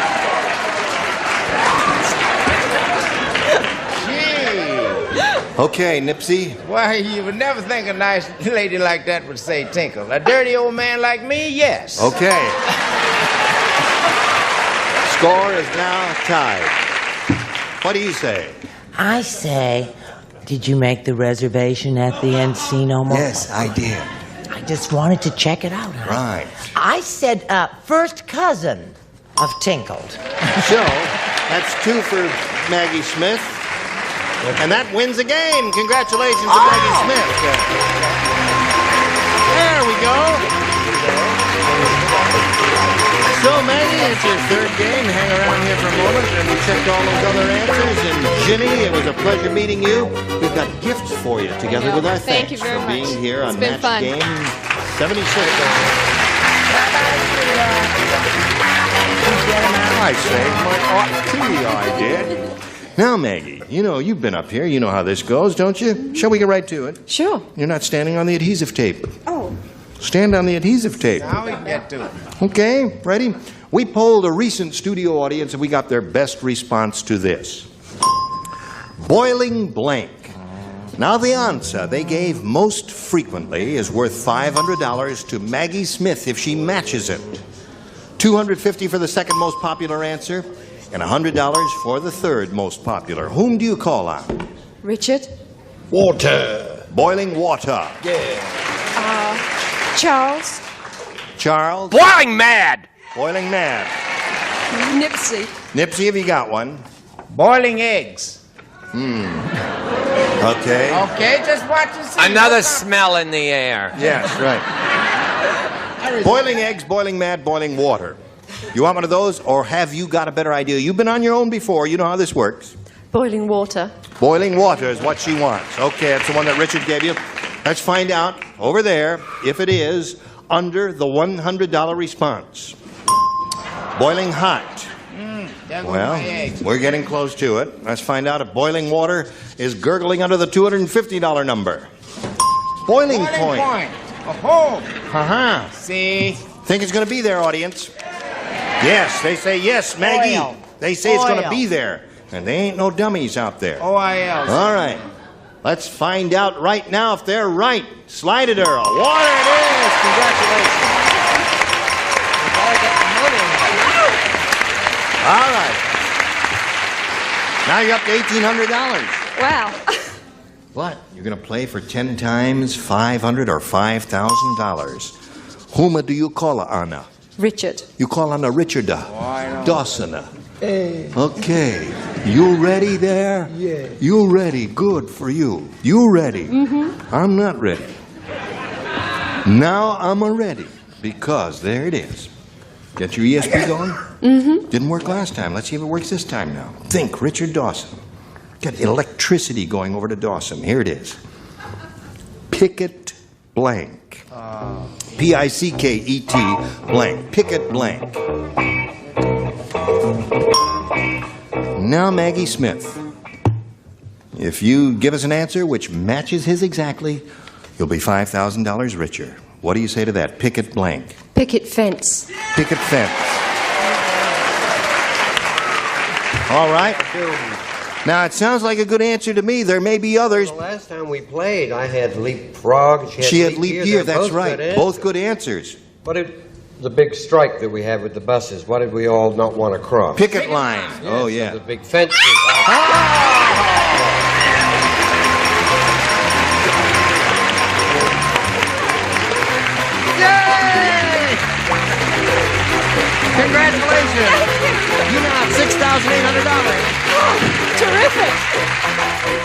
Okay, Nipsey. Why, you would never think a nice lady like that would say tinkle. A dirty old man like me, yes. Okay. Score is now tied. What do you say? I say, did you make the reservation at the Encino Mall? Yes, I did. I just wanted to check it out. Huh? Right. I said first cousin of Tinkled. So, that's 2 for Maggie Smith. And that wins the game. Congratulations to Maggie Smith. There we go. So, Maggie, it's your 3rd game. Hang around here for a moment, and we checked all those other answers. And Ginny, it was a pleasure meeting you. We've got gifts for you together with our Thank you thanks very for being much. here on It's been Match fun. Game 76. I saved my hot tea, I did. Now, Maggie, you know, you've been up here. You know how this goes, don't you? Shall we get right to it? Sure. You're not standing on the adhesive tape. Oh. Stand on the adhesive tape. How we get to it? Okay, ready? We polled a recent studio audience and we got their best response to this. Boiling blank. Now, the answer they gave most frequently is worth $500 to Maggie Smith if she matches it. $250 for the second most popular answer, and $100 for the 3rd most popular. Whom do you call on? Richard. Water. Boiling water. Charles. Charles. Boiling mad. Boiling mad. Nipsey. Nipsey, have you got one? Boiling eggs. Okay. Okay, just watch and see. Another smell in the air. Yes, right. Boiling eggs, boiling mad, boiling water. You want one of those, or have you got a better idea? You've been on your own before. You know how this works. Boiling water. Boiling water is what she wants. Okay, that's the one that Richard gave you. Let's find out over there if it is under the $100 response. Boiling hot. Well, we're getting close to it. Let's find out if boiling water is gurgling under the $250 number. Boiling point. Oh-ho. Uh-huh. See? Think it's going to be there, audience? Yes, they say yes, Maggie. Oil. They say it's going to Oil. be there. And they ain't no dummies out there. OIL. All right. Let's find out right now if they're right. Slide it, Earl. Water it is. Congratulations. All right. Now you're up to $1,800. Wow. What? You're going to play for 10 times $500 or $5,000. Whom do you call Anna? Richard. You call Anna Richarda. Dawsona. Okay. You ready there? Yeah. You ready? Good for you. You ready? Mm-hmm. I'm not ready. Now I'm ready because there it is. Get your ESP going? Mm-hmm. Didn't work last time. Let's see if it works this time now. Think, Richard Dawson. Get electricity going over to Dawson. Here it is. Picket blank. Picket blank. Picket blank. Now, Maggie Smith. If you give us an answer which matches his exactly, you'll be $5,000 richer. What do you say to that? Picket blank. Picket fence. Picket fence. All right. Now, it sounds like a good answer to me. There may be others. The last time we played, I had leapfrog. She had leap year. That's right. Both good answers. What did the big strike that we had with the buses, what did we all not want to cross? Picket line. Oh, yeah. So the big fences. Yay! Congratulations. You now have $6,800. Terrific.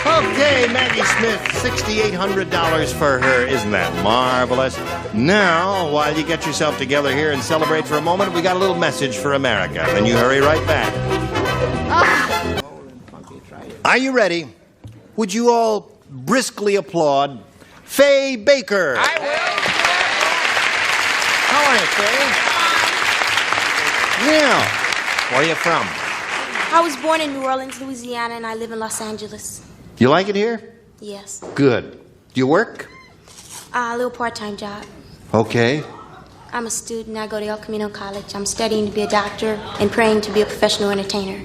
Okay, Maggie Smith, $6,800 for her. Isn't that marvelous? Now, while you get yourself together here and celebrate for a moment, we got a little message for America. Then you hurry right back. Are you ready? Would you all briskly applaud Faye Baker? I will. How are you, Faye? Yeah. Where are you from? I was born in New Orleans, Louisiana, and I live in Los Angeles. You like it here? Yes. Good. Do you work? A little part-time job. Okay. I'm a student. I go to El Camino College. I'm studying to be a doctor and praying to be a professional entertainer.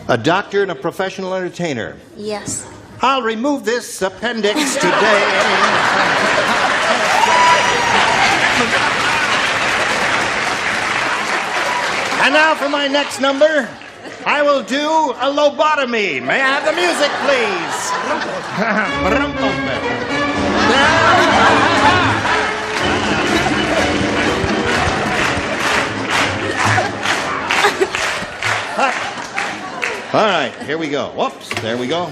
A doctor and a professional entertainer. Yes. I'll remove this appendix today. And now for my next number, I will do a lobotomy. May I have the music, please? All right, here we go. Whoops, there we go.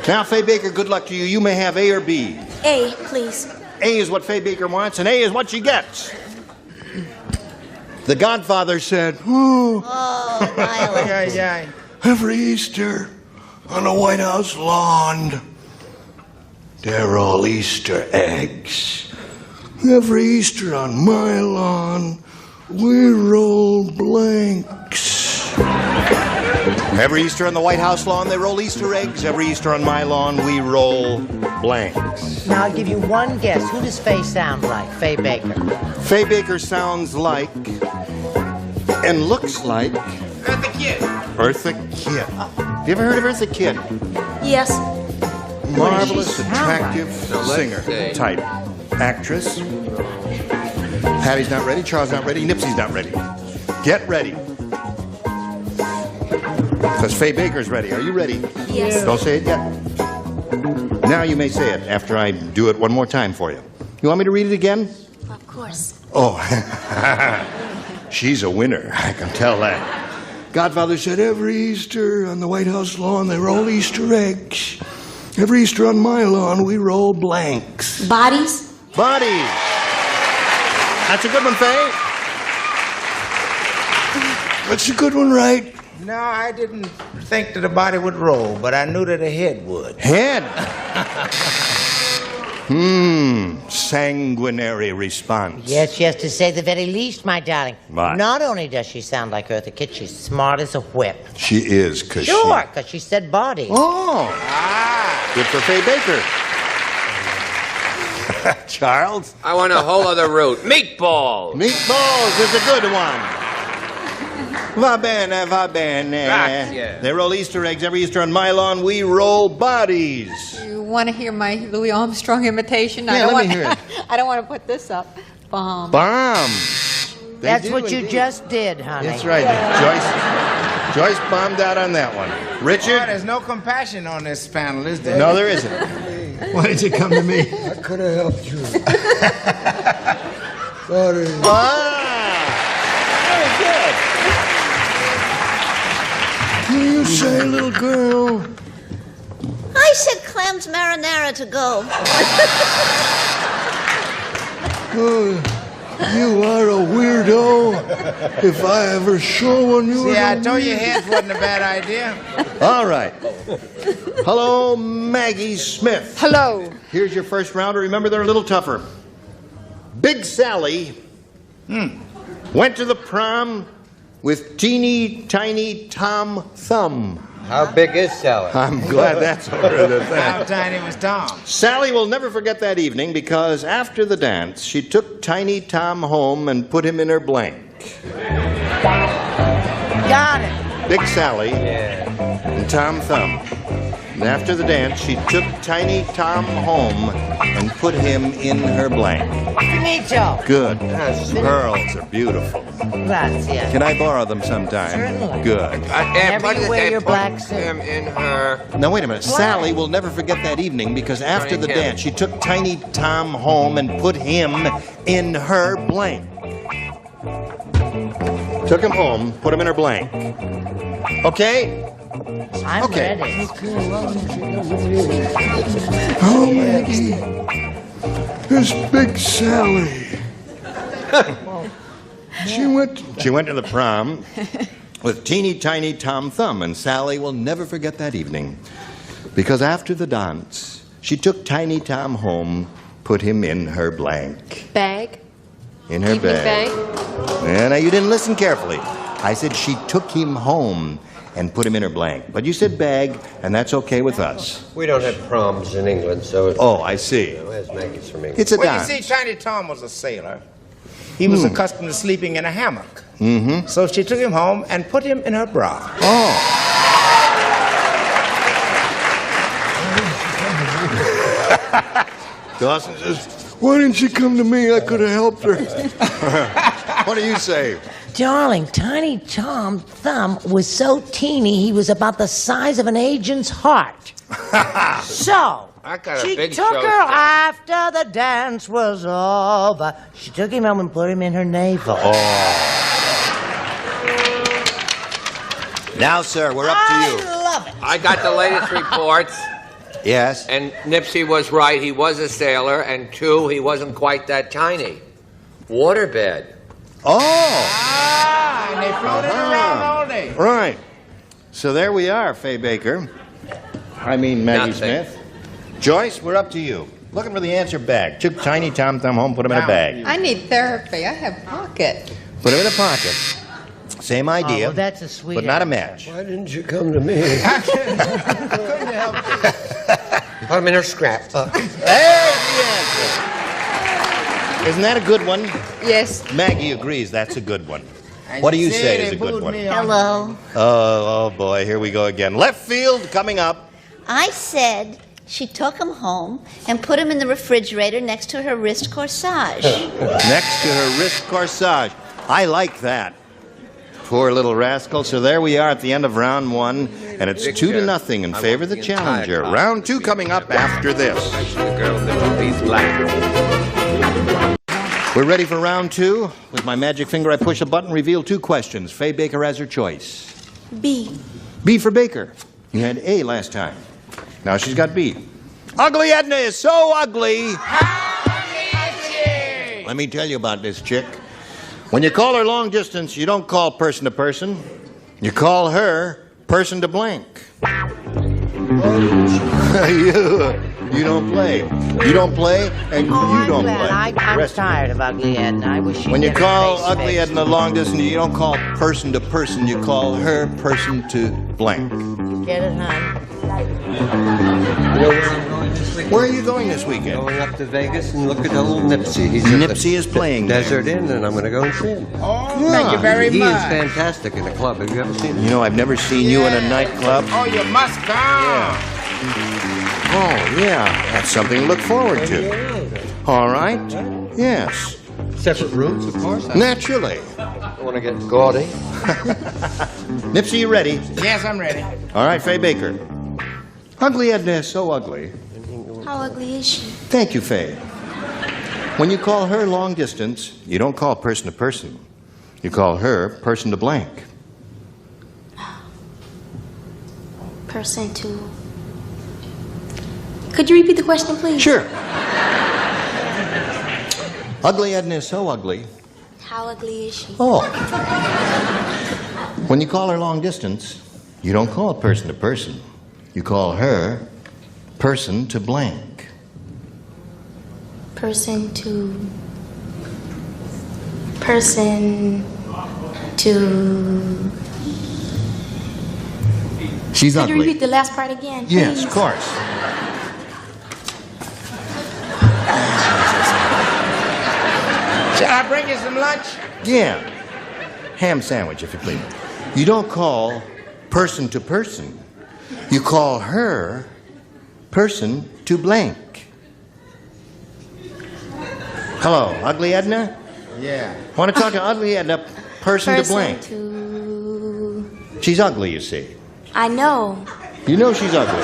Now, Faye Baker, good luck to you. You may have A or B. A, please. A is what Faye Baker wants, and A is what she gets. The Godfather said, Oh, Violet. every Easter on the White House lawn, there are all Easter eggs. Every Easter on my lawn, we roll blanks. Every Easter on the White House lawn, they roll Easter eggs. Every Easter on my lawn, we roll blanks. Now, I'll give you one guess. Who does Faye sound like? Faye Baker. Faye Baker sounds like and looks like Eartha Kitt. Eartha Kitt. Have you ever heard of Eartha Kitt? Yes. Marvelous, attractive singer type. Actress. Patty's not ready, Charles not ready, Nipsey's not ready. Get ready. Because Faye Baker's ready. Are you ready? Yes. Don't say it yet. Now you may say it after I do it one more time for you. You want me to read it again? Of course. Oh, she's a winner. I can tell that. Godfather said, every Easter on the White House lawn, they roll Easter eggs. Every Easter on my lawn, we roll blanks. Bodies? Bodies. That's a good one, Faye. That's a good one, right? No, I didn't think that a body would roll, but I knew that a head would. Head. Sanguinary response. Yes, yes, to say the very least, my darling. What? Not only does she sound like Eartha Kitt, she's smart as a whip. She is, because Sure, because she said body. Oh. Good for Faye Baker. Charles? I want a whole other route. Meatballs. Meatballs is a good one. Va bene, va bene. Grazie. They roll Easter eggs every Easter on my lawn. We roll bodies. You want to hear my Louis Armstrong imitation? Yeah, let me hear it. I don't want to put this up. Bomb. That's what you just did, honey. That's right. Joyce bombed out on that one. Richard? Oh, there's no compassion on this panel, is there? No, there isn't. Why did you come to me? I could have helped you. Sorry. Very good. What do you say, little girl? I said clams marinara to go. Oh, you are a weirdo. If I ever saw one, you See, I told you heads wasn't a bad idea. All right. Hello, Maggie Smith. Hello. Here's your first rounder. Remember, they're a little tougher. Big Sally went to the prom with teeny tiny Tom Thumb. How big is Sally? I'm glad that's over the thing. How tiny was Tom? Sally will never forget that evening because after the dance, she took Tiny Tom home and put him in her blank. Got it. Big Sally and Tom Thumb. And after the dance, she took Tiny Tom home and put him in her blank. Finito. Good. Pearls are beautiful. Grazie. Can I borrow them sometime? Certainly. Good. Never you wear your black suit. Him in her. Now, wait a minute. Sally will never forget that evening because after the dance, she took Tiny Tom home and put him in her blank. Took him home, put him in her blank. Okay? I'm ready. Oh, Maggie. There's Big Sally. She went to the prom with teeny tiny Tom Thumb, and Sally will never forget that evening because after the dance, she took Tiny Tom home, put him in her blank. Bag. In her Evening bag. Yeah, now you didn't listen carefully. I said she took him home and put him in her blank. But you said bag, and that's okay with us. We don't have proms in England, so it's... Oh, I see. Where's Maggie's from England? It's a Well, dance. you see, Tiny Tom was a sailor. He was accustomed to sleeping in a hammock. Mm-hmm. So she took him home and put him in her bra. Oh. Dawson says, why didn't she come to me? I could have helped her. what do you say? Darling, Tiny Tom Thumb was so teeny he was about the size of an agent's heart. So, I got a she big took show her after the dance was over. She took him home and put him in her navel. Now, sir, we're up to you. I love it. I got the latest reports. Yes? And Nipsey was right. He was a sailor. And two, he wasn't quite that tiny. Waterbed. Oh! And they floated around all day. Right. So there we are, Faye Baker. I mean, Maggie Nothing. Smith. Joyce, we're up to you. Looking for the answer bag. Took Tiny Tom Thumb home, put him in a bag. I need therapy. I have pocket. Put him in a pocket. Same idea, Oh, well, that's a sweet but not a answer. match. Why didn't you come to me? Couldn't help it. Put him in her scrap. There's the answer. Isn't that a good one? Yes. Maggie agrees that's a good one. What do you say is a good one? Hello. Oh, boy, here we go again. Left field coming up. I said she took him home and put him in the refrigerator next to her wrist corsage. Next to her wrist corsage. I like that. Poor little rascal. So there we are at the end of round one, and it's 2-0 in favor of the challenger. Round two coming up after this. We're ready for round two. With my magic finger, I push a button, reveal two questions. Faye Baker has her choice. B. B for Baker. You had A last time. Now she's got beat. Ugly Edna is so ugly. Let me tell you about this chick. When you call her long distance, you don't call person to person. You call her person to blank. You don't play. You don't play, and you don't play. I'm tired of Ugly Edna. I wish she'd When you get her call face Ugly fixed. Edna long distance, you don't call person to person. You call her person to blank. Get it, hon? You know where I'm going this weekend? Where are you going this weekend? Going up to Vegas and look at old Nipsey. Nipsey is playing there. Desert Inn, and I'm going to go and see him. Oh, thank you very He much. is fantastic in a club. Have you ever seen him? You know, I've never seen you in a nightclub. Oh, you must come. Oh, yeah. That's something to look forward to. All right. Yes. Separate rooms, of course. Naturally. I want to get gaudy. Nipsey, you ready? Yes, I'm ready. All right, Faye Baker. Ugly Edna is so ugly. How ugly is she? Thank you, Faye. When you call her long distance, you don't call person to person. You call her person to blank. Person to... Could you repeat the question, please? Sure. Ugly Edna is so ugly. How ugly is she? Oh. When you call her long distance, you don't call person to person. You call her person to blank. Person to... Person to... She's Could ugly. you repeat the last part again, Yes, please? of course. Shall I bring you some lunch? Yeah. Ham sandwich, if you please. You don't call person to person. You call her person to blank. Hello, Ugly Edna? Yeah. Want to talk to Ugly Edna, person to blank. to... She's ugly, you see. I know. You know she's ugly.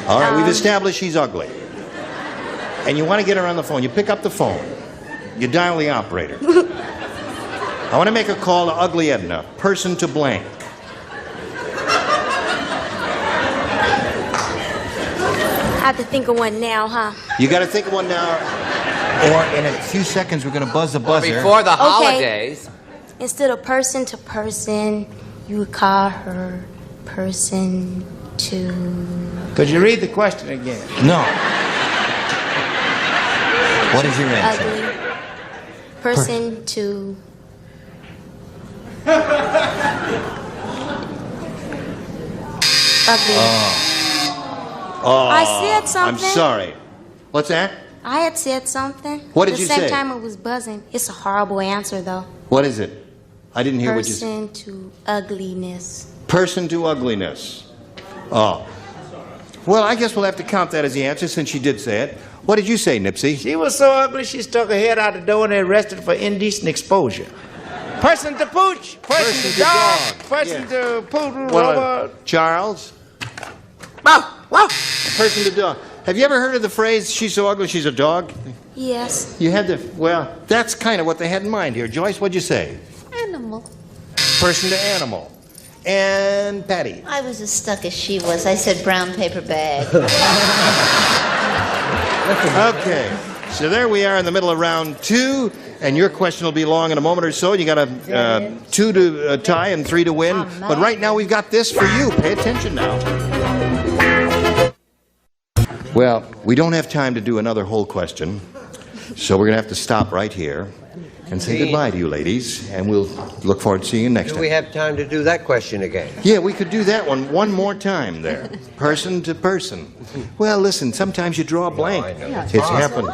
All right, we've established she's ugly. And you want to get her on the phone. You pick up the phone. You dial the operator. I want to make a call to Ugly Edna, person to blank. I have to think of one now, huh? You got to think of one now, or in a few seconds we're going to buzz the buzzer. Before the holidays. Instead of person to person, you would call her person to... Could you read the question again? No. What is your answer? Ugly. Person to... Ugly. Oh, I said something. I'm sorry. What's that? I had said something. What did you say? At the same time it was buzzing. It's a horrible answer, though. What is it? I didn't hear what you said. Person to ugliness. Person to ugliness. Oh. Well, I guess we'll have to count that as the answer since she did say it. What did you say, Nipsey? She was so ugly she stuck her head out the door and they arrested her for indecent exposure. Person to pooch, person to dog, person to poodle, robot. Charles? Wow, wow. Person to dog. Have you ever heard of the phrase, she's so ugly she's a dog? Yes. You had to, well, that's kind of what they had in mind here. Joyce, what'd you say? Animal. Person to animal. And Patty? I was as stuck as she was. I said brown paper bag. Okay, so there we are in the middle of round 2, and your question will be long in a moment or so. You got a 2 to tie and 3 to win. But right now we've got this for you. Pay attention now. Well, we don't have time to do another whole question, so we're going to have to stop right here and say goodbye to you ladies, and we'll look forward to seeing you next Do time. we have time to do that question again? Yeah, we could do that one more time there. Person to person. Well, listen, sometimes you draw a blank. It's happened.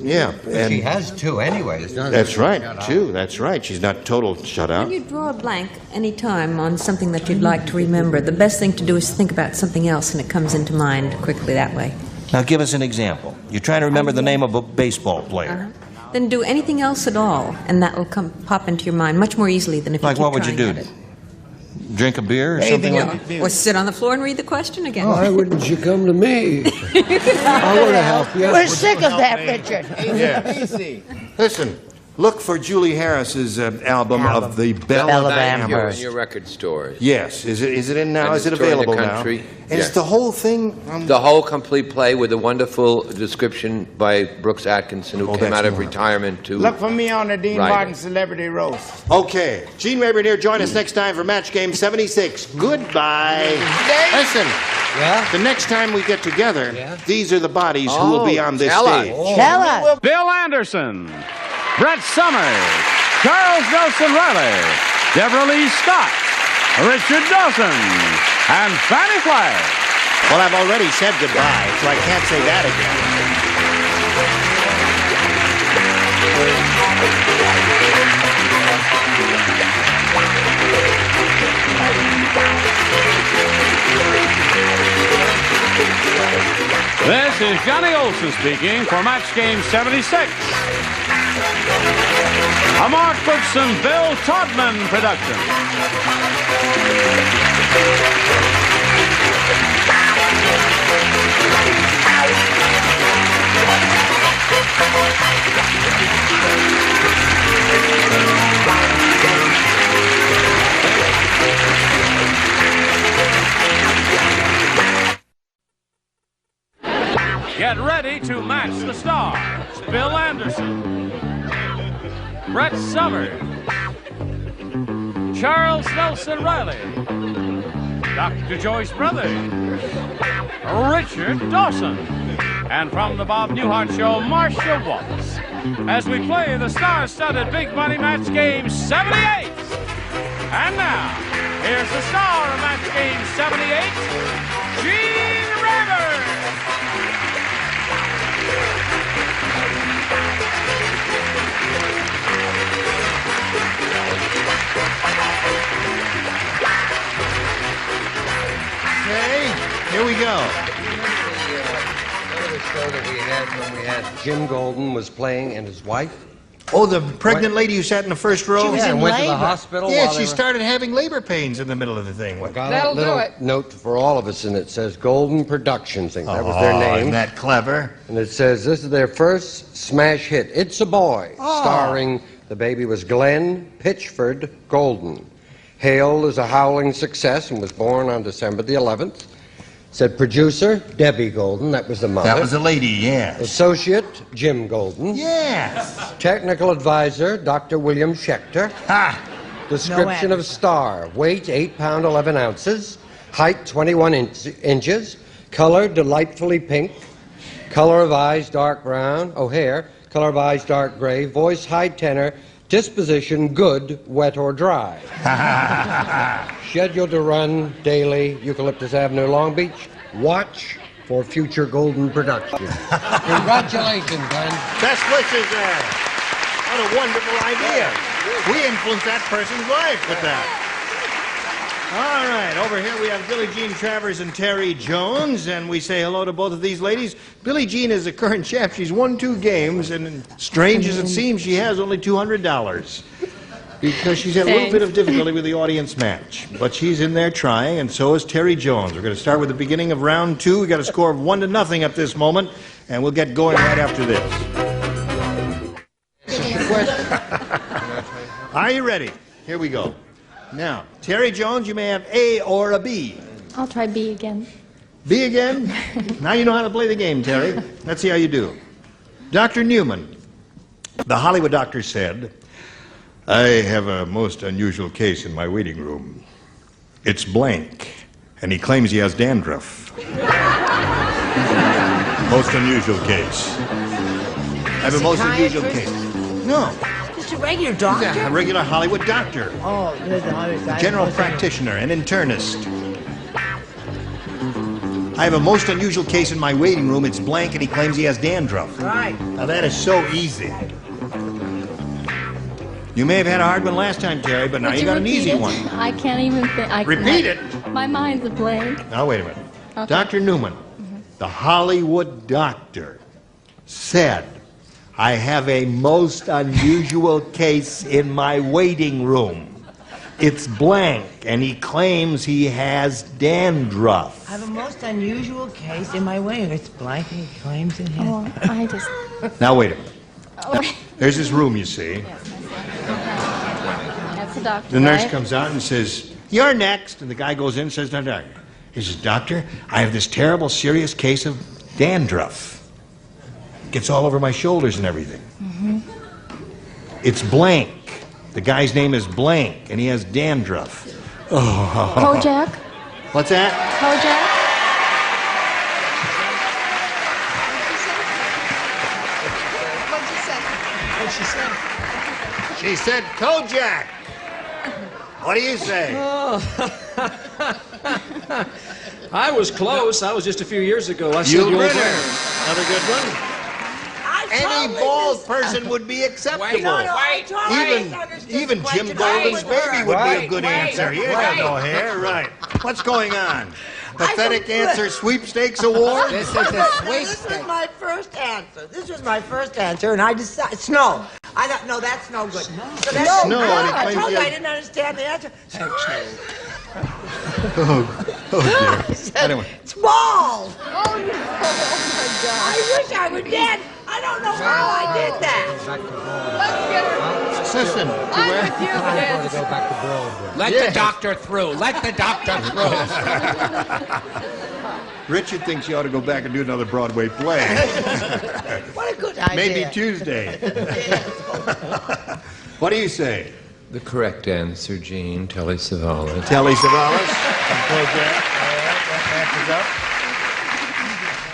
Yeah. But she has 2 anyway. That's right, 2. That's right. She's not total shut out. When you draw a blank any time on something that you'd like to remember, the best thing to do is think about something else, and it comes into mind quickly that way. Now, give us an example. You're trying to remember the name of a baseball player. Then do anything else at all, and that will pop into your mind much more easily than if you Like keep what would you trying do? at it. Drink a beer or something like that? Or sit on the floor and read the question again. Why wouldn't you come to me? I want to help you. We're sick of that, Richard. Yeah. Listen, Look for Julie Harris's album of the Belle of Amherst. In your record stores. Yes. Is it in now? And Is it it's touring the available now? country. And Yes. it's the whole thing? The whole complete play with a wonderful description by Brooks Atkinson, who came out of retirement to Look for me on the Dean write it. Martin Celebrity Roast. Okay. Gene Rayburn here. Join us next time for Match Game 76. Goodbye. Listen. Yeah? The next time we get together, these are the bodies who will be on this tell us. stage. Tell us. Bill Anderson, Brett Summers, Charles Nelson Riley, Deborah Lee Scott, Richard Dawson, and Fanny Flagg. Well, I've already said goodbye, so I can't say that again. This is Johnny Olson speaking for Match Game 76. A Mark Goodson, Bill Todman production. Get ready to match the stars. Bill Anderson, Brett Summers, Charles Nelson Riley, Dr. Joyce Brothers, Richard Dawson, and from the Bob Newhart Show, Marcia Wallace, as we play the star-studded Big Money Match Game 78. And now, here's the star of Match Game 78, Gene Rayburn. Okay, here we go. The show that we had when we had Jim Golden was playing and his wife. Oh, the pregnant lady who sat in the first row? She was in went to the hospital. Yeah, while she they were... started having labor pains in the middle of the thing. Got That'll a little do it. note for all of us, and it says Golden Productions. That was their name. Isn't that clever? And it says this is their first smash hit, It's a Boy, starring, the baby was Glenn Pitchford Golden. Hailed as a howling success and was born on December the 11th. Said producer, Debbie Golden, that was the mother. That was the lady, yes. Associate, Jim Golden. Yes. Technical advisor, Dr. William Schechter. Ha! Description of star, weight 8 pounds 11 ounces, height 21 inches, color delightfully pink, color of eyes dark brown, hair, color of eyes dark gray, voice high tenor, disposition good, wet or dry. Scheduled to run daily, Eucalyptus Avenue, Long Beach. Watch for future Golden production. Congratulations, Glenn. Best wishes there. What a wonderful idea. We influenced that person's life with that. All right, over here we have Billie Jean Travers and Terry Jones, and we say hello to both of these ladies. Billie Jean is a current champ. She's won 2 games, and strange as it seems, she has only $200 because she's had a little bit of difficulty with the audience match. But she's in there trying, and so is Terry Jones. We're going to start with the beginning of round 2. We got a score of 1-0 at this moment, and we'll get going right after this. Are you ready? Here we go. Now, Terry Jones, you may have A or a B. I'll try B again. B again? Now you know how to play the game, Terry. Let's see how you do. Dr. Newman, the Hollywood doctor said, I have a most unusual case in my waiting room. It's blank, and he claims he has dandruff. Most unusual case. I have a most unusual case. No. Just a regular doctor? Yeah, a regular Hollywood doctor. Oh, there's a Hollywood doctor. General practitioner, an internist. I have a most unusual case in my waiting room. It's blank, and he claims he has dandruff. Right. Now, that is so easy. You may have had a hard one last time, Terry, but now you got an easy one. I can't even think. Repeat it. My mind's a blank. Now, wait a minute. Okay. Dr. Newman, the Hollywood doctor, said, I have a most unusual case in my waiting room. It's blank, and he claims he has dandruff. I have a most unusual case in my waiting room. It's blank and he claims it has. Oh, I just... Now, wait a minute. There's his room, you see. That's the doctor. The nurse right? comes out and says, "You're next." And the guy goes in and says to the doctor, he says, "Doctor, I have this terrible, serious case of dandruff. Gets all over my shoulders and everything." It's blank. The guy's name is blank, and he has dandruff. Oh. Kojak? What's that? Kojak? What'd you say? She said Kojak. What do you say? I was close. I was just a few years ago. I said Yul you were Brynner. there. Another good one. Any bald person would be acceptable. Even Jim Golden's baby would be a good answer. He ain't got no hair. Right. What's going on? Pathetic answer sweepstakes award? This is a sweepstakes. This was my first answer. This was my first answer, and I decided snow. I thought, no, that's no good. So that's Snow. I told you I didn't understand the answer. Oh dear. I said, Anyway. it's bald. Oh, no. Oh, my God. I wish I were dead. I don't know how I did that. Let's get her. Listen. I'm with you, kids. Go back to Broadway. Let the doctor through. Let the doctor through. Richard thinks you ought to go back and do another Broadway play. What a good idea. Maybe Tuesday. What do you say? The correct answer, Gene. Telly Savalas. Telly Savalas. Kojak. That matches up.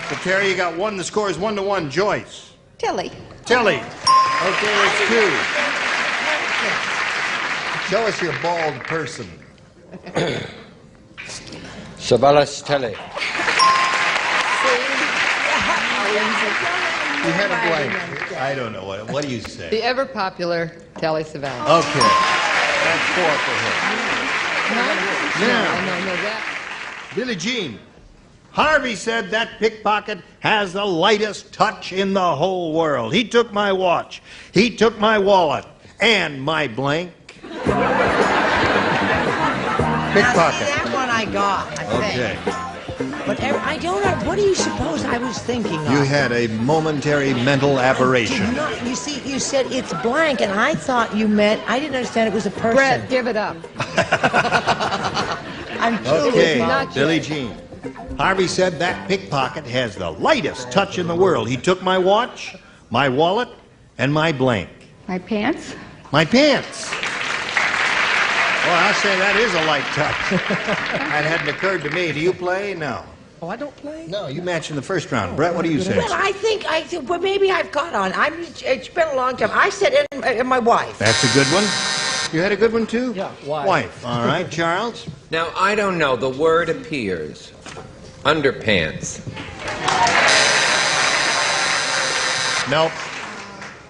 So, Terry, you got one. The score is 1-1. Joyce. Tilly. Tilly. Okay, that's 2. Show us your bald person. Savalas Telly. You had a blank. I don't know. What do you say? The ever popular Telly Savalas. Okay. That's 4 for him. Now, No, that. Billie Jean. Harvey said that pickpocket has the lightest touch in the whole world. He took my watch. He took my wallet. And my blank. Now, Pickpocket. see, that one I got, I think. Okay. But I don't know. What do you suppose I was thinking of? You had a momentary mental aberration. You see, you said it's blank, and I thought you meant, I didn't understand it was a person. Brett, give it up. I'm Okay, not Billie Jean. Harvey said that pickpocket has the lightest touch in the world. He took my watch, my wallet, and my blank. My pants? My pants. Well, I'll say that is a light touch. That hadn't occurred to me. Do you play? No. Oh, I don't play? No, you matched in the first round. Brett, what do you say? Well, I think, well, maybe I've got on. It's been a long time. I said in my wife. That's a good one. You had a good one, too? Yeah, wife. All right, Charles? Now, I don't know. The word appears. Underpants. Nope.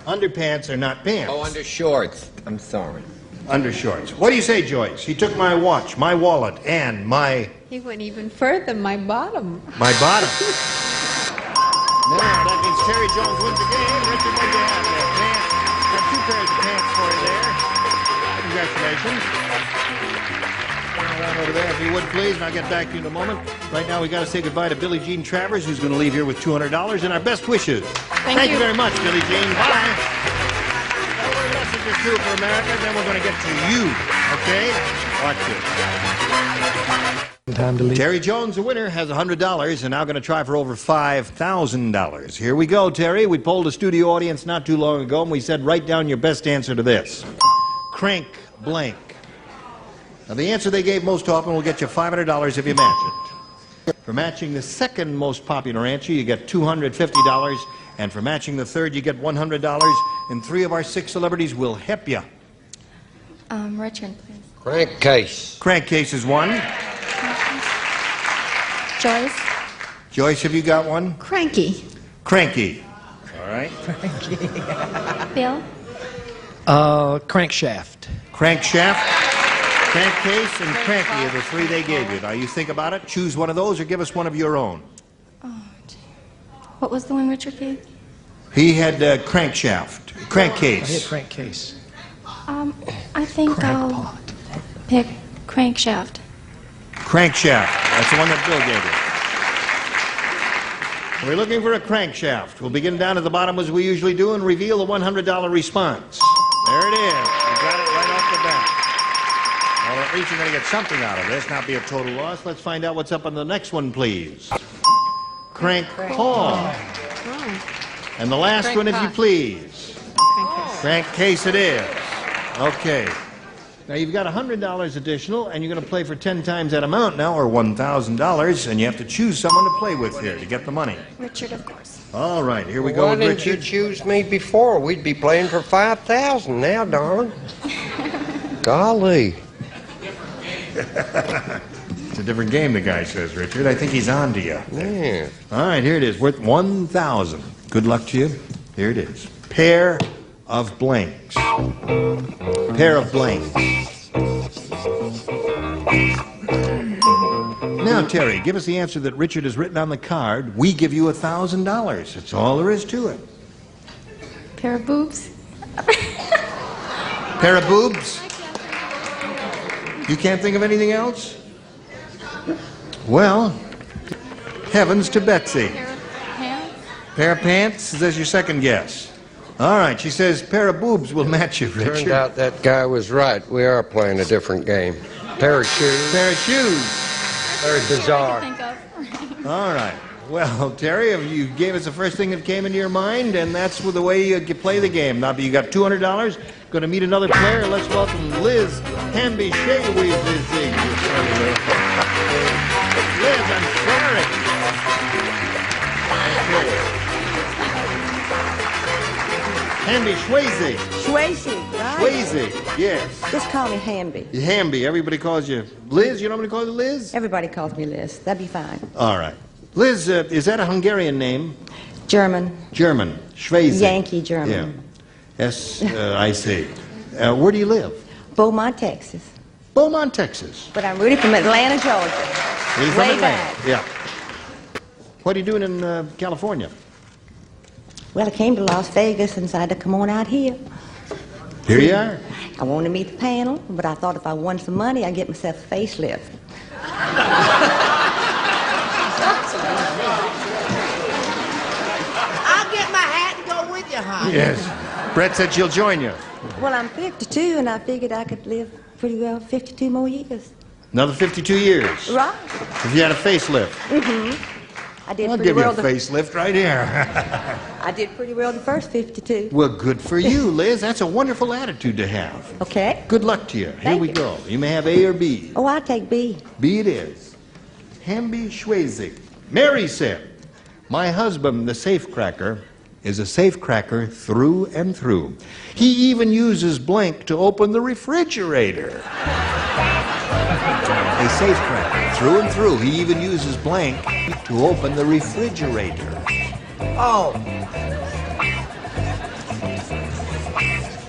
Underpants are not pants. Oh, undershorts. I'm sorry. Undershorts. What do you say, Joyce? He took my watch, my wallet, and my He went even further, my bottom. bottom. Now, that means Terry Jones wins the game. Richard, what do you have there? Pants. Got 2 pairs of pants for you there. Congratulations. Turn around over there, if you would, please, and I'll get back to you in a moment. Right now, we got to say goodbye to Billie Jean Travers, who's going to leave here with $200, and our best wishes. Thank you very much, Billie Jean. Bye. Messages too for America, then we're going to get to you. Okay? Watch this. Time to leave. Terry Jones, the winner, has $100 and now going to try for over $5,000. Here we go, Terry. We polled a studio audience not too long ago, and we said, write down your best answer to this. Crank blank. Now, the answer they gave most often will get you $500 if you match it. For matching the second most popular answer, you get $250. And for matching the third, you get $100. And 3 of our 6 celebrities will help you. Richard, please. Crankcase. Crankcase is 1. Joyce? Joyce, have you got one? Cranky. Cranky. All right. Bill? Crankshaft. Crankshaft, crankcase, and cranky are the 3 they gave you. Now, you think about it. Choose one of those or give us one of your own. What was the one Richard gave? He had crankshaft, crankcase. I hit crankcase. I think I'll pick crankshaft. Crankshaft. That's the one that Bill gave We're looking for a crankshaft. We'll begin down at the bottom as we usually do and reveal the $100 response. There it is. You got it right off the bat. Well, at least you're going to get something out of this, not be a total loss. Let's find out what's up on the next one, please. Crank call. And the last one, if you please. Crank case it is. Okay. Now, you've got $100 additional, and you're going to play for 10 times that amount now, or $1,000, and you have to choose someone to play with here to get the money. Richard, of course. All right, here we go Why with didn't you Richard. choose me before? We'd be playing for $5,000 now, darling. Golly. It's a different game, the guy says, Richard. I think he's on to you. Yeah. All right, here it is, worth $1,000. Good luck to you. Here it is. Pair of blanks. Pair of blanks. Now, Terry, give us the answer that Richard has written on the card. We give you $1,000. That's all there is to it. Pair of boobs? Pair of boobs? You can't think of anything else? Well, heavens to Betsy. Pair of pants? Pair of pants? Is that your second guess? All right, she says pair of boobs will match you, Richard. Turned out that guy was right. We are playing a different game. Pair of shoes. Pair of shoes. Very bizarre. All right. Well, Terry, you gave us the first thing that came into your mind, and that's the way you play the game. Now, you got $200. Going to meet another player. Let's welcome Liz Hamby Shea. Liz, I'm sorry. Hamby Swayze. Swayze, right? Swayze, yes. Just call me Hamby. Hamby. Everybody calls you Liz. You know what to call you Liz? Everybody calls me Liz. That'd be fine. All right. Liz, is that a Hungarian name? German. German. Swayze. Yankee German. Yeah. Yes, I see. Where do you live? Beaumont, Texas. Beaumont, Texas. But I'm really from Atlanta, Georgia. You're from Way Atlanta. back. Yeah. What are you doing in California? Well, I came to Las Vegas and decided to come on out here. Here you are. I wanted to meet the panel, but I thought if I won some money, I'd get myself a facelift. I'll get my hat and go with you, hon. Yes. Brett said she'll join you. Well, I'm 52, and I figured I could live pretty well 52 more years. Another 52 years. Right. If you had a facelift. Mm-hmm. I did I'll pretty give you well. a facelift right here. I did pretty well the first 52. Well, good for you, Liz. That's a wonderful attitude to have. Okay. Good luck to you. Here we go. You may have A or B. Oh, I'll take B. B it is. Hamby Swayze. Mary said, my husband, the safecracker, is a safecracker through and through. He even uses blank to open the refrigerator. A safecracker through and through. He even uses blank to open the refrigerator. Oh.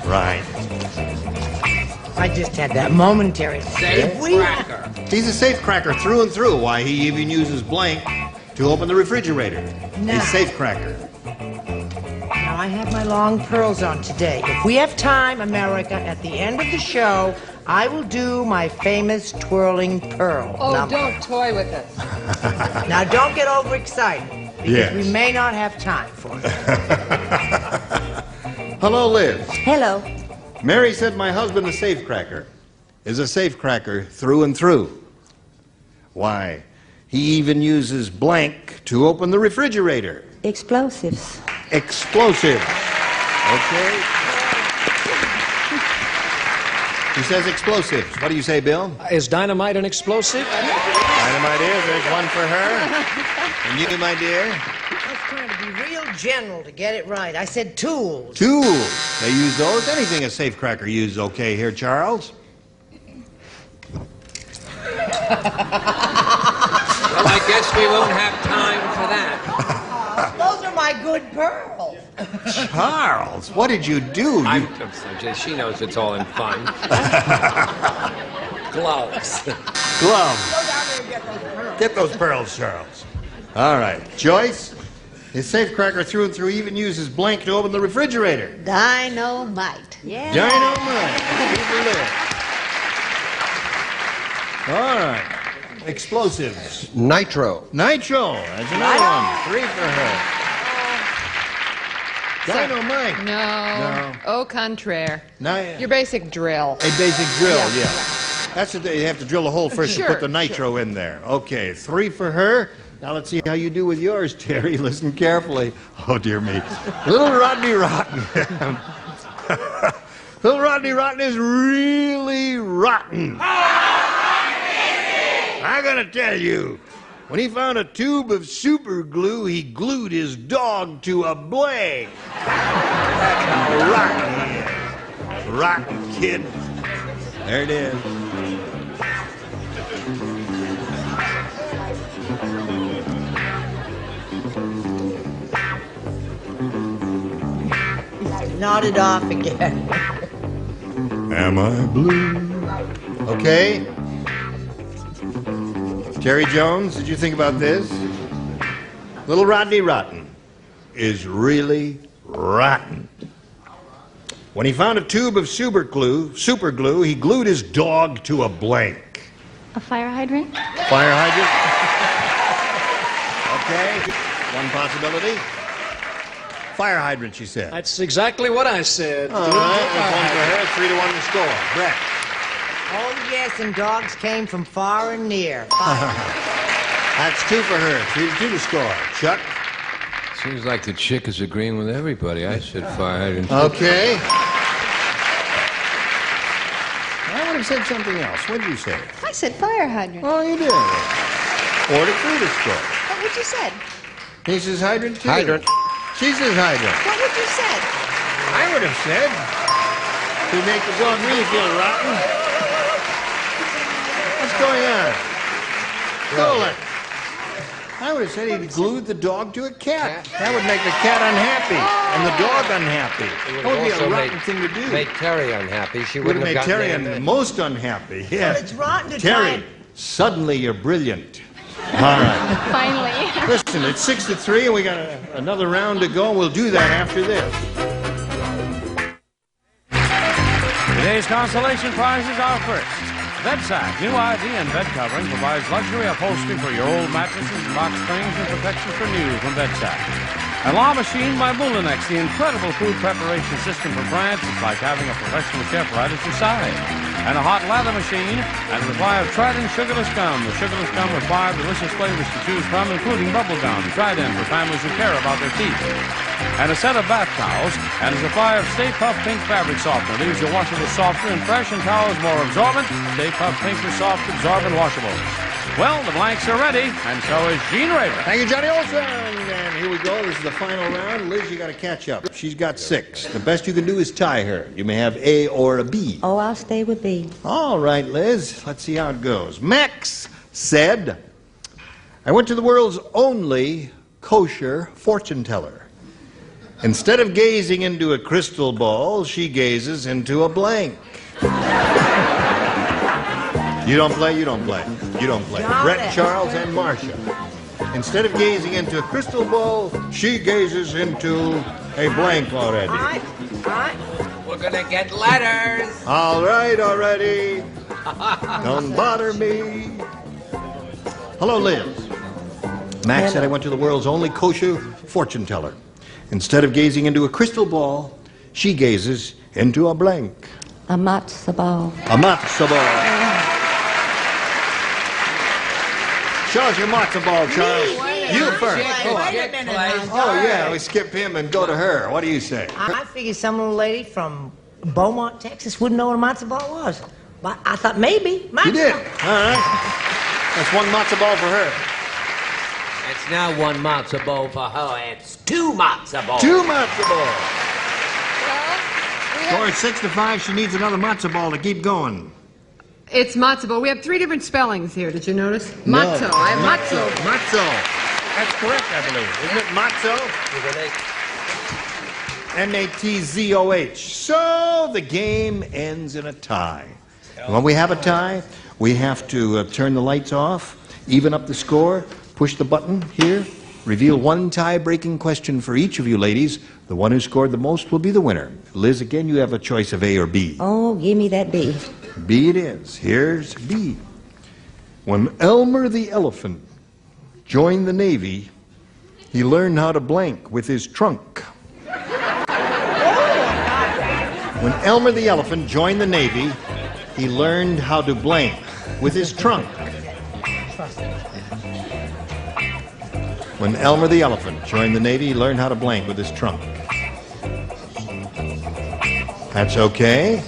Right. I just had that momentary Safecracker. He's a safecracker through and through. Why, he even uses blank to open the refrigerator. No. He's safecracker. Now, I have my long pearls on today. If we have time, America, at the end of the show, I will do my famous twirling pearl. Oh, number. don't toy with us. Now, don't get overexcited, because Yes. we may not have time for it. Hello, Liz. Hello. Mary said my husband, the safecracker, is a safecracker through and through. Why, he even uses blank to open the refrigerator. Explosives. Explosive. Okay. He says explosives. What do you say, Bill? Is dynamite an explosive? Dynamite is. There's one for her. And you, my dear? I was trying to be real general to get it right. I said tools. Tools. They use those. Anything a safecracker uses okay here, Charles. Well, I guess we won't have time for that. Those are my good pearls. Charles, what did you do? I'm sorry, she knows it's all in fun. Gloves. Gloves. Go down there and get those pearls. Get those pearls, Charles. All right. Joyce, his safecracker through and through even uses blank to open the refrigerator. Dynamite. Yeah. Dynamite. All right. Explosives. Nitro. Nitro. That's another one. 3 for her. Dynamite. No. Au contraire. No. Your basic drill. A basic drill, yeah. That's what you have to drill a hole first Sure, and put the nitro in there. Okay, 3 for her. Now let's see how you do with yours, Terry. Listen carefully. Oh, dear me. Little Rodney Rotten. Little Rodney Rotten is really rotten. I gotta tell you, when he found a tube of super glue, he glued his dog to a blank. That's how rotten he is. Rotten kid. There it is. Nodded off again. Am I blue? Okay. Terry Jones, did you think about this? Little Rodney Rotten is really rotten. When he found a tube of super glue, he glued his dog to a blank. A fire hydrant? Fire hydrant? Okay, one possibility. Fire hydrant, she said. That's exactly what I said. All right, that's 1 for her, 3-1 to score. Brett. Oh, yes, and dogs came from far and near. That's 2 for her, 3-2 to score. Chuck. Seems like the chick is agreeing with everybody. I said fire hydrant. Okay. I would have said something else. What did you say? I said fire hydrant. Oh, you did. 4 to 3 to score. What would you said? He says hydrant too. Hydrant. She says hydrant. What would you said? I would have said to make the dog really feel rotten. What's going on? Nolan. I would have said he glued the dog to a cat. That would make the cat unhappy and the dog unhappy. That would be a rotten thing to do. Make Terry unhappy. She Would have wouldn't made have gotten Terry most unhappy. Yeah. Well, it's rotten to Terry, try. suddenly you're brilliant. All right. Finally. Listen, it's 6-3, and we got another round to go. We'll do that after this. Today's consolation prizes are first. Bedsack, new ID and bed covering provides luxury upholstery for your old mattresses, box springs, and protection for new from Bedsack. A law machine by Moulinex, the incredible food preparation system for France. It's like having a professional chef right at your side. And a hot lather machine and a supply of Trident sugarless gum. The sugarless gum with 5 delicious flavors to choose from, including bubble gum, Trident for families who care about their teeth. And a set of bath towels and a supply of Stay Puft Pink fabric softener. Leaves your washables softer and fresh and towels more absorbent. Stay Puft Pink for soft, absorbent washables. Well, the blanks are ready, and so is Gene Raver. Thank you, Johnny Olson. And here we go. This is the final round. Liz, you got to catch up. She's got 6. The best you can do is tie her. You may have A or a B. Oh, I'll stay with B. All right, Liz. Let's see how it goes. Max said, I went to the world's only kosher fortune teller. Instead of gazing into a crystal ball, she gazes into a blank. You don't play, you don't play. You don't play. Brett, Charles, and Marcia. Instead of gazing into a crystal ball, she gazes into a blank already. We're gonna get letters. All right, already. Don't bother me. Hello, Liz. Max said I went to the world's only kosher fortune teller. Instead of gazing into a crystal ball, she gazes into a blank. A matzo ball. A matzo ball. Show us your matzo ball, Charles. You first. Wait a minute. Oh, yeah, we skip him and go to her. What do you say? I figured some little lady from Beaumont, Texas wouldn't know what a matzo ball was. But I thought maybe. You did. All right. That's 1 matzo ball for her. It's not 1 matzo ball for her. It's 2 matzo balls. 2 matzo balls. Score is 6-5. She needs another matzo ball to keep going. It's matzo ball. We have 3 different spellings here. Did you notice? No. Matzo. I have matzo. Matzo. That's correct, I believe. Isn't it matzo? M-A-T-Z-O-H. So the game ends in a tie. When we have a tie, we have to turn the lights off, even up the score, push the button here, reveal 1 tie-breaking question for each of you ladies. The one who scored the most will be the winner. Liz, again, you have a choice of A or B. Oh, give me that B. B it is. Here's B. When Elmer the elephant joined the Navy, he learned how to blank with his trunk. When Elmer the elephant joined the Navy, he learned how to blank with his trunk. When Elmer the elephant joined the Navy, he learned how to blank with his trunk. That's okay.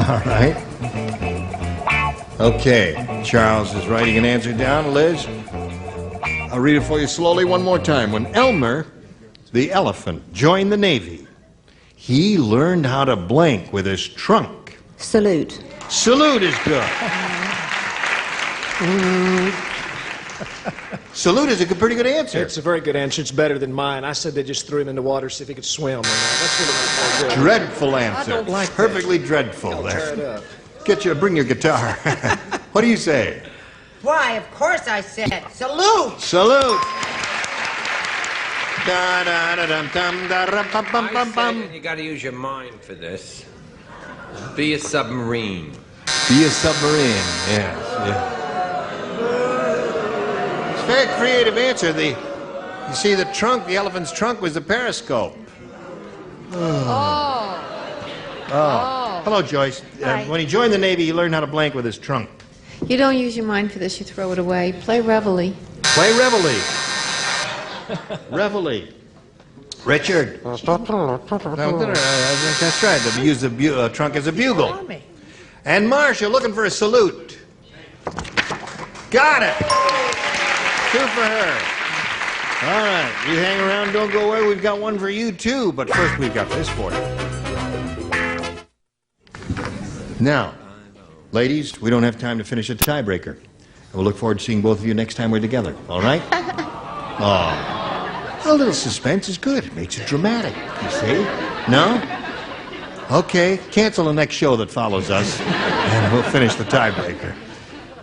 All right. Okay. Charles is writing an answer down. Liz, I'll read it for you slowly one more time. When Elmer, the elephant, joined the Navy, he learned how to blank with his trunk. Salute. Salute is good. Salute is a pretty good answer. It's a very good answer. It's better than mine. I said they just threw him in the water, see if he could swim. That's really good. Dreadful answer. I don't like Perfectly dreadful Don't there. tear it up. Bring your guitar. What do you say? Why, of course I said salute. Salute. I said, and you got to use your mind for this. Be a submarine. Be a submarine. Yeah. It's a very creative answer. You see, the trunk, the elephant's trunk, was the periscope. Oh. Hello, Joyce. When he joined the Navy, he learned how to blank with his trunk. You don't use your mind for this, you throw it away. Play Reveille. Play Reveille. Reveille. Richard. That's right. They use the trunk as a bugle. And Marcia, looking for a salute. Got it. 2 for her. All right. You hang around, don't go away. We've got one for you, too. But first, we've got this for you. Now, ladies, we don't have time to finish a tiebreaker. We'll look forward to seeing both of you next time we're together. All right? A little suspense is good. It makes it dramatic, you see? No? Okay, cancel the next show that follows us, and we'll finish the tiebreaker.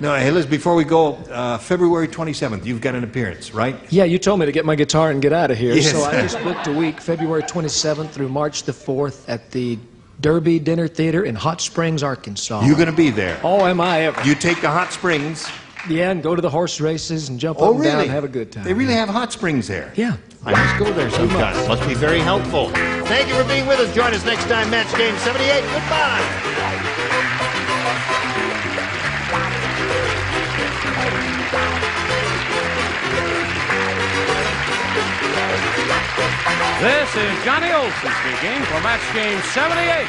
No, hey, Liz, before we go, February 27th, you've got an appearance, right? Yeah, you told me to get my guitar and get out of here, Yes. so I just booked a week, February 27th through March the 4th at the Derby Dinner Theater in Hot Springs, Arkansas. You're going to be there. Oh, am I ever. You take the Hot Springs. Yeah, and go to the horse races and jump up and down and have a good time. They really have hot springs there. Yeah. I must go there sometime. Must be very helpful. Thank you for being with us. Join us next time, Match Game 78. Goodbye. This is Johnny Olson speaking for Match Game 78,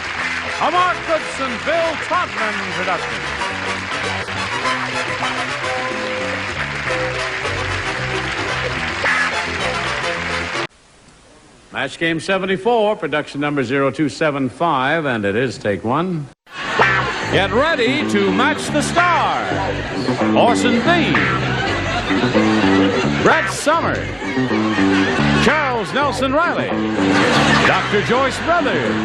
a Mark Goodson, Bill Trotman production. Match Game 74, production number 0275, and it is take one. Get ready to match the stars. Orson Bean, Brett Summers, Charles Nelson Riley, Dr. Joyce Brothers,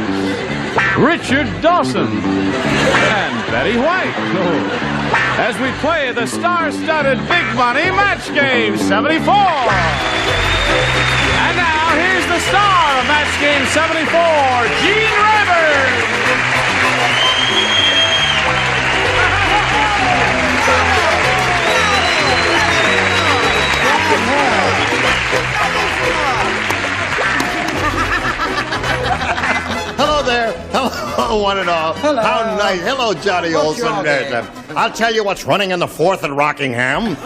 Richard Dawson, and Betty White. As we play the star-studded Big Money Match Game 74. And now, here's the star of Match Game 74, Gene Rayburn. Hello there. Hello, one and all. Hello. How nice. Hello, Johnny Olson. I'll tell you what's running in the 4th at Rockingham.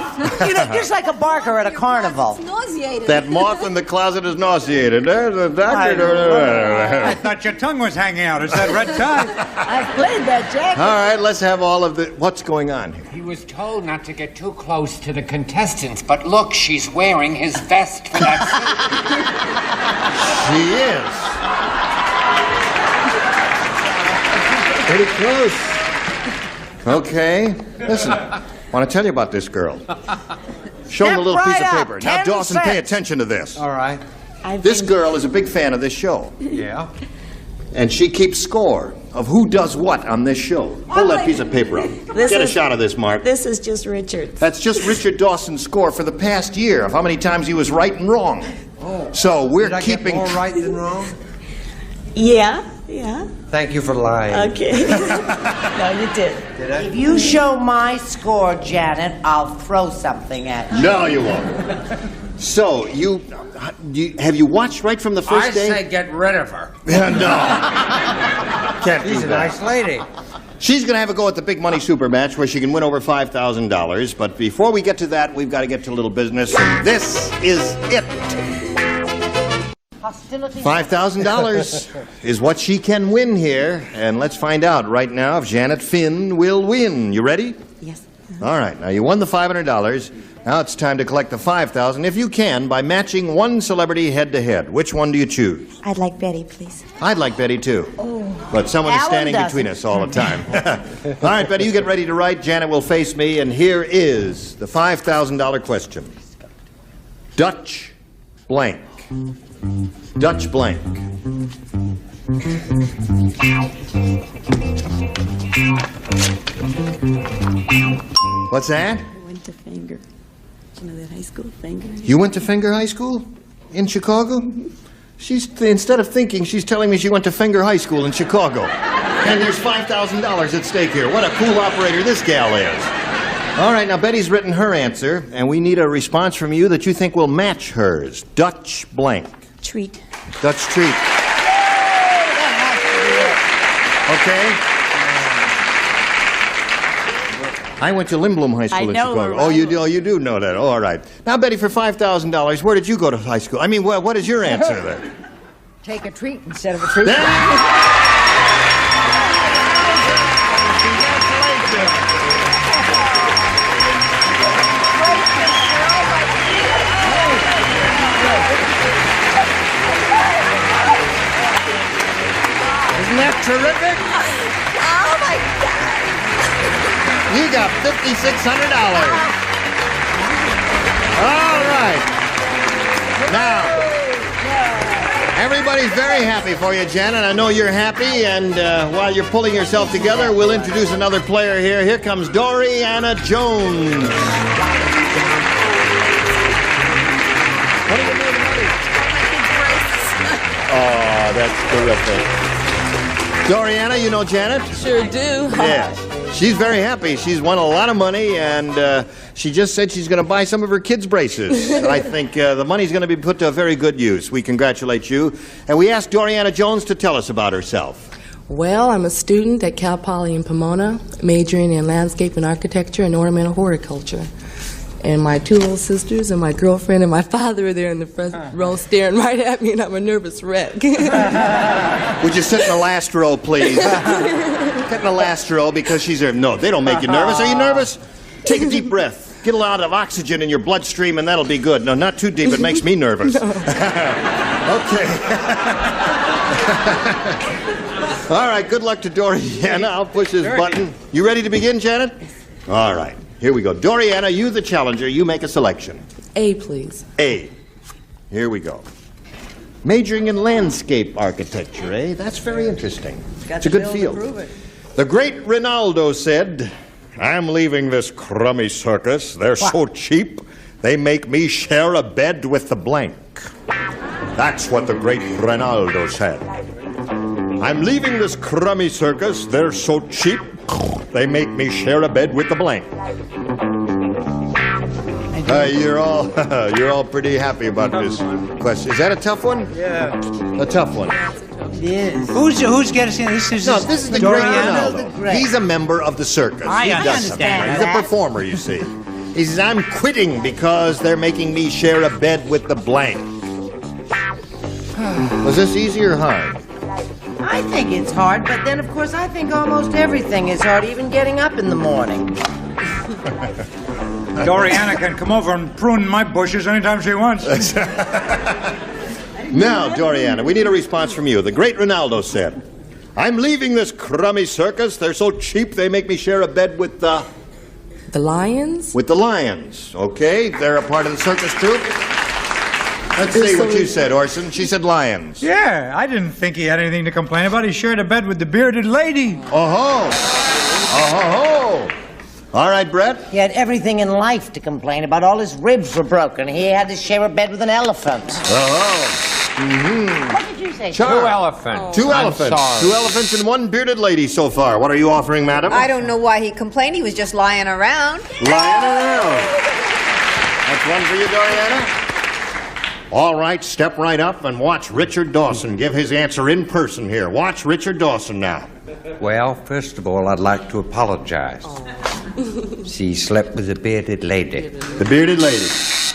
You look just like a barker at a carnival. Nauseated. That moth in the closet is nauseated. There's a doctor. I thought your tongue was hanging out. Is that red tie? I've played that jacket. All right, let's have all of the... What's going on here? He was told not to get too close to the contestants, but look, she's wearing his vest for that She is. Pretty close. Okay. Listen, I want to tell you about this girl. Show him a little piece of paper. Now, Dawson, pay attention to this. All right. This girl is a big fan of this show. Yeah. And she keeps score of who does what on this show. Hold that piece of paper up. Get a shot of this, Mark. This is just Richard. That's just Richard Dawson's score for the past year of how many times he was right and wrong. Oh. So we're Did I keeping... get more right than wrong? Yeah. Thank you for lying. Okay. No, you did. Did I? If you show my score, Janet, I'll throw something at you. No, you won't. So, have you watched right from the first day? I say get rid of her. No. Can't do that. She's a nice lady. She's going to have a go at the big money super match where she can win over $5,000. But before we get to that, we've got to get to a little business. And this is it. $5,000 is what she can win here. And let's find out right now if Janet Finn will win. You ready? Yes. All right. Now, you won the $500. Now it's time to collect the $5,000, if you can, by matching one celebrity head-to-head. Which one do you choose? I'd like Betty, please. I'd like Betty, too. Oh. But someone is Alan standing doesn't. between us all the time. All right, Betty, you get ready to write. Janet will face me, and here is the $5,000 question. Dutch blank. Dutch blank. What's that? I went to Finger. You know that high school, Finger? You went to Finger High School in Chicago? Instead of thinking, she's telling me she went to Finger High School in Chicago. And there's $5,000 at stake here. What a cool operator this gal is. All right, now Betty's written her answer, and we need a response from you that you think will match hers. Dutch blank. Treat. Dutch treat. Okay. I went to Lindblom High School in Chicago. Oh, you do? Oh, you do know that. Oh, all right. Now, Betty, for $5,000, where did you go to high school? I mean, what is your answer there? Take a treat instead of a treat. Isn't that terrific? Oh, my God. You got $5,600. All right. Now, everybody's very happy for you, Janet. I know you're happy, and while you're pulling yourself together, we'll introduce another player here. Here comes Doriana Jones. What do you need, honey? Oh, that's terrific. Doriana, you know Janet? Sure do. Yes. She's very happy. She's won a lot of money, and she just said she's going to buy some of her kids' braces. I think the money's going to be put to a very good use. We congratulate you. And we asked Doriana Jones to tell us about herself. Well, I'm a student at Cal Poly in Pomona, majoring in landscape and architecture and ornamental horticulture. And my two little sisters and my girlfriend and my father are there in the front row staring right at me, and I'm a nervous wreck. Would you sit in the last row, please? Get in the last row because she's there. No, they don't make you nervous. Are you nervous? Take a deep breath. Get a lot of oxygen in your bloodstream, and that'll be good. No, not too deep. It makes me nervous. Okay. All right, good luck to Doriana. I'll push this button. You ready to begin, Janet? All right. Here we go. Doriana, you the challenger. You make a selection. A, please. A. Here we go. Majoring in landscape architecture, eh? That's very interesting. It's a good field. The great Ronaldo said, "I'm leaving this crummy circus. They're so cheap, they make me share a bed with the blank." That's what the great Ronaldo said. "I'm leaving this crummy circus. They're so cheap, they make me share a bed with the blank." You're all pretty happy about this question. Is that a tough one? Yeah. A tough one. Yes. Who's getting this? This is the great Ronaldo. He's a member of the circus. I He does understand something. He's a that. performer, you see. He says, "I'm quitting because they're making me share a bed with the blank." Was this easy or hard? I think it's hard, but then, of course, I think almost everything is hard, even getting up in the morning. Doriana can come over and prune my bushes anytime she wants. Now, Doriana, we need a response from you. The great Ronaldo said, "I'm leaving this crummy circus. They're so cheap they make me share a bed with the..." The lions? With the lions. Okay, they're a part of the circus troupe. Let's see what you said, Orson. She said lions. Yeah, I didn't think he had anything to complain about. He shared a bed with the bearded lady. Oh-ho. Oh-ho-ho. All right, Brett. He had everything in life to complain about. All his ribs were broken. He had to share a bed with an elephant. Oh-ho. What did you say? Two elephants. Two I'm elephants. sorry. Two elephants and one bearded lady so far. What are you offering, madam? I don't know why he complained. He was just lying around. Lying around. That's one for you, Doriana. All right, step right up and watch Richard Dawson give his answer in person here. Watch Richard Dawson now. Well, first of all, I'd like to apologize. She slept with a bearded lady. The bearded lady.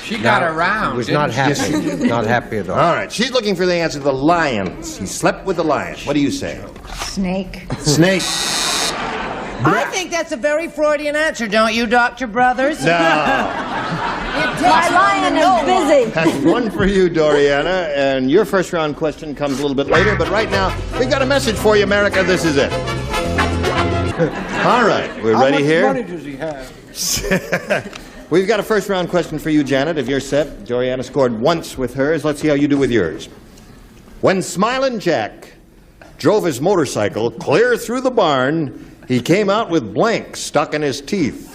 She got around. Was not happy. Not happy at all. All right, she's looking for the answer to the lions. He slept with the lion. What do you say? Snake. Snake. I think that's a very Freudian answer, don't you, Dr. Brothers? No. My lion is busy. That's one for you, Doriana. And your first round question comes a little bit later. But right now, we've got a message for you, America. This is it. All right, we're ready here. How much money does he have? We've got a first round question for you, Janet. If you're set, Doriana scored once with hers. Let's see how you do with yours. When Smilin' Jack drove his motorcycle clear through the barn, he came out with blanks stuck in his teeth.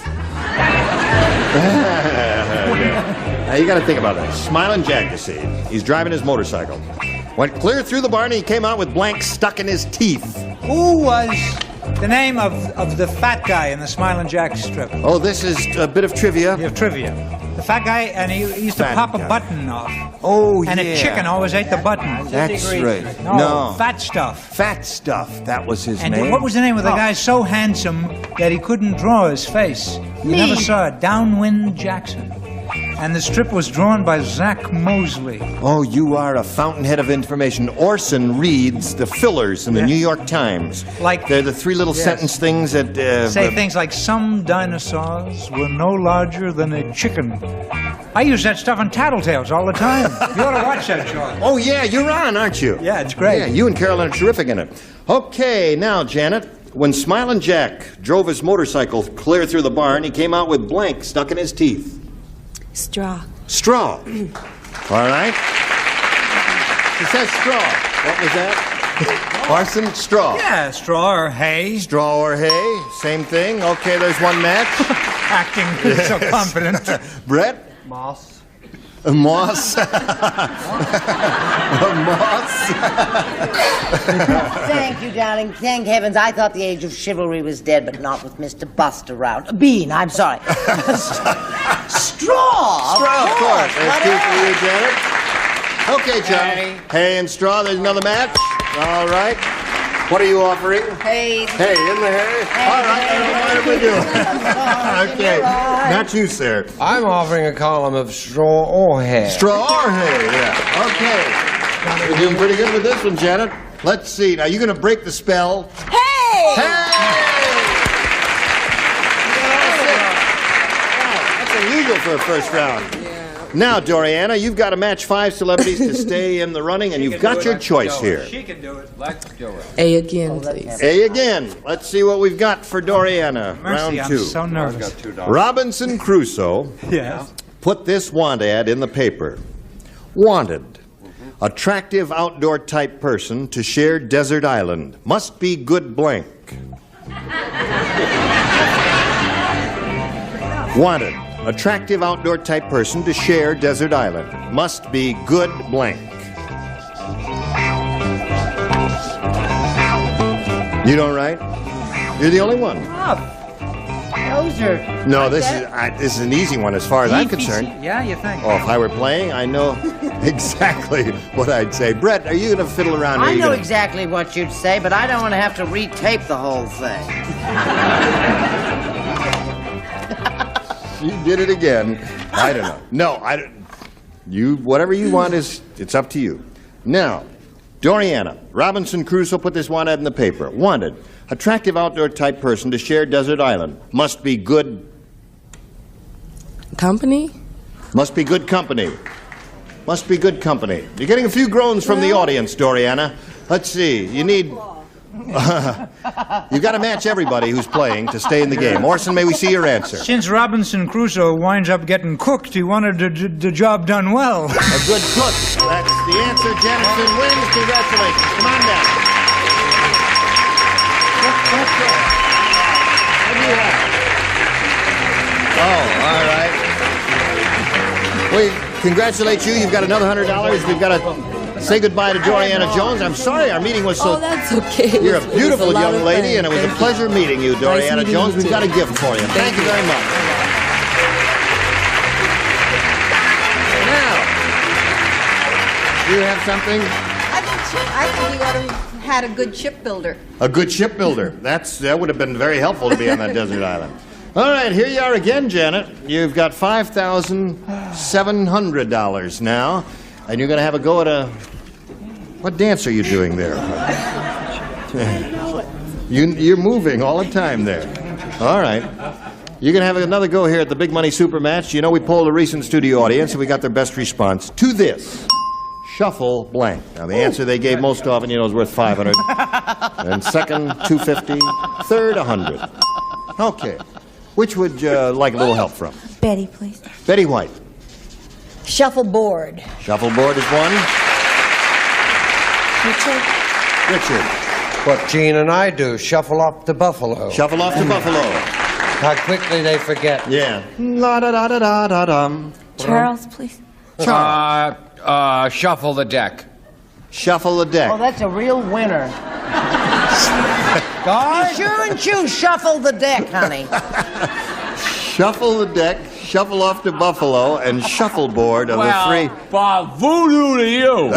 Now you got to think about that. Smilin' Jack, you see, he's driving his motorcycle. Went clear through the barn and he came out with blanks stuck in his teeth. Who was the name of the fat guy in the Smilin' Jack strip? Oh, this is a bit of trivia. Yeah, trivia. The fat guy, and he used to pop a button off. Oh, and a chicken always ate the button. That's right. No, fat stuff. Fat stuff. That was his And name. what was the name of the guy so handsome that he couldn't draw his face? You never saw it. Downwind Jackson. And the strip was drawn by Zach Mosley. Oh, you are a fountainhead of information. Orson reads the fillers in the New York Times. Like they're the three little sentence things that say things like some dinosaurs were no larger than a chicken. I use that stuff on Tattletales all the time. You ought to watch that show. Oh yeah, you're on, aren't you? Yeah, it's great. Yeah, you and Carolyn are terrific in it. Okay, now Janet, when Smilin' Jack drove his motorcycle clear through the barn, he came out with blank stuck in his teeth. Straw. Straw. All right. It says straw. What was that? Orson, straw. Yeah, straw or hay. Straw or hay, same thing. Okay, there's one match. Acting so confident. Brett? Moss. Moss. Moss. Thank you, darling. Thank heavens. I thought the age of chivalry was dead, but not with Mr. Bust around. Bean, I'm sorry. Straw! Straw, of course. There's two for you, Janet. Okay, John. Hay and straw. There's another match. All right. What are you offering? Hay. Hay, in the hay? All right, I don't mind if we do. Okay, not you, sir. I'm offering a column of straw or hay. Straw or hay, yeah. Okay. You're doing pretty good with this one, Janet. Let's see. Now, you're going to break the spell. Hey! That's unusual for a first round. Now, Doriana, you've got to match 5 celebrities to stay in the running, and you've got your choice here. She can do it. Let's do it. A again, please. A again. Let's see what we've got for Doriana. Mercy, round 2. I'm so nervous. Robinson Crusoe put this want ad in the paper. Wanted. Attractive outdoor type person to share desert island. Must be good blank. Wanted. Attractive outdoor type person to share desert island. Must be good blank. You don't write? You're the only one. Those are... No, this is an easy one as far as I'm concerned. Yeah, you think? Oh, if I were playing, I know exactly what I'd say. Brett, are you going to fiddle around? I know exactly what you'd say, but I don't want to have to retape the whole thing. You did it again. I don't know. No, I don't. You, whatever you want it's up to you. Now, Doriana, Robinson Crusoe put this want ad in the paper. Wanted. Attractive outdoor type person to share desert island. Must be good... Company? Must be good company. Must be good company. You're getting a few groans from the audience, Doriana. Let's see. You need... You've got to match everybody who's playing to stay in the game. Orson, may we see your answer? Since Robinson Crusoe winds up getting cooked, he wanted the job done well. A good cook. That's the answer. Janison wins. Congratulations. Come on down. What do you have? Oh, all right. We congratulate you. You've got another $100. We've got a say goodbye to Doriana Jones. I'm sorry our meeting was so... Oh, that's okay. You're a beautiful young lady, and it was Thank a pleasure meeting you, Doriana meeting Jones. you We've too. got a gift for you. Thank you very much. Now, do you have something? I think you ought to have had a good shipbuilder. A good shipbuilder. That would have been very helpful to be on that desert island. All right, here you are again, Janet. You've got $5,700 now, and you're going to have a go at a... What dance are you doing there? You're moving all the time there. All right. You're going to have another go here at the Big Money Super Match. You know, we polled a recent studio audience, and we got their best response to this. Shuffle blank. Now, the answer they gave most often, you know, is worth 500. And second, 250. Third, 100. Okay. Which would you like a little help from? Betty, please. Betty White. Shuffleboard. Shuffleboard is one. Richard. What Gene and I do, shuffle off to Buffalo. Shuffle off to Buffalo. How quickly they forget. Yeah. La-da-da-da-da-da-dum. Charles, please. Shuffle the deck. Shuffle the deck. Oh, that's a real winner. Guys? Sure and choose shuffle the deck, honey. Shuffle the deck, shuffle off to Buffalo, and shuffleboard are the three. Bob, voodoo to you.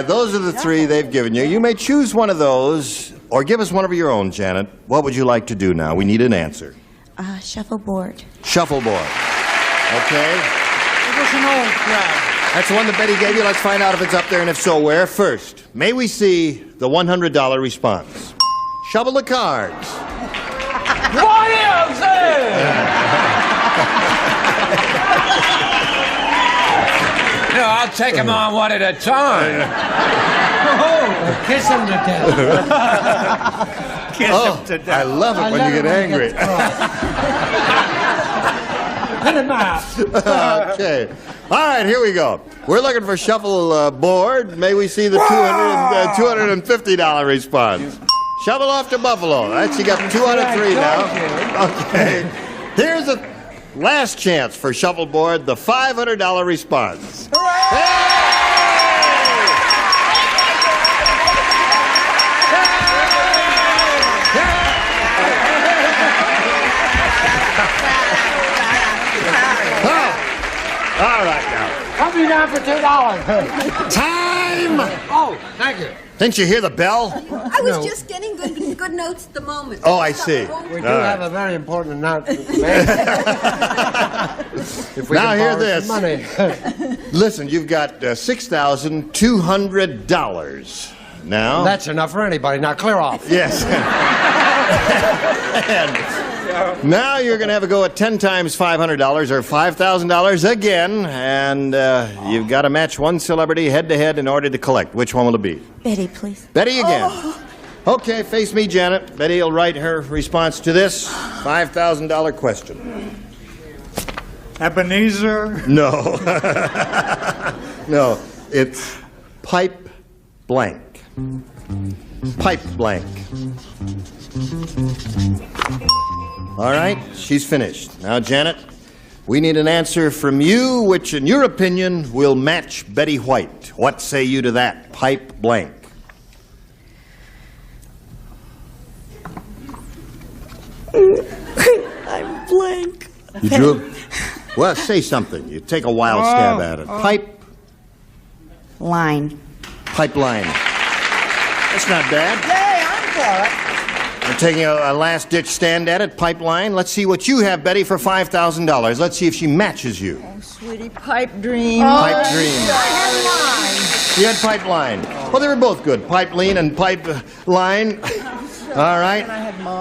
Those are the three they've given you. You may choose one of those, or give us one of your own, Janet. What would you like to do now? We need an answer. Shuffleboard. Shuffleboard. Okay. It was an old crowd. That's the one that Betty gave you. Let's find out if it's up there, and if so, where. First, may we see the $100 response? Shovel the cards. What is it? No, I'll take them on one at a time. Oh, kiss him to death. Kiss him to death. I love it when you get angry. Put him out. Okay. All right, here we go. We're looking for shuffle board. May we see the $250 response? Shovel off to Buffalo. That's, you got 2 out of 3 now. Okay. Here's the last chance for shuffleboard, the $500 response. All right, now. Come me down for $2. Time! Oh, thank you. Didn't you hear the bell? I was just getting good notes at the moment. Oh, I see. We do have a very important announcement to make. If we Now can hear borrow this. some money. Listen, you've got $6,200 now. That's enough for anybody. Now clear off. Yes. And now you're going to have a go at 10 times $500 or $5,000 again, and you've got to match one celebrity head-to-head in order to collect. Which one will it be? Betty, please. Betty again. Okay, face me, Janet. Betty will write her response to this $5,000 question. Ebenezer? No. No, it's pipe blank. Pipe blank. All right, she's finished. Now, Janet, we need an answer from you, which, in your opinion, will match Betty White. What say you to that? Pipe blank. I'm blank. You drew? Well, say something. You take a wild stab at it. Pipe. Line. Pipeline. That's not bad. Yay, I'm for it. We're taking a last-ditch stand at it. Pipeline. Let's see what you have, Betty, for $5,000. Let's see if she matches you. Oh, sweetie, pipe dream. Pipe dream. I had mine. You had pipeline. Well, they were both good. Pipeline and pipe line. All right.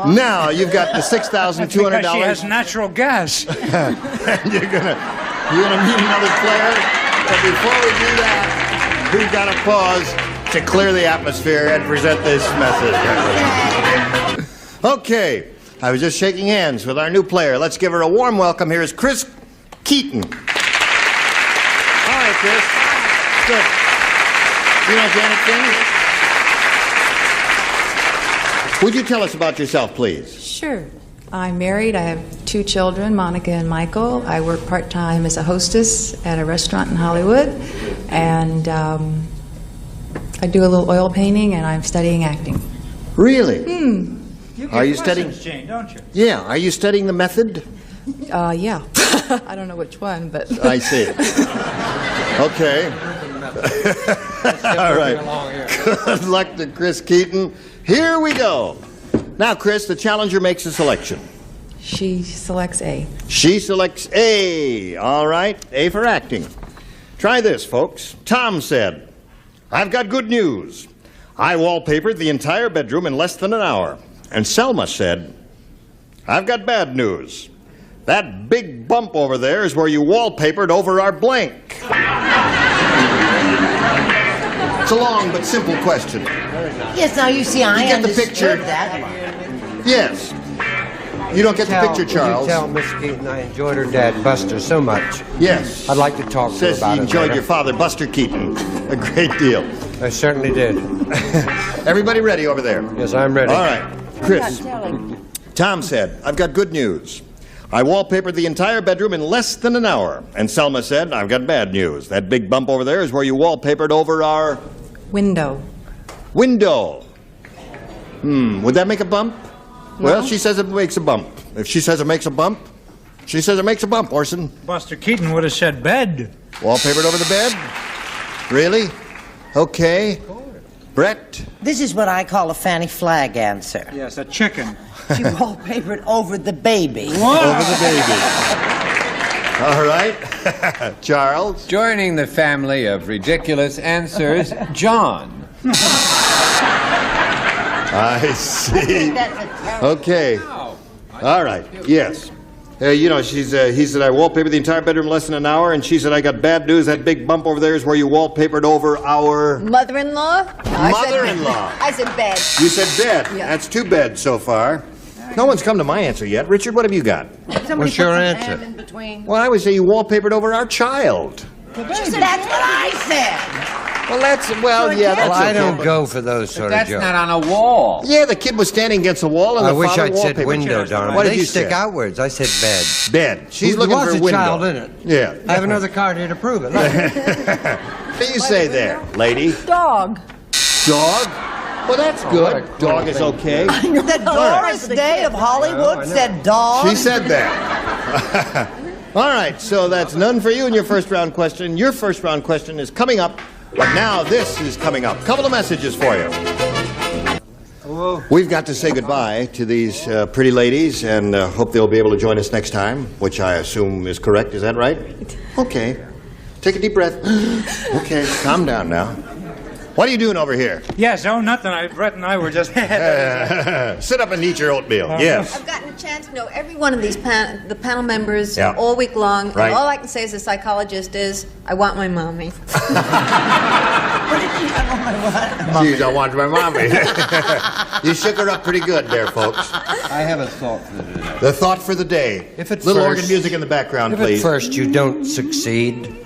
Now you've got the $6,200. Because she has natural gas. And you're gonna meet another player. But before we do that, we've got to pause to clear the atmosphere and present this message. Okay. I was just shaking hands with our new player. Let's give her a warm welcome. Here is Chris Keaton. Hi, Chris. Good. You know Janet King? Would you tell us about yourself, please? Sure. I'm married. I have 2 children, Monica and Michael. I work part-time as a hostess at a restaurant in Hollywood. And I do a little oil painting, and I'm studying acting. Really? You Are get you studying? lessons, Jane, don't you? Yeah. Are you studying the method? Yeah. I don't know which one, but... I see. Okay. All right. Good luck to Chris Keaton. Here we go. Now, Chris, the challenger makes a selection. She selects A. She selects A. All right. A for acting. Try this, folks. Tom said, "I've got good news. I wallpapered the entire bedroom in less than an hour." And Selma said, "I've got bad news. That big bump over there is where you wallpapered over our blank." It's a long but simple question. Yes, now you see, I get the picture. understood that. Yes. You don't get the picture, Charles. Would you tell Miss Keaton I enjoyed her dad, Buster, so much? Yes. I'd like to talk to her Says about you it enjoyed later. your father, Buster Keaton, a great deal. I certainly did. Everybody ready over there? Yes, I'm ready. All right. Chris. Tom said, "I've got good news. I wallpapered the entire bedroom in less than an hour." And Selma said, "I've got bad news. That big bump over there is where you wallpapered over our Window. window." Would that make a bump? Well, she says it makes a bump. If she says it makes a bump, she says it makes a bump, Orson. Buster Keaton would have said bed. Wallpapered over the bed? Really? Okay. Brett? This is what I call a Fanny Flagg answer. Yes, a chicken. She wallpapered over the baby. Over the baby. All right. Charles? Joining the family of ridiculous answers, John. I see. Okay. All right. Yes. You know, he said, "I wallpapered the entire bedroom in less than an hour," and she said, "I got bad news. That big bump over there is where you wallpapered over our..." Mother-in-law? No, Mother-in-law. I said bed. You said bed. Yeah. That's 2 beds so far. No one's come to my answer yet. Richard, what have you got? What's your answer? In between. Well, I would say you wallpapered over our child. That's what I said. Well, that's okay. I don't go for those sort of jokes. Not on a wall. Yeah, the kid was standing against a wall, and I the wish father I'd said wallpapered. window, darling. What did They you stick say? outwards. I said bed. Bed. She's There looking was for a window. child in it. Yeah. I have another card here to prove it. Look. What do you say there, lady? Dog. Dog? Well, that's good. Dog is okay. The Doris Day of Hollywood said dog. She said that. All right, so that's none for you in your first round question. Your first round question is coming up, but now this is coming up. Couple of messages for you. We've got to say goodbye to these pretty ladies and hope they'll be able to join us next time, which I assume is correct. Is that right? Okay. Take a deep breath. Okay, calm down now. What are you doing over here? Yes, nothing. Brett and I were just... Sit up and eat your oatmeal. Yes. I've gotten a chance to know every one of these the panel members Yeah. all week long, Right. and all I can say as a psychologist is, I want my mommy. Geez, I want my mommy. You shook her up pretty good there, folks. I have a thought for the day. The thought for the day. If at Little first- organ music in the background, If please. at first you don't succeed,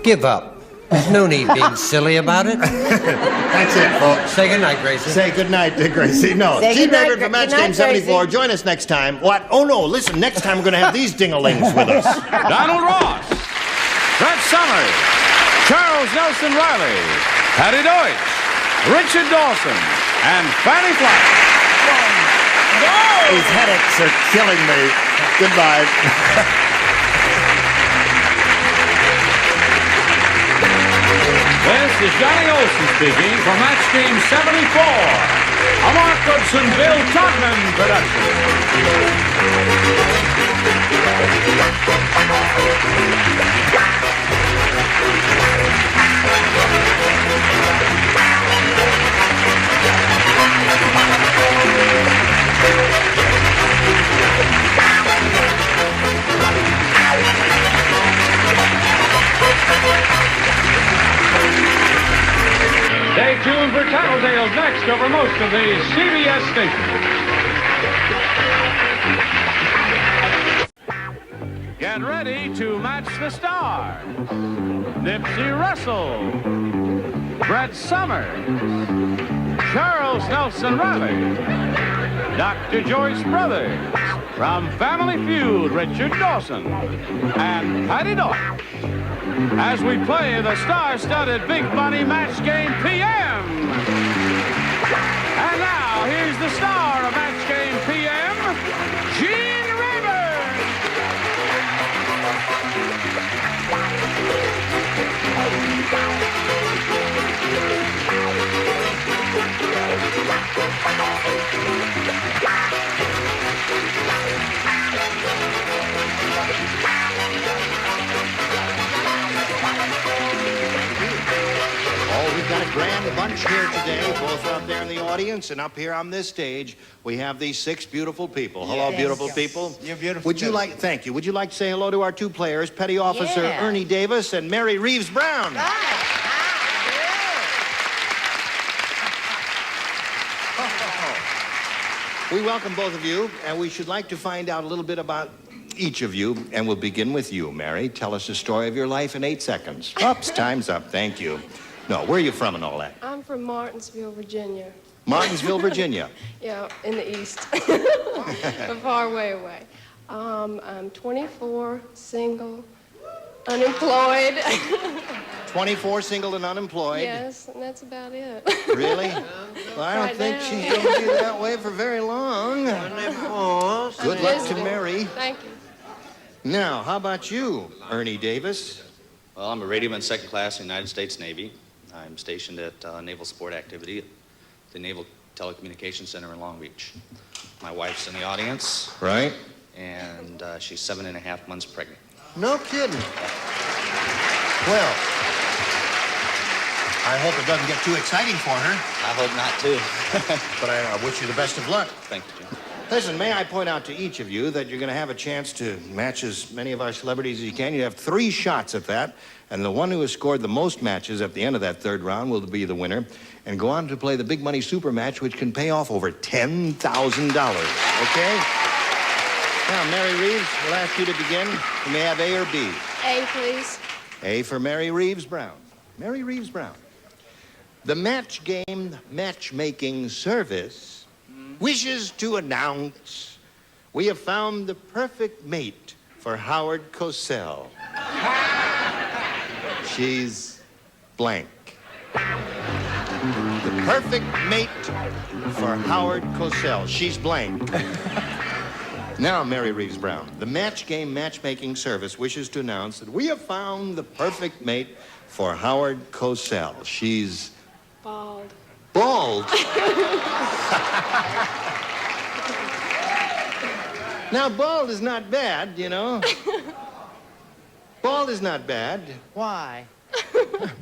give up. There's no need being silly about it. That's it, folks. Say goodnight, Gracie. Say goodnight to Gracie. No, Say Gene goodnight, Rayburn from Match goodnight, Game 74. Join us next time. What? Oh, no, listen, next time we're going to have these ding-a-lings with us. Donald Ross, Brett Summers, Charles Nelson Riley, Patty Deutsch, Richard Dawson, and Fanny Flagg. These headaches are killing me. Goodbye. This is Johnny Olson speaking for Match Game 74, a Mark Goodson, Bill Todman Stay tuned for Tattletales next over most of the CBS stations. Get ready to match the stars. Nipsey Russell, Brett Summers, Charles Nelson Riley, Dr. Joyce Brothers. From Family Feud, Richard Dawson and Patty Doyle. As we play the star-studded Big Money Match Game PM. And now, here's the star of Match Game PM, Gene Rayburn. Oh, we've got a grand bunch here today, both up there in the audience and up here on this stage. We have these 6 beautiful people. Hello, beautiful people. You're beautiful. Would you like, thank you. Would you like to say hello to our 2 players, Petty Officer Ernie Davis and Mary Reeves Brown? We welcome both of you, and we should like to find out a little bit about each of you, and we'll begin with you, Mary. Tell us the story of your life in 8 seconds. Oops, time's up. Thank you. No, where are you from and all that? I'm from Martinsville, Virginia. Martinsville, Virginia. Yeah, in the east. A far way away. I'm 24, single, unemployed. 24, single and unemployed. Yes, and that's about it. Really? Well, I don't think she's going to be that way for very long. Good luck to Mary. Thank you. Now, how about you, Ernie Davis? Well, I'm a radioman second class in the United States Navy. I'm stationed at Naval Support Activity at the Naval Telecommunications Center in Long Beach. My wife's in the audience. Right. And she's 7.5 months pregnant. No kidding. Well, I hope it doesn't get too exciting for her. I hope not, too. But I wish you the best of luck. Thank you, Jim. Listen, may I point out to each of you that you're going to have a chance to match as many of our celebrities as you can. You have 3 shots at that, and the one who has scored the most matches at the end of that 3rd round will be the winner and go on to play the Big Money Super Match, which can pay off over $10,000, okay? Now, Mary Reeves, we'll ask you to begin. You may have A or B. A, please. A for Mary Reeves Brown. Mary Reeves Brown. The Match Game Matchmaking Service wishes to announce we have found the perfect mate for Howard Cosell. She's blank. The perfect mate for Howard Cosell. She's blank. Now, Mary Reeves Brown, the Match Game Matchmaking Service wishes to announce that we have found the perfect mate for Howard Cosell. She's bald. Bald? Now, bald is not bad, you know. Bald is not bad. Why?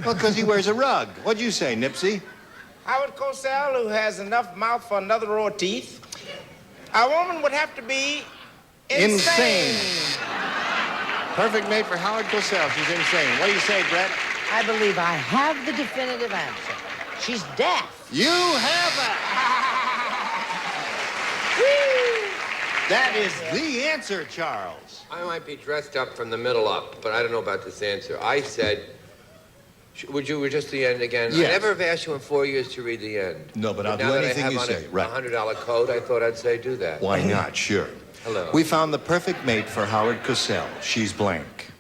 Well, because he wears a rug. What'd you say, Nipsey? Howard Cosell, who has enough mouth for another row of teeth. A woman would have to be insane. Perfect mate for Howard Cosell. She's insane. What do you say, Brett? I believe I have the definitive answer. She's deaf. You have it. That is the answer, Charles. I might be dressed up from the middle up, but I don't know about this answer. I said, would you just the end again? Yes. I never have asked you in 4 years to read the end. No, but I'll now do that anything I have you on say. a Right. $100 code, I thought I'd say do that. Why not? Sure. Hello. We found the perfect mate for Howard Cosell. She's blank.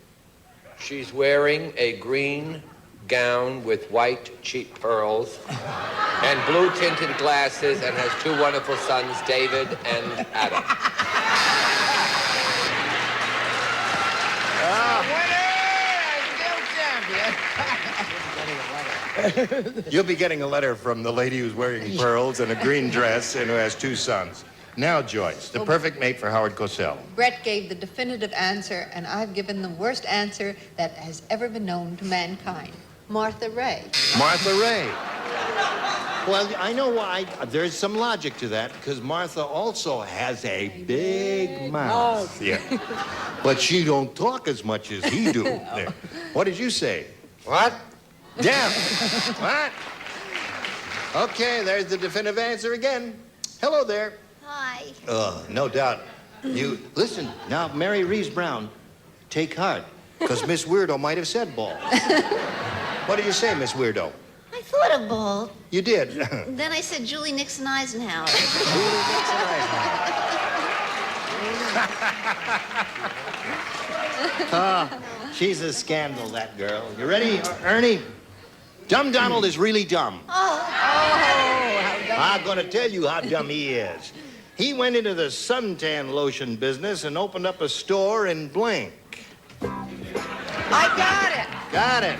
She's wearing a green gown with white cheek pearls and blue tinted glasses and has 2 wonderful sons, David and Adam. You'll be getting a letter from the lady who's wearing pearls and a green dress and who has 2 sons. Now, Joyce, the perfect mate for Howard Cosell. Brett gave the definitive answer, and I've given the worst answer that has ever been known to mankind. Martha Ray. Martha Ray. Well, I know why. There's some logic to that, because Martha also has a big mouth. Yeah. But she don't talk as much as he do. There. What did you say? What? Yeah. What? Okay, there's the definitive answer again. Hello there. Hi. No doubt. You listen now, Mary Reeves Brown. Take heart, because Miss Weirdo might have said ball. What do you say, Miss Weirdo? I thought of bald. You did. Then I said Julie Nixon Eisenhower. Julie Nixon Eisenhower. She's a scandal, that girl. You ready, Ernie? Dumb Donald is really dumb. I'm going to tell you how dumb he is. He went into the suntan lotion business and opened up a store in blank. I got it. Got it.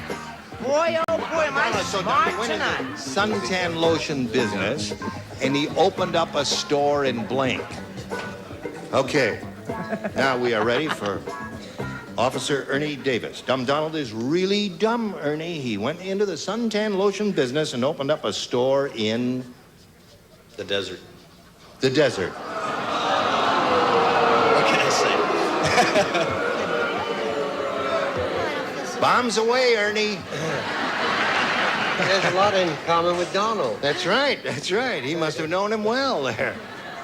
Boy, oh boy, am I smart he went into tonight. the suntan lotion business, and he opened up a store in blank. Okay, now we are ready for Officer Ernie Davis. Dumb Donald is really dumb, Ernie. He went into the suntan lotion business and opened up a store in... The desert. The desert. What can I say? Bombs away, Ernie. There's a lot in common with Donald. That's right, that's right. He must have known him well there.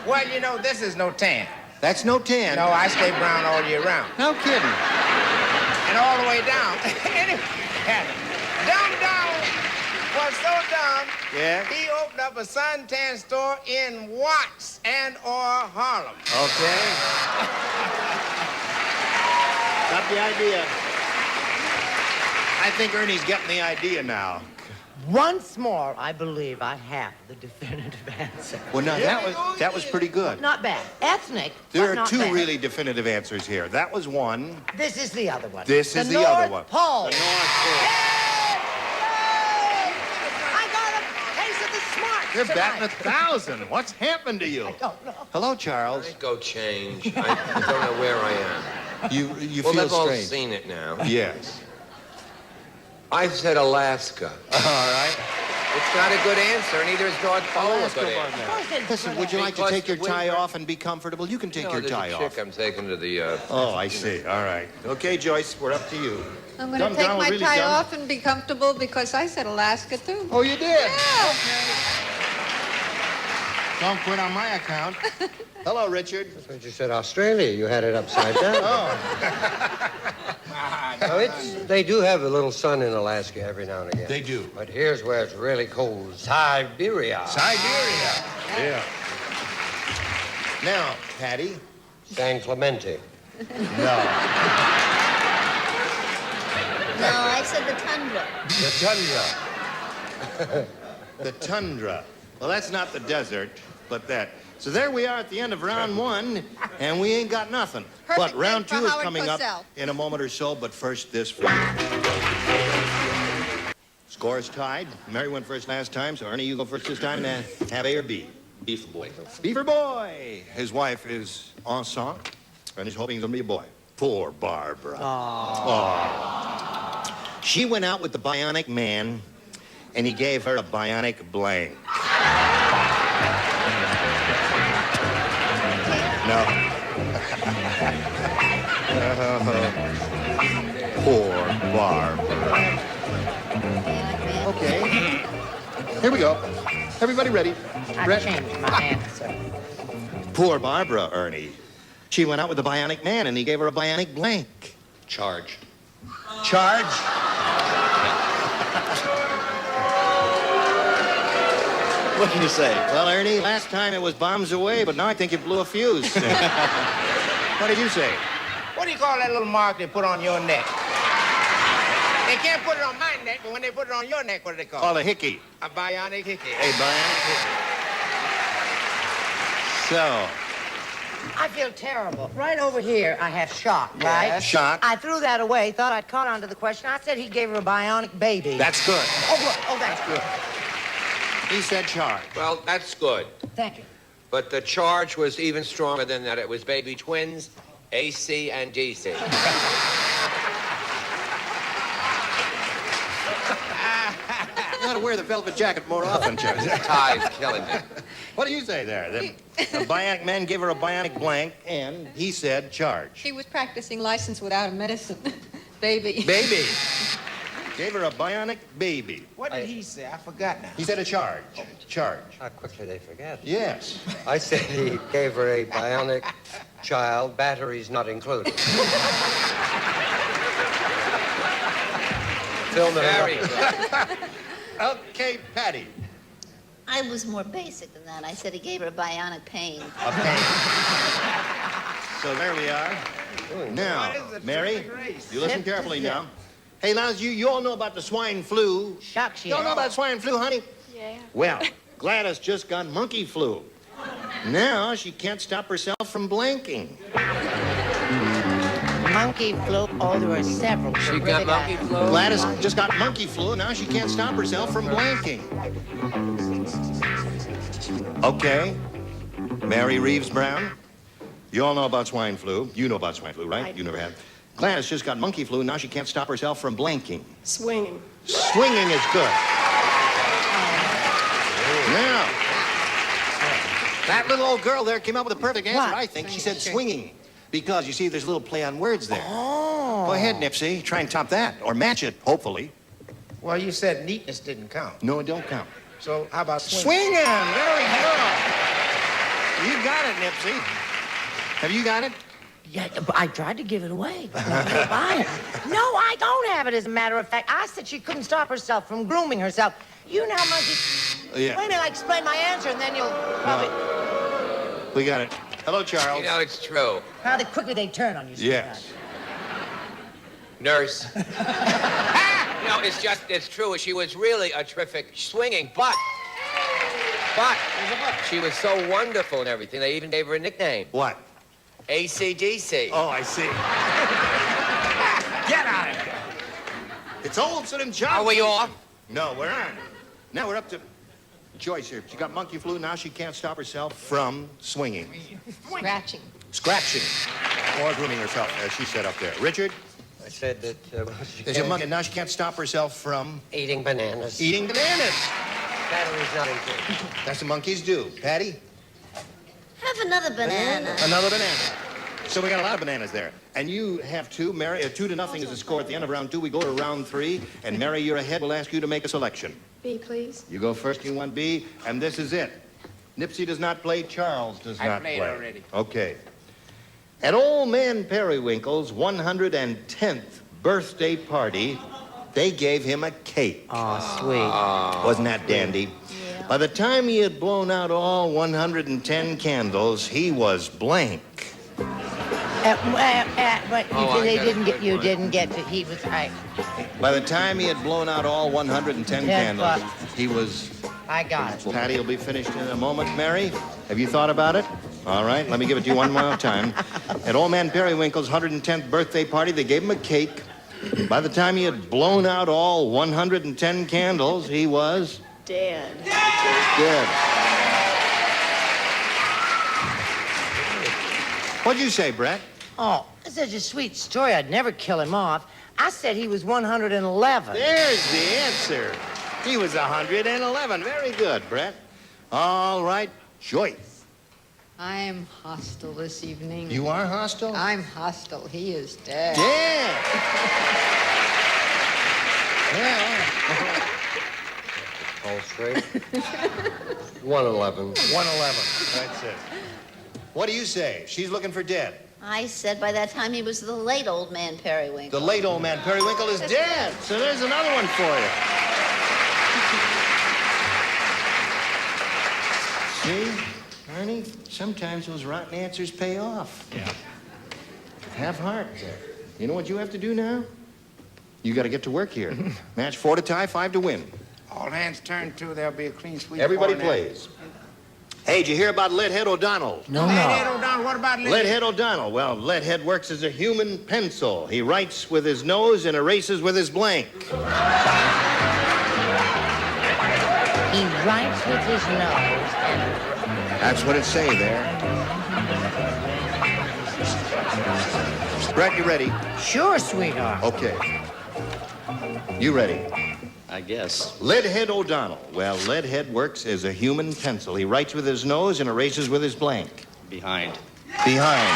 Well, you know, this is no tan. That's no tan. No, I stay brown all year round. No kidding. And all the way down. Anyway, Dumb Donald was so dumb, Yeah? he opened up a suntan store in Watts and or Harlem. Okay. Got the idea. I think Ernie's getting the idea now. Once more, I believe I have the definitive answer. Well, no, that was pretty good. Not bad. Ethnic, There but are not two bad. really definitive answers here. That was one. This is the other one. This is the other one. North Pole. The North Pole. I got a case of the smarts You're tonight. batting 1,000. What's happened to you? I don't know. Hello, Charles. I go change. I don't know where I am. You Well, feel they've all strange. seen it now. Yes. I said Alaska. All right. It's not a good answer, neither is North Pole a Alaska good on answer. that. Listen, would you like to Because take your the tie winter- off and be comfortable? You can take your There's tie a off. chick I'm taking to the... Oh, I see. All right. Okay, Joyce, we're up to you. I'm going Dumb to take Donald my really tie dumb? off and be comfortable because I said Alaska, too. Oh, you did? Yeah. Don't quit on my account. Hello, Richard. That's what you said, Australia. You had it upside down. Oh. No, they do have a little sun in Alaska every now and again. They do. But here's where it's really cold. Siberia. Siberia. Yeah. Now, Patty. San Clemente. No. No, I said the tundra. The tundra. The tundra. Well, that's not the desert, but that. So there we are at the end of round one, and we ain't got nothing. Perfect But round name two for is Howard coming up Cosell. in a moment or so, but first this for you. Score is tied. Mary went first last time, so Ernie, you go first this time. Have A or B? Beef boy. Beaver boy. His wife is enceinte, and he's hoping it's gonna be a boy. Poor Barbara. Aww. She went out with the bionic man, and he gave her a bionic blank. No. Poor Barbara. Okay. Here we go. Everybody ready? I changed my answer. Poor Barbara, Ernie. She went out with a bionic man, and he gave her a bionic blank. Charge. Charge? What can you say? Well, Ernie, last time it was bombs away, but now I think you blew a fuse. What did you say? What do you call that little mark they put on your neck? They can't put it on my neck, but when they put it on your neck, what do they call Oh, it? a hickey. A bionic hickey. A bionic hickey. So, I feel terrible. Right over here, I have shock, right? Yeah, shock. I threw that away, thought I'd caught on to the question. I said he gave her a bionic baby. that's good. Oh, good. Oh, that's good. He said charge. Well, that's good. Thank you. But the charge was even stronger than that. It was baby twins, AC and DC. You ought to wear the velvet jacket more often, Chuck. Tie's killing me. What do you say there? The bionic man gave her a bionic blank, and he said charge. He was practicing license without a medicine. Baby. Baby. Gave her a bionic baby. What did he say? I forgot now. He said a charge. Charge. How quickly they forget. Yes. I said he gave her a bionic child, batteries not included. Film it Very up. good. Okay, Patty. I was more basic than that. I said he gave her bionic pain. A pain. So there we are. Now, Mary, you listen carefully now. Hey, Laz, you all know about the swine flu. Shucks, You all know about swine flu, honey? Yeah. Well, Gladys just got monkey flu. Now she can't stop herself from blanking. Monkey flu. Oh, there were several. She got monkey flu? Gladys just got monkey flu. Now she can't stop herself from blanking. Okay. Mary Reeves Brown, you all know about swine flu. You know about swine flu, right? You never had. Gladys just got monkey flu. Now she can't stop herself from blanking. Swinging. Swinging is good. Now, that little old girl there came up with a perfect answer, What? I think. She said swinging. Because, you see, there's a little play on words there. Oh. Go ahead, Nipsey. Try and top that. Or match it, hopefully. Well, you said neatness didn't count. No, it don't count. So how about swinging? Swinging! Very good. You got it, Nipsey. Have you got it? Yeah, but I tried to give it away, but nobody buy it. No, I don't have it, as a matter of fact. I said she couldn't stop herself from grooming herself. You know how much Yeah. Wait a minute, I explain my answer, and then you'll probably... We got it. Hello, Charles. You know, it's true. How quickly they turn on you. Yes. Nurse. No, it's true. She was really a terrific swinging, but she was so wonderful and everything. They even gave her a nickname. What? AC/DC. Oh, I see. Get out of here. It's old, so them jobs. Are we off? No, we're on. Now we're up to Joyce here. She got monkey flu. Now she can't stop herself from swinging. Scratching. Scratching. Or grooming herself, as she said up there. Richard? I said that There's your monkey. Now she can't stop herself from eating bananas. eating bananas. Battery's not included. That's what monkeys do. Patty? Have another banana. Another banana. So we got a lot of bananas there. And you have two. Mary, 2-0 is the score at the end of round 2. We go to round 3. And Mary, you're ahead. We'll ask you to make a selection. B, please. You go first. You want B. And this is it. Nipsey does not play. Charles does not play. I played already. Okay. At old man Periwinkle's 110th birthday party, they gave him a cake. Oh, sweet. Wasn't that dandy? Yeah. By the time he had blown out all 110 candles, he was blank. But you didn't get to, he was, By the time he had blown out all 110 candles, he was... I got it. Patty will be finished in a moment. Mary, have you thought about it? All right, let me give it to you one more time. At old man Periwinkle's 110th birthday party, they gave him a cake. By the time he had blown out all 110 candles, he was... Dead. Dead. What'd you say, Brett? Oh, that's such a sweet story. I'd never kill him off. I said he was 111. There's the answer. He was 111. Very good, Brett. All right, Joyce. I am hostile this evening. You are hostile? I'm hostile. He is dead. Dead. Yeah. All straight. 111. 111. That's it. What do you say? She's looking for dead. I said by that time he was the late old man Periwinkle. The late old man Periwinkle is dead. So there's another one for you. See, Ernie, sometimes those rotten answers pay off. Yeah. Have heart. You know what you have to do now? You got to get to work here. Match 4 to tie, 5 to win. All hands turn to, there'll be a clean sweep. Everybody plays. Hey, did you hear about Leadhead O'Donnell? No. Leadhead O'Donnell, what about Leadhead? Leadhead O'Donnell. Well, Leadhead works as a human pencil. He writes with his nose and erases with his blank. He writes with his nose and... That's what it say there. Brett, you ready? Sure, sweetheart. Okay. You ready? I guess. Leadhead O'Donnell. Well, Leadhead works as a human pencil. He writes with his nose and erases with his blank. Behind. Behind.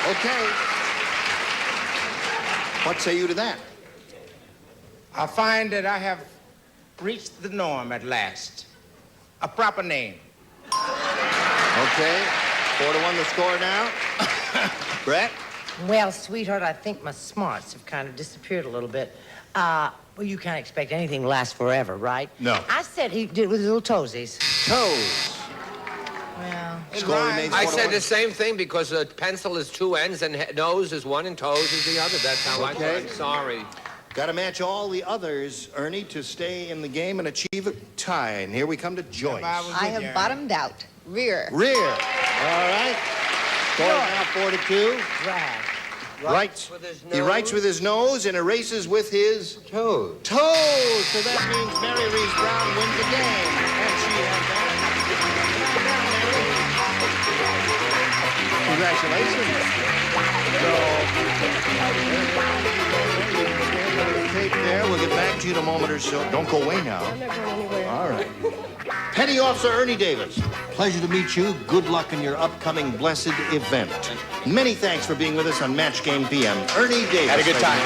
Okay. What say you to that? I find that I have reached the norm at last. A proper name. Okay. 4-1 the score now. Brett? Well, sweetheart, I think my smarts have kind of disappeared a little bit. Well, you can't expect anything to last forever, right? No. I said he did with his little toesies. Toes. Well, I said the same thing because a pencil is two ends and nose is one and toes is the other. That's how I Okay. I'm sorry. Got to match all the others, Ernie, to stay in the game and achieve a tie. And here we come to Joyce. I have bottomed out. Rear. Rear. All right. Score now 4-2. Writes. He writes with his nose and erases with his toes. Toes. So that means Mary Reese Brown wins the game. And she has that. Congratulations. Tape there. We'll get back to you in a moment or so. Don't go away now. I'm not going anywhere. All right. Petty Officer Ernie Davis, pleasure to meet you. Good luck in your upcoming blessed event. Many thanks for being with us on Match Game PM. Ernie Davis. Had a good time.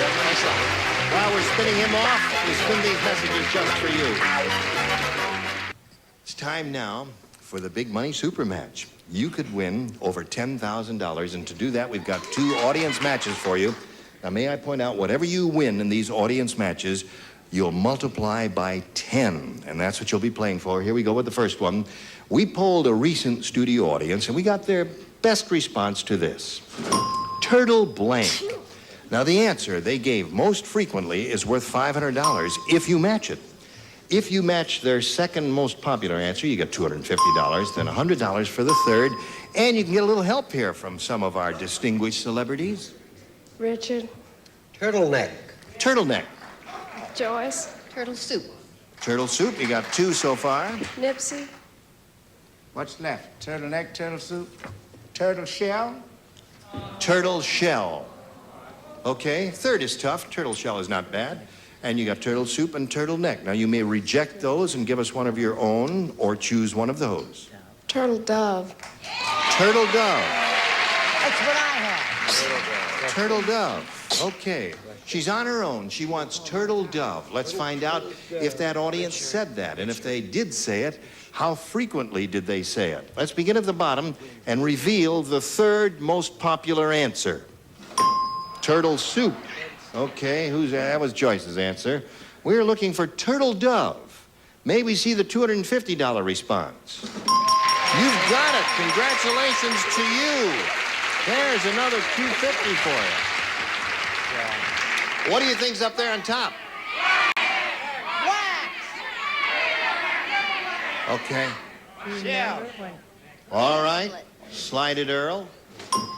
While we're spinning him off, we spin these messages just for you. It's time now for the big money super match. You could win over $10,000, and to do that, we've got 2 audience matches for you. Now, may I point out, whatever you win in these audience matches, you'll multiply by 10, and that's what you'll be playing for. Here we go with the first one. We polled a recent studio audience, and we got their best response to this. Turtle blank. Now, the answer they gave most frequently is worth $500 if you match it. If you match their second most popular answer, you get $250, then $100 for the third, and you can get a little help here from some of our distinguished celebrities. Richard. Turtleneck. Turtleneck. Joyce. Turtle soup. Turtle soup, you got 2 so far. Nipsey. What's left? Turtleneck, turtle soup, turtle shell? Turtle shell. Okay, third is tough. Turtle shell is not bad. And you got turtle soup and turtleneck. Now, you may reject those and give us one of your own, or choose one of those. Turtle dove. Turtle dove. That's what I had. Turtle dove. Okay. She's on her own. She wants turtle dove. Let's find out if that audience said that. And if they did say it, how frequently did they say it? Let's begin at the bottom and reveal the third most popular answer. Turtle soup. Okay, that was Joyce's answer. We're looking for turtle dove. May we see the $250 response? You've got it. Congratulations to you. There's another $250 for you. What do you think's up there on top? Okay. Shell. All right. Slide it, Earl. Don't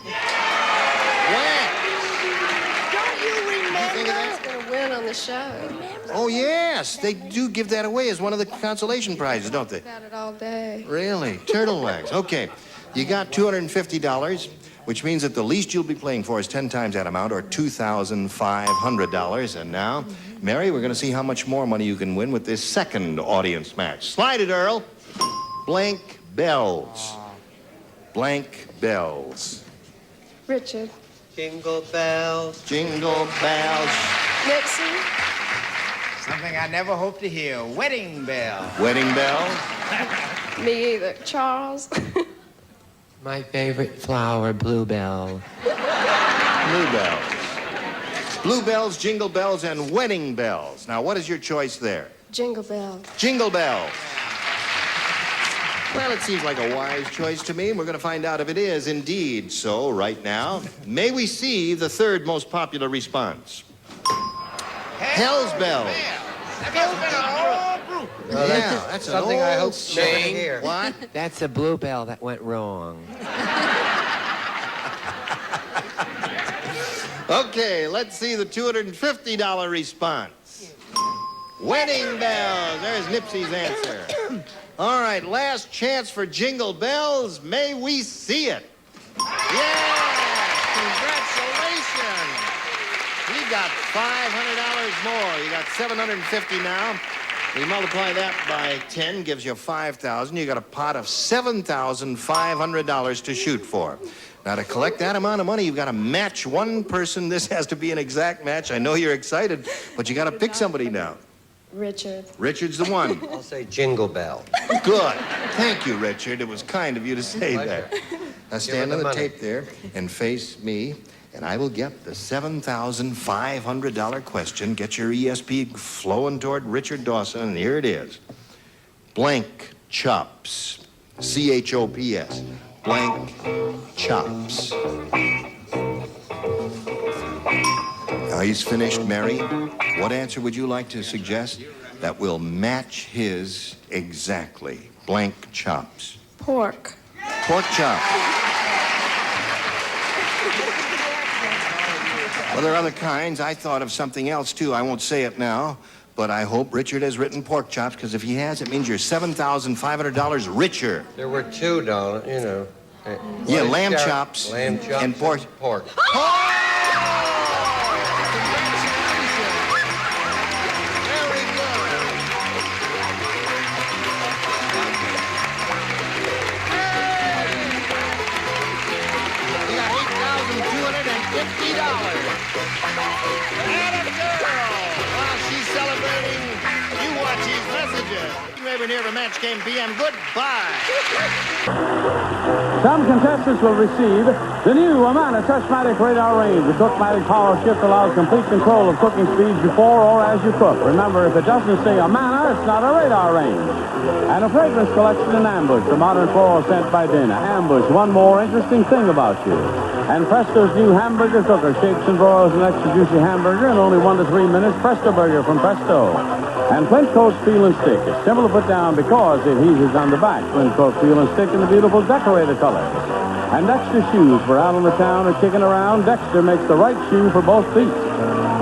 you remember? Who's going to win on the show? Oh, yes. They do give that away as one of the consolation prizes, don't they? About it all day. Really? Turtle legs. Okay. You got $250, which means that the least you'll be playing for is 10 times that amount, or $2,500. And now, Mary, we're going to see how much more money you can win with this second audience match. Slide it, Earl. Blank bells. Blank bells. Richard. Jingle bells. Jingle bells. Nipsey. Something I never hoped to hear. Wedding bell. Wedding bells. Me either. Charles. My favorite flower, bluebell. Bluebells. Bluebells, jingle bells, and wedding bells. Now, what is your choice there? Jingle bell. Jingle bells. Well, it seems like a wise choice to me, and we're going to find out if it is indeed so right now. May we see the third most popular response? Hell's bells. Yeah, that's something I hope never to Shane. hear. What? That's a bluebell that went wrong. Okay, let's see the $250 response. Wedding bells. There's Nipsey's answer. All right, last chance for jingle bells. May we see it? Yeah! Congratulations! You got $500 more. You got $750 now. We multiply that by 10, gives you $5,000. You got a pot of $7,500 to shoot for. Now, to collect that amount of money, you've got to match one person. This has to be an exact match. I know you're excited, but you got to pick somebody now. Richard. Richard's the one. I'll say jingle bell. Good. Thank you, Richard. It was kind of you to say that. Now stand on the tape there and face me. and I will get the $7,500 question. Get your ESP flowing toward Richard Dawson, and here it is. Blank chops. C-H-O-P-S. Blank chops. Now he's finished, Mary. What answer would you like to suggest that will match his exactly? Blank chops. Pork. Pork chop. Well, there are other kinds. I thought of something else, too. I won't say it now, but I hope Richard has written pork chops, because if he has, it means you're $7,500 richer. There were two, Donald, you know. Yeah, lamb chops, and pork. Pork. Here for Match Game PM. Goodbye. Some contestants will receive the new Amana Touchmatic Radar Range. The Cookmatic Power Shift allows complete control of cooking speeds before or as you cook. Remember, if it doesn't say Amana, it's not a radar range. And a fragrance collection in Ambush, the modern floral scent by Dana. Ambush, one more interesting thing about you. And Presto's new hamburger cooker shakes and broils an extra juicy hamburger in only 1 to 3 minutes. Presto Burger from Presto. And Flint Coat's Peel and Stick. It's simple to put down because it adheses on the back. Flint Coat Peel and Stick in the beautiful decorator colors. And Dexter Shoes for out on the town or kicking around. Dexter makes the right shoe for both feet.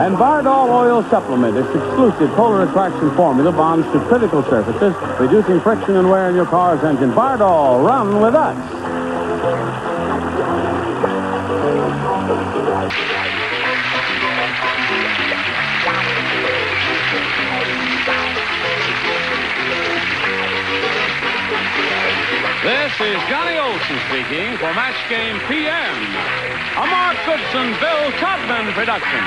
And Bardol Oil Supplement. Its exclusive polar attraction formula bonds to critical surfaces, reducing friction and wear in your car's engine. Bardol, run with us. This is Johnny Olson speaking for Match Game PM, a Mark Goodson, Bill Todman production.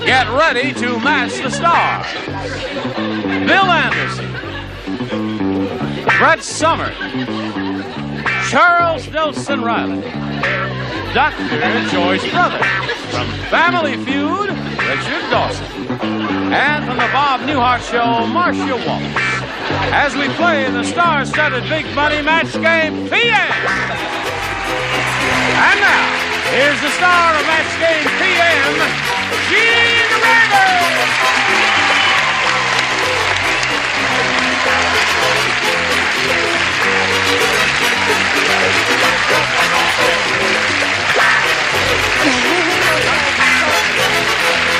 Get ready to match the stars. Bill Anderson, Brett Summers, Charles Nelson Riley, Dr. Joyce Brothers, from Family Feud, Richard Dawson, and from the Bob Newhart Show, Marcia Wallace, as we play the star-studded Big Money Match Game PM. And now, here's the star of Match Game PM, Gene Rivers!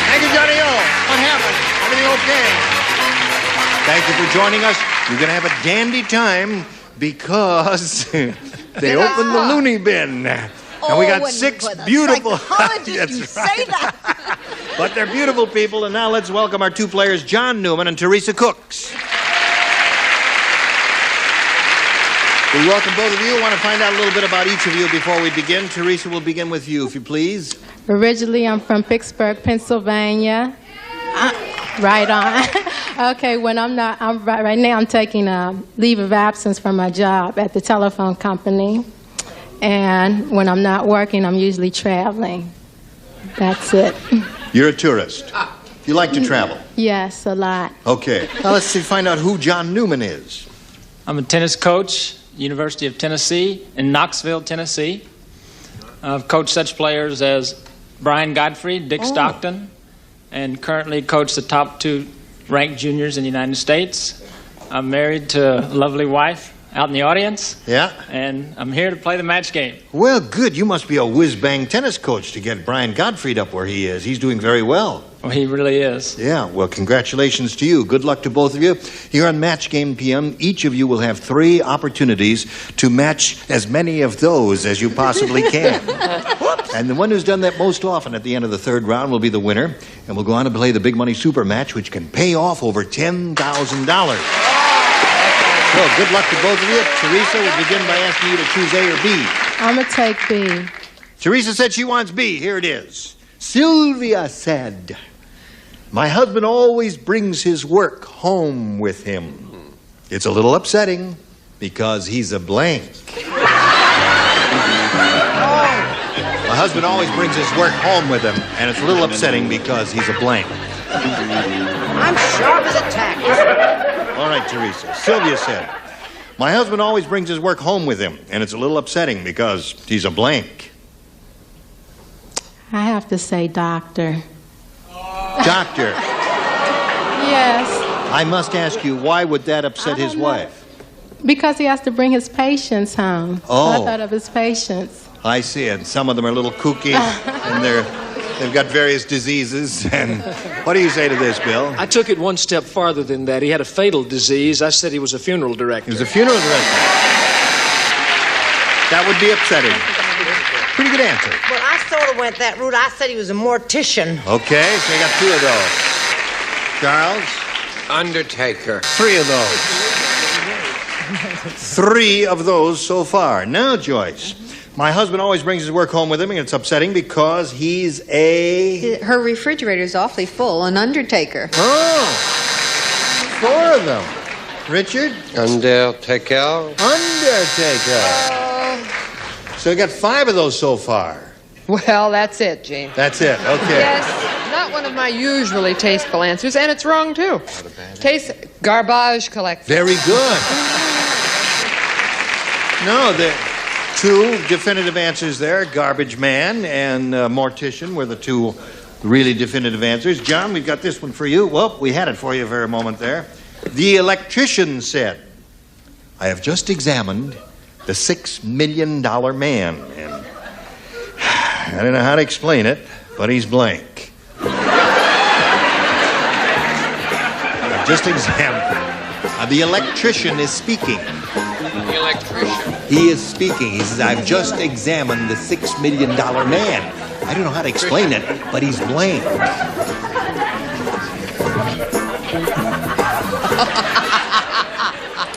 Thank you, Johnny O. What happened? Everything okay? Thank you for joining us. You're going to have a dandy time because they opened the loony bin. And we got 6 beautiful... How did you say that? But they're beautiful people, and now let's welcome our 2 players, John Newman and Teresa Cooks. We welcome both of you. I want to find out a little bit about each of you before we begin. Teresa, we'll begin with you, if you please. Originally, I'm from Pittsburgh, Pennsylvania. Right on. Okay, when right now I'm taking a leave of absence from my job at the telephone company. And when I'm not working, I'm usually traveling. That's it. You're a tourist. You like to travel? Yes, a lot. Okay. Now let's find out who John Newman is. I'm a tennis coach, University of Tennessee, in Knoxville, Tennessee. I've coached such players as Brian Godfrey, Dick Stockton, and currently coach the top 2 ranked juniors in the United States. I'm married to a lovely wife out in the audience. Yeah? And I'm here to play the match game. Well, good. You must be a whiz-bang tennis coach to get Brian Godfrey up where he is. He's doing very well. Well, he really is. Yeah, well, congratulations to you. Good luck to both of you. Here on Match Game PM, each of you will have 3 opportunities to match as many of those as you possibly can. And the one who's done that most often at the end of the 3rd round will be the winner. And we'll go on to play the Big Money Super Match, which can pay off over $10,000. Well, good luck to both of you. Teresa, we'll begin by asking you to choose A or B. I'm going to take B. Teresa said she wants B. Here it is. Sylvia said, my husband always brings his work home with him. It's a little upsetting because he's a blank. My husband always brings his work home with him, and it's a little upsetting because he's a blank. I'm sharp as a tack. All right, Teresa. Sylvia said, my husband always brings his work home with him, and it's a little upsetting because he's a blank. I have to say doctor. Doctor. Yes. I must ask you, why would that upset his wife? Because he has to bring his patients home. Oh. I thought of his patients. I see, and some of them are a little kooky, and they've got various diseases. And what do you say to this, Bill? I took it one step farther than that. He had a fatal disease. I said he was a funeral director. He was a funeral director. That would be upsetting. Pretty good answer. Well, I sort of went that route. I said he was a mortician. Okay, so you got 2 of those. Charles? Undertaker. 3 of those. 3 of those so far. Now, Joyce. My husband always brings his work home with him, and it's upsetting because he's a... Her refrigerator's awfully full, an undertaker. Oh! 4 of them. Richard? Undertaker. Undertaker. So you got 5 of those so far. Well, that's it, Gene. That's it, okay. Yes, not one of my usually tasteful answers, and it's wrong, too. Taste garbage collection. Very good. No, the 2 definitive answers there. Garbage man and mortician were the 2 really definitive answers. John, we've got this one for you. Well, we had it for you for a moment there. The electrician said, I have just examined the $6 million man, and I don't know how to explain it, but he's blank. I've just examined. The electrician is speaking. The electrician. He is speaking. He says, I've just examined the $6 million man. I don't know how to explain it, but he's blank.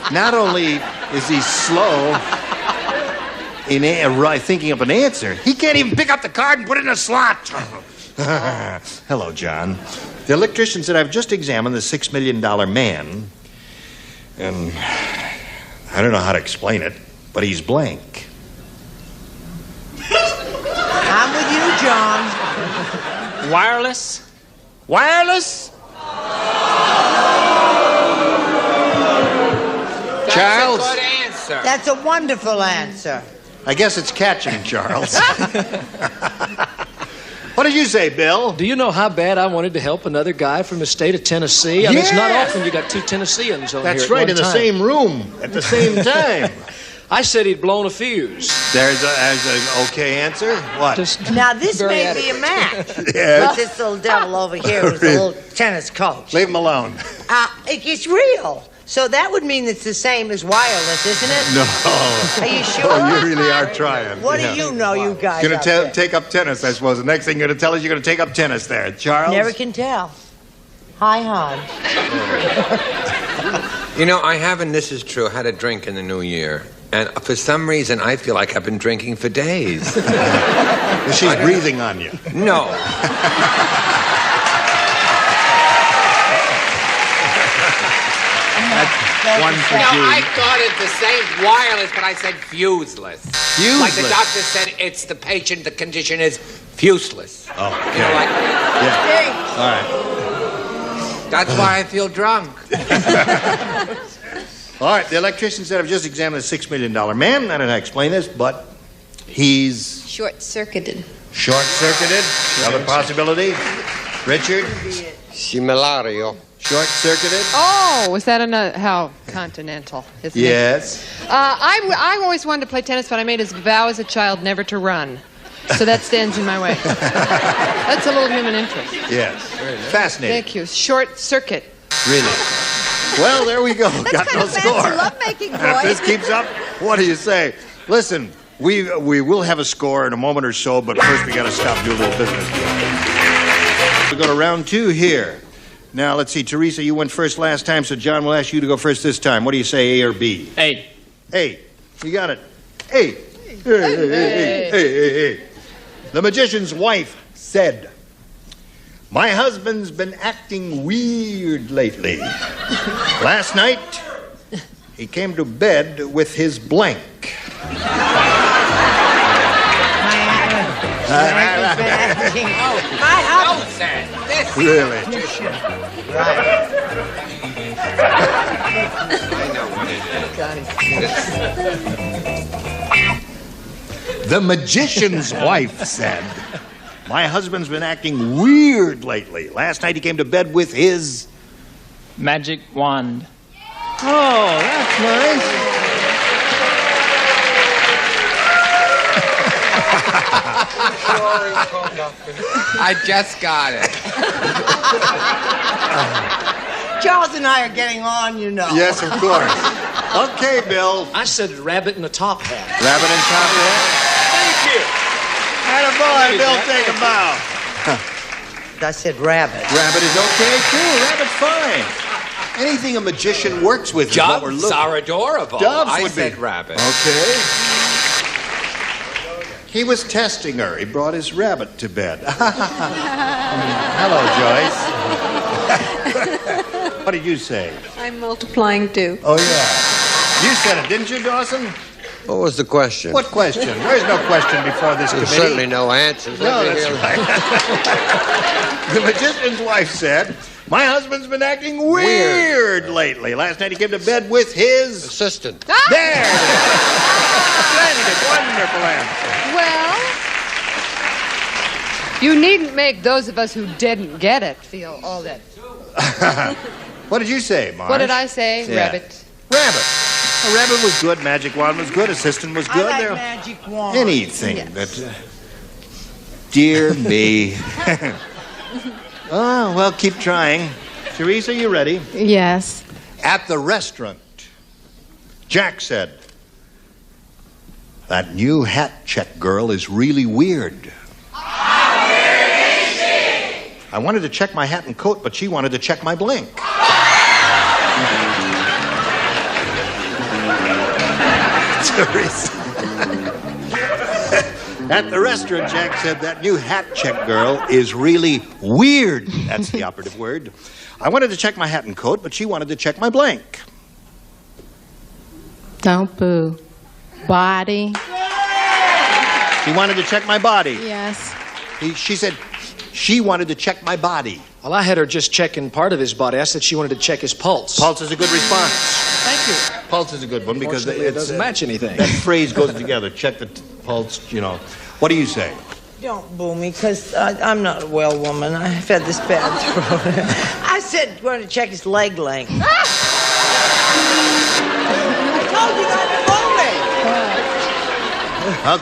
Not only is he slow in thinking up an answer, he can't even pick up the card and put it in a slot. Hello, John. The electrician said, I've just examined the $6 million man, and I don't know how to explain it, but he's blank. I'm with you, John. Wireless? Wireless? Charles? That's a good answer. That's a wonderful answer. I guess it's catching, Charles. What did you say, Bill? Do you know how bad I wanted to help another guy from the state of Tennessee? I mean, it's not often you got 2 Tennesseans on That's here at right, one in the time. same room at the same time. I said he'd blown a fuse. There's an okay answer. What? Now, this Very may be a match. Yes. But this little devil over here is a little tennis coach. Leave him alone. It's real. So that would mean it's the same as wireless, isn't it? No. Are you sure? Oh, you really are trying. What do you know, you guys? You're out going there? to take up tennis, I suppose. The next thing you're going to tell us you're going to take up tennis there. Charles? Never can tell. Hi, hon. You know, I haven't, this is true, had a drink in the new year. And for some reason, I feel like I've been drinking for days. She's breathing on you. No. One for No, Gene. I thought it the same wireless, but I said fuseless. Fuseless. Like the doctor said, it's the patient, the condition is fuseless. Oh, okay. You know, like, Yeah. All right. that's why I feel drunk. All right, the electrician said, I've just examined a $6 million man. I don't know how to explain this, but he's... Short-circuited. Short-circuited. Another possibility. Richard? Simulario. Short-circuited. Oh, was that how continental? Isn't Yes. It? I always wanted to play tennis, but I made a vow as a child never to run. So that stands in my way. That's a little human interest. Yes. Fascinating. Thank you. Short circuit. Really. Well, there we go. That's Got kind no of fancy score. lovemaking, If boy. this keeps up, what do you say? Listen, we will have a score in a moment or so, but first we got to stop and do a little business. We go to round 2 here. Now, let's see. Teresa, you went first last time, so John will ask you to go first this time. What do you say, A or B? A. A. You got it. A. Hey. The magician's wife said, "My husband's been acting weird lately. Last night, he came to bed with his blank." Really? I know what it is. The magician's wife said, "My husband's been acting weird lately. Last night he came to bed with his magic wand." Oh, that's nice. I just got it. Charles and I are getting on, you know. Yes, of course. Okay, Bill. I said rabbit in a top hat. Rabbit and top hat. Thank you. Attaboy, Bill, take a bow. I said rabbit. Rabbit is okay, too. Rabbit's fine. Anything a magician works with is what we're Doves looking. are adorable. Doves I would said be. rabbit. Okay. He was testing her. He brought his rabbit to bed. Hello, Joyce. What did you say? I'm multiplying too. Oh, yeah. You said it, didn't you, Dawson? What was the question? What question? There's no question before this There's committee. certainly no answers. No, Let me that's hear- right. The magician's wife said, "My husband's been acting weird lately. Last night he came to bed with his assistant." There it is. Splendid, wonderful answer. Well, you needn't make those of us who didn't get it feel all that. What did you say, Marge? What did I say? Yeah. Rabbit. Rabbit. A rabbit was good. Magic wand was good. Assistant was good. I like There- magic wand. Anything Yes. that. Dear me. Oh, well, keep trying. Teresa, you ready? Yes. At the restaurant, Jack said, "That new hat check girl is really weird. I wanted to check my hat and coat, but she wanted to check my blank." Teresa. At the restaurant, Jack said, "That new hat check girl is really weird." That's the operative word. "I wanted to check my hat and coat, but she wanted to check my blank." Don't boo. Body. She wanted to check my body. Yes. She said she wanted to check my body. Well, I had her just checking part of his body. I said she wanted to check his pulse. Pulse is a good response. Thank you. Pulse is a good one because Unfortunately, it doesn't match anything. That phrase goes together. Check the pulse, you know. What do you say? Don't boo me, because I'm not a well woman. I've had this bad throat. I said, want to check his leg length. I told you not to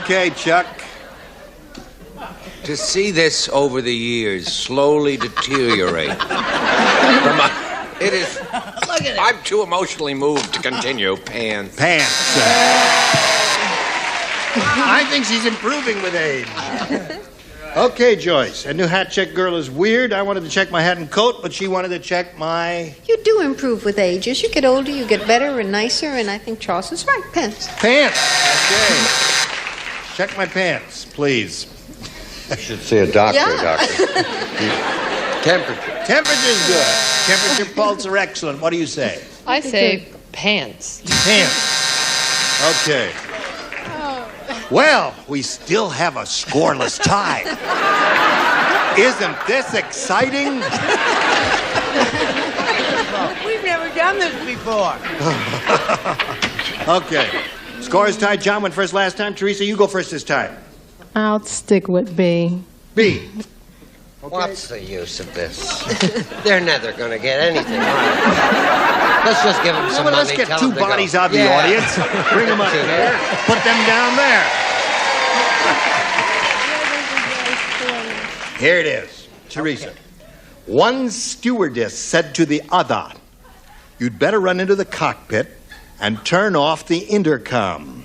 boo me. Okay, Chuck. To see this over the years slowly deteriorate. It is. Look at it. I'm too emotionally moved to continue. Pants. Pants. I think she's improving with age. Okay, Joyce. A new hat check girl is weird. I wanted to check my hat and coat, but she wanted to check my... You do improve with age. As you get older, you get better and nicer, and I think Charles is right. Pants. Pants. Okay. Check my pants, please. You should see a doctor, Yeah. doctor. Temperature. Temperature's good. Temperature, pulse are excellent. What do you say? I say pants. Pants. Okay. Well, we still have a scoreless tie. Isn't this exciting? We've never done this before. Okay. Score is tied. John went first last time. Teresa, you go first this time. I'll stick with B. B. What's the use of this? They're never going to get anything right. Let's just give them some Well, money. let's get tell two them to go. bodies out of the Yeah. audience. Bring them up here. Put them down there. Here it is. Teresa. One stewardess said to the other, "You'd better run into the cockpit and turn off the intercom.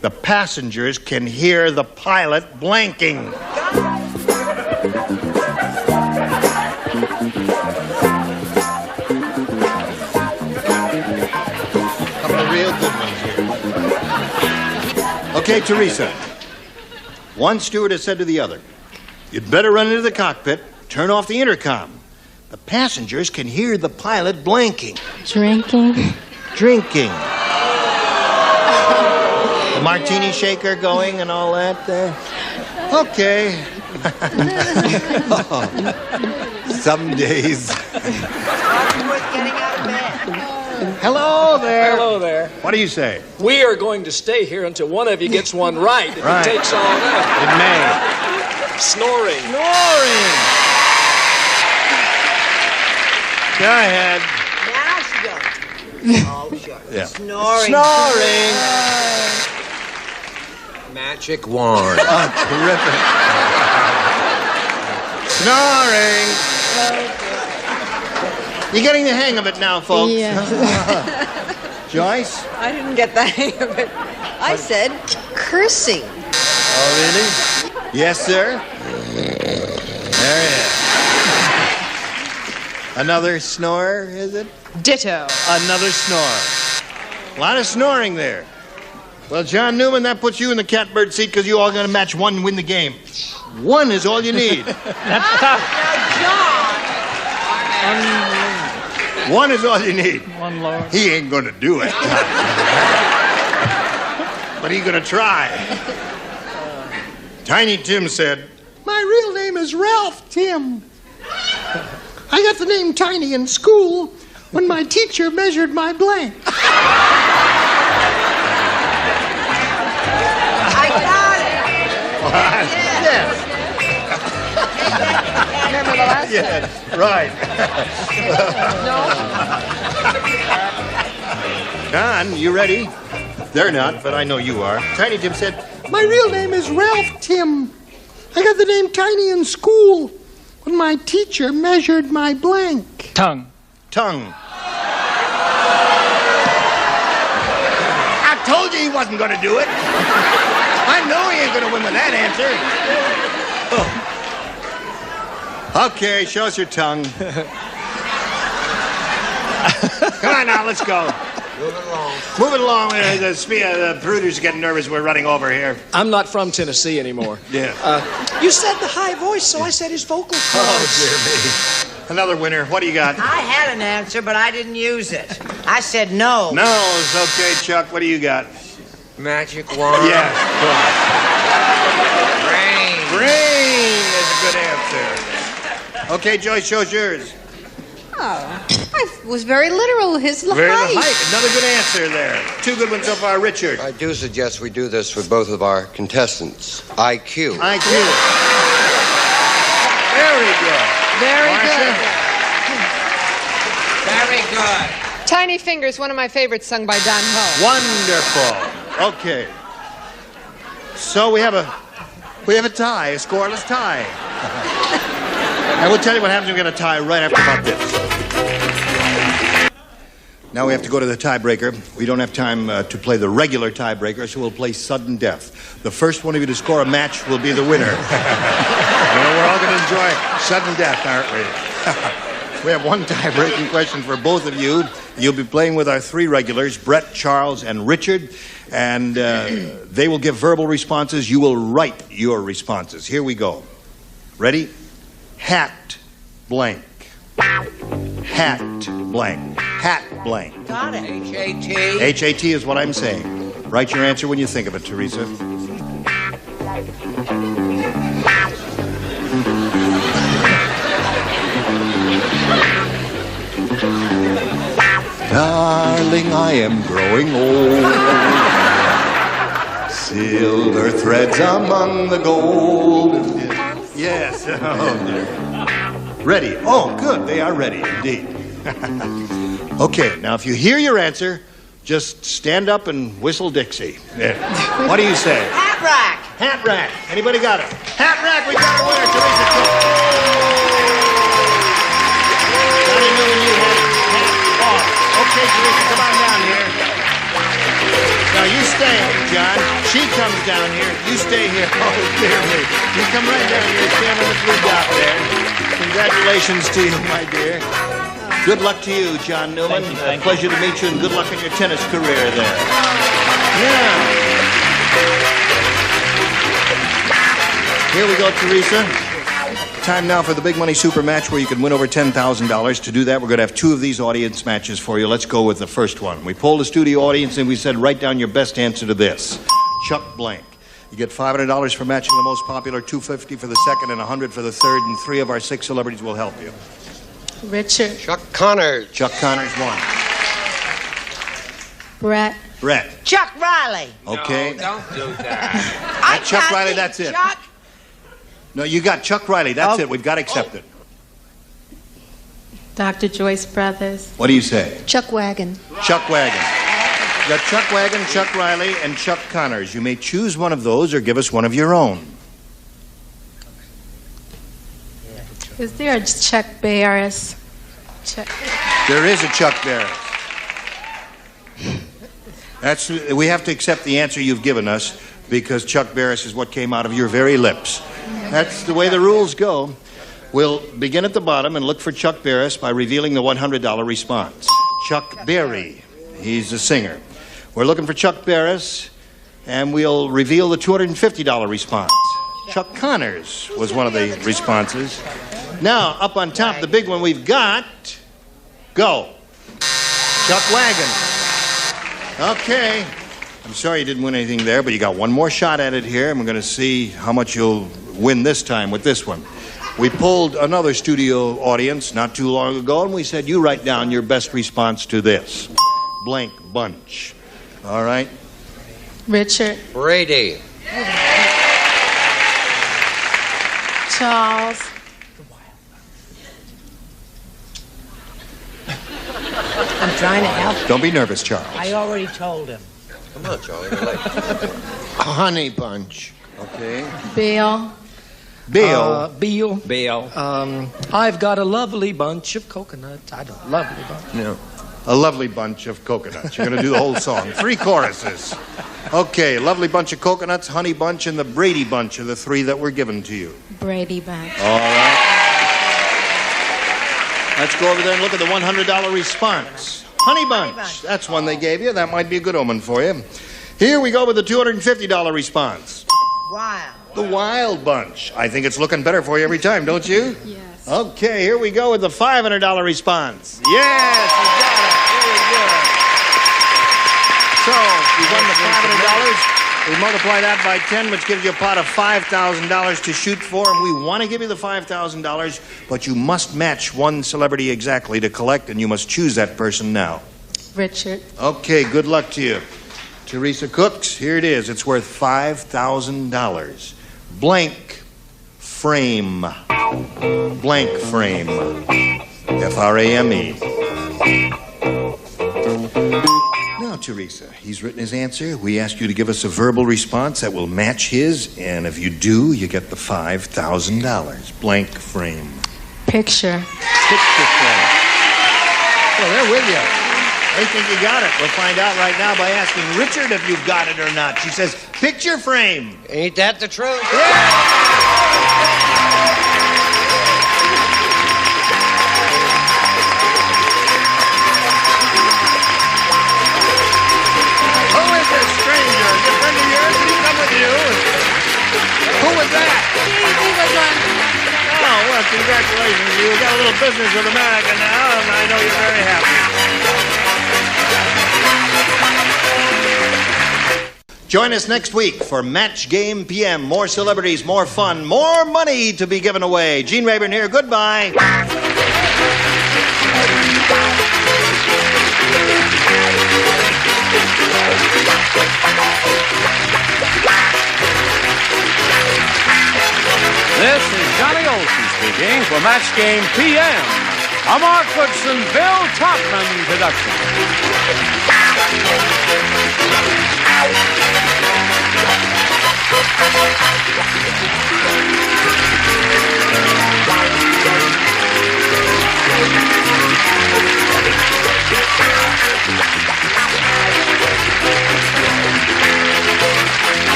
The passengers can hear the pilot blanking." Okay, Teresa. One stewardess said to the other, "You'd better run into the cockpit, turn off the intercom. The passengers can hear the pilot blanking." Drinking. Drinking. The martini shaker going and all that there. Okay. Some days. Hello there. Hello there. What do you say? We are going to stay here until one of you gets one right. If Right. it takes all night. It may. Snoring. Snoring. Go ahead. Now she goes. Oh, sure. Yeah. Snoring. Snoring. Magic wand. Oh, terrific. Snoring. You're getting the hang of it now, folks. Yeah. Joyce? I didn't get the hang of it. I said cursing. Oh, really? Yes, sir. There it is. Another snore, is it? Ditto. Another snore. A lot of snoring there. Well, John Newman, that puts you in the catbird seat because you all got to match one and win the game. One is all you need. That's tough. One is all you need. One Lord. He ain't going to do it. But he's going to try. Tiny Tim said, "My real name is Ralph Tim. I got the name Tiny in school when my teacher measured my blank." I got it. Yes. Remember the last Yes, right. Don, you ready? They're not, but I know you are. Tiny Tim said, "My real name is Ralph Tim. I got the name Tiny in school when my teacher measured my blank." Tongue. Tongue. I told you he wasn't going to do it. I know he ain't going to win with that answer. Oh. Okay, show us your tongue. Come on now, let's go. Move it along. Move it along. The producer's getting nervous. We're running over here. I'm not from Tennessee anymore. Yeah. You said the high voice, so I said his vocal cords. Oh, dear me. Another winner. What do you got? I had an answer, but I didn't use it. I said no. No, it's okay, Chuck. What do you got? Magic wand. Yeah. Brain. Brain is a good answer. Okay, Joyce, show's yours. Oh, I was very literal. His Very height. height. Another good answer there. Two good ones so far, Richard. I do suggest we do this with both of our contestants. IQ. IQ. Very good. Very Marcia? good. Very good. Tiny Fingers, one of my favorites, sung by Don Ho. Wonderful. Okay. So we have a tie, a scoreless tie. I will tell you what happens when we get a tie right after about this. Now we have to go to the tiebreaker. We don't have time to play the regular tiebreaker, so we'll play sudden death. The first one of you to score a match will be the winner. We're all going to enjoy sudden death, aren't we? We have one tie-breaking question for both of you. You'll be playing with our three regulars, Brett, Charles, and Richard, and they will give verbal responses. You will write your responses. Here we go. Ready? Hat blank. Hat blank. Hat blank. Got it. H-A-T. H-A-T is what I'm saying. Write your answer when you think of it, Teresa. Darling, I am growing old. Silver threads among the gold. Yes. Oh, dear. Ready. Oh, good. They are ready, indeed. Okay, now if you hear your answer, just stand up and whistle Dixie. There. What do you say? Hat rack. Hat rack. Anybody got it? Hat rack. We got a winner, Teresa Cook. Johnny Newman, you have hat off. Okay, Teresa, come on down here. Now you stay, John. She comes down here. You stay here. Oh, dear me. You come right down here. Stand on the blue dot there. Congratulations to you, my dear. Good luck to you, John Newman. Thank you. Pleasure to meet you, and good luck in your tennis career there. Yeah. Here we go, Teresa. Time now for the big money super match where you can win over $10,000. To do that, we're going to have two of these audience matches for you. Let's go with the first one. We polled the studio audience and we said, write down your best answer to this. Chuck blank. You get $500 for matching the most popular, $250 for the second, and $100 for the third, and 3 of our 6 celebrities will help you. Richard. Chuck Connors. Chuck Connors won. Brett. Brett. Chuck Riley. Okay. No, don't do that. Chuck Riley, that's it. Chuck. No, you got Chuck Riley. That's it. We've got to accept it. Dr. Joyce Brothers. What do you say? Chuck Wagon. Chuck Wagon. You got Chuck Wagon, Chuck Riley, and Chuck Connors. You may choose one of those or give us one of your own. Is there a Chuck Barris? There is a Chuck Barris. We have to accept the answer you've given us because Chuck Barris is what came out of your very lips. That's the way the rules go. We'll begin at the bottom and look for Chuck Barris by revealing the $100 response. Chuck Berry. He's a singer. We're looking for Chuck Barris, and we'll reveal the $250 response. Chuck Connors was one of the responses. Now, up on top, the big one we've got, go. Chuck Wagon. Okay. I'm sorry you didn't win anything there, but you got one more shot at it here, and we're going to see how much you'll win this time with this one. We pulled another studio audience not too long ago, and we said, you write down your best response to this. Blank bunch. All right? Richard. Brady. Charles. I'm trying to help. Don't be nervous, Charles. I already told him. Come on, Charlie. You're late. Honey bunch. Okay. Bill. Bill. Bill. I've got a lovely bunch of coconuts. Lovely bunch. No. A lovely bunch of coconuts. You're going to do the whole song. 3 choruses. Okay, lovely bunch of coconuts, honey bunch, and the Brady bunch are the 3 that were given to you. Brady bunch. All right. Let's go over there and look at the $100 response. Honey bunch. That's one they gave you. That might be a good omen for you. Here we go with the $250 response. Wild. The Wild Bunch. I think it's looking better for you every time, don't you? Yes. Okay, here we go with the $500 response. Yes, you got it. Very good. So, you won the $500. We multiply that by 10, which gives you a pot of $5,000 to shoot for, and we want to give you the $5,000, but you must match one celebrity exactly to collect, and you must choose that person now. Richard. Okay, good luck to you. Teresa Cooks, here it is. It's worth $5,000. Blank frame. Blank frame. F-R-A-M-E. Now, Teresa, he's written his answer. We ask you to give us a verbal response that will match his, and if you do, you get the $5,000. Blank frame. Picture. Picture frame. Well, they're with you. They think you got it. We'll find out right now by asking Richard if you've got it or not. She says, picture frame. Ain't that the truth? Who is this stranger? Is a friend of yours? Did he come with you? Who was that? He was on. Oh, well, congratulations. You got a little business with America now, and I know you're very happy. Join us next week for Match Game PM. More celebrities, more fun, more money to be given away. Gene Rayburn here. Goodbye. This is Johnny Olson speaking for Match Game PM, a Mark Goodson, Bill Topman production.